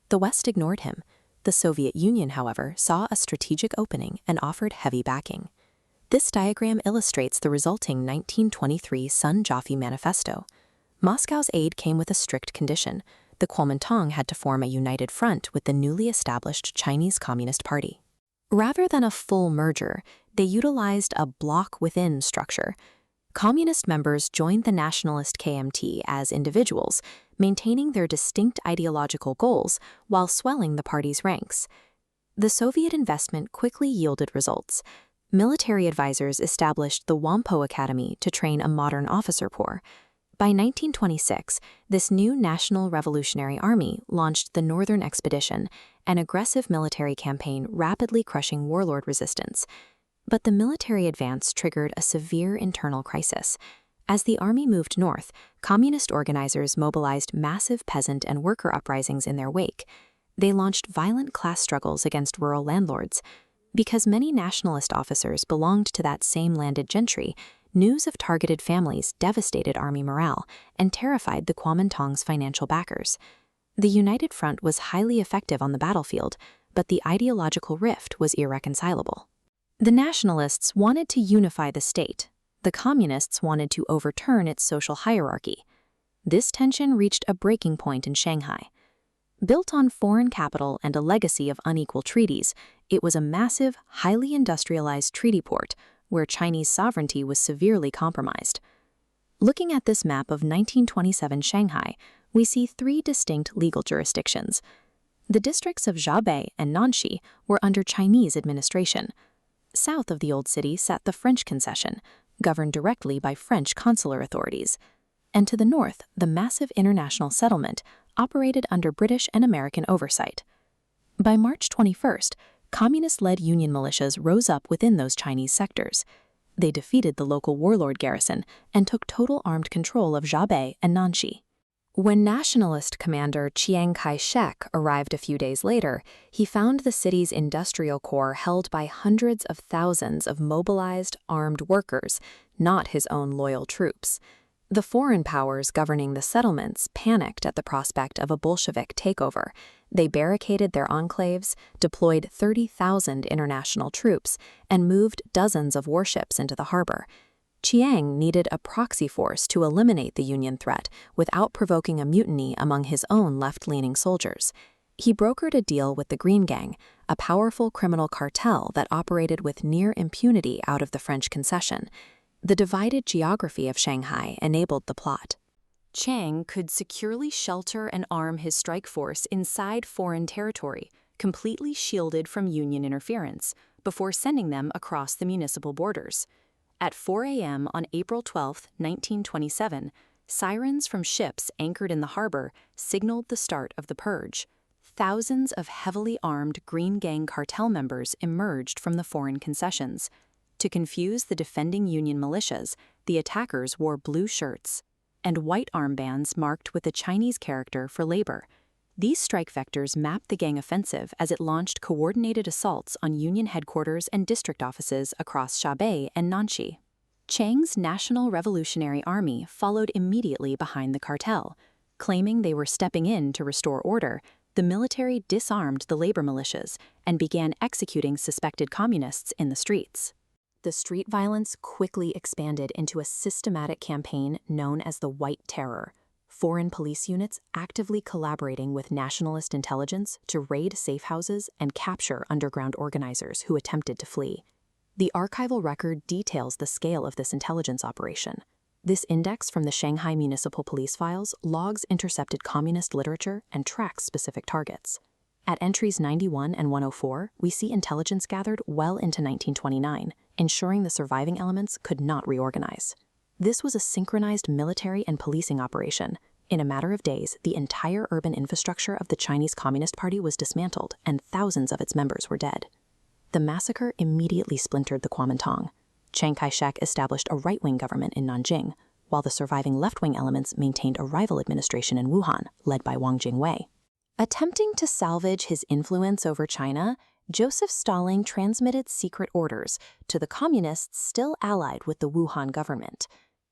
The West ignored him. The Soviet Union, however, saw a strategic opening and offered heavy backing. This diagram illustrates the resulting 1923 Sun-Jaffe Manifesto. Moscow's aid came with a strict condition. The Kuomintang had to form a united front with the newly established Chinese Communist Party. Rather than a full merger, they utilized a bloc-within structure. Communist members joined the nationalist KMT as individuals, maintaining their distinct ideological goals while swelling the party's ranks. The Soviet investment quickly yielded results. Military advisors established the Whampoa Academy to train a modern officer corps. By 1926, this new National Revolutionary Army launched the Northern Expedition, an aggressive military campaign rapidly crushing warlord resistance. But the military advance triggered a severe internal crisis. As the army moved north, communist organizers mobilized massive peasant and worker uprisings in their wake. They launched violent class struggles against rural landlords. Because many nationalist officers belonged to that same landed gentry, news of targeted families devastated army morale and terrified the Kuomintang's financial backers. The United Front was highly effective on the battlefield, but the ideological rift was irreconcilable. The nationalists wanted to unify the state. The communists wanted to overturn its social hierarchy. This tension reached a breaking point in Shanghai. Built on foreign capital and a legacy of unequal treaties, it was a massive, highly industrialized treaty port where Chinese sovereignty was severely compromised. Looking at this map of 1927 Shanghai, we see three distinct legal jurisdictions. The districts of Xiaobei and Nanxi were under Chinese administration. South of the old city sat the French concession, governed directly by French consular authorities. And to the north, the massive international settlement operated under British and American oversight. By March 21st, communist-led Union militias rose up within those Chinese sectors. They defeated the local warlord garrison and took total armed control of Xiaobei and Nanxi. When nationalist commander Chiang Kai-shek arrived a few days later, he found the city's industrial core held by hundreds of thousands of mobilized, armed workers, not his own loyal troops. The foreign powers governing the settlements panicked at the prospect of a Bolshevik takeover. They barricaded their enclaves, deployed 30,000 international troops, and moved dozens of warships into the harbor. Chiang needed a proxy force to eliminate the Union threat without provoking a mutiny among his own left-leaning soldiers. He brokered a deal with the Green Gang, a powerful criminal cartel that operated with near impunity out of the French concession. The divided geography of Shanghai enabled the plot. Chiang could securely shelter and arm his strike force inside foreign territory, completely shielded from Union interference, before sending them across the municipal borders. At 4 a.m. on April 12, 1927, sirens from ships anchored in the harbor signaled the start of the purge. Thousands of heavily armed Green Gang cartel members emerged from the foreign concessions. To confuse the defending Union militias, the attackers wore blue shirts and white armbands marked with the Chinese character for labor. These strike vectors mapped the gang offensive as it launched coordinated assaults on Union headquarters and district offices across Xiaobei and Nanxi. Chiang's National Revolutionary Army followed immediately behind the cartel. Claiming they were stepping in to restore order, the military disarmed the labor militias and began executing suspected communists in the streets. The street violence quickly expanded into a systematic campaign known as the White Terror. Foreign police units actively collaborating with nationalist intelligence to raid safe houses and capture underground organizers who attempted to flee. The archival record details the scale of this intelligence operation. This index from the Shanghai Municipal Police files logs intercepted communist literature and tracks specific targets. At entries 91 and 104, we see intelligence gathered well into 1929, ensuring the surviving elements could not reorganize. This was a synchronized military and policing operation. In a matter of days, the entire urban infrastructure of the Chinese Communist Party was dismantled, and thousands of its members were dead. The massacre immediately splintered the Kuomintang. Chiang Kai-shek established a right-wing government in Nanjing, while the surviving left-wing elements maintained a rival administration in Wuhan, led by Wang Jingwei. Attempting to salvage his influence over China, Joseph Stalin transmitted secret orders to the communists still allied with the Wuhan government.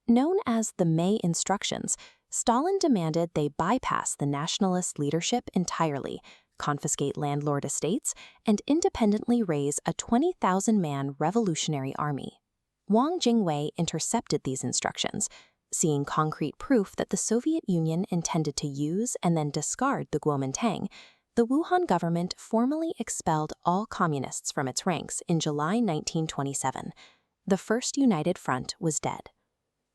Known as the May Instructions, Stalin demanded they bypass the nationalist leadership entirely, confiscate landlord estates, and independently raise a 20,000-man revolutionary army. Wang Jingwei intercepted these instructions, seeing concrete proof that the Soviet Union intended to use and then discard the Kuomintang. The Wuhan government formally expelled all communists from its ranks in July 1927. The First United Front was dead.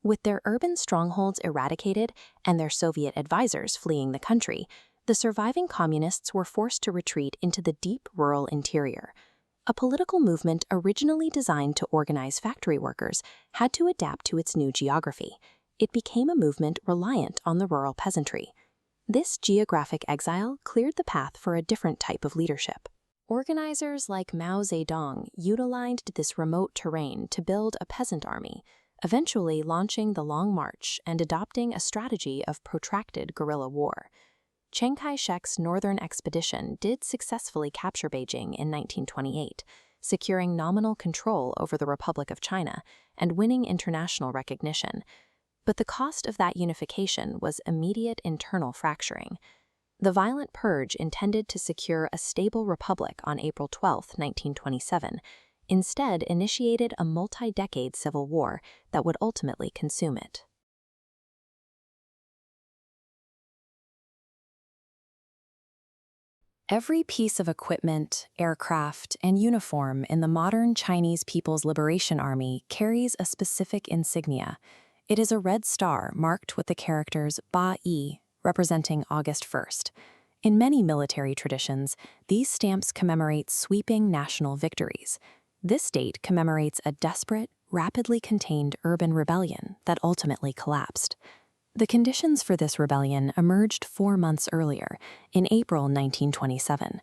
With their urban strongholds eradicated and their Soviet advisors fleeing the country, the surviving communists were forced to retreat into the deep rural interior. A political movement originally designed to organize factory workers had to adapt to its new geography. It became a movement reliant on the rural peasantry. This geographic exile cleared the path for a different type of leadership. Organizers like Mao Zedong utilized this remote terrain to build a peasant army, eventually launching the Long March and adopting a strategy of protracted guerrilla war. Chiang Kai-shek's northern expedition did successfully capture Beijing in 1928, securing nominal control over the Republic of China and winning international recognition. But the cost of that unification was immediate internal fracturing. The violent purge intended to secure a stable republic on April 12, 1927, instead initiated a multi-decade civil war that would ultimately consume it. Every piece of equipment, aircraft, and uniform in the modern Chinese People's Liberation Army carries a specific insignia. It is a red star marked with the characters Ba Yi, representing August 1st. In many military traditions, these stamps commemorate sweeping national victories. This date commemorates a desperate, rapidly contained urban rebellion that ultimately collapsed. The conditions for this rebellion emerged 4 months earlier, in April 1927.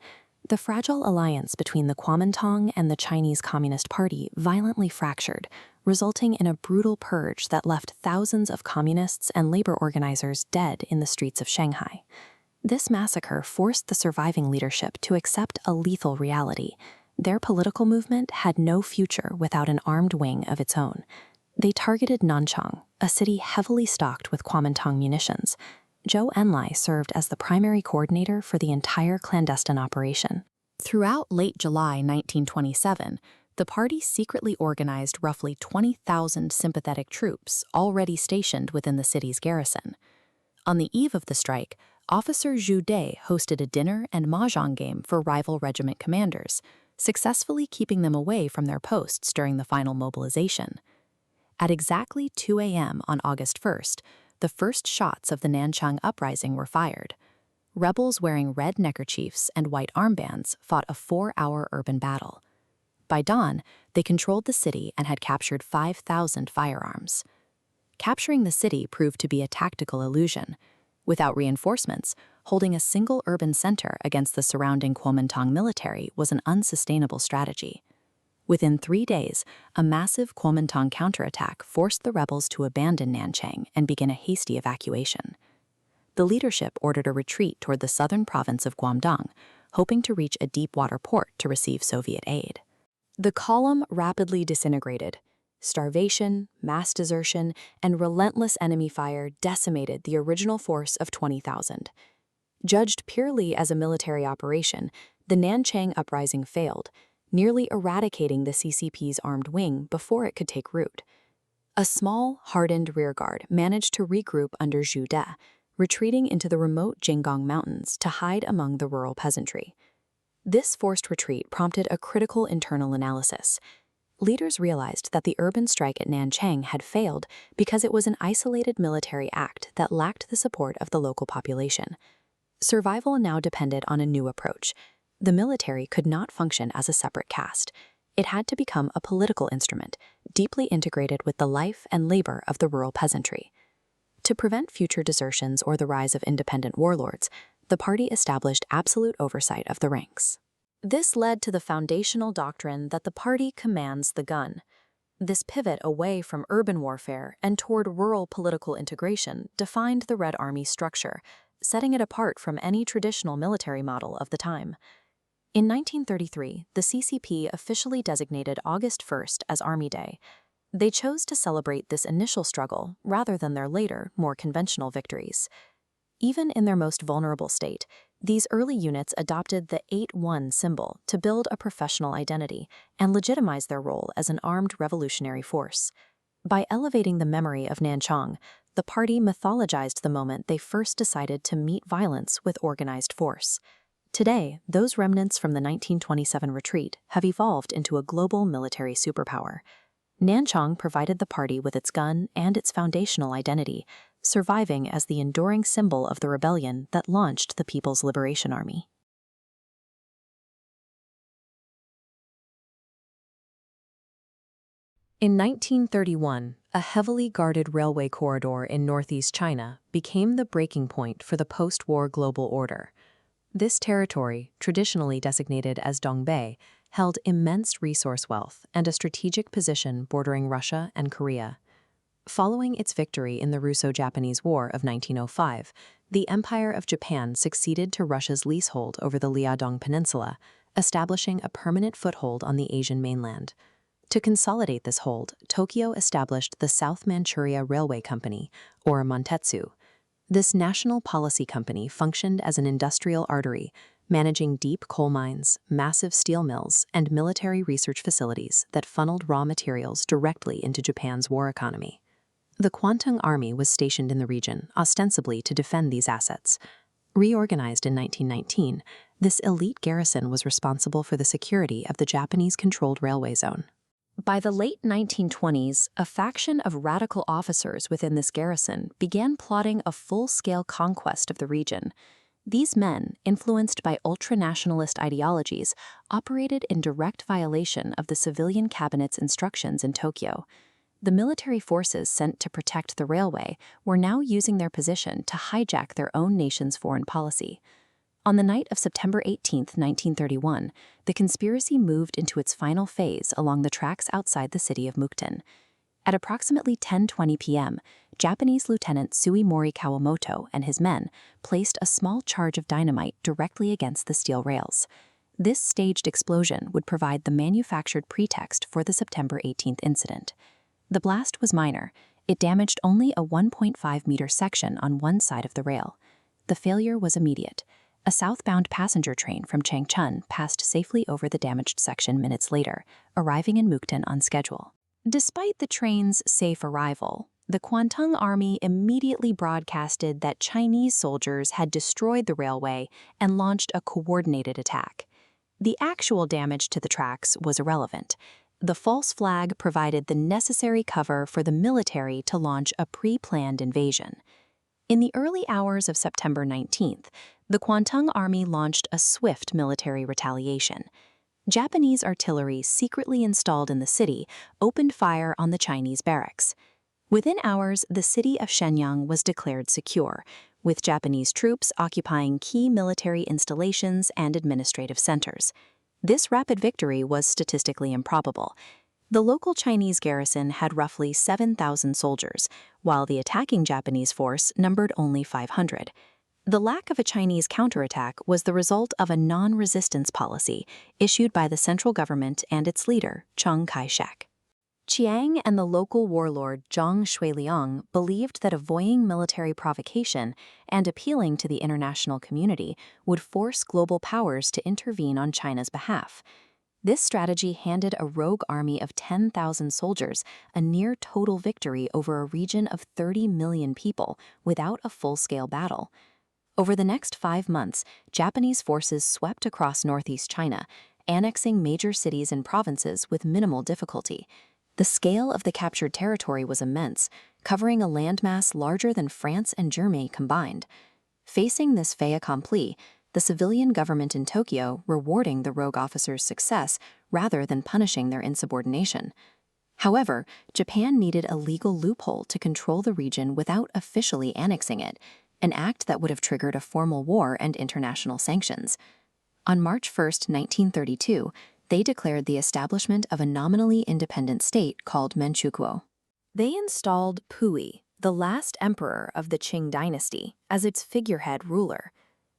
The fragile alliance between the Kuomintang and the Chinese Communist Party violently fractured, resulting in a brutal purge that left thousands of communists and labor organizers dead in the streets of Shanghai. This massacre forced the surviving leadership to accept a lethal reality. Their political movement had no future without an armed wing of its own. They targeted Nanchang, a city heavily stocked with Kuomintang munitions. Zhou Enlai served as the primary coordinator for the entire clandestine operation. Throughout late July 1927, the party secretly organized roughly 20,000 sympathetic troops already stationed within the city's garrison. On the eve of the strike, Officer Zhu Dai hosted a dinner and mahjong game for rival regiment commanders, successfully keeping them away from their posts during the final mobilization. At exactly 2 a.m. on August 1st, the first shots of the Nanchang uprising were fired. Rebels wearing red neckerchiefs and white armbands fought a 4-hour urban battle. By dawn, they controlled the city and had captured 5,000 firearms. Capturing the city proved to be a tactical illusion. Without reinforcements, holding a single urban center against the surrounding Kuomintang military was an unsustainable strategy. Within 3 days, a massive Kuomintang counterattack forced the rebels to abandon Nanchang and begin a hasty evacuation. The leadership ordered a retreat toward the southern province of Guangdong, hoping to reach a deep-water port to receive Soviet aid. The column rapidly disintegrated. Starvation, mass desertion, and relentless enemy fire decimated the original force of 20,000. Judged purely as a military operation, the Nanchang uprising failed, nearly eradicating the CCP's armed wing before it could take root. A small, hardened rearguard managed to regroup under Zhu Dai, retreating into the remote Jinggang Mountains to hide among the rural peasantry. This forced retreat prompted a critical internal analysis. Leaders realized that the urban strike at Nanchang had failed because it was an isolated military act that lacked the support of the local population. Survival now depended on a new approach. The military could not function as a separate caste. It had to become a political instrument, deeply integrated with the life and labor of the rural peasantry. To prevent future desertions or the rise of independent warlords, the party established absolute oversight of the ranks. This led to the foundational doctrine that the party commands the gun. This pivot away from urban warfare and toward rural political integration defined the Red Army's structure, setting it apart from any traditional military model of the time. In 1933, the CCP officially designated August 1st as Army Day. They chose to celebrate this initial struggle rather than their later, more conventional victories. Even in their most vulnerable state, these early units adopted the 8-1 symbol to build a professional identity and legitimize their role as an armed revolutionary force. By elevating the memory of Nanchang, the party mythologized the moment they first decided to meet violence with organized force. Today, those remnants from the 1927 retreat have evolved into a global military superpower. Nanchang provided the party with its gun and its foundational identity, surviving as the enduring symbol of the rebellion that launched the People's Liberation Army. In 1931, a heavily guarded railway corridor in northeast China became the breaking point for the post-war global order. This territory, traditionally designated as Dongbei, held immense resource wealth and a strategic position bordering Russia and Korea. Following its victory in the Russo-Japanese War of 1905, the Empire of Japan succeeded to Russia's leasehold over the Liaodong Peninsula, establishing a permanent foothold on the Asian mainland. To consolidate this hold, Tokyo established the South Manchuria Railway Company, or Montetsu. This national policy company functioned as an industrial artery, managing deep coal mines, massive steel mills, and military research facilities that funneled raw materials directly into Japan's war economy. The Kwantung Army was stationed in the region, ostensibly to defend these assets. Reorganized in 1919, this elite garrison was responsible for the security of the Japanese-controlled railway zone. By the late 1920s, a faction of radical officers within this garrison began plotting a full-scale conquest of the region. These men, influenced by ultra-nationalist ideologies, operated in direct violation of the civilian cabinet's instructions in Tokyo. The military forces sent to protect the railway were now using their position to hijack their own nation's foreign policy. On the night of September 18, 1931, the conspiracy moved into its final phase along the tracks outside the city of Mukden. At approximately 10:20 p.m., Japanese Lieutenant Sui Kawamoto and his men placed a small charge of dynamite directly against the steel rails. This staged explosion would provide the manufactured pretext for the September 18th incident. The blast was minor. It damaged only a 1.5-meter section on one side of the rail. The failure was immediate. A southbound passenger train from Changchun passed safely over the damaged section minutes later, arriving in Mukden on schedule. Despite the train's safe arrival, the Kuomintang army immediately broadcasted that Chinese soldiers had destroyed the railway and launched a coordinated attack. The actual damage to the tracks was irrelevant. The false flag provided the necessary cover for the military to launch a pre-planned invasion. In the early hours of September 19th, the Kuomintang army launched a swift military retaliation. Japanese artillery secretly installed in the city opened fire on the Chinese barracks. Within hours, the city of Shenyang was declared secure, with Japanese troops occupying key military installations and administrative centers. This rapid victory was statistically improbable. The local Chinese garrison had roughly 7,000 soldiers, while the attacking Japanese force numbered only 500. The lack of a Chinese counterattack was the result of a non-resistance policy issued by the central government and its leader, Chiang Kai-shek. Qian and the local warlord Zhang Shuiliang believed that avoiding military provocation and appealing to the international community would force global powers to intervene on China's behalf. This strategy handed a rogue army of 10,000 soldiers a near-total victory over a region of 30 million people without a full-scale battle. Over the next 5 months, Japanese forces swept across northeast China, annexing major cities and provinces with minimal difficulty. The scale of the captured territory was immense, covering a landmass larger than France and Germany combined. Facing this fait accompli, the civilian government in Tokyo rewarding the rogue officers' success rather than punishing their insubordination. However, Japan needed a legal loophole to control the region without officially annexing it, an act that would have triggered a formal war and international sanctions. On March 1, 1932, they declared the establishment of a nominally independent state called Manchukuo. They installed Pui, the last emperor of the Qing dynasty, as its figurehead ruler.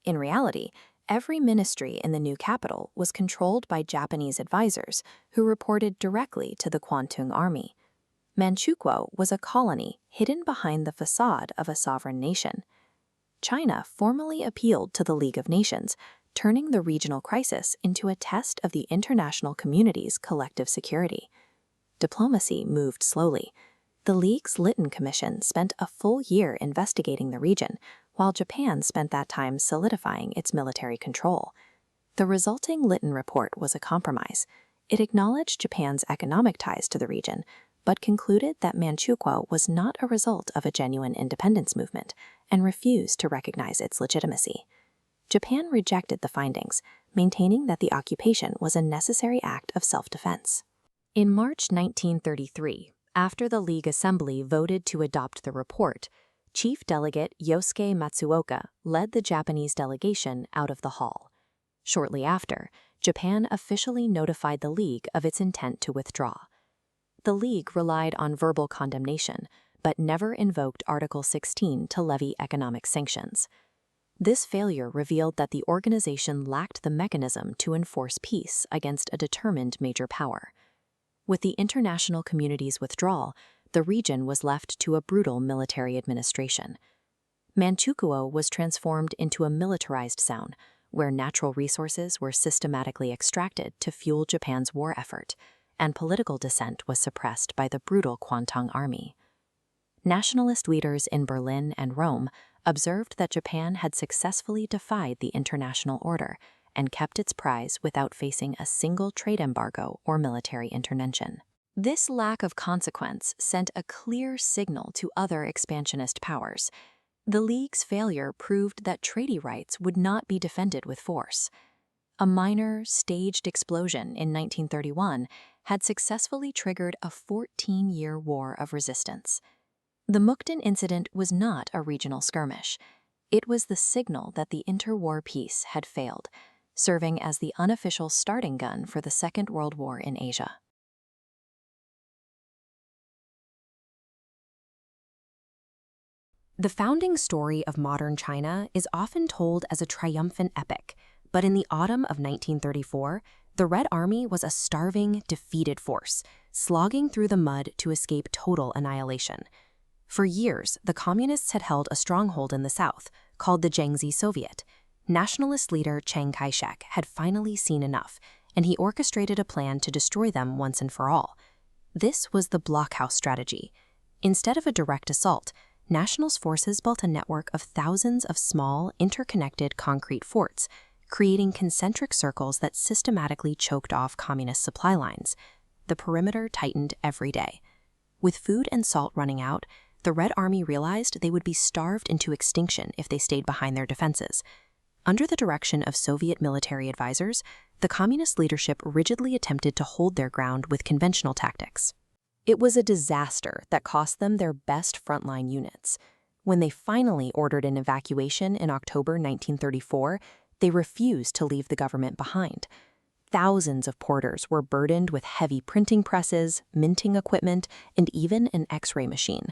In reality, every ministry in the new capital was controlled by Japanese advisors who reported directly to the Kuomintang army. Manchukuo was a colony hidden behind the facade of a sovereign nation. China formally appealed to the League of Nations, turning the regional crisis into a test of the international community's collective security. Diplomacy moved slowly. The League's Lytton Commission spent a full year investigating the region, while Japan spent that time solidifying its military control. The resulting Lytton report was a compromise. It acknowledged Japan's economic ties to the region, but concluded that Manchukuo was not a result of a genuine independence movement and refused to recognize its legitimacy. Japan rejected the findings, maintaining that the occupation was a necessary act of self-defense. In March 1933, after the League Assembly voted to adopt the report, Chief Delegate Yosuke Matsuoka led the Japanese delegation out of the hall. Shortly after, Japan officially notified the League of its intent to withdraw. The League relied on verbal condemnation, but never invoked Article 16 to levy economic sanctions. This failure revealed that the organization lacked the mechanism to enforce peace against a determined major power. With the international community's withdrawal, the region was left to a brutal military administration. Manchukuo was transformed into a militarized zone, where natural resources were systematically extracted to fuel Japan's war effort, and political dissent was suppressed by the brutal Kuomintang army. Nationalist leaders in Berlin and Rome observed that Japan had successfully defied the international order and kept its prize without facing a single trade embargo or military intervention. This lack of consequence sent a clear signal to other expansionist powers. The League's failure proved that treaty rights would not be defended with force. A minor, staged explosion in 1931 had successfully triggered a 14-year war of resistance. The Mukden incident was not a regional skirmish. It was the signal that the interwar peace had failed, serving as the unofficial starting gun for the Second World War in Asia. The founding story of modern China is often told as a triumphant epic, but in the autumn of 1934, the Red Army was a starving, defeated force, slogging through the mud to escape total annihilation. For years, the Communists had held a stronghold in the south, called the Jiangxi Soviet. Nationalist leader Chiang Kai-shek had finally seen enough, and he orchestrated a plan to destroy them once and for all. This was the blockhouse strategy. Instead of a direct assault, Nationalist forces built a network of thousands of small, interconnected concrete forts, creating concentric circles that systematically choked off communist supply lines. The perimeter tightened every day. With food and salt running out, the Red Army realized they would be starved into extinction if they stayed behind their defenses. Under the direction of Soviet military advisors, the communist leadership rigidly attempted to hold their ground with conventional tactics. It was a disaster that cost them their best frontline units. When they finally ordered an evacuation in October 1934, they refused to leave the government behind. Thousands of porters were burdened with heavy printing presses, minting equipment, and even an X-ray machine.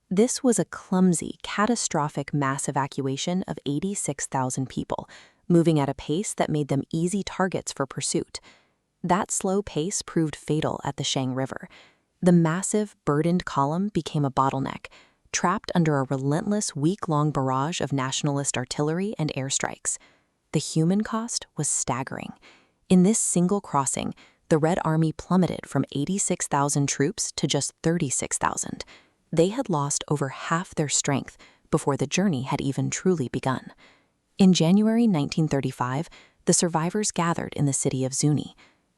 This was a clumsy, catastrophic mass evacuation of 86,000 people, moving at a pace that made them easy targets for pursuit. That slow pace proved fatal at the Shang River. The massive, burdened column became a bottleneck, trapped under a relentless week-long barrage of nationalist artillery and airstrikes. The human cost was staggering. In this single crossing, the Red Army plummeted from 86,000 troops to just 36,000. They had lost over half their strength before the journey had even truly begun. In January 1935, the survivors gathered in the city of Zuni.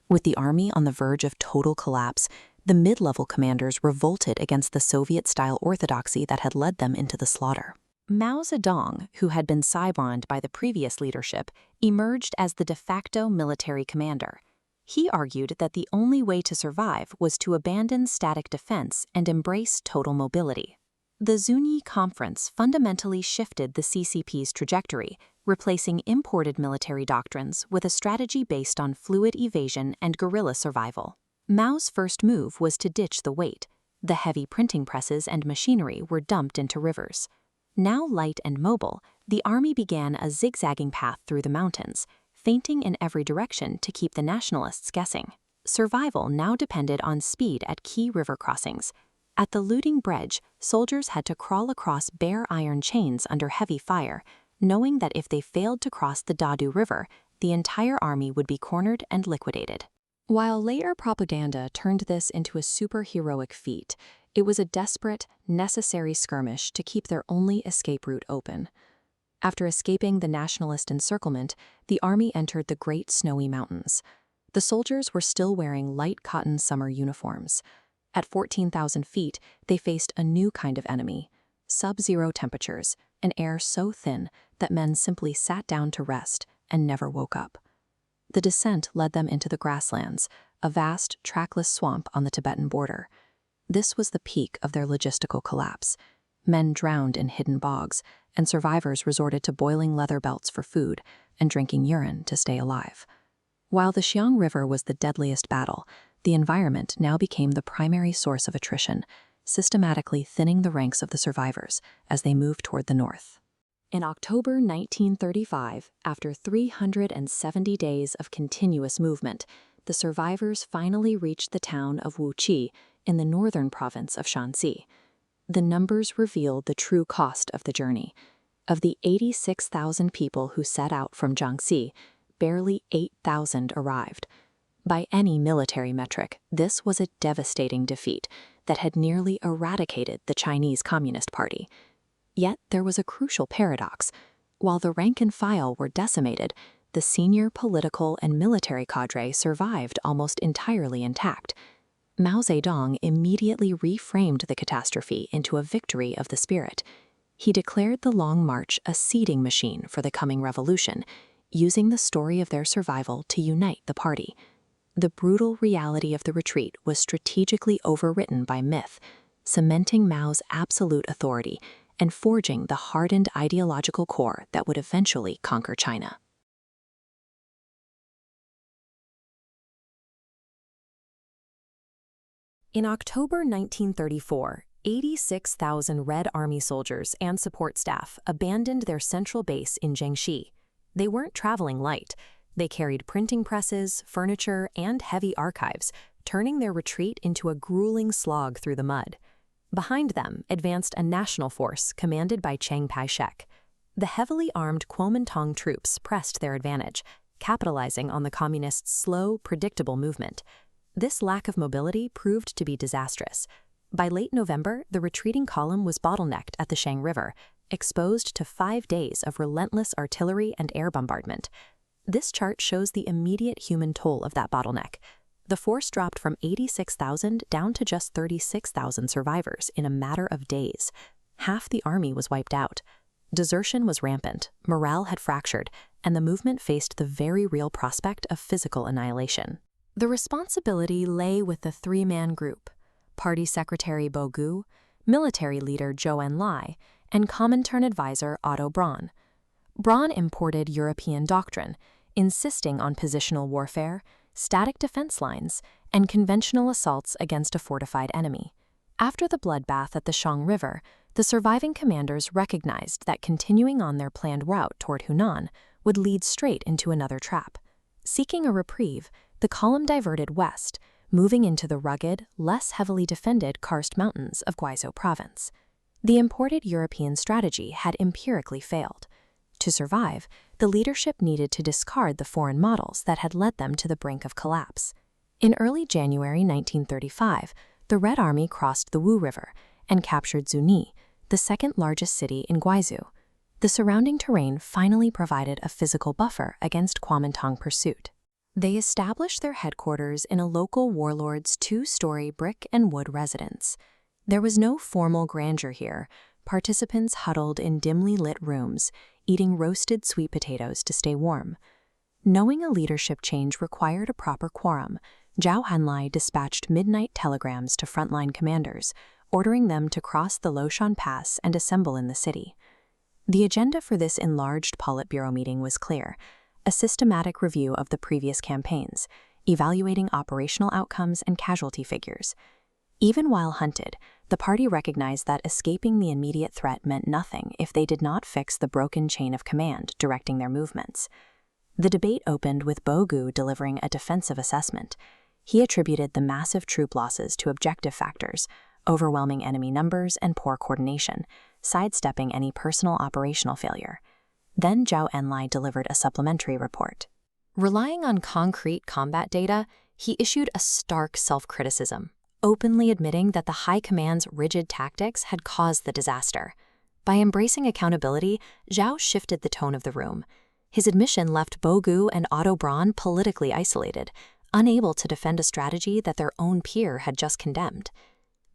With the army on the verge of total collapse, the mid-level commanders revolted against the Soviet-style orthodoxy that had led them into the slaughter. Mao Zedong, who had been sidelined by the previous leadership, emerged as the de facto military commander. He argued that the only way to survive was to abandon static defense and embrace total mobility. The Zuni Conference fundamentally shifted the CCP's trajectory, replacing imported military doctrines with a strategy based on fluid evasion and guerrilla survival. Mao's first move was to ditch the weight. The heavy printing presses and machinery were dumped into rivers. Now light and mobile, the army began a zigzagging path through the mountains, feinting in every direction to keep the nationalists guessing. Survival now depended on speed at key river crossings. At the Luding Bridge, soldiers had to crawl across bare iron chains under heavy fire, knowing that if they failed to cross the Dadu River, the entire army would be cornered and liquidated. While later propaganda turned this into a superheroic feat, it was a desperate, necessary skirmish to keep their only escape route open. After escaping the nationalist encirclement, the army entered the Great Snowy Mountains. The soldiers were still wearing light cotton summer uniforms. At 14,000 feet, they faced a new kind of enemy: sub-zero temperatures, an air so thin that men simply sat down to rest and never woke up. The descent led them into the grasslands, a vast, trackless swamp on the Tibetan border. This was the peak of their logistical collapse. Men drowned in hidden bogs, and survivors resorted to boiling leather belts for food and drinking urine to stay alive. While the Qian River was the deadliest battle, the environment now became the primary source of attrition, systematically thinning the ranks of the survivors as they moved toward the north. In October 1935, after 370 days of continuous movement, the survivors finally reached the town of Wuqi in the northern province of Shanxi. The numbers revealed the true cost of the journey. Of the 86,000 people who set out from Jiangxi, barely 8,000 arrived. By any military metric, this was a devastating defeat that had nearly eradicated the Chinese Communist Party. Yet there was a crucial paradox. While the rank and file were decimated, the senior political and military cadre survived almost entirely intact. Mao Zedong immediately reframed the catastrophe into a victory of the spirit. He declared the Long March a seeding machine for the coming revolution, using the story of their survival to unite the party. The brutal reality of the retreat was strategically overwritten by myth, cementing Mao's absolute authority and forging the hardened ideological core that would eventually conquer China. In October 1934, 86,000 Red Army soldiers and support staff abandoned their central base in Jiangxi. They weren't traveling light. They carried printing presses, furniture, and heavy archives, turning their retreat into a grueling slog through the mud. Behind them advanced a national force commanded by Chiang Kai-shek. The heavily armed Kuomintang troops pressed their advantage, capitalizing on the communists' slow, predictable movement. This lack of mobility proved to be disastrous. By late November, the retreating column was bottlenecked at the Shang River, exposed to 5 days of relentless artillery and air bombardment. This chart shows the immediate human toll of that bottleneck. The force dropped from 86,000 down to just 36,000 survivors in a matter of days. Half the army was wiped out. Desertion was rampant, morale had fractured, and the movement faced the very real prospect of physical annihilation. The responsibility lay with the three-man group: Party Secretary Bo Gu, military leader Zhou Enlai, and Comintern advisor Otto Braun. Braun imported European doctrine, insisting on positional warfare, static defense lines, and conventional assaults against a fortified enemy. After the bloodbath at the Shang River, the surviving commanders recognized that continuing on their planned route toward Hunan would lead straight into another trap. Seeking a reprieve, the column diverted west, moving into the rugged, less heavily defended karst mountains of Guizhou province. The imported European strategy had empirically failed. To survive, the leadership needed to discard the foreign models that had led them to the brink of collapse. In early January 1935, the Red Army crossed the Wu River and captured Zuni, the second largest city in Guizhou. The surrounding terrain finally provided a physical buffer against Kuomintang pursuit. They established their headquarters in a local warlord's 2-story brick and wood residence. There was no formal grandeur here. Participants huddled in dimly lit rooms, eating roasted sweet potatoes to stay warm. Knowing a leadership change required a proper quorum, Zhao Hanlai dispatched midnight telegrams to frontline commanders, ordering them to cross the Loshan Pass and assemble in the city. The agenda for this enlarged Politburo meeting was clear: a systematic review of the previous campaigns, evaluating operational outcomes and casualty figures. Even while hunted, the party recognized that escaping the immediate threat meant nothing if they did not fix the broken chain of command directing their movements. The debate opened with Bo Gu delivering a defensive assessment. He attributed the massive troop losses to objective factors: overwhelming enemy numbers and poor coordination, sidestepping any personal operational failure. Then Zhao Enlai delivered a supplementary report. Relying on concrete combat data, he issued a stark self-criticism, openly admitting that the high command's rigid tactics had caused the disaster. By embracing accountability, Zhao shifted the tone of the room. His admission left Bo Gu and Otto Braun politically isolated, unable to defend a strategy that their own peer had just condemned.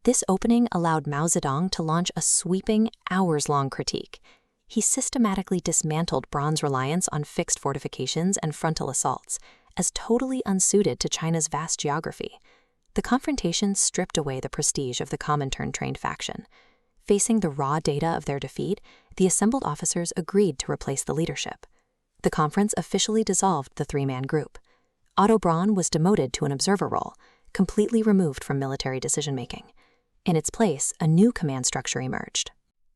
This opening allowed Mao Zedong to launch a sweeping, hours-long critique. He systematically dismantled Braun's reliance on fixed fortifications and frontal assaults as totally unsuited to China's vast geography. The confrontation stripped away the prestige of the Comintern-trained faction. Facing the raw data of their defeat, the assembled officers agreed to replace the leadership. The conference officially dissolved the three-man group. Otto Braun was demoted to an observer role, completely removed from military decision-making. In its place, a new command structure emerged.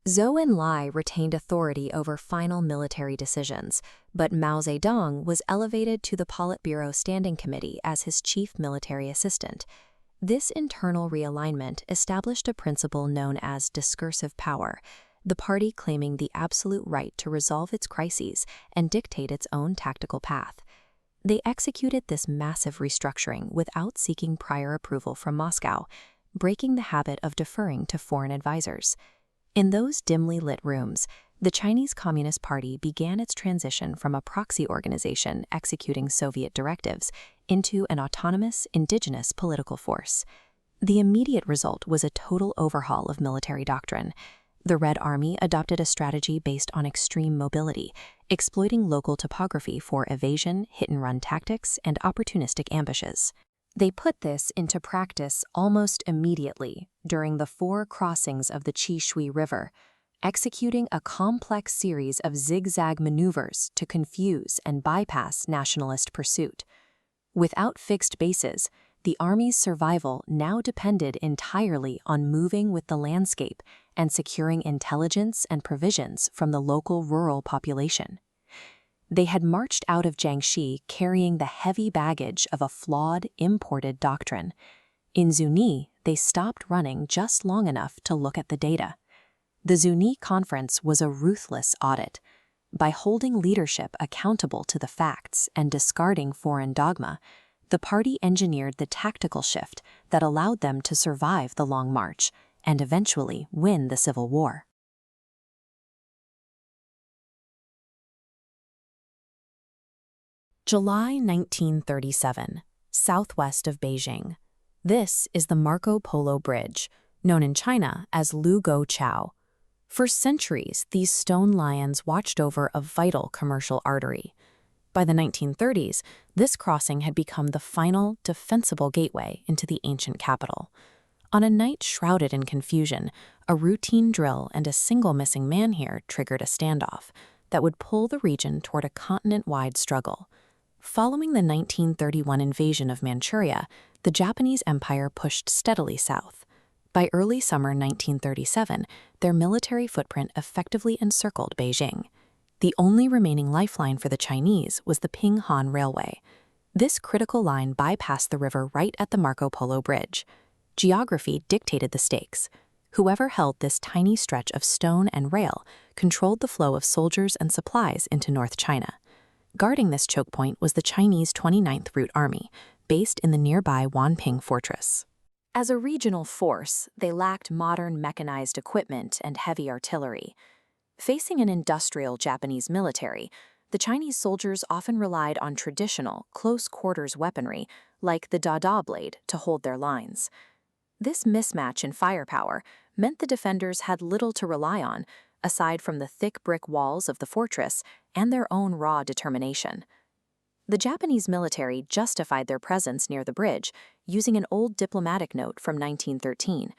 Zhou Enlai retained authority over final military decisions, but Mao Zedong was elevated to the Politburo Standing Committee as his chief military assistant. This internal realignment established a principle known as discursive power, the party claiming the absolute right to resolve its crises and dictate its own tactical path. They executed this massive restructuring without seeking prior approval from Moscow, breaking the habit of deferring to foreign advisors. In those dimly lit rooms, the Chinese Communist Party began its transition from a proxy organization executing Soviet directives into an autonomous, indigenous political force. The immediate result was a total overhaul of military doctrine. The Red Army adopted a strategy based on extreme mobility, exploiting local topography for evasion, hit-and-run tactics, and opportunistic ambushes. They put this into practice almost immediately during the 4 crossings of the Qi Shui River. executing a complex series of zigzag maneuvers to confuse and bypass nationalist pursuit. Without fixed bases, the army's survival now depended entirely on moving with the landscape and securing intelligence and provisions from the local rural population. They had marched out of Jiangxi carrying the heavy baggage of a flawed, imported doctrine. In Zuni, they stopped running just long enough to look at the data. The Zuni Conference was a ruthless audit. By holding leadership accountable to the facts and discarding foreign dogma, the party engineered the tactical shift that allowed them to survive the Long March and eventually win the Civil War. July 1937, southwest of Beijing. This is the Marco Polo Bridge, known in China as Lugo Chao. For centuries, these stone lions watched over a vital commercial artery. By the 1930s, this crossing had become the final, defensible gateway into the ancient capital. On a night shrouded in confusion, a routine drill and a single missing man here triggered a standoff that would pull the region toward a continent-wide struggle. Following the 1931 invasion of Manchuria, the Japanese Empire pushed steadily south. By early summer 1937, their military footprint effectively encircled Beijing. The only remaining lifeline for the Chinese was the Ping-Han Railway. This critical line bypassed the river right at the Marco Polo Bridge. Geography dictated the stakes. Whoever held this tiny stretch of stone and rail controlled the flow of soldiers and supplies into North China. Guarding this choke point was the Chinese 29th Route Army, based in the nearby Wanping Fortress. As a regional force, they lacked modern mechanized equipment and heavy artillery. Facing an industrial Japanese military, the Chinese soldiers often relied on traditional, close-quarters weaponry, like the dada blade, to hold their lines. This mismatch in firepower meant the defenders had little to rely on, aside from the thick brick walls of the fortress and their own raw determination. The Japanese military justified their presence near the bridge using an old diplomatic note from 1913.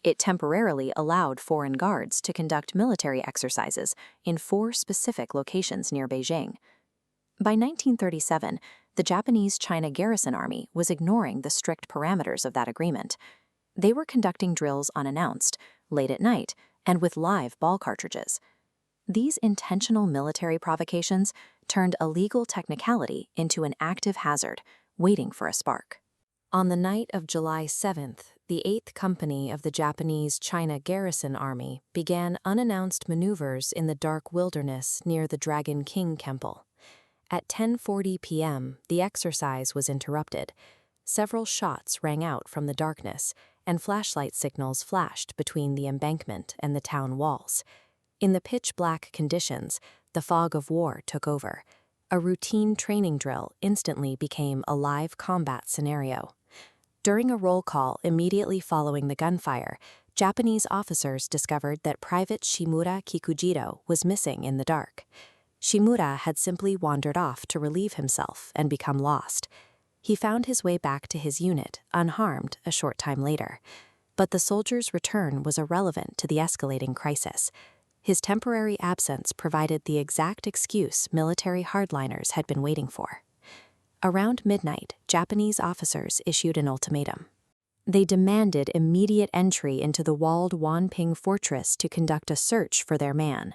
It temporarily allowed foreign guards to conduct military exercises in 4 specific locations near Beijing. By 1937, the Japanese China Garrison Army was ignoring the strict parameters of that agreement. They were conducting drills unannounced, late at night, and with live ball cartridges. These intentional military provocations turned a legal technicality into an active hazard, waiting for a spark. On the night of July 7th, the 8th Company of the Japanese China Garrison Army began unannounced maneuvers in the dark wilderness near the Dragon King Temple. At 10:40 p.m., the exercise was interrupted. Several shots rang out from the darkness, and flashlight signals flashed between the embankment and the town walls. In the pitch-black conditions, the fog of war took over. A routine training drill instantly became a live combat scenario. During a roll call immediately following the gunfire, Japanese officers discovered that Private Shimura Kikujiro was missing in the dark. Shimura had simply wandered off to relieve himself and become lost. He found his way back to his unit, unharmed, a short time later. But the soldier's return was irrelevant to the escalating crisis. His temporary absence provided the exact excuse military hardliners had been waiting for. Around midnight, Japanese officers issued an ultimatum. They demanded immediate entry into the walled Wanping Fortress to conduct a search for their man.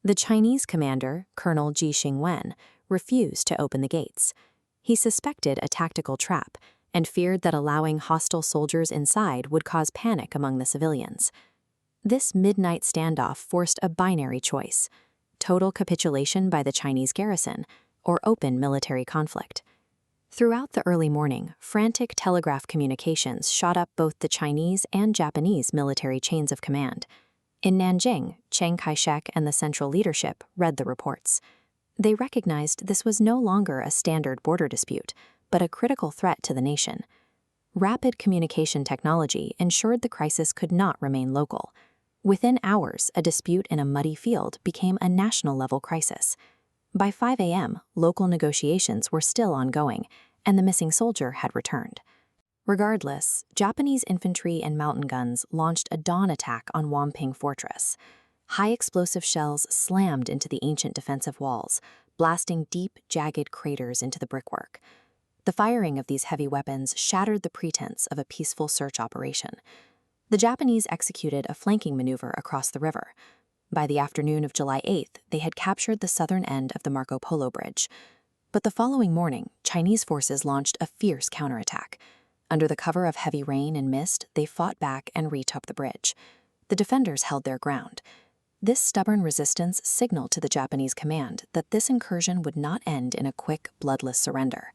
The Chinese commander, Colonel Ji Xingwen, refused to open the gates. He suspected a tactical trap and feared that allowing hostile soldiers inside would cause panic among the civilians. This midnight standoff forced a binary choice: total capitulation by the Chinese garrison or open military conflict. Throughout the early morning, frantic telegraph communications shot up both the Chinese and Japanese military chains of command. In Nanjing, Chiang Kai-shek and the central leadership read the reports. They recognized this was no longer a standard border dispute, but a critical threat to the nation. Rapid communication technology ensured the crisis could not remain local. Within hours, a dispute in a muddy field became a national-level crisis. By 5 a.m., local negotiations were still ongoing, and the missing soldier had returned. Regardless, Japanese infantry and mountain guns launched a dawn attack on Wanping Fortress. High explosive shells slammed into the ancient defensive walls, blasting deep, jagged craters into the brickwork. The firing of these heavy weapons shattered the pretense of a peaceful search operation. The Japanese executed a flanking maneuver across the river. By the afternoon of July 8th, they had captured the southern end of the Marco Polo Bridge. But the following morning, Chinese forces launched a fierce counterattack. Under the cover of heavy rain and mist, they fought back and retook the bridge. The defenders held their ground. This stubborn resistance signaled to the Japanese command that this incursion would not end in a quick, bloodless surrender.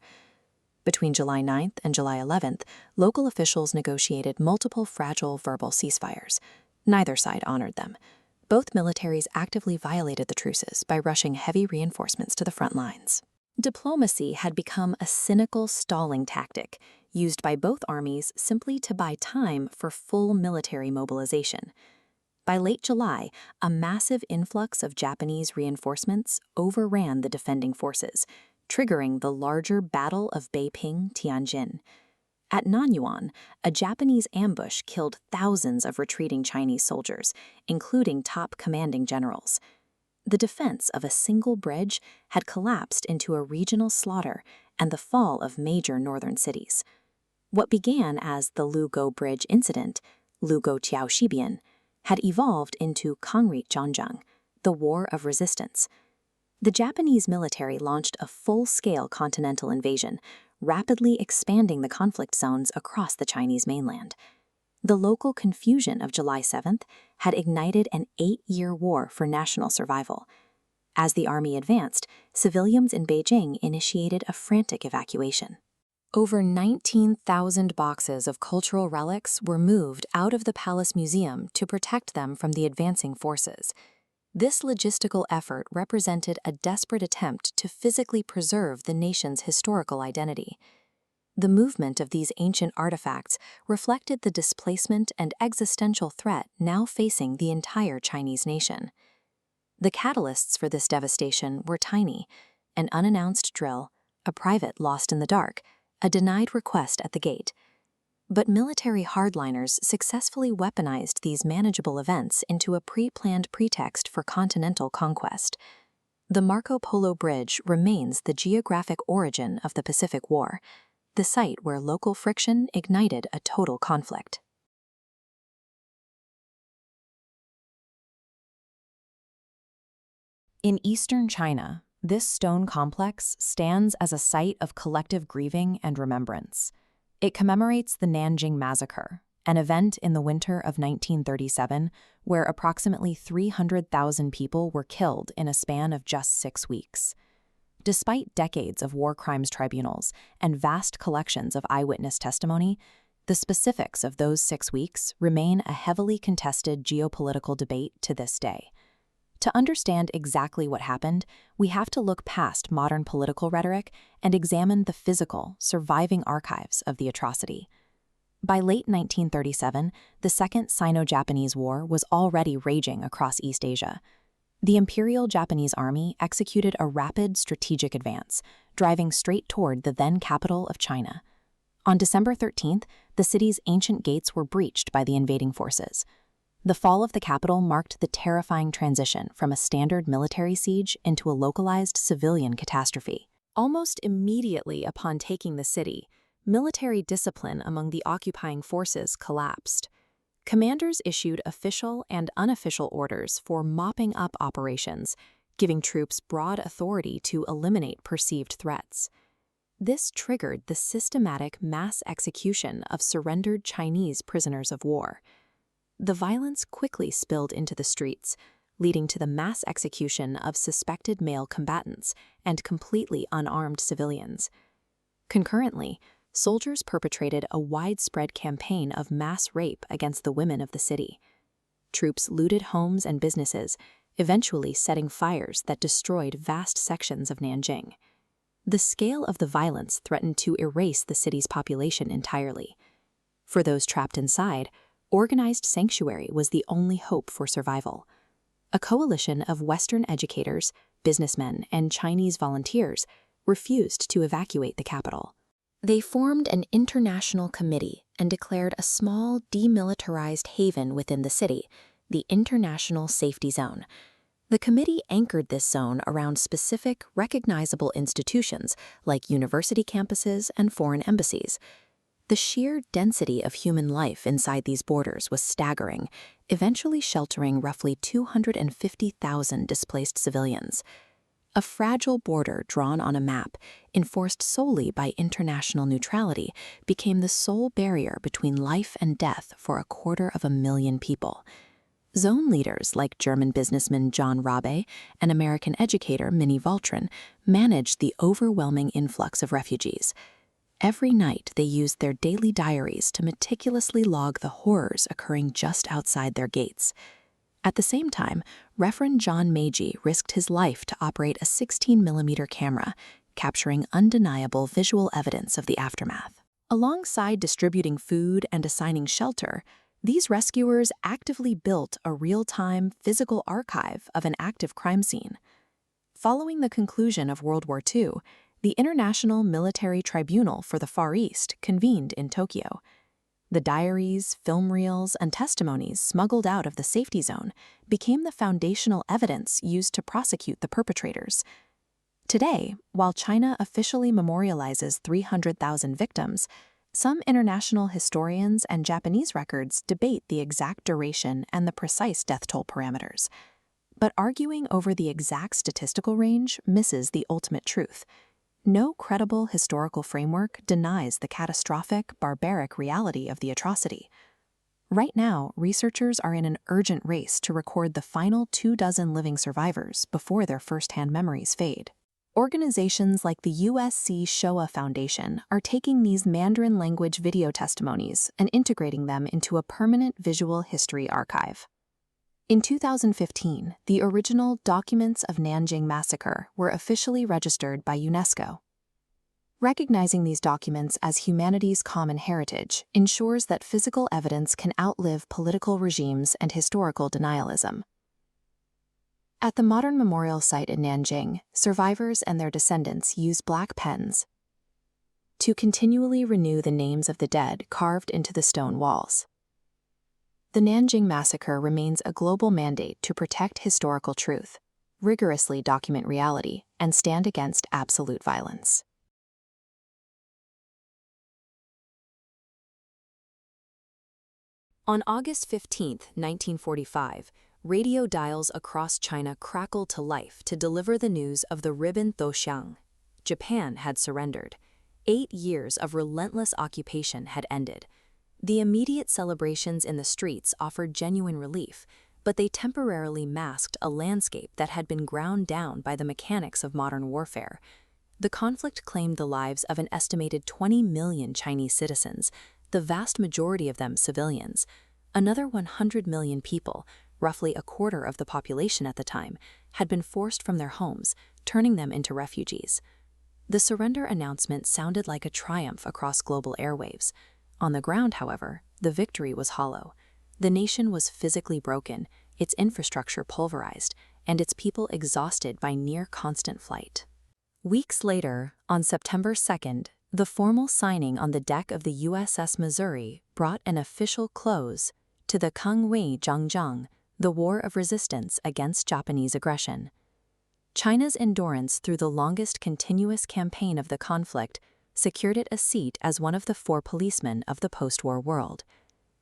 Between July 9th and July 11th, local officials negotiated multiple fragile verbal ceasefires. Neither side honored them. Both militaries actively violated the truces by rushing heavy reinforcements to the front lines. Diplomacy had become a cynical stalling tactic, used by both armies simply to buy time for full military mobilization. By late July, a massive influx of Japanese reinforcements overran the defending forces, triggering the larger Battle of Beiping-Tianjin. At Nanyuan, a Japanese ambush killed thousands of retreating Chinese soldiers, including top commanding generals. The defense of a single bridge had collapsed into a regional slaughter and the fall of major northern cities. What began as the Lugo Bridge Incident, Lugo Qiaoxibian, had evolved into Kangri Zhanzhang, the War of Resistance. The Japanese military launched a full-scale continental invasion, rapidly expanding the conflict zones across the Chinese mainland. The local confusion of July 7th had ignited an 8-year war for national survival. As the army advanced, civilians in Beijing initiated a frantic evacuation. Over 19,000 boxes of cultural relics were moved out of the Palace Museum to protect them from the advancing forces. This logistical effort represented a desperate attempt to physically preserve the nation's historical identity. The movement of these ancient artifacts reflected the displacement and existential threat now facing the entire Chinese nation. The catalysts for this devastation were tiny: an unannounced drill, a private lost in the dark, a denied request at the gate. But military hardliners successfully weaponized these manageable events into a pre-planned pretext for continental conquest. The Marco Polo Bridge remains the geographic origin of the Pacific War, the site where local friction ignited a total conflict. In eastern China, this stone complex stands as a site of collective grieving and remembrance. It commemorates the Nanjing Massacre, an event in the winter of 1937 where approximately 300,000 people were killed in a span of just 6 weeks. Despite decades of war crimes tribunals and vast collections of eyewitness testimony, the specifics of those 6 weeks remain a heavily contested geopolitical debate to this day. To understand exactly what happened, we have to look past modern political rhetoric and examine the physical, surviving archives of the atrocity. By late 1937, the Second Sino-Japanese War was already raging across East Asia. The Imperial Japanese Army executed a rapid strategic advance, driving straight toward the then capital of China. On December 13th, the city's ancient gates were breached by the invading forces. The fall of the capital marked the terrifying transition from a standard military siege into a localized civilian catastrophe. Almost immediately upon taking the city, military discipline among the occupying forces collapsed. Commanders issued official and unofficial orders for mopping up operations, giving troops broad authority to eliminate perceived threats. This triggered the systematic mass execution of surrendered Chinese prisoners of war. The violence quickly spilled into the streets, leading to the mass execution of suspected male combatants and completely unarmed civilians. Concurrently, soldiers perpetrated a widespread campaign of mass rape against the women of the city. Troops looted homes and businesses, eventually setting fires that destroyed vast sections of Nanjing. The scale of the violence threatened to erase the city's population entirely. For those trapped inside, organized sanctuary was the only hope for survival. A coalition of Western educators, businessmen, and Chinese volunteers refused to evacuate the capital. They formed an international committee and declared a small, demilitarized haven within the city, the International Safety Zone. The committee anchored this zone around specific, recognizable institutions like university campuses and foreign embassies. The sheer density of human life inside these borders was staggering, eventually sheltering roughly 250,000 displaced civilians. A fragile border drawn on a map, enforced solely by international neutrality, became the sole barrier between life and death for 250,000 people. Zone leaders like German businessman John Rabe and American educator Minnie Valtrin managed the overwhelming influx of refugees. Every night, they used their daily diaries to meticulously log the horrors occurring just outside their gates. At the same time, Reverend John Meiji risked his life to operate a 16mm camera, capturing undeniable visual evidence of the aftermath. Alongside distributing food and assigning shelter, these rescuers actively built a real-time physical archive of an active crime scene. Following the conclusion of World War II, the International Military Tribunal for the Far East convened in Tokyo. The diaries, film reels, and testimonies smuggled out of the safety zone became the foundational evidence used to prosecute the perpetrators. Today, while China officially memorializes 300,000 victims, some international historians and Japanese records debate the exact duration and the precise death toll parameters. But arguing over the exact statistical range misses the ultimate truth. No credible historical framework denies the catastrophic, barbaric reality of the atrocity. Right now, researchers are in an urgent race to record the final 24 living survivors before their first-hand memories fade. Organizations like the USC Showa Foundation are taking these Mandarin language video testimonies and integrating them into a permanent visual history archive. In 2015, the original Documents of Nanjing Massacre were officially registered by UNESCO. Recognizing these documents as humanity's common heritage ensures that physical evidence can outlive political regimes and historical denialism. At the modern memorial site in Nanjing, survivors and their descendants use black pens to continually renew the names of the dead carved into the stone walls. The Nanjing Massacre remains a global mandate to protect historical truth, rigorously document reality, and stand against absolute violence. On August 15, 1945, radio dials across China crackled to life to deliver the news of the Ribbon Thoxiang. Japan had surrendered. 8 years of relentless occupation had ended. The immediate celebrations in the streets offered genuine relief, but they temporarily masked a landscape that had been ground down by the mechanics of modern warfare. The conflict claimed the lives of an estimated 20 million Chinese citizens, the vast majority of them civilians. Another 100 million people, roughly a quarter of the population at the time, had been forced from their homes, turning them into refugees. The surrender announcement sounded like a triumph across global airwaves. On the ground, however, the victory was hollow. The nation was physically broken, its infrastructure pulverized, and its people exhausted by near-constant flight. Weeks later, on September 2nd, the formal signing on the deck of the USS Missouri brought an official close to the Kangwei-Zhangjiang, the war of resistance against Japanese aggression. China's endurance through the longest continuous campaign of the conflict secured it a seat as one of the 4 policemen of the post-war world.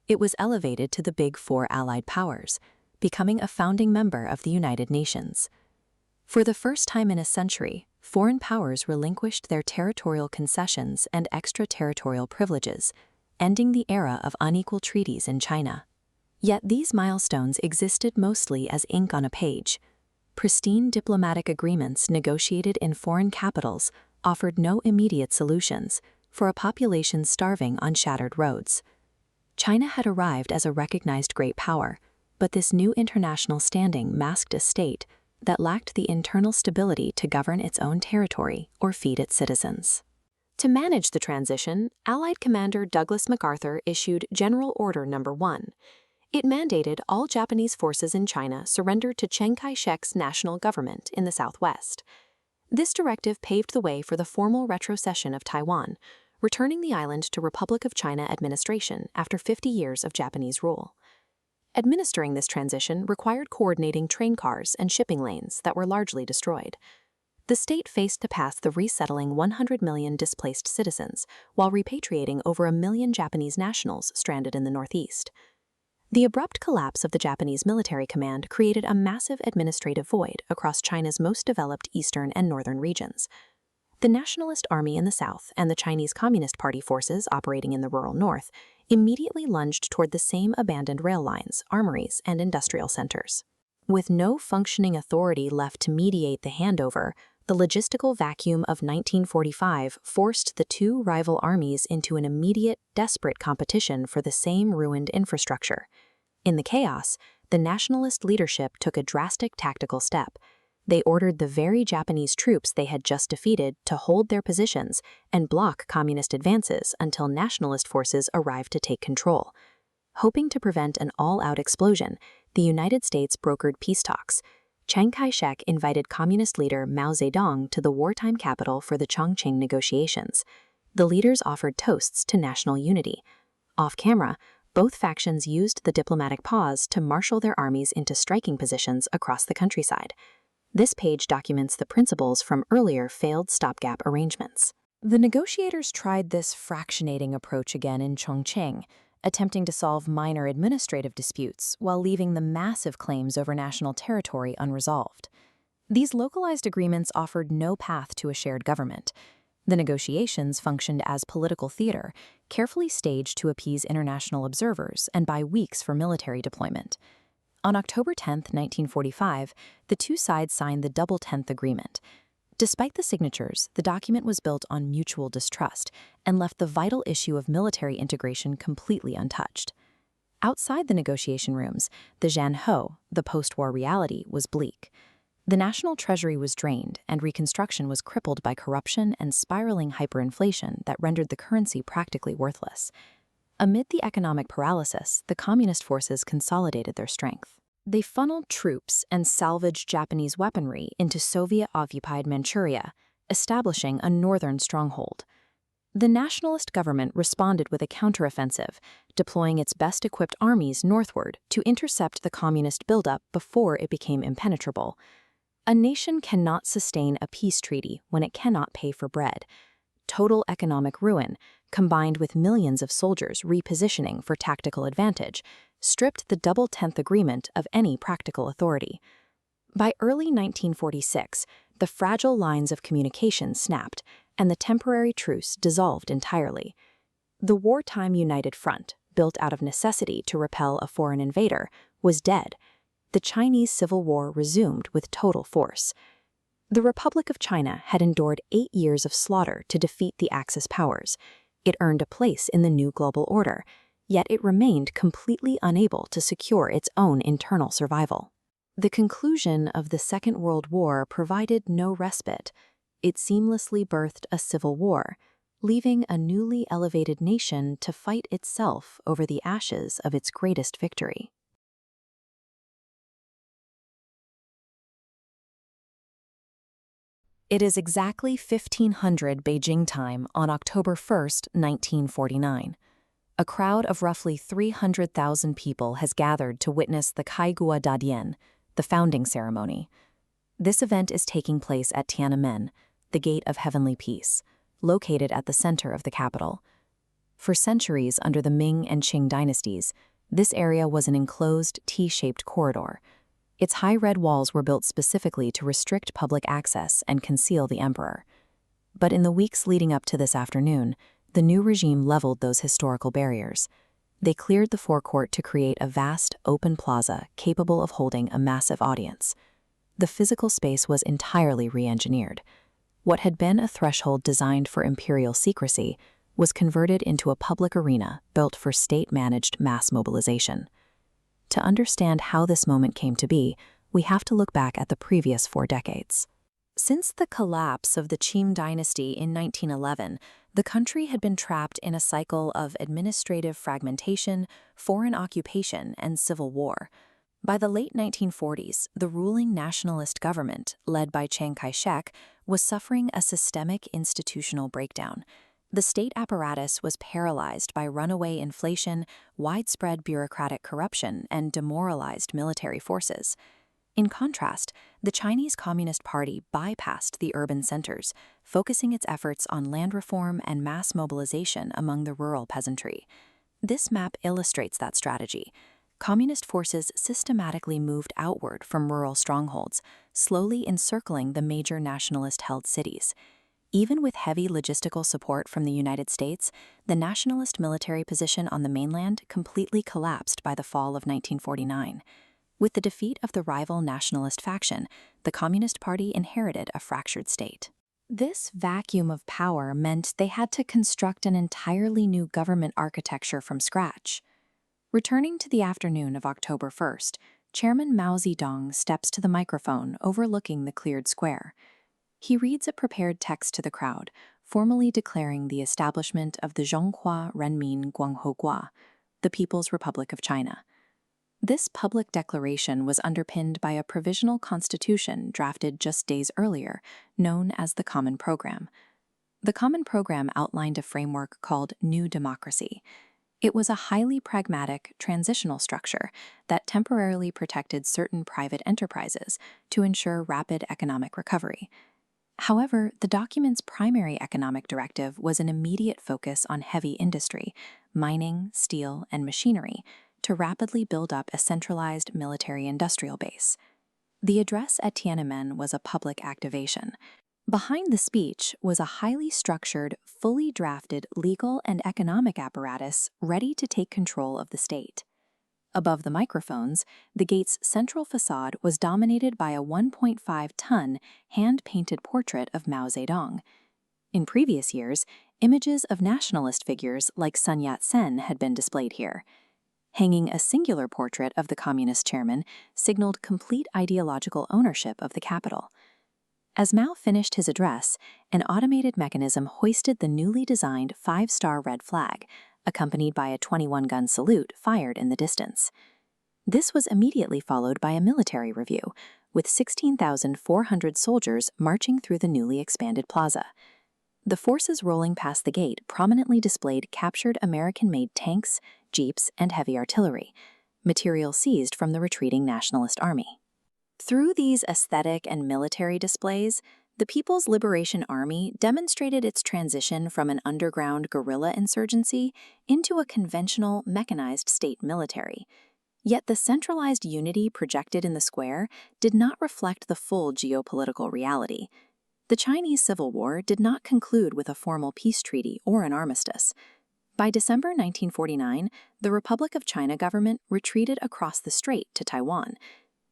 It was elevated to the Big Four Allied powers, becoming a founding member of the United Nations. For the first time in a century, foreign powers relinquished their territorial concessions and extraterritorial privileges, ending the era of unequal treaties in China. Yet these milestones existed mostly as ink on a page. Pristine diplomatic agreements negotiated in foreign capitals offered no immediate solutions for a population starving on shattered roads. China had arrived as a recognized great power, but this new international standing masked a state that lacked the internal stability to govern its own territory or feed its citizens. To manage the transition, Allied Commander Douglas MacArthur issued General Order No. 1. It mandated all Japanese forces in China surrender to Chiang Kai-shek's national government in the southwest. This directive paved the way for the formal retrocession of Taiwan, returning the island to Republic of China administration after 50 years of Japanese rule. Administering this transition required coordinating train cars and shipping lanes that were largely destroyed. The state faced to pass the resettling 100 million displaced citizens while repatriating over 1 million Japanese nationals stranded in the northeast. The abrupt collapse of the Japanese military command created a massive administrative void across China's most developed eastern and northern regions. The Nationalist Army in the south and the Chinese Communist Party forces operating in the rural north immediately lunged toward the same abandoned rail lines, armories, and industrial centers. With no functioning authority left to mediate the handover, the logistical vacuum of 1945 forced the two rival armies into an immediate, desperate competition for the same ruined infrastructure. In the chaos, the nationalist leadership took a drastic tactical step. They ordered the very Japanese troops they had just defeated to hold their positions and block communist advances until nationalist forces arrived to take control. Hoping to prevent an all-out explosion, the United States brokered peace talks. Chiang Kai-shek invited communist leader Mao Zedong to the wartime capital for the Chongqing negotiations. The leaders offered toasts to national unity. Off-camera, both factions used the diplomatic pause to marshal their armies into striking positions across the countryside. This page documents the principles from earlier failed stopgap arrangements. The negotiators tried this fractionating approach again in Chongqing, attempting to solve minor administrative disputes while leaving the massive claims over national territory unresolved. These localized agreements offered no path to a shared government. The negotiations functioned as political theater, carefully staged to appease international observers and buy weeks for military deployment. On October 10, 1945, the two sides signed the Double Tenth Agreement. Despite the signatures, the document was built on mutual distrust and left the vital issue of military integration completely untouched. Outside the negotiation rooms, the Xuanwu, the post-war reality, was bleak. The national treasury was drained, and reconstruction was crippled by corruption and spiraling hyperinflation that rendered the currency practically worthless. Amid the economic paralysis, the communist forces consolidated their strength. They funneled troops and salvaged Japanese weaponry into Soviet-occupied Manchuria, establishing a northern stronghold. The nationalist government responded with a counteroffensive, deploying its best-equipped armies northward to intercept the communist buildup before it became impenetrable. A nation cannot sustain a peace treaty when it cannot pay for bread. Total economic ruin, combined with millions of soldiers repositioning for tactical advantage, stripped the Double Tenth Agreement of any practical authority. By early 1946, the fragile lines of communication snapped, and the temporary truce dissolved entirely. The wartime United Front, built out of necessity to repel a foreign invader, was dead. The Chinese Civil War resumed with total force. The Republic of China had endured 8 years of slaughter to defeat the Axis powers. It earned a place in the new global order, yet it remained completely unable to secure its own internal survival. The conclusion of the Second World War provided no respite. It seamlessly birthed a civil war, leaving a newly elevated nation to fight itself over the ashes of its greatest victory. It is exactly 1500 Beijing time on October 1, 1949. A crowd of roughly 300,000 people has gathered to witness the Kaigua Dadian, the founding ceremony. This event is taking place at Tiananmen, the Gate of Heavenly Peace, located at the center of the capital. For centuries under the Ming and Qing dynasties, this area was an enclosed T-shaped corridor. Its high red walls were built specifically to restrict public access and conceal the emperor. But in the weeks leading up to this afternoon, the new regime leveled those historical barriers. They cleared the forecourt to create a vast, open plaza capable of holding a massive audience. The physical space was entirely re-engineered. What had been a threshold designed for imperial secrecy was converted into a public arena built for state-managed mass mobilization. To understand how this moment came to be, we have to look back at the previous 4 decades. Since the collapse of the Qing Dynasty in 1911, the country had been trapped in a cycle of administrative fragmentation, foreign occupation, and civil war. By the late 1940s, the ruling nationalist government, led by Chiang Kai-shek, was suffering a systemic institutional breakdown. The state apparatus was paralyzed by runaway inflation, widespread bureaucratic corruption, and demoralized military forces. In contrast, the Chinese Communist Party bypassed the urban centers, focusing its efforts on land reform and mass mobilization among the rural peasantry. This map illustrates that strategy. Communist forces systematically moved outward from rural strongholds, slowly encircling the major nationalist-held cities. Even with heavy logistical support from the United States, the nationalist military position on the mainland completely collapsed by the fall of 1949. With the defeat of the rival nationalist faction, the Communist Party inherited a fractured state. This vacuum of power meant they had to construct an entirely new government architecture from scratch. Returning to the afternoon of October 1st, Chairman Mao Zedong steps to the microphone overlooking the cleared square. He reads a prepared text to the crowd, formally declaring the establishment of the Zhonghua Renmin Guanghogua, the People's Republic of China. This public declaration was underpinned by a provisional constitution drafted just days earlier, known as the Common Program. The Common Program outlined a framework called New Democracy. It was a highly pragmatic, transitional structure that temporarily protected certain private enterprises to ensure rapid economic recovery. However, the document's primary economic directive was an immediate focus on heavy industry, mining, steel, and machinery, to rapidly build up a centralized military-industrial base. The address at Tiananmen was a public activation. Behind the speech was a highly structured, fully drafted legal and economic apparatus ready to take control of the state. Above the microphones, the gate's central facade was dominated by a 1.5-ton hand-painted portrait of Mao Zedong. In previous years, images of nationalist figures like Sun Yat-sen had been displayed here. Hanging a singular portrait of the communist chairman signaled complete ideological ownership of the capital. As Mao finished his address, an automated mechanism hoisted the newly designed 5-star red flag, accompanied by a 21-gun salute fired in the distance. This was immediately followed by a military review, with 16,400 soldiers marching through the newly expanded plaza. The forces rolling past the gate prominently displayed captured American-made tanks, jeeps, and heavy artillery, material seized from the retreating nationalist army. Through these aesthetic and military displays, the People's Liberation Army demonstrated its transition from an underground guerrilla insurgency into a conventional, mechanized state military. Yet the centralized unity projected in the square did not reflect the full geopolitical reality. The Chinese Civil War did not conclude with a formal peace treaty or an armistice. By December 1949, the Republic of China government retreated across the strait to Taiwan.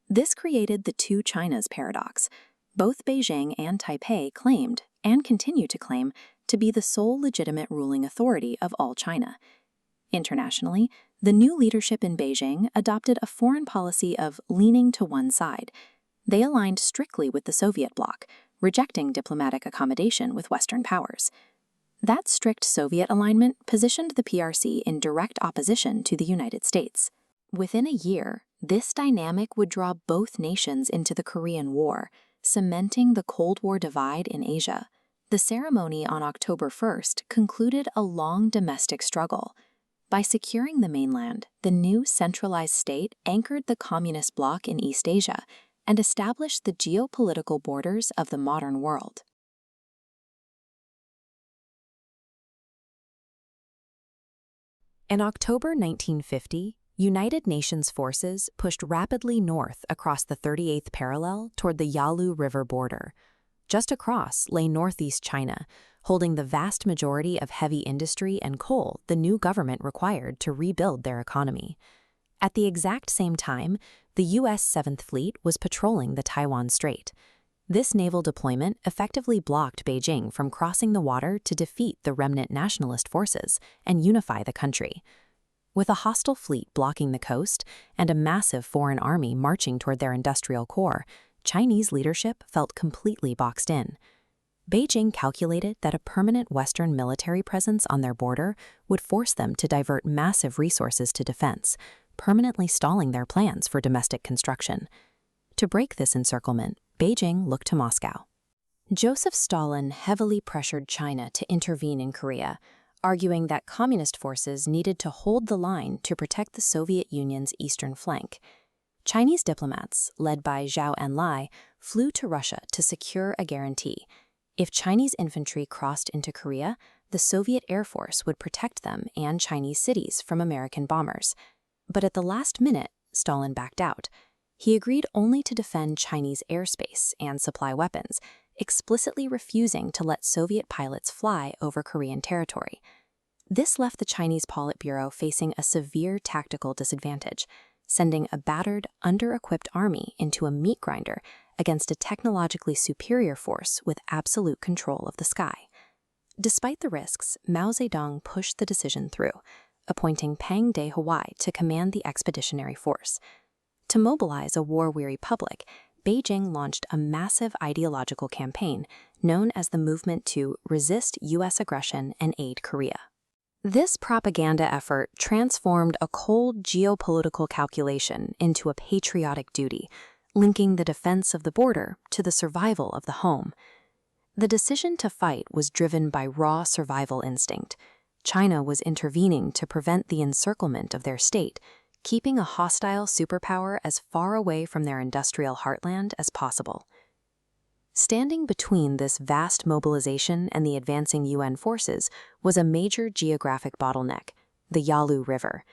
This created the two Chinas paradox. Both Beijing and Taipei claimed, and continue to claim, to be the sole legitimate ruling authority of all China. Internationally, the new leadership in Beijing adopted a foreign policy of leaning to one side. They aligned strictly with the Soviet bloc, rejecting diplomatic accommodation with Western powers. That strict Soviet alignment positioned the PRC in direct opposition to the United States. Within a year, this dynamic would draw both nations into the Korean War, cementing the Cold War divide in Asia. The ceremony on October 1st concluded a long domestic struggle. By securing the mainland, the new centralized state anchored the communist bloc in East Asia and established the geopolitical borders of the modern world. In October 1950, United Nations forces pushed rapidly north across the 38th parallel toward the Yalu River border. Just across lay northeast China, holding the vast majority of heavy industry and coal the new government required to rebuild their economy. At the exact same time, the U.S. 7th Fleet was patrolling the Taiwan Strait. This naval deployment effectively blocked Beijing from crossing the water to defeat the remnant nationalist forces and unify the country. With a hostile fleet blocking the coast and a massive foreign army marching toward their industrial core, Chinese leadership felt completely boxed in. Beijing calculated that a permanent Western military presence on their border would force them to divert massive resources to defense, permanently stalling their plans for domestic construction. To break this encirclement, Beijing looked to Moscow. Joseph Stalin heavily pressured China to intervene in Korea, arguing that communist forces needed to hold the line to protect the Soviet Union's eastern flank. Chinese diplomats, led by Zhao Enlai, flew to Russia to secure a guarantee. If Chinese infantry crossed into Korea, the Soviet Air Force would protect them and Chinese cities from American bombers. But at the last minute, Stalin backed out. He agreed only to defend Chinese airspace and supply weapons, explicitly refusing to let Soviet pilots fly over Korean territory. This left the Chinese Politburo facing a severe tactical disadvantage, sending a battered, under-equipped army into a meat grinder against a technologically superior force with absolute control of the sky. Despite the risks, Mao Zedong pushed the decision through, appointing Pang De-Huai to command the expeditionary force. To mobilize a war-weary public, Beijing launched a massive ideological campaign known as the movement to resist U.S. aggression and aid Korea. This propaganda effort transformed a cold geopolitical calculation into a patriotic duty, linking the defense of the border to the survival of the home. The decision to fight was driven by raw survival instinct. China was intervening to prevent the encirclement of their state, keeping a hostile superpower as far away from their industrial heartland as possible. Standing between this vast mobilization and the advancing UN forces was a major geographic bottleneck, the Yalu River.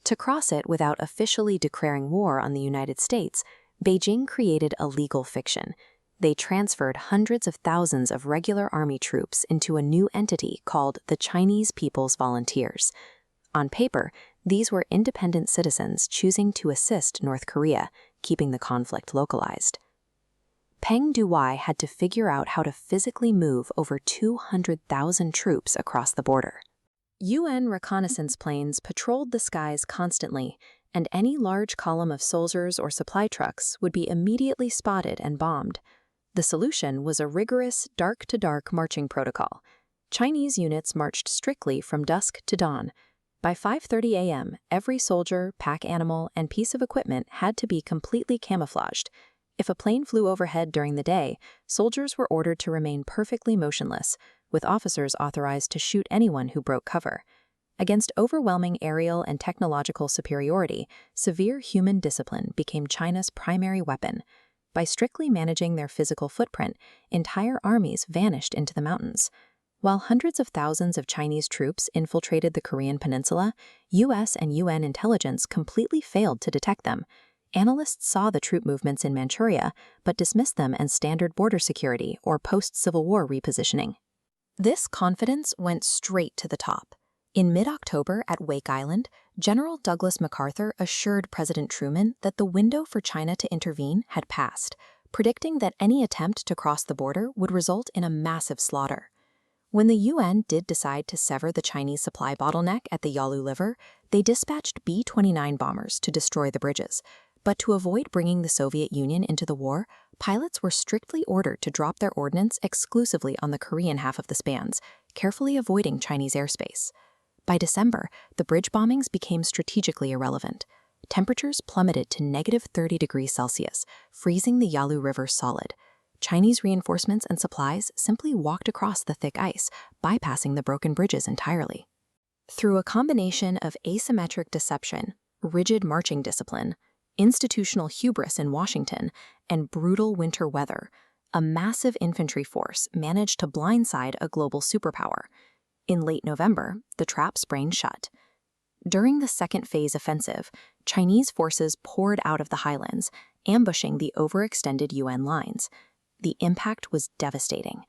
To cross it without officially declaring war on the United States, Beijing created a legal fiction. They transferred hundreds of thousands of regular army troops into a new entity called the Chinese People's Volunteers. On paper, these were independent citizens choosing to assist North Korea, keeping the conflict localized. Peng Dehuai had to figure out how to physically move over 200,000 troops across the border. UN reconnaissance planes patrolled the skies constantly, and any large column of soldiers or supply trucks would be immediately spotted and bombed. The solution was a rigorous dark-to-dark marching protocol. Chinese units marched strictly from dusk to dawn. By 5:30 a.m., every soldier, pack animal, and piece of equipment had to be completely camouflaged. If a plane flew overhead during the day, soldiers were ordered to remain perfectly motionless, with officers authorized to shoot anyone who broke cover. Against overwhelming aerial and technological superiority, severe human discipline became China's primary weapon. By strictly managing their physical footprint, entire armies vanished into the mountains. While hundreds of thousands of Chinese troops infiltrated the Korean peninsula, US and UN intelligence completely failed to detect them. Analysts saw the troop movements in Manchuria, but dismissed them as standard border security or post-Civil War repositioning. This confidence went straight to the top. In mid-October at Wake Island, General Douglas MacArthur assured President Truman that the window for China to intervene had passed, predicting that any attempt to cross the border would result in a massive slaughter. When the UN did decide to sever the Chinese supply bottleneck at the Yalu River, they dispatched B-29 bombers to destroy the bridges. But to avoid bringing the Soviet Union into the war, pilots were strictly ordered to drop their ordnance exclusively on the Korean half of the spans, carefully avoiding Chinese airspace. By December, the bridge bombings became strategically irrelevant. Temperatures plummeted to negative 30 degrees Celsius, freezing the Yalu River solid. Chinese reinforcements and supplies simply walked across the thick ice, bypassing the broken bridges entirely. Through a combination of asymmetric deception, rigid marching discipline, institutional hubris in Washington, and brutal winter weather, a massive infantry force managed to blindside a global superpower. In late November, the trap sprang shut. During the second phase offensive, Chinese forces poured out of the highlands, ambushing the overextended UN lines. The impact was devastating.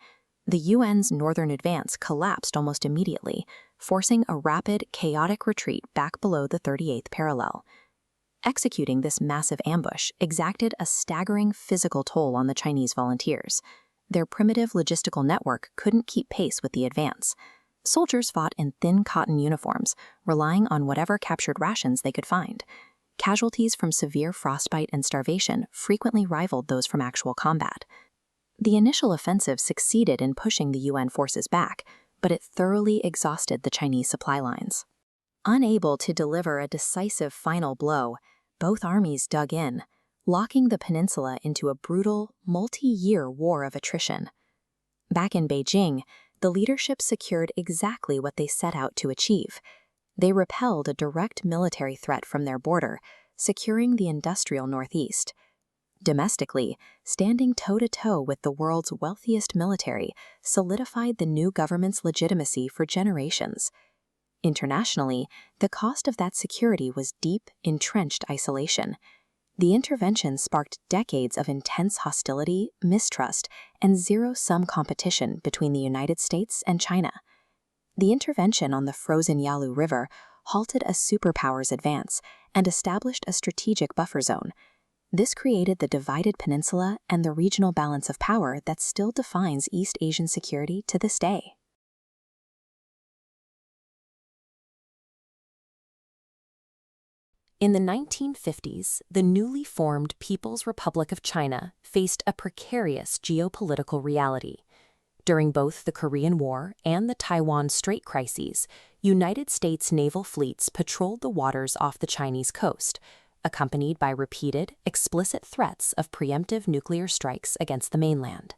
The UN's northern advance collapsed almost immediately, forcing a rapid, chaotic retreat back below the 38th parallel. Executing this massive ambush exacted a staggering physical toll on the Chinese volunteers. Their primitive logistical network couldn't keep pace with the advance. Soldiers fought in thin cotton uniforms, relying on whatever captured rations they could find. Casualties from severe frostbite and starvation frequently rivaled those from actual combat. The initial offensive succeeded in pushing the UN forces back, but it thoroughly exhausted the Chinese supply lines. Unable to deliver a decisive final blow, both armies dug in, locking the peninsula into a brutal, multi-year war of attrition. Back in Beijing, the leadership secured exactly what they set out to achieve. They repelled a direct military threat from their border, securing the industrial Northeast. Domestically, standing toe-to-toe with the world's wealthiest military solidified the new government's legitimacy for generations. Internationally, the cost of that security was deep, entrenched isolation. The intervention sparked decades of intense hostility, mistrust, and zero-sum competition between the United States and China. The intervention on the frozen Yalu River halted a superpower's advance and established a strategic buffer zone. This created the divided peninsula and the regional balance of power that still defines East Asian security to this day. In the 1950s, the newly formed People's Republic of China faced a precarious geopolitical reality. During both the Korean War and the Taiwan Strait crises, United States naval fleets patrolled the waters off the Chinese coast, accompanied by repeated, explicit threats of preemptive nuclear strikes against the mainland.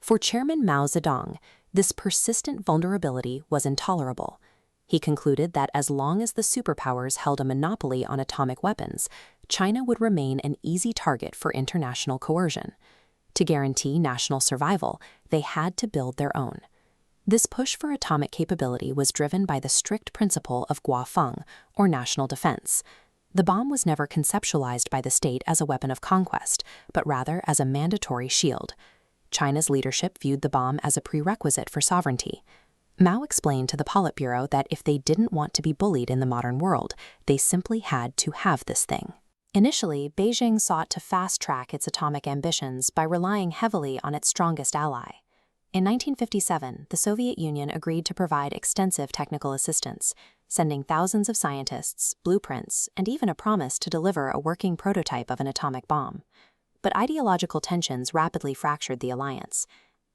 For Chairman Mao Zedong, this persistent vulnerability was intolerable. He concluded that as long as the superpowers held a monopoly on atomic weapons, China would remain an easy target for international coercion. To guarantee national survival, they had to build their own. This push for atomic capability was driven by the strict principle of guofeng, or national defense. The bomb was never conceptualized by the state as a weapon of conquest, but rather as a mandatory shield. China's leadership viewed the bomb as a prerequisite for sovereignty. Mao explained to the Politburo that if they didn't want to be bullied in the modern world, they simply had to have this thing. Initially, Beijing sought to fast-track its atomic ambitions by relying heavily on its strongest ally. In 1957, the Soviet Union agreed to provide extensive technical assistance, sending thousands of scientists, blueprints, and even a promise to deliver a working prototype of an atomic bomb. But ideological tensions rapidly fractured the alliance.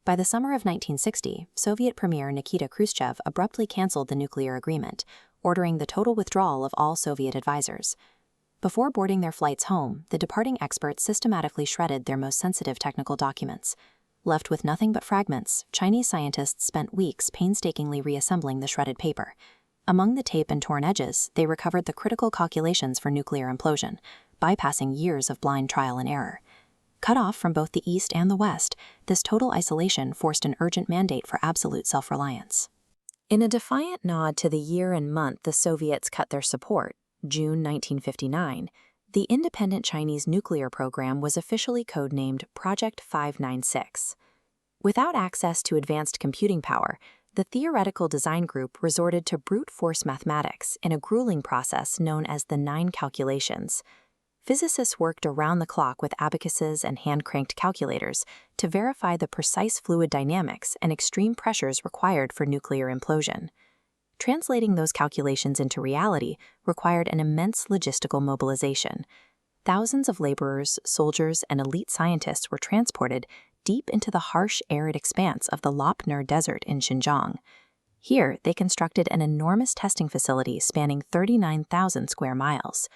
By the summer of 1960, Soviet Premier Nikita Khrushchev abruptly canceled the nuclear agreement, ordering the total withdrawal of all Soviet advisors. Before boarding their flights home, the departing experts systematically shredded their most sensitive technical documents. Left with nothing but fragments, Chinese scientists spent weeks painstakingly reassembling the shredded paper. Among the tape and torn edges, they recovered the critical calculations for nuclear implosion, bypassing years of blind trial and error. Cut off from both the East and the West, this total isolation forced an urgent mandate for absolute self-reliance. In a defiant nod to the year and month the Soviets cut their support, June 1959, the independent Chinese nuclear program was officially codenamed Project 596. Without access to advanced computing power, the theoretical design group resorted to brute force mathematics in a grueling process known as the 9 calculations. Physicists worked around the clock with abacuses and hand-cranked calculators to verify the precise fluid dynamics and extreme pressures required for nuclear implosion. Translating those calculations into reality required an immense logistical mobilization. Thousands of laborers, soldiers, and elite scientists were transported deep into the harsh, arid expanse of the Lop-Nur Desert in Xinjiang. Here, they constructed an enormous testing facility spanning 39,000 square miles.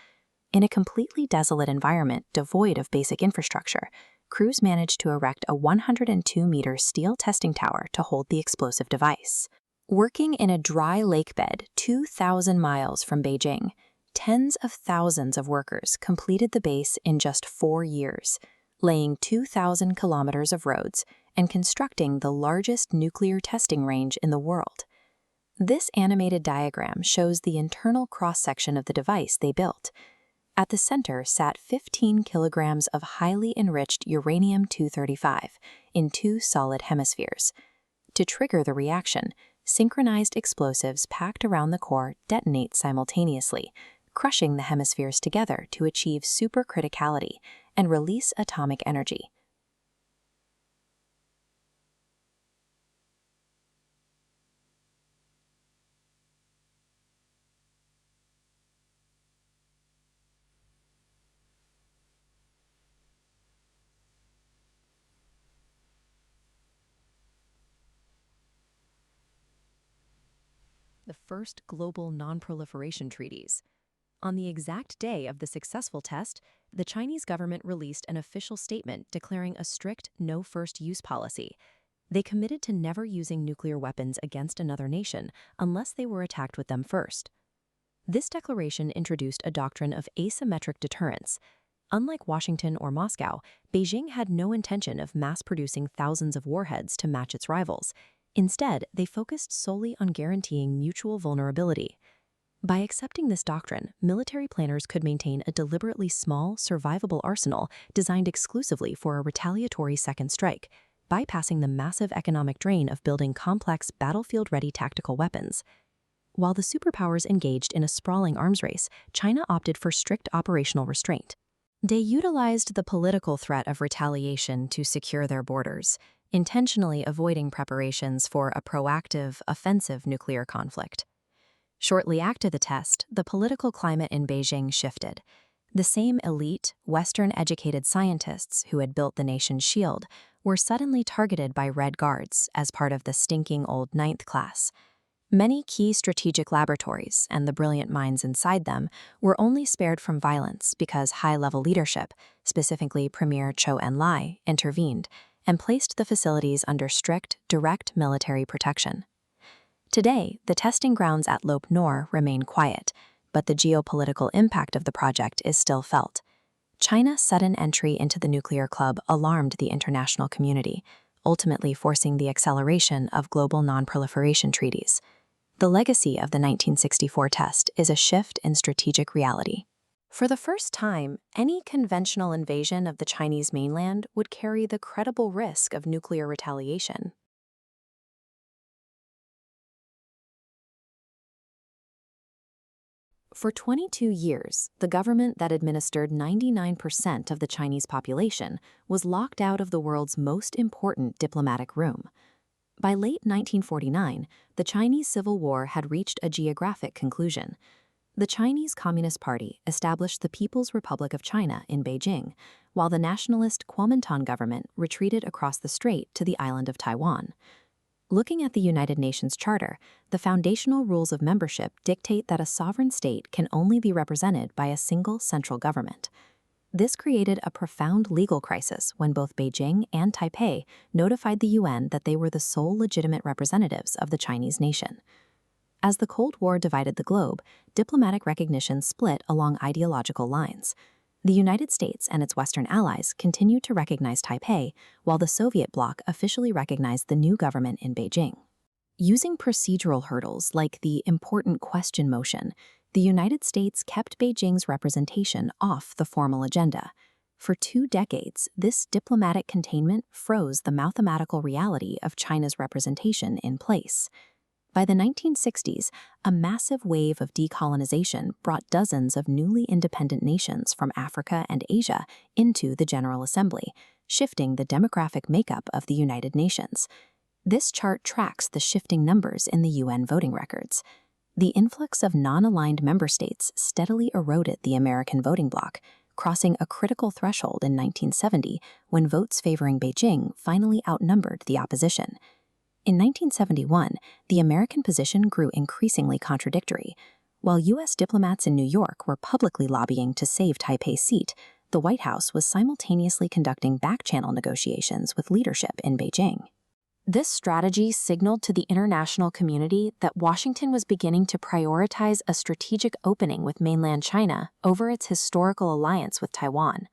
In a completely desolate environment devoid of basic infrastructure, crews managed to erect a 102-meter steel testing tower to hold the explosive device. Working in a dry lake bed 2,000 miles from Beijing, tens of thousands of workers completed the base in just 4 years, laying 2,000 kilometers of roads and constructing the largest nuclear testing range in the world. This animated diagram shows the internal cross-section of the device they built. At the center sat 15 kilograms of highly enriched uranium-235 in 2 solid hemispheres. To trigger the reaction, synchronized explosives packed around the core detonate simultaneously, crushing the hemispheres together to achieve supercriticality and release atomic energy. The first global non-proliferation treaties. On the exact day of the successful test, the Chinese government released an official statement declaring a strict no-first-use policy. They committed to never using nuclear weapons against another nation unless they were attacked with them first. This declaration introduced a doctrine of asymmetric deterrence. Unlike Washington or Moscow, Beijing had no intention of mass-producing thousands of warheads to match its rivals. Instead, they focused solely on guaranteeing mutual vulnerability. By accepting this doctrine, military planners could maintain a deliberately small, survivable arsenal designed exclusively for a retaliatory second strike, bypassing the massive economic drain of building complex, battlefield-ready tactical weapons. While the superpowers engaged in a sprawling arms race, China opted for strict operational restraint. They utilized the political threat of retaliation to secure their borders, intentionally avoiding preparations for a proactive, offensive nuclear conflict. Shortly after the test, the political climate in Beijing shifted. The same elite, Western-educated scientists who had built the nation's shield were suddenly targeted by Red Guards as part of the stinking old ninth class. Many key strategic laboratories and the brilliant minds inside them were only spared from violence because high-level leadership, specifically Premier Zhou Enlai, intervened and placed the facilities under strict, direct military protection. Today, the testing grounds at Lop Nor remain quiet, but the geopolitical impact of the project is still felt. China's sudden entry into the nuclear club alarmed the international community, ultimately forcing the acceleration of global non-proliferation treaties. The legacy of the 1964 test is a shift in strategic reality. For the first time, any conventional invasion of the Chinese mainland would carry the credible risk of nuclear retaliation. For 22 years, the government that administered 99% of the Chinese population was locked out of the world's most important diplomatic room. By late 1949, the Chinese Civil War had reached a geographic conclusion. The Chinese Communist Party established the People's Republic of China in Beijing, while the nationalist Kuomintang government retreated across the strait to the island of Taiwan. Looking at the United Nations Charter, the foundational rules of membership dictate that a sovereign state can only be represented by a single central government. This created a profound legal crisis when both Beijing and Taipei notified the UN that they were the sole legitimate representatives of the Chinese nation. As the Cold War divided the globe, diplomatic recognition split along ideological lines. The United States and its Western allies continued to recognize Taipei, while the Soviet bloc officially recognized the new government in Beijing. Using procedural hurdles like the important question motion, the United States kept Beijing's representation off the formal agenda. For 2 decades, this diplomatic containment froze the mathematical reality of China's representation in place. By the 1960s, a massive wave of decolonization brought dozens of newly independent nations from Africa and Asia into the General Assembly, shifting the demographic makeup of the United Nations. This chart tracks the shifting numbers in the UN voting records. The influx of non-aligned member states steadily eroded the American voting bloc, crossing a critical threshold in 1970 when votes favoring Beijing finally outnumbered the opposition. In 1971, the American position grew increasingly contradictory. While U.S. diplomats in New York were publicly lobbying to save Taipei's seat, the White House was simultaneously conducting back-channel negotiations with leadership in Beijing. This strategy signaled to the international community that Washington was beginning to prioritize a strategic opening with mainland China over its historical alliance with Taiwan.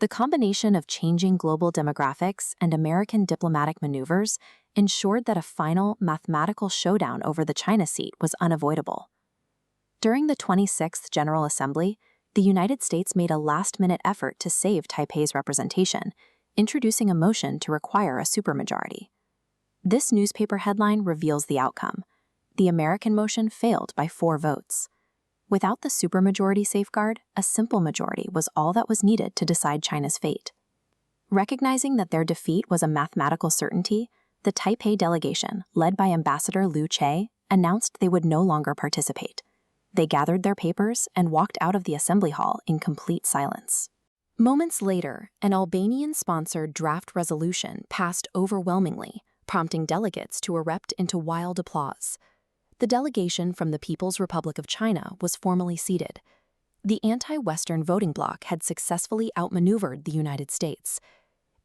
The combination of changing global demographics and American diplomatic maneuvers ensured that a final mathematical showdown over the China seat was unavoidable. During the 26th General Assembly, the United States made a last-minute effort to save Taipei's representation, introducing a motion to require a supermajority. This newspaper headline reveals the outcome. The American motion failed by 4 votes. Without the supermajority safeguard, a simple majority was all that was needed to decide China's fate. Recognizing that their defeat was a mathematical certainty, the Taipei delegation, led by Ambassador Liu Che, announced they would no longer participate. They gathered their papers and walked out of the assembly hall in complete silence. Moments later, an Albanian-sponsored draft resolution passed overwhelmingly, prompting delegates to erupt into wild applause. The delegation from the People's Republic of China was formally seated. The anti-Western voting bloc had successfully outmaneuvered the United States.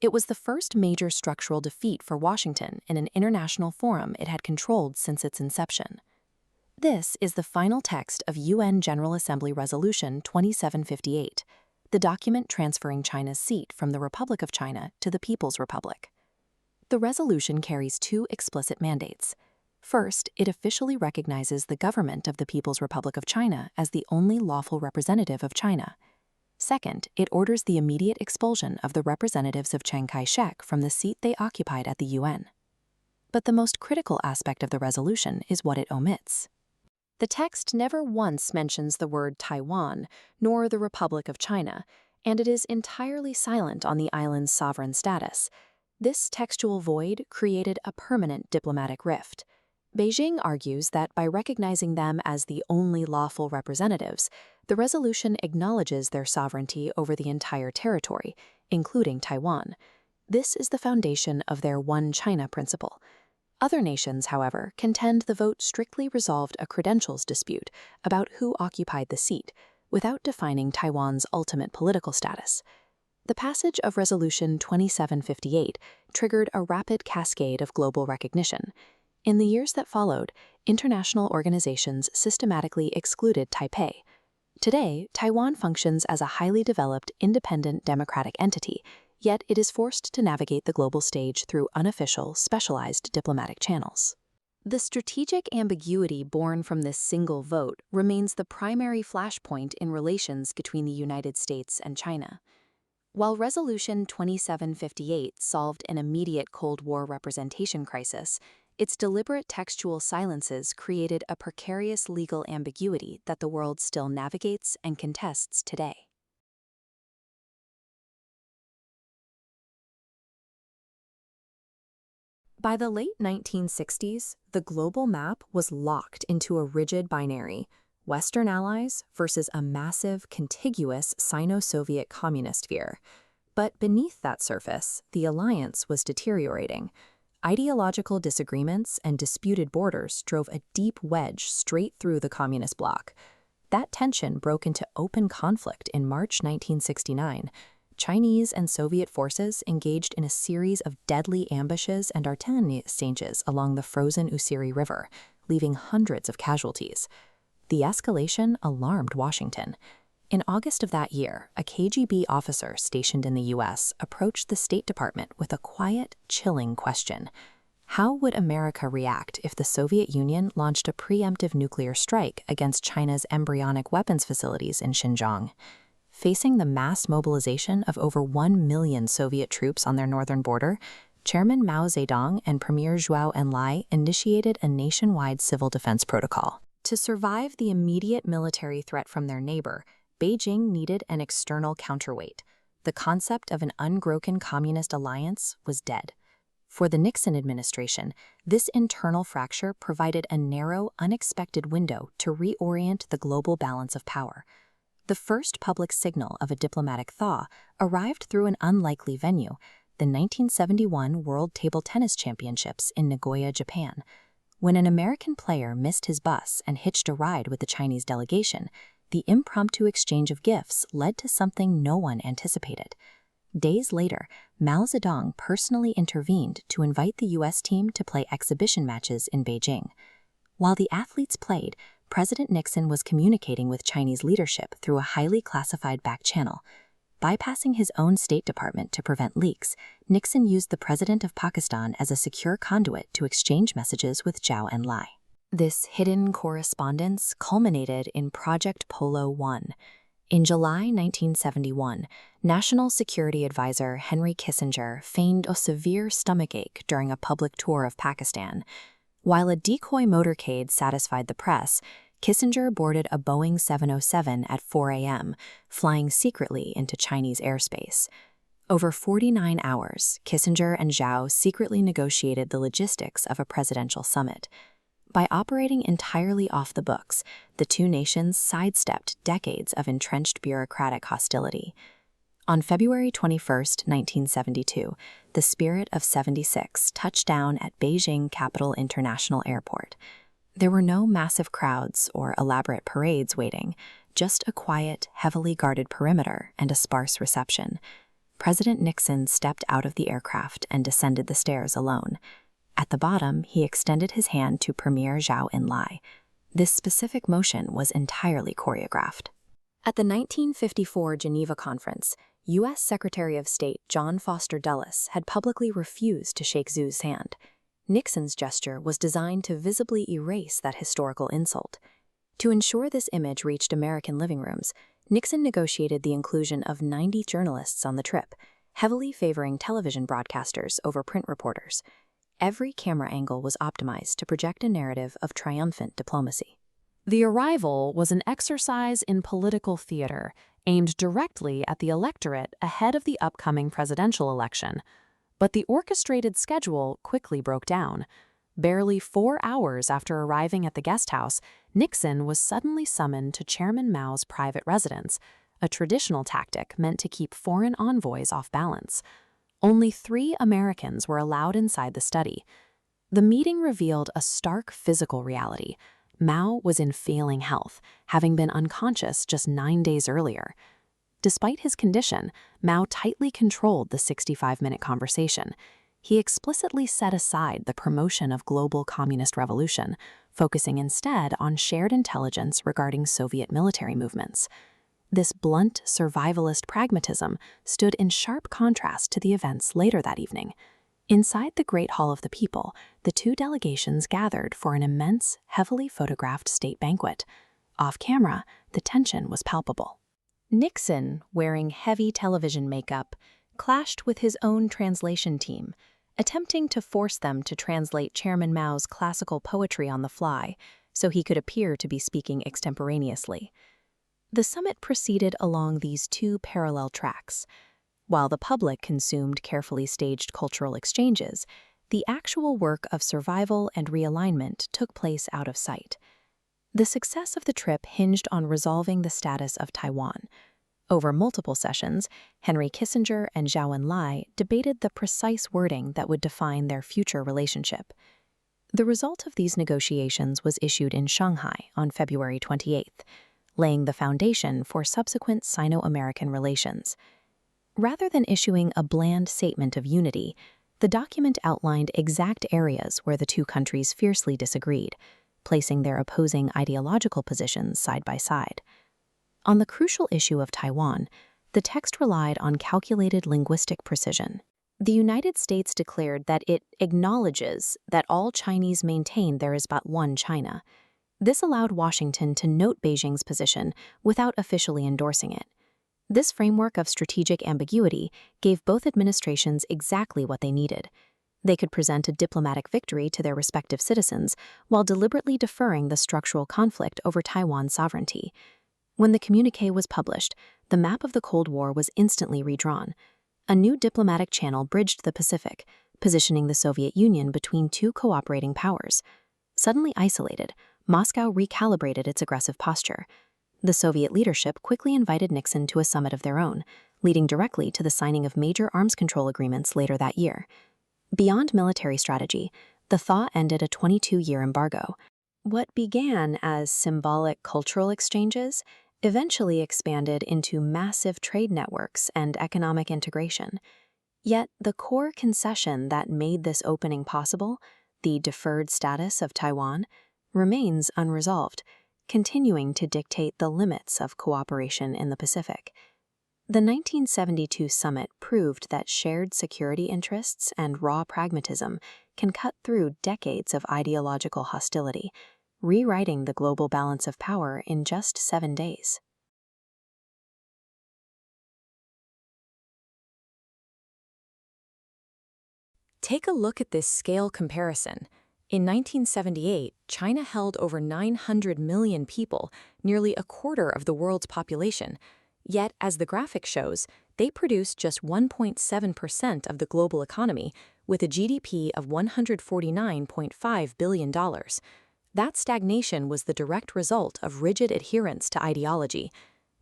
It was the first major structural defeat for Washington in an international forum it had controlled since its inception. This is the final text of UN General Assembly Resolution 2758, the document transferring China's seat from the Republic of China to the People's Republic. The resolution carries two explicit mandates. First, it officially recognizes the government of the People's Republic of China as the only lawful representative of China. Second, it orders the immediate expulsion of the representatives of Chiang Kai-shek from the seat they occupied at the UN. But the most critical aspect of the resolution is what it omits. The text never once mentions the word Taiwan, nor the Republic of China, and it is entirely silent on the island's sovereign status. This textual void created a permanent diplomatic rift. Beijing argues that by recognizing them as the only lawful representatives, the resolution acknowledges their sovereignty over the entire territory, including Taiwan. This is the foundation of their One China principle. Other nations, however, contend the vote strictly resolved a credentials dispute about who occupied the seat, without defining Taiwan's ultimate political status. The passage of Resolution 2758 triggered a rapid cascade of global recognition. In the years that followed, international organizations systematically excluded Taipei. Today, Taiwan functions as a highly developed, independent democratic entity, yet it is forced to navigate the global stage through unofficial, specialized diplomatic channels. The strategic ambiguity born from this single vote remains the primary flashpoint in relations between the United States and China. While Resolution 2758 solved an immediate Cold War representation crisis, its deliberate textual silences created a precarious legal ambiguity that the world still navigates and contests today. By the late 1960s, the global map was locked into a rigid binary: Western allies versus a massive, contiguous Sino-Soviet communist sphere. But beneath that surface, the alliance was deteriorating. Ideological disagreements and disputed borders drove a deep wedge straight through the communist bloc. That tension broke into open conflict in March 1969. Chinese and Soviet forces engaged in a series of deadly ambushes and artillery exchanges along the frozen Ussuri River, leaving hundreds of casualties. The escalation alarmed Washington. In August of that year, a KGB officer stationed in the U.S. approached the State Department with a quiet, chilling question. How would America react if the Soviet Union launched a preemptive nuclear strike against China's embryonic weapons facilities in Xinjiang? Facing the mass mobilization of over 1 million Soviet troops on their northern border, Chairman Mao Zedong and Premier Zhou Enlai initiated a nationwide civil defense protocol. To survive the immediate military threat from their neighbor, Beijing needed an external counterweight. The concept of an unbroken communist alliance was dead. For the Nixon administration, this internal fracture provided a narrow, unexpected window to reorient the global balance of power. The first public signal of a diplomatic thaw arrived through an unlikely venue, the 1971 World Table Tennis Championships in Nagoya, Japan. When an American player missed his bus and hitched a ride with the Chinese delegation, the impromptu exchange of gifts led to something no one anticipated. Days later, Mao Zedong personally intervened to invite the U.S. team to play exhibition matches in Beijing. While the athletes played, President Nixon was communicating with Chinese leadership through a highly classified back channel. Bypassing his own State Department to prevent leaks, Nixon used the President of Pakistan as a secure conduit to exchange messages with Zhou Enlai. This hidden correspondence culminated in Project Polo I. In July 1971, National Security Advisor Henry Kissinger feigned a severe stomachache during a public tour of Pakistan. While a decoy motorcade satisfied the press, Kissinger boarded a Boeing 707 at 4 a.m., flying secretly into Chinese airspace. Over 49 hours, Kissinger and Zhou secretly negotiated the logistics of a presidential summit. By operating entirely off the books, the two nations sidestepped decades of entrenched bureaucratic hostility. On February 21, 1972, the Spirit of 76 touched down at Beijing Capital International Airport. There were no massive crowds or elaborate parades waiting, just a quiet, heavily guarded perimeter and a sparse reception. President Nixon stepped out of the aircraft and descended the stairs alone. At the bottom, he extended his hand to Premier Zhao Enlai. This specific motion was entirely choreographed. At the 1954 Geneva Conference, U.S. Secretary of State John Foster Dulles had publicly refused to shake Xu's hand. Nixon's gesture was designed to visibly erase that historical insult. To ensure this image reached American living rooms, Nixon negotiated the inclusion of 90 journalists on the trip, heavily favoring television broadcasters over print reporters. Every camera angle was optimized to project a narrative of triumphant diplomacy. The arrival was an exercise in political theater aimed directly at the electorate ahead of the upcoming presidential election. But the orchestrated schedule quickly broke down. Barely 4 hours after arriving at the guest house, Nixon was suddenly summoned to Chairman Mao's private residence, a traditional tactic meant to keep foreign envoys off balance. Only 3 Americans were allowed inside the study. The meeting revealed a stark physical reality. Mao was in failing health, having been unconscious just 9 days earlier. Despite his condition, Mao tightly controlled the 65-minute conversation. He explicitly set aside the promotion of global communist revolution, focusing instead on shared intelligence regarding Soviet military movements. This blunt, survivalist pragmatism stood in sharp contrast to the events later that evening. Inside the Great Hall of the People, the 2 delegations gathered for an immense, heavily photographed state banquet. Off-camera, the tension was palpable. Nixon, wearing heavy television makeup, clashed with his own translation team, attempting to force them to translate Chairman Mao's classical poetry on the fly so he could appear to be speaking extemporaneously. The summit proceeded along these 2 parallel tracks. While the public consumed carefully staged cultural exchanges, the actual work of survival and realignment took place out of sight. The success of the trip hinged on resolving the status of Taiwan. Over multiple sessions, Henry Kissinger and Zhao Enlai debated the precise wording that would define their future relationship. The result of these negotiations was issued in Shanghai on February 28th, laying the foundation for subsequent Sino-American relations. Rather than issuing a bland statement of unity, the document outlined exact areas where the 2 countries fiercely disagreed, placing their opposing ideological positions side by side. On the crucial issue of Taiwan, the text relied on calculated linguistic precision. The United States declared that it acknowledges that all Chinese maintain there is but one China. This allowed Washington to note Beijing's position without officially endorsing it. This framework of strategic ambiguity gave both administrations exactly what they needed. They could present a diplomatic victory to their respective citizens while deliberately deferring the structural conflict over Taiwan's sovereignty. When the communiqué was published, the map of the Cold War was instantly redrawn. A new diplomatic channel bridged the Pacific, positioning the Soviet Union between 2 cooperating powers. Suddenly isolated, Moscow recalibrated its aggressive posture. The Soviet leadership quickly invited Nixon to a summit of their own, leading directly to the signing of major arms control agreements later that year. Beyond military strategy, the thaw ended a 22-year embargo. What began as symbolic cultural exchanges eventually expanded into massive trade networks and economic integration. Yet the core concession that made this opening possible, the deferred status of Taiwan, remains unresolved, continuing to dictate the limits of cooperation in the Pacific. The 1972 summit proved that shared security interests and raw pragmatism can cut through decades of ideological hostility, rewriting the global balance of power in just 7 days. Take a look at this scale comparison. In 1978, China held over 900 million people, nearly a quarter of the world's population. Yet, as the graphic shows, they produced just 1.7% of the global economy, with a GDP of $149.5 billion. That stagnation was the direct result of rigid adherence to ideology.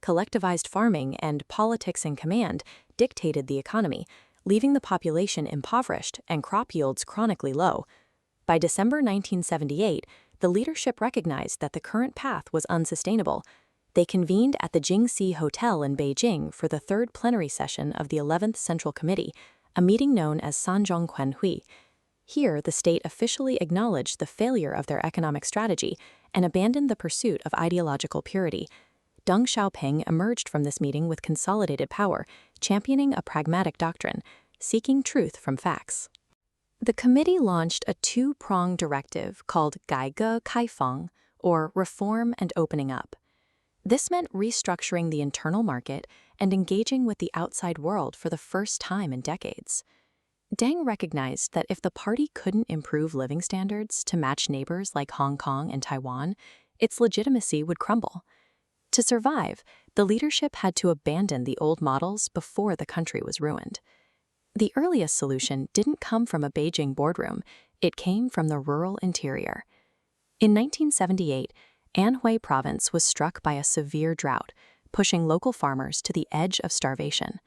Collectivized farming and politics in command dictated the economy, leaving the population impoverished and crop yields chronically low. By December 1978, the leadership recognized that the current path was unsustainable. They convened at the Jingxi Hotel in Beijing for the third plenary session of the 11th Central Committee, a meeting known as Sanzhongquan Hui. Here, the state officially acknowledged the failure of their economic strategy and abandoned the pursuit of ideological purity. Deng Xiaoping emerged from this meeting with consolidated power, championing a pragmatic doctrine, seeking truth from facts. The committee launched a two-pronged directive called 改革开放, or reform and opening up. This meant restructuring the internal market and engaging with the outside world for the first time in decades. Deng recognized that if the party couldn't improve living standards to match neighbors like Hong Kong and Taiwan, its legitimacy would crumble. To survive, the leadership had to abandon the old models before the country was ruined. The earliest solution didn't come from a Beijing boardroom, it came from the rural interior. In 1978, Anhui province was struck by a severe drought, pushing local farmers to the edge of starvation.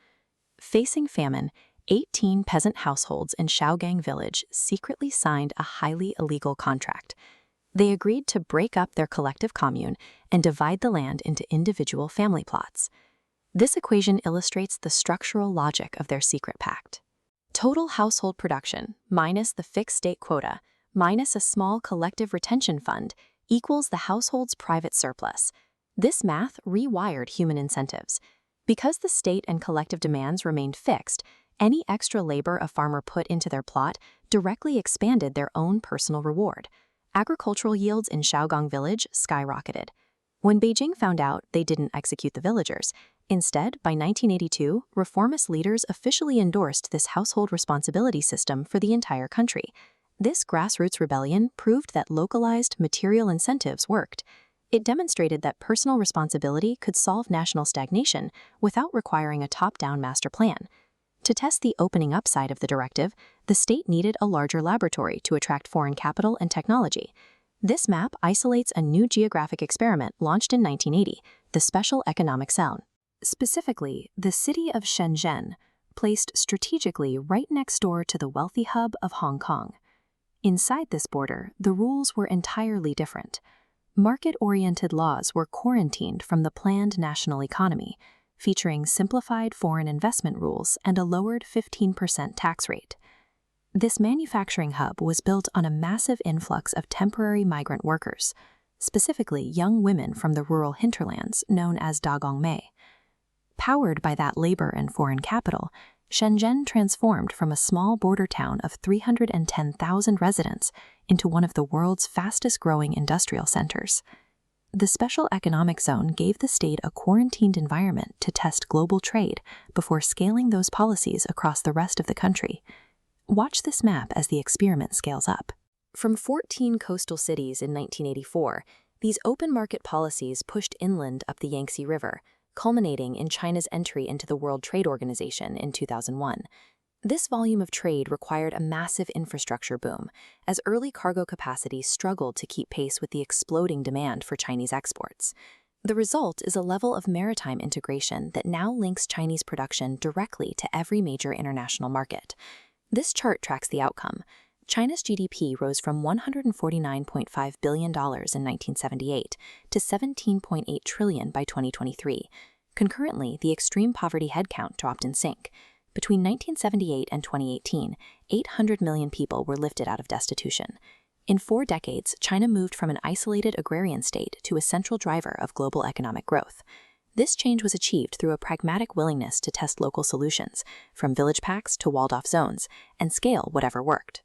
Facing famine, 18 peasant households in Shaogang village secretly signed a highly illegal contract. They agreed to break up their collective commune and divide the land into individual family plots. This equation illustrates the structural logic of their secret pact. Total household production minus the fixed state quota minus a small collective retention fund equals the household's private surplus. This math rewired human incentives. Because the state and collective demands remained fixed, any extra labor a farmer put into their plot directly expanded their own personal reward. Agricultural yields in Shaogang village skyrocketed. When Beijing found out, they didn't execute the villagers. Instead, by 1982, reformist leaders officially endorsed this household responsibility system for the entire country. This grassroots rebellion proved that localized material incentives worked. It demonstrated that personal responsibility could solve national stagnation without requiring a top-down master plan. To test the opening up side of the directive, the state needed a larger laboratory to attract foreign capital and technology. This map isolates a new geographic experiment launched in 1980, the Special Economic Zone. Specifically, the city of Shenzhen, placed strategically right next door to the wealthy hub of Hong Kong. Inside this border, the rules were entirely different. Market-oriented laws were quarantined from the planned national economy, featuring simplified foreign investment rules and a lowered 15% tax rate. This manufacturing hub was built on a massive influx of temporary migrant workers, specifically young women from the rural hinterlands known as Dagongmei. Powered by that labor and foreign capital, Shenzhen transformed from a small border town of 310,000 residents into one of the world's fastest-growing industrial centers. The Special Economic Zone gave the state a quarantined environment to test global trade before scaling those policies across the rest of the country. Watch this map as the experiment scales up. From 14 coastal cities in 1984, these open market policies pushed inland up the Yangtze River, culminating in China's entry into the World Trade Organization in 2001. This volume of trade required a massive infrastructure boom, as early cargo capacity struggled to keep pace with the exploding demand for Chinese exports. The result is a level of maritime integration that now links Chinese production directly to every major international market. This chart tracks the outcome. China's GDP rose from $149.5 billion in 1978 to $17.8 trillion by 2023. Concurrently, the extreme poverty headcount dropped in sync. Between 1978 and 2018, 800 million people were lifted out of destitution. In 4 decades, China moved from an isolated agrarian state to a central driver of global economic growth. This change was achieved through a pragmatic willingness to test local solutions, from village pacts to walled-off zones, and scale whatever worked.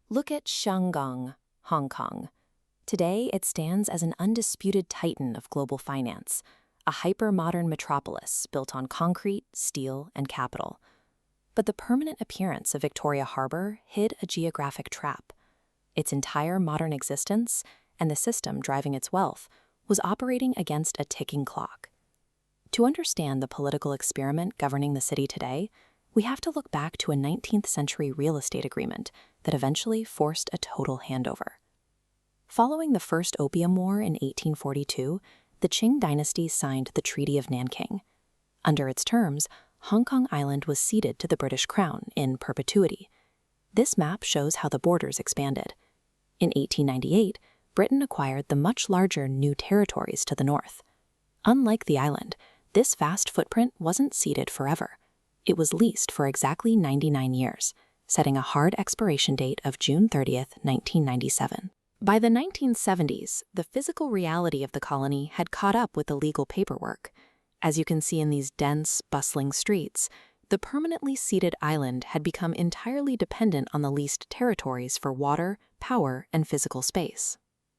Look at Shangang, Hong Kong. Today, it stands as an undisputed titan of global finance, a hyper-modern metropolis built on concrete, steel, and capital. But the permanent appearance of Victoria Harbour hid a geographic trap. Its entire modern existence, and the system driving its wealth, was operating against a ticking clock. To understand the political experiment governing the city today, we have to look back to a 19th century real estate agreement that eventually forced a total handover. Following the First Opium War in 1842, the Qing Dynasty signed the Treaty of Nanking. Under its terms, Hong Kong Island was ceded to the British Crown in perpetuity. This map shows how the borders expanded. In 1898, Britain acquired the much larger New Territories to the north. Unlike the island, this vast footprint wasn't ceded forever. It was leased for exactly 99 years, setting a hard expiration date of June 30th, 1997. By the 1970s, the physical reality of the colony had caught up with the legal paperwork. As you can see in these dense, bustling streets, the permanently ceded island had become entirely dependent on the leased territories for water, power, and physical space.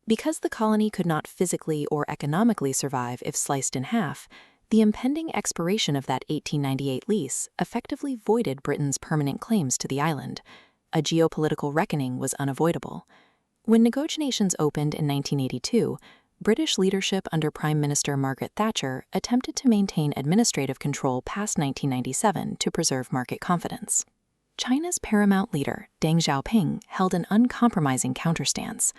Because the colony could not physically or economically survive if sliced in half, the impending expiration of that 1898 lease effectively voided Britain's permanent claims to the island. A geopolitical reckoning was unavoidable. When negotiations opened in 1982, British leadership under Prime Minister Margaret Thatcher attempted to maintain administrative control past 1997 to preserve market confidence. China's paramount leader, Deng Xiaoping, held an uncompromising counterstance.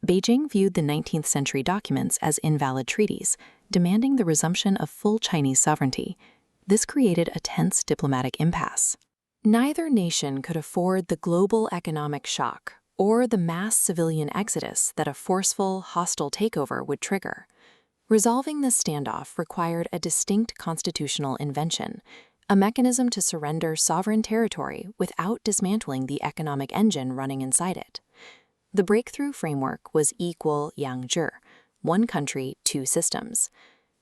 Beijing viewed the 19th century documents as invalid treaties, demanding the resumption of full Chinese sovereignty. This created a tense diplomatic impasse. Neither nation could afford the global economic shock or the mass civilian exodus that a forceful, hostile takeover would trigger. Resolving this standoff required a distinct constitutional invention, a mechanism to surrender sovereign territory without dismantling the economic engine running inside it. The breakthrough framework was Equal Yangzhi, one country, two systems.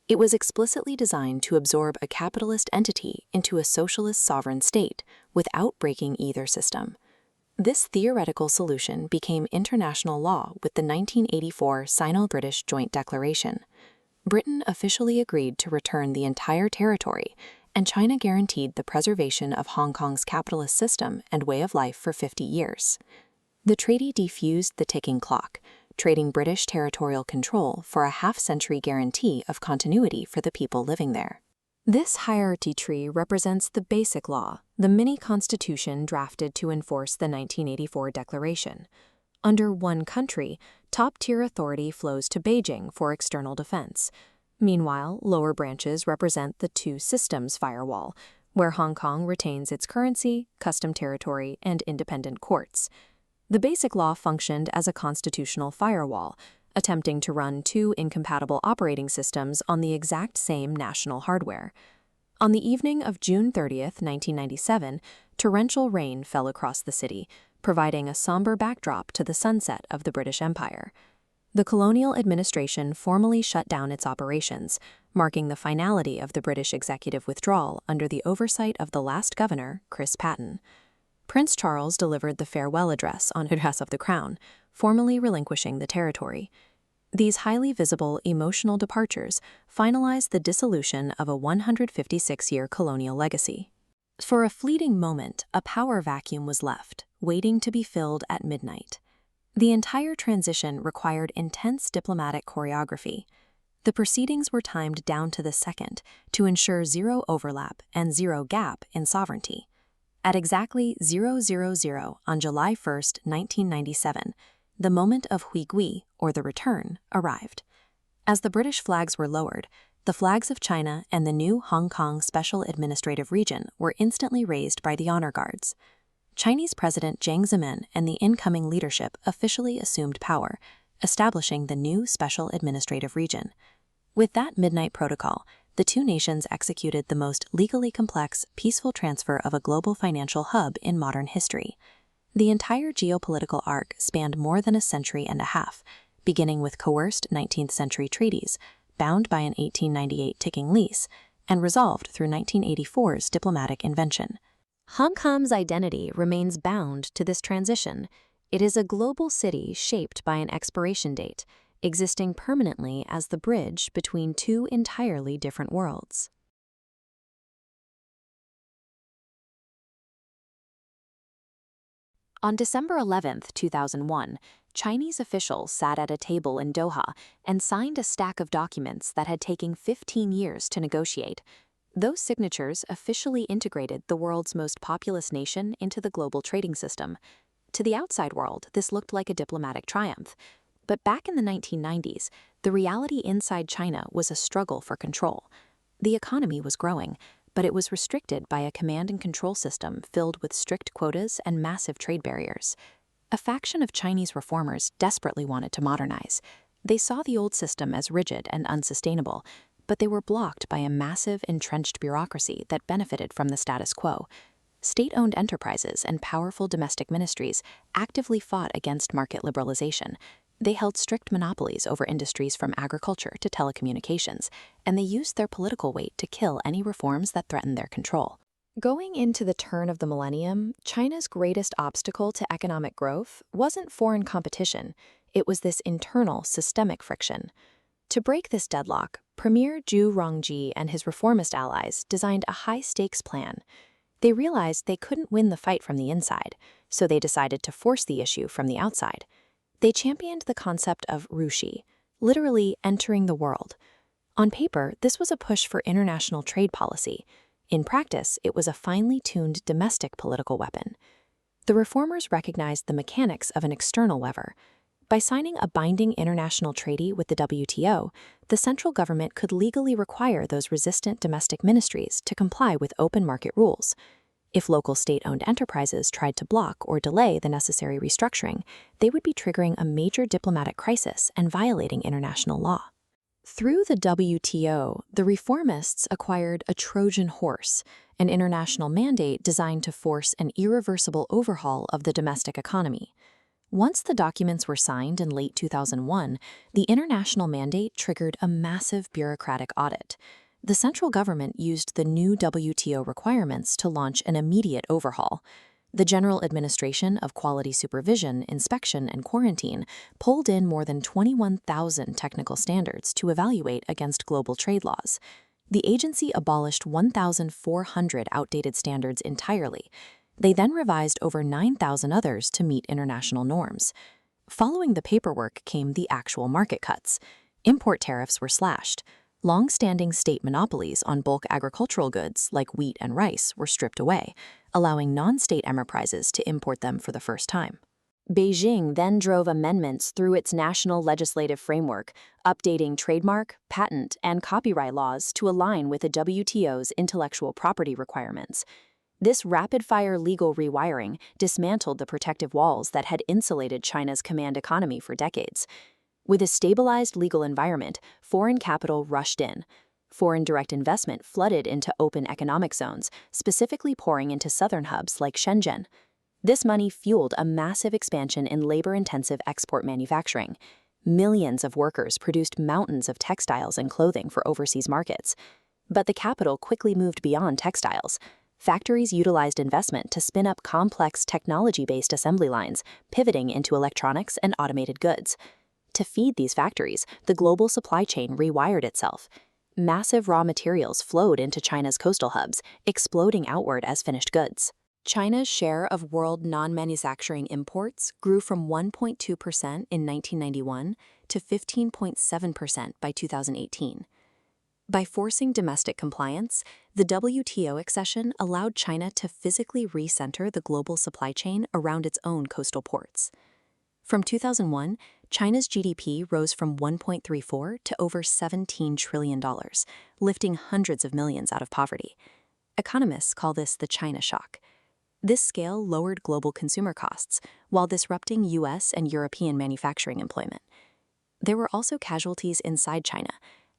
It was explicitly designed to absorb a capitalist entity into a socialist sovereign state without breaking either system. This theoretical solution became international law with the 1984 Sino-British Joint Declaration. Britain officially agreed to return the entire territory, and China guaranteed the preservation of Hong Kong's capitalist system and way of life for 50 years. The treaty defused the ticking clock, trading British territorial control for a half-century guarantee of continuity for the people living there. This hierarchy tree represents the basic law, the mini-constitution drafted to enforce the 1984 declaration. Under one country, top-tier authority flows to Beijing for external defense. Meanwhile, lower branches represent the two systems firewall, where Hong Kong retains its currency, custom territory, and independent courts. The basic law functioned as a constitutional firewall, attempting to run two incompatible operating systems on the exact same national hardware. On the evening of June 30th, 1997, torrential rain fell across the city, providing a somber backdrop to the sunset of the British Empire. The colonial administration formally shut down its operations, marking the finality of the British executive withdrawal under the oversight of the last governor, Chris Patten. Prince Charles delivered the farewell address on behalf of the Crown, formally relinquishing the territory. These highly visible emotional departures finalized the dissolution of a 156-year colonial legacy. For a fleeting moment, a power vacuum was left, waiting to be filled at midnight. The entire transition required intense diplomatic choreography. The proceedings were timed down to the second to ensure zero overlap and zero gap in sovereignty. At exactly 000 on July 1, 1997, the moment of Huigui, or the return, arrived. As the British flags were lowered, the flags of China and the new Hong Kong Special Administrative Region were instantly raised by the honor guards. Chinese President Jiang Zemin and the incoming leadership officially assumed power, establishing the new Special Administrative Region. With that midnight protocol, the two nations executed the most legally complex, peaceful transfer of a global financial hub in modern history. The entire geopolitical arc spanned more than a century and a half, beginning with coerced 19th century treaties, bound by an 1898 ticking lease, and resolved through 1984's diplomatic invention. Hong Kong's identity remains bound to this transition. It is a global city shaped by an expiration date, existing permanently as the bridge between two entirely different worlds. On December 11, 2001, Chinese officials sat at a table in Doha and signed a stack of documents that had taken 15 years to negotiate. Those signatures officially integrated the world's most populous nation into the global trading system. To the outside world, this looked like a diplomatic triumph. But back in the 1990s, the reality inside China was a struggle for control. The economy was growing, but it was restricted by a command and control system filled with strict quotas and massive trade barriers. A faction of Chinese reformers desperately wanted to modernize. They saw the old system as rigid and unsustainable, but they were blocked by a massive, entrenched bureaucracy that benefited from the status quo. State-owned enterprises and powerful domestic ministries actively fought against market liberalization. They held strict monopolies over industries from agriculture to telecommunications, and they used their political weight to kill any reforms that threatened their control. Going into the turn of the millennium, China's greatest obstacle to economic growth wasn't foreign competition, it was this internal, systemic friction. To break this deadlock, Premier Zhu Rongji and his reformist allies designed a high-stakes plan. They realized they couldn't win the fight from the inside, so they decided to force the issue from the outside. They championed the concept of ruxi, literally entering the world. On paper, this was a push for international trade policy. In practice, it was a finely tuned domestic political weapon. The reformers recognized the mechanics of an external lever. By signing a binding international treaty with the WTO, the central government could legally require those resistant domestic ministries to comply with open market rules. If local state-owned enterprises tried to block or delay the necessary restructuring, they would be triggering a major diplomatic crisis and violating international law. Through the WTO, the reformists acquired a Trojan horse, an international mandate designed to force an irreversible overhaul of the domestic economy. Once the documents were signed in late 2001, the international mandate triggered a massive bureaucratic audit. The central government used the new WTO requirements to launch an immediate overhaul. The General Administration of Quality Supervision, Inspection, and Quarantine pulled in more than 21,000 technical standards to evaluate against global trade laws. The agency abolished 1,400 outdated standards entirely. They then revised over 9,000 others to meet international norms. Following the paperwork came the actual market cuts. Import tariffs were slashed. Long-standing state monopolies on bulk agricultural goods like wheat and rice were stripped away, allowing non-state enterprises to import them for the first time. Beijing then drove amendments through its national legislative framework, updating trademark, patent, and copyright laws to align with the WTO's intellectual property requirements. This rapid-fire legal rewiring dismantled the protective walls that had insulated China's command economy for decades. With a stabilized legal environment, foreign capital rushed in. Foreign direct investment flooded into open economic zones, specifically pouring into southern hubs like Shenzhen. This money fueled a massive expansion in labor-intensive export manufacturing. Millions of workers produced mountains of textiles and clothing for overseas markets. But the capital quickly moved beyond textiles. Factories utilized investment to spin up complex technology-based assembly lines, pivoting into electronics and automated goods. To feed these factories, the global supply chain rewired itself. Massive raw materials flowed into China's coastal hubs, exploding outward as finished goods. China's share of world non-manufacturing imports grew from 1.2% in 1991 to 15.7% by 2018. By forcing domestic compliance, the WTO accession allowed China to physically recenter the global supply chain around its own coastal ports. From 2001, China's GDP rose from $1.34 to over $17 trillion, lifting hundreds of millions out of poverty. Economists call this the China shock. This scale lowered global consumer costs while disrupting US and European manufacturing employment. There were also casualties inside China.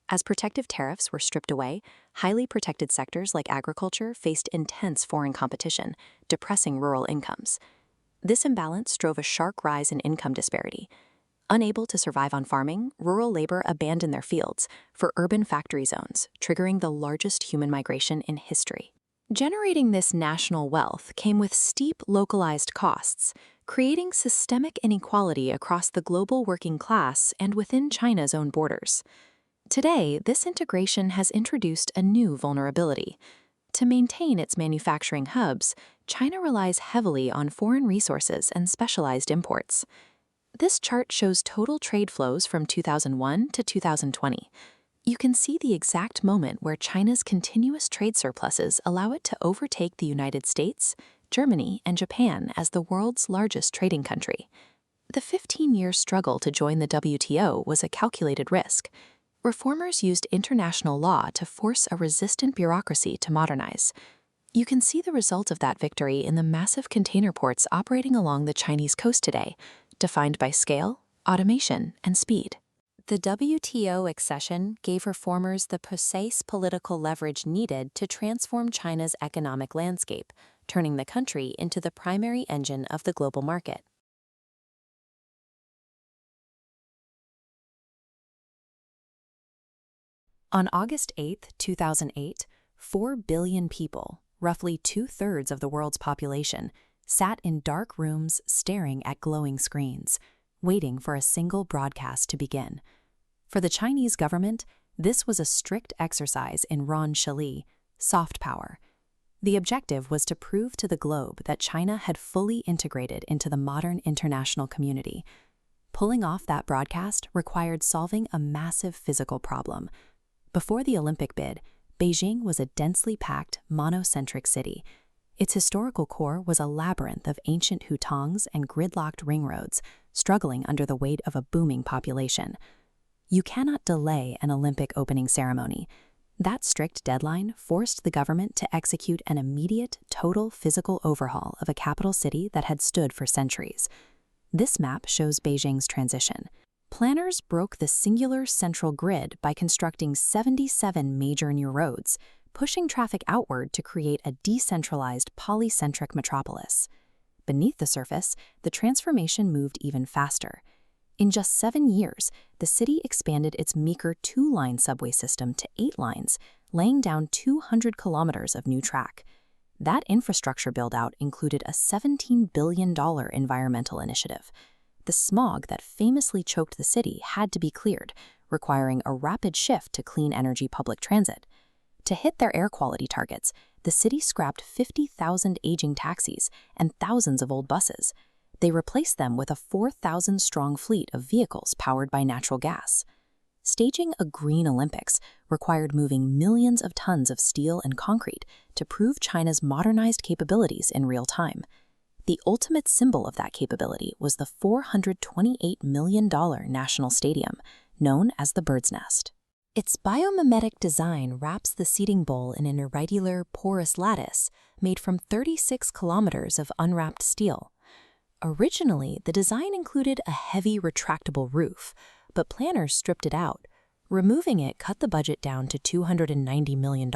As protective tariffs were stripped away, highly protected sectors like agriculture faced intense foreign competition, depressing rural incomes. This imbalance drove a sharp rise in income disparity. Unable to survive on farming, rural labor abandoned their fields for urban factory zones, triggering the largest human migration in history. Generating this national wealth came with steep localized costs, creating systemic inequality across the global working class and within China's own borders. Today, this integration has introduced a new vulnerability. To maintain its manufacturing hubs, China relies heavily on foreign resources and specialized imports. This chart shows total trade flows from 2001 to 2020. You can see the exact moment where China's continuous trade surpluses allow it to overtake the United States, Germany, and Japan as the world's largest trading country. The 15-year struggle to join the WTO was a calculated risk. Reformers used international law to force a resistant bureaucracy to modernize. You can see the result of that victory in the massive container ports operating along the Chinese coast today, defined by scale, automation, and speed. The WTO accession gave reformers the precise political leverage needed to transform China's economic landscape, turning the country into the primary engine of the global market. On August 8, 2008, 4 billion people, roughly 2/3 of the world's population, sat in dark rooms staring at glowing screens, waiting for a single broadcast to begin. For the Chinese government, this was a strict exercise in Ran Shili, soft power. The objective was to prove to the globe that China had fully integrated into the modern international community. Pulling off that broadcast required solving a massive physical problem. Before the Olympic bid, Beijing was a densely packed, monocentric city. Its historical core was a labyrinth of ancient hutongs and gridlocked ring roads, struggling under the weight of a booming population. You cannot delay an Olympic opening ceremony. That strict deadline forced the government to execute an immediate, total physical overhaul of a capital city that had stood for centuries. This map shows Beijing's transition. Planners broke the singular central grid by constructing 77 major new roads, pushing traffic outward to create a decentralized, polycentric metropolis. Beneath the surface, the transformation moved even faster. In just 7 years, the city expanded its meager 2-line subway system to 8 lines, laying down 200 kilometers of new track. That infrastructure build-out included a $17 billion environmental initiative. The smog that famously choked the city had to be cleared, requiring a rapid shift to clean energy public transit. To hit their air quality targets, the city scrapped 50,000 aging taxis and thousands of old buses. They replaced them with a 4,000-strong fleet of vehicles powered by natural gas. Staging a Green Olympics required moving millions of tons of steel and concrete to prove China's modernized capabilities in real time. The ultimate symbol of that capability was the $428 million national stadium, known as the Bird's Nest. Its biomimetic design wraps the seating bowl in an irregular, porous lattice made from 36 kilometers of unwrapped steel. Originally, the design included a heavy retractable roof, but planners stripped it out. Removing it cut the budget down to $290 million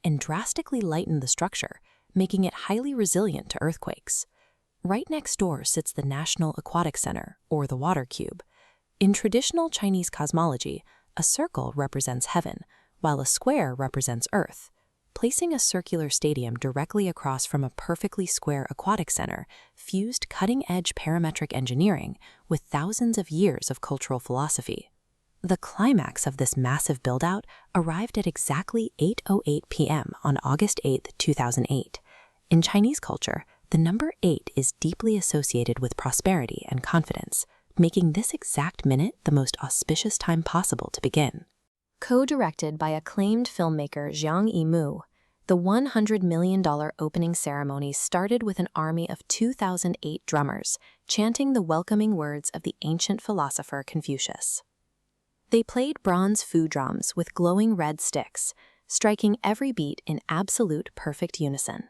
and drastically lightened the structure, making it highly resilient to earthquakes. Right next door sits the National Aquatic Center, or the Water Cube. In traditional Chinese cosmology, a circle represents heaven, while a square represents Earth. Placing a circular stadium directly across from a perfectly square aquatic center fused cutting-edge parametric engineering with thousands of years of cultural philosophy. The climax of this massive build-out arrived at exactly 8:08 p.m. on August 8, 2008. In Chinese culture, the number 8 is deeply associated with prosperity and confidence, making this exact minute the most auspicious time possible to begin. Co-directed by acclaimed filmmaker Zhang, the $100 million opening ceremony started with an army of 2,008 drummers, chanting the welcoming words of the ancient philosopher Confucius. They played bronze fu drums with glowing red sticks, striking every beat in absolute perfect unison.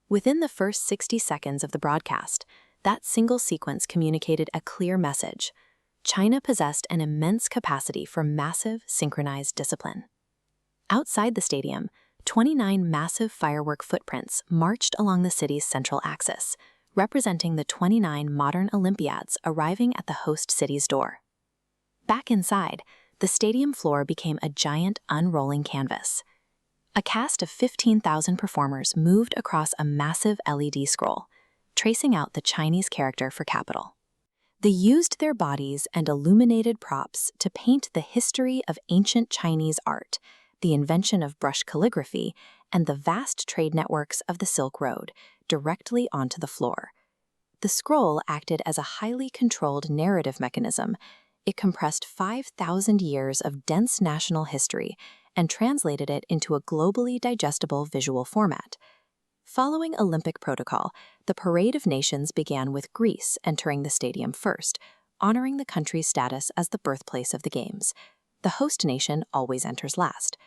Within the first 60 seconds of the broadcast, that single sequence communicated a clear message. China possessed an immense capacity for massive, synchronized discipline. Outside the stadium, 29 massive firework footprints marched along the city's central axis, representing the 29 modern Olympiads arriving at the host city's door. Back inside, the stadium floor became a giant unrolling canvas. A cast of 15,000 performers moved across a massive LED scroll, tracing out the Chinese character for capital. They used their bodies and illuminated props to paint the history of ancient Chinese art, the invention of brush calligraphy, and the vast trade networks of the Silk Road directly onto the floor. The scroll acted as a highly controlled narrative mechanism. It compressed 5,000 years of dense national history and translated it into a globally digestible visual format. Following Olympic protocol, the Parade of Nations began with Greece entering the stadium first, honoring the country's status as the birthplace of the Games. The host nation always enters last.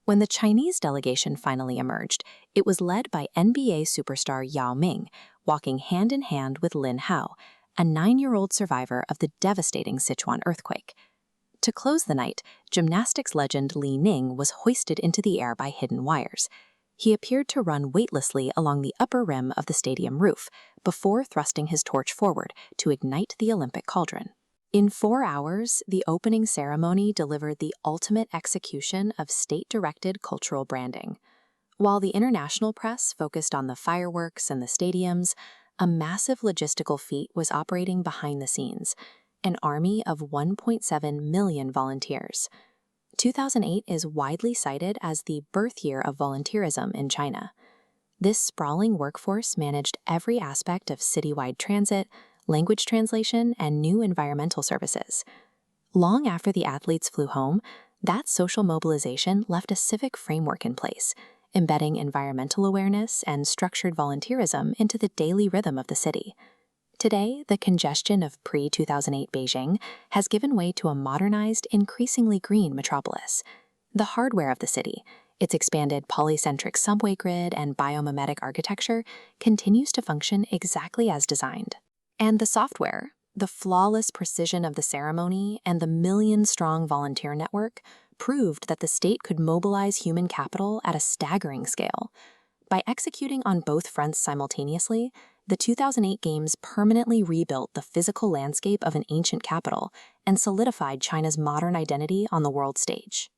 When the Chinese delegation finally emerged, it was led by NBA superstar Yao Ming, walking hand in hand with Lin Hao, a 9-year-old survivor of the devastating Sichuan earthquake. To close the night, gymnastics legend Li Ning was hoisted into the air by hidden wires. He appeared to run weightlessly along the upper rim of the stadium roof before thrusting his torch forward to ignite the Olympic cauldron. In 4 hours, the opening ceremony delivered the ultimate execution of state-directed cultural branding. While the international press focused on the fireworks and the stadiums, a massive logistical feat was operating behind the scenes, an army of 1.7 million volunteers. 2008 is widely cited as the birth year of volunteerism in China. This sprawling workforce managed every aspect of citywide transit, language translation, and new environmental services. Long after the athletes flew home, that social mobilization left a civic framework in place, embedding environmental awareness and structured volunteerism into the daily rhythm of the city. Today, the congestion of pre-2008 Beijing has given way to a modernized, increasingly green metropolis. The hardware of the city, its expanded polycentric subway grid and biomimetic architecture, continues to function exactly as designed. And the software, the flawless precision of the ceremony, and the million-strong volunteer network proved that the state could mobilize human capital at a staggering scale. By executing on both fronts simultaneously, the 2008 Games permanently rebuilt the physical landscape of an ancient capital and solidified China's modern identity on the world stage.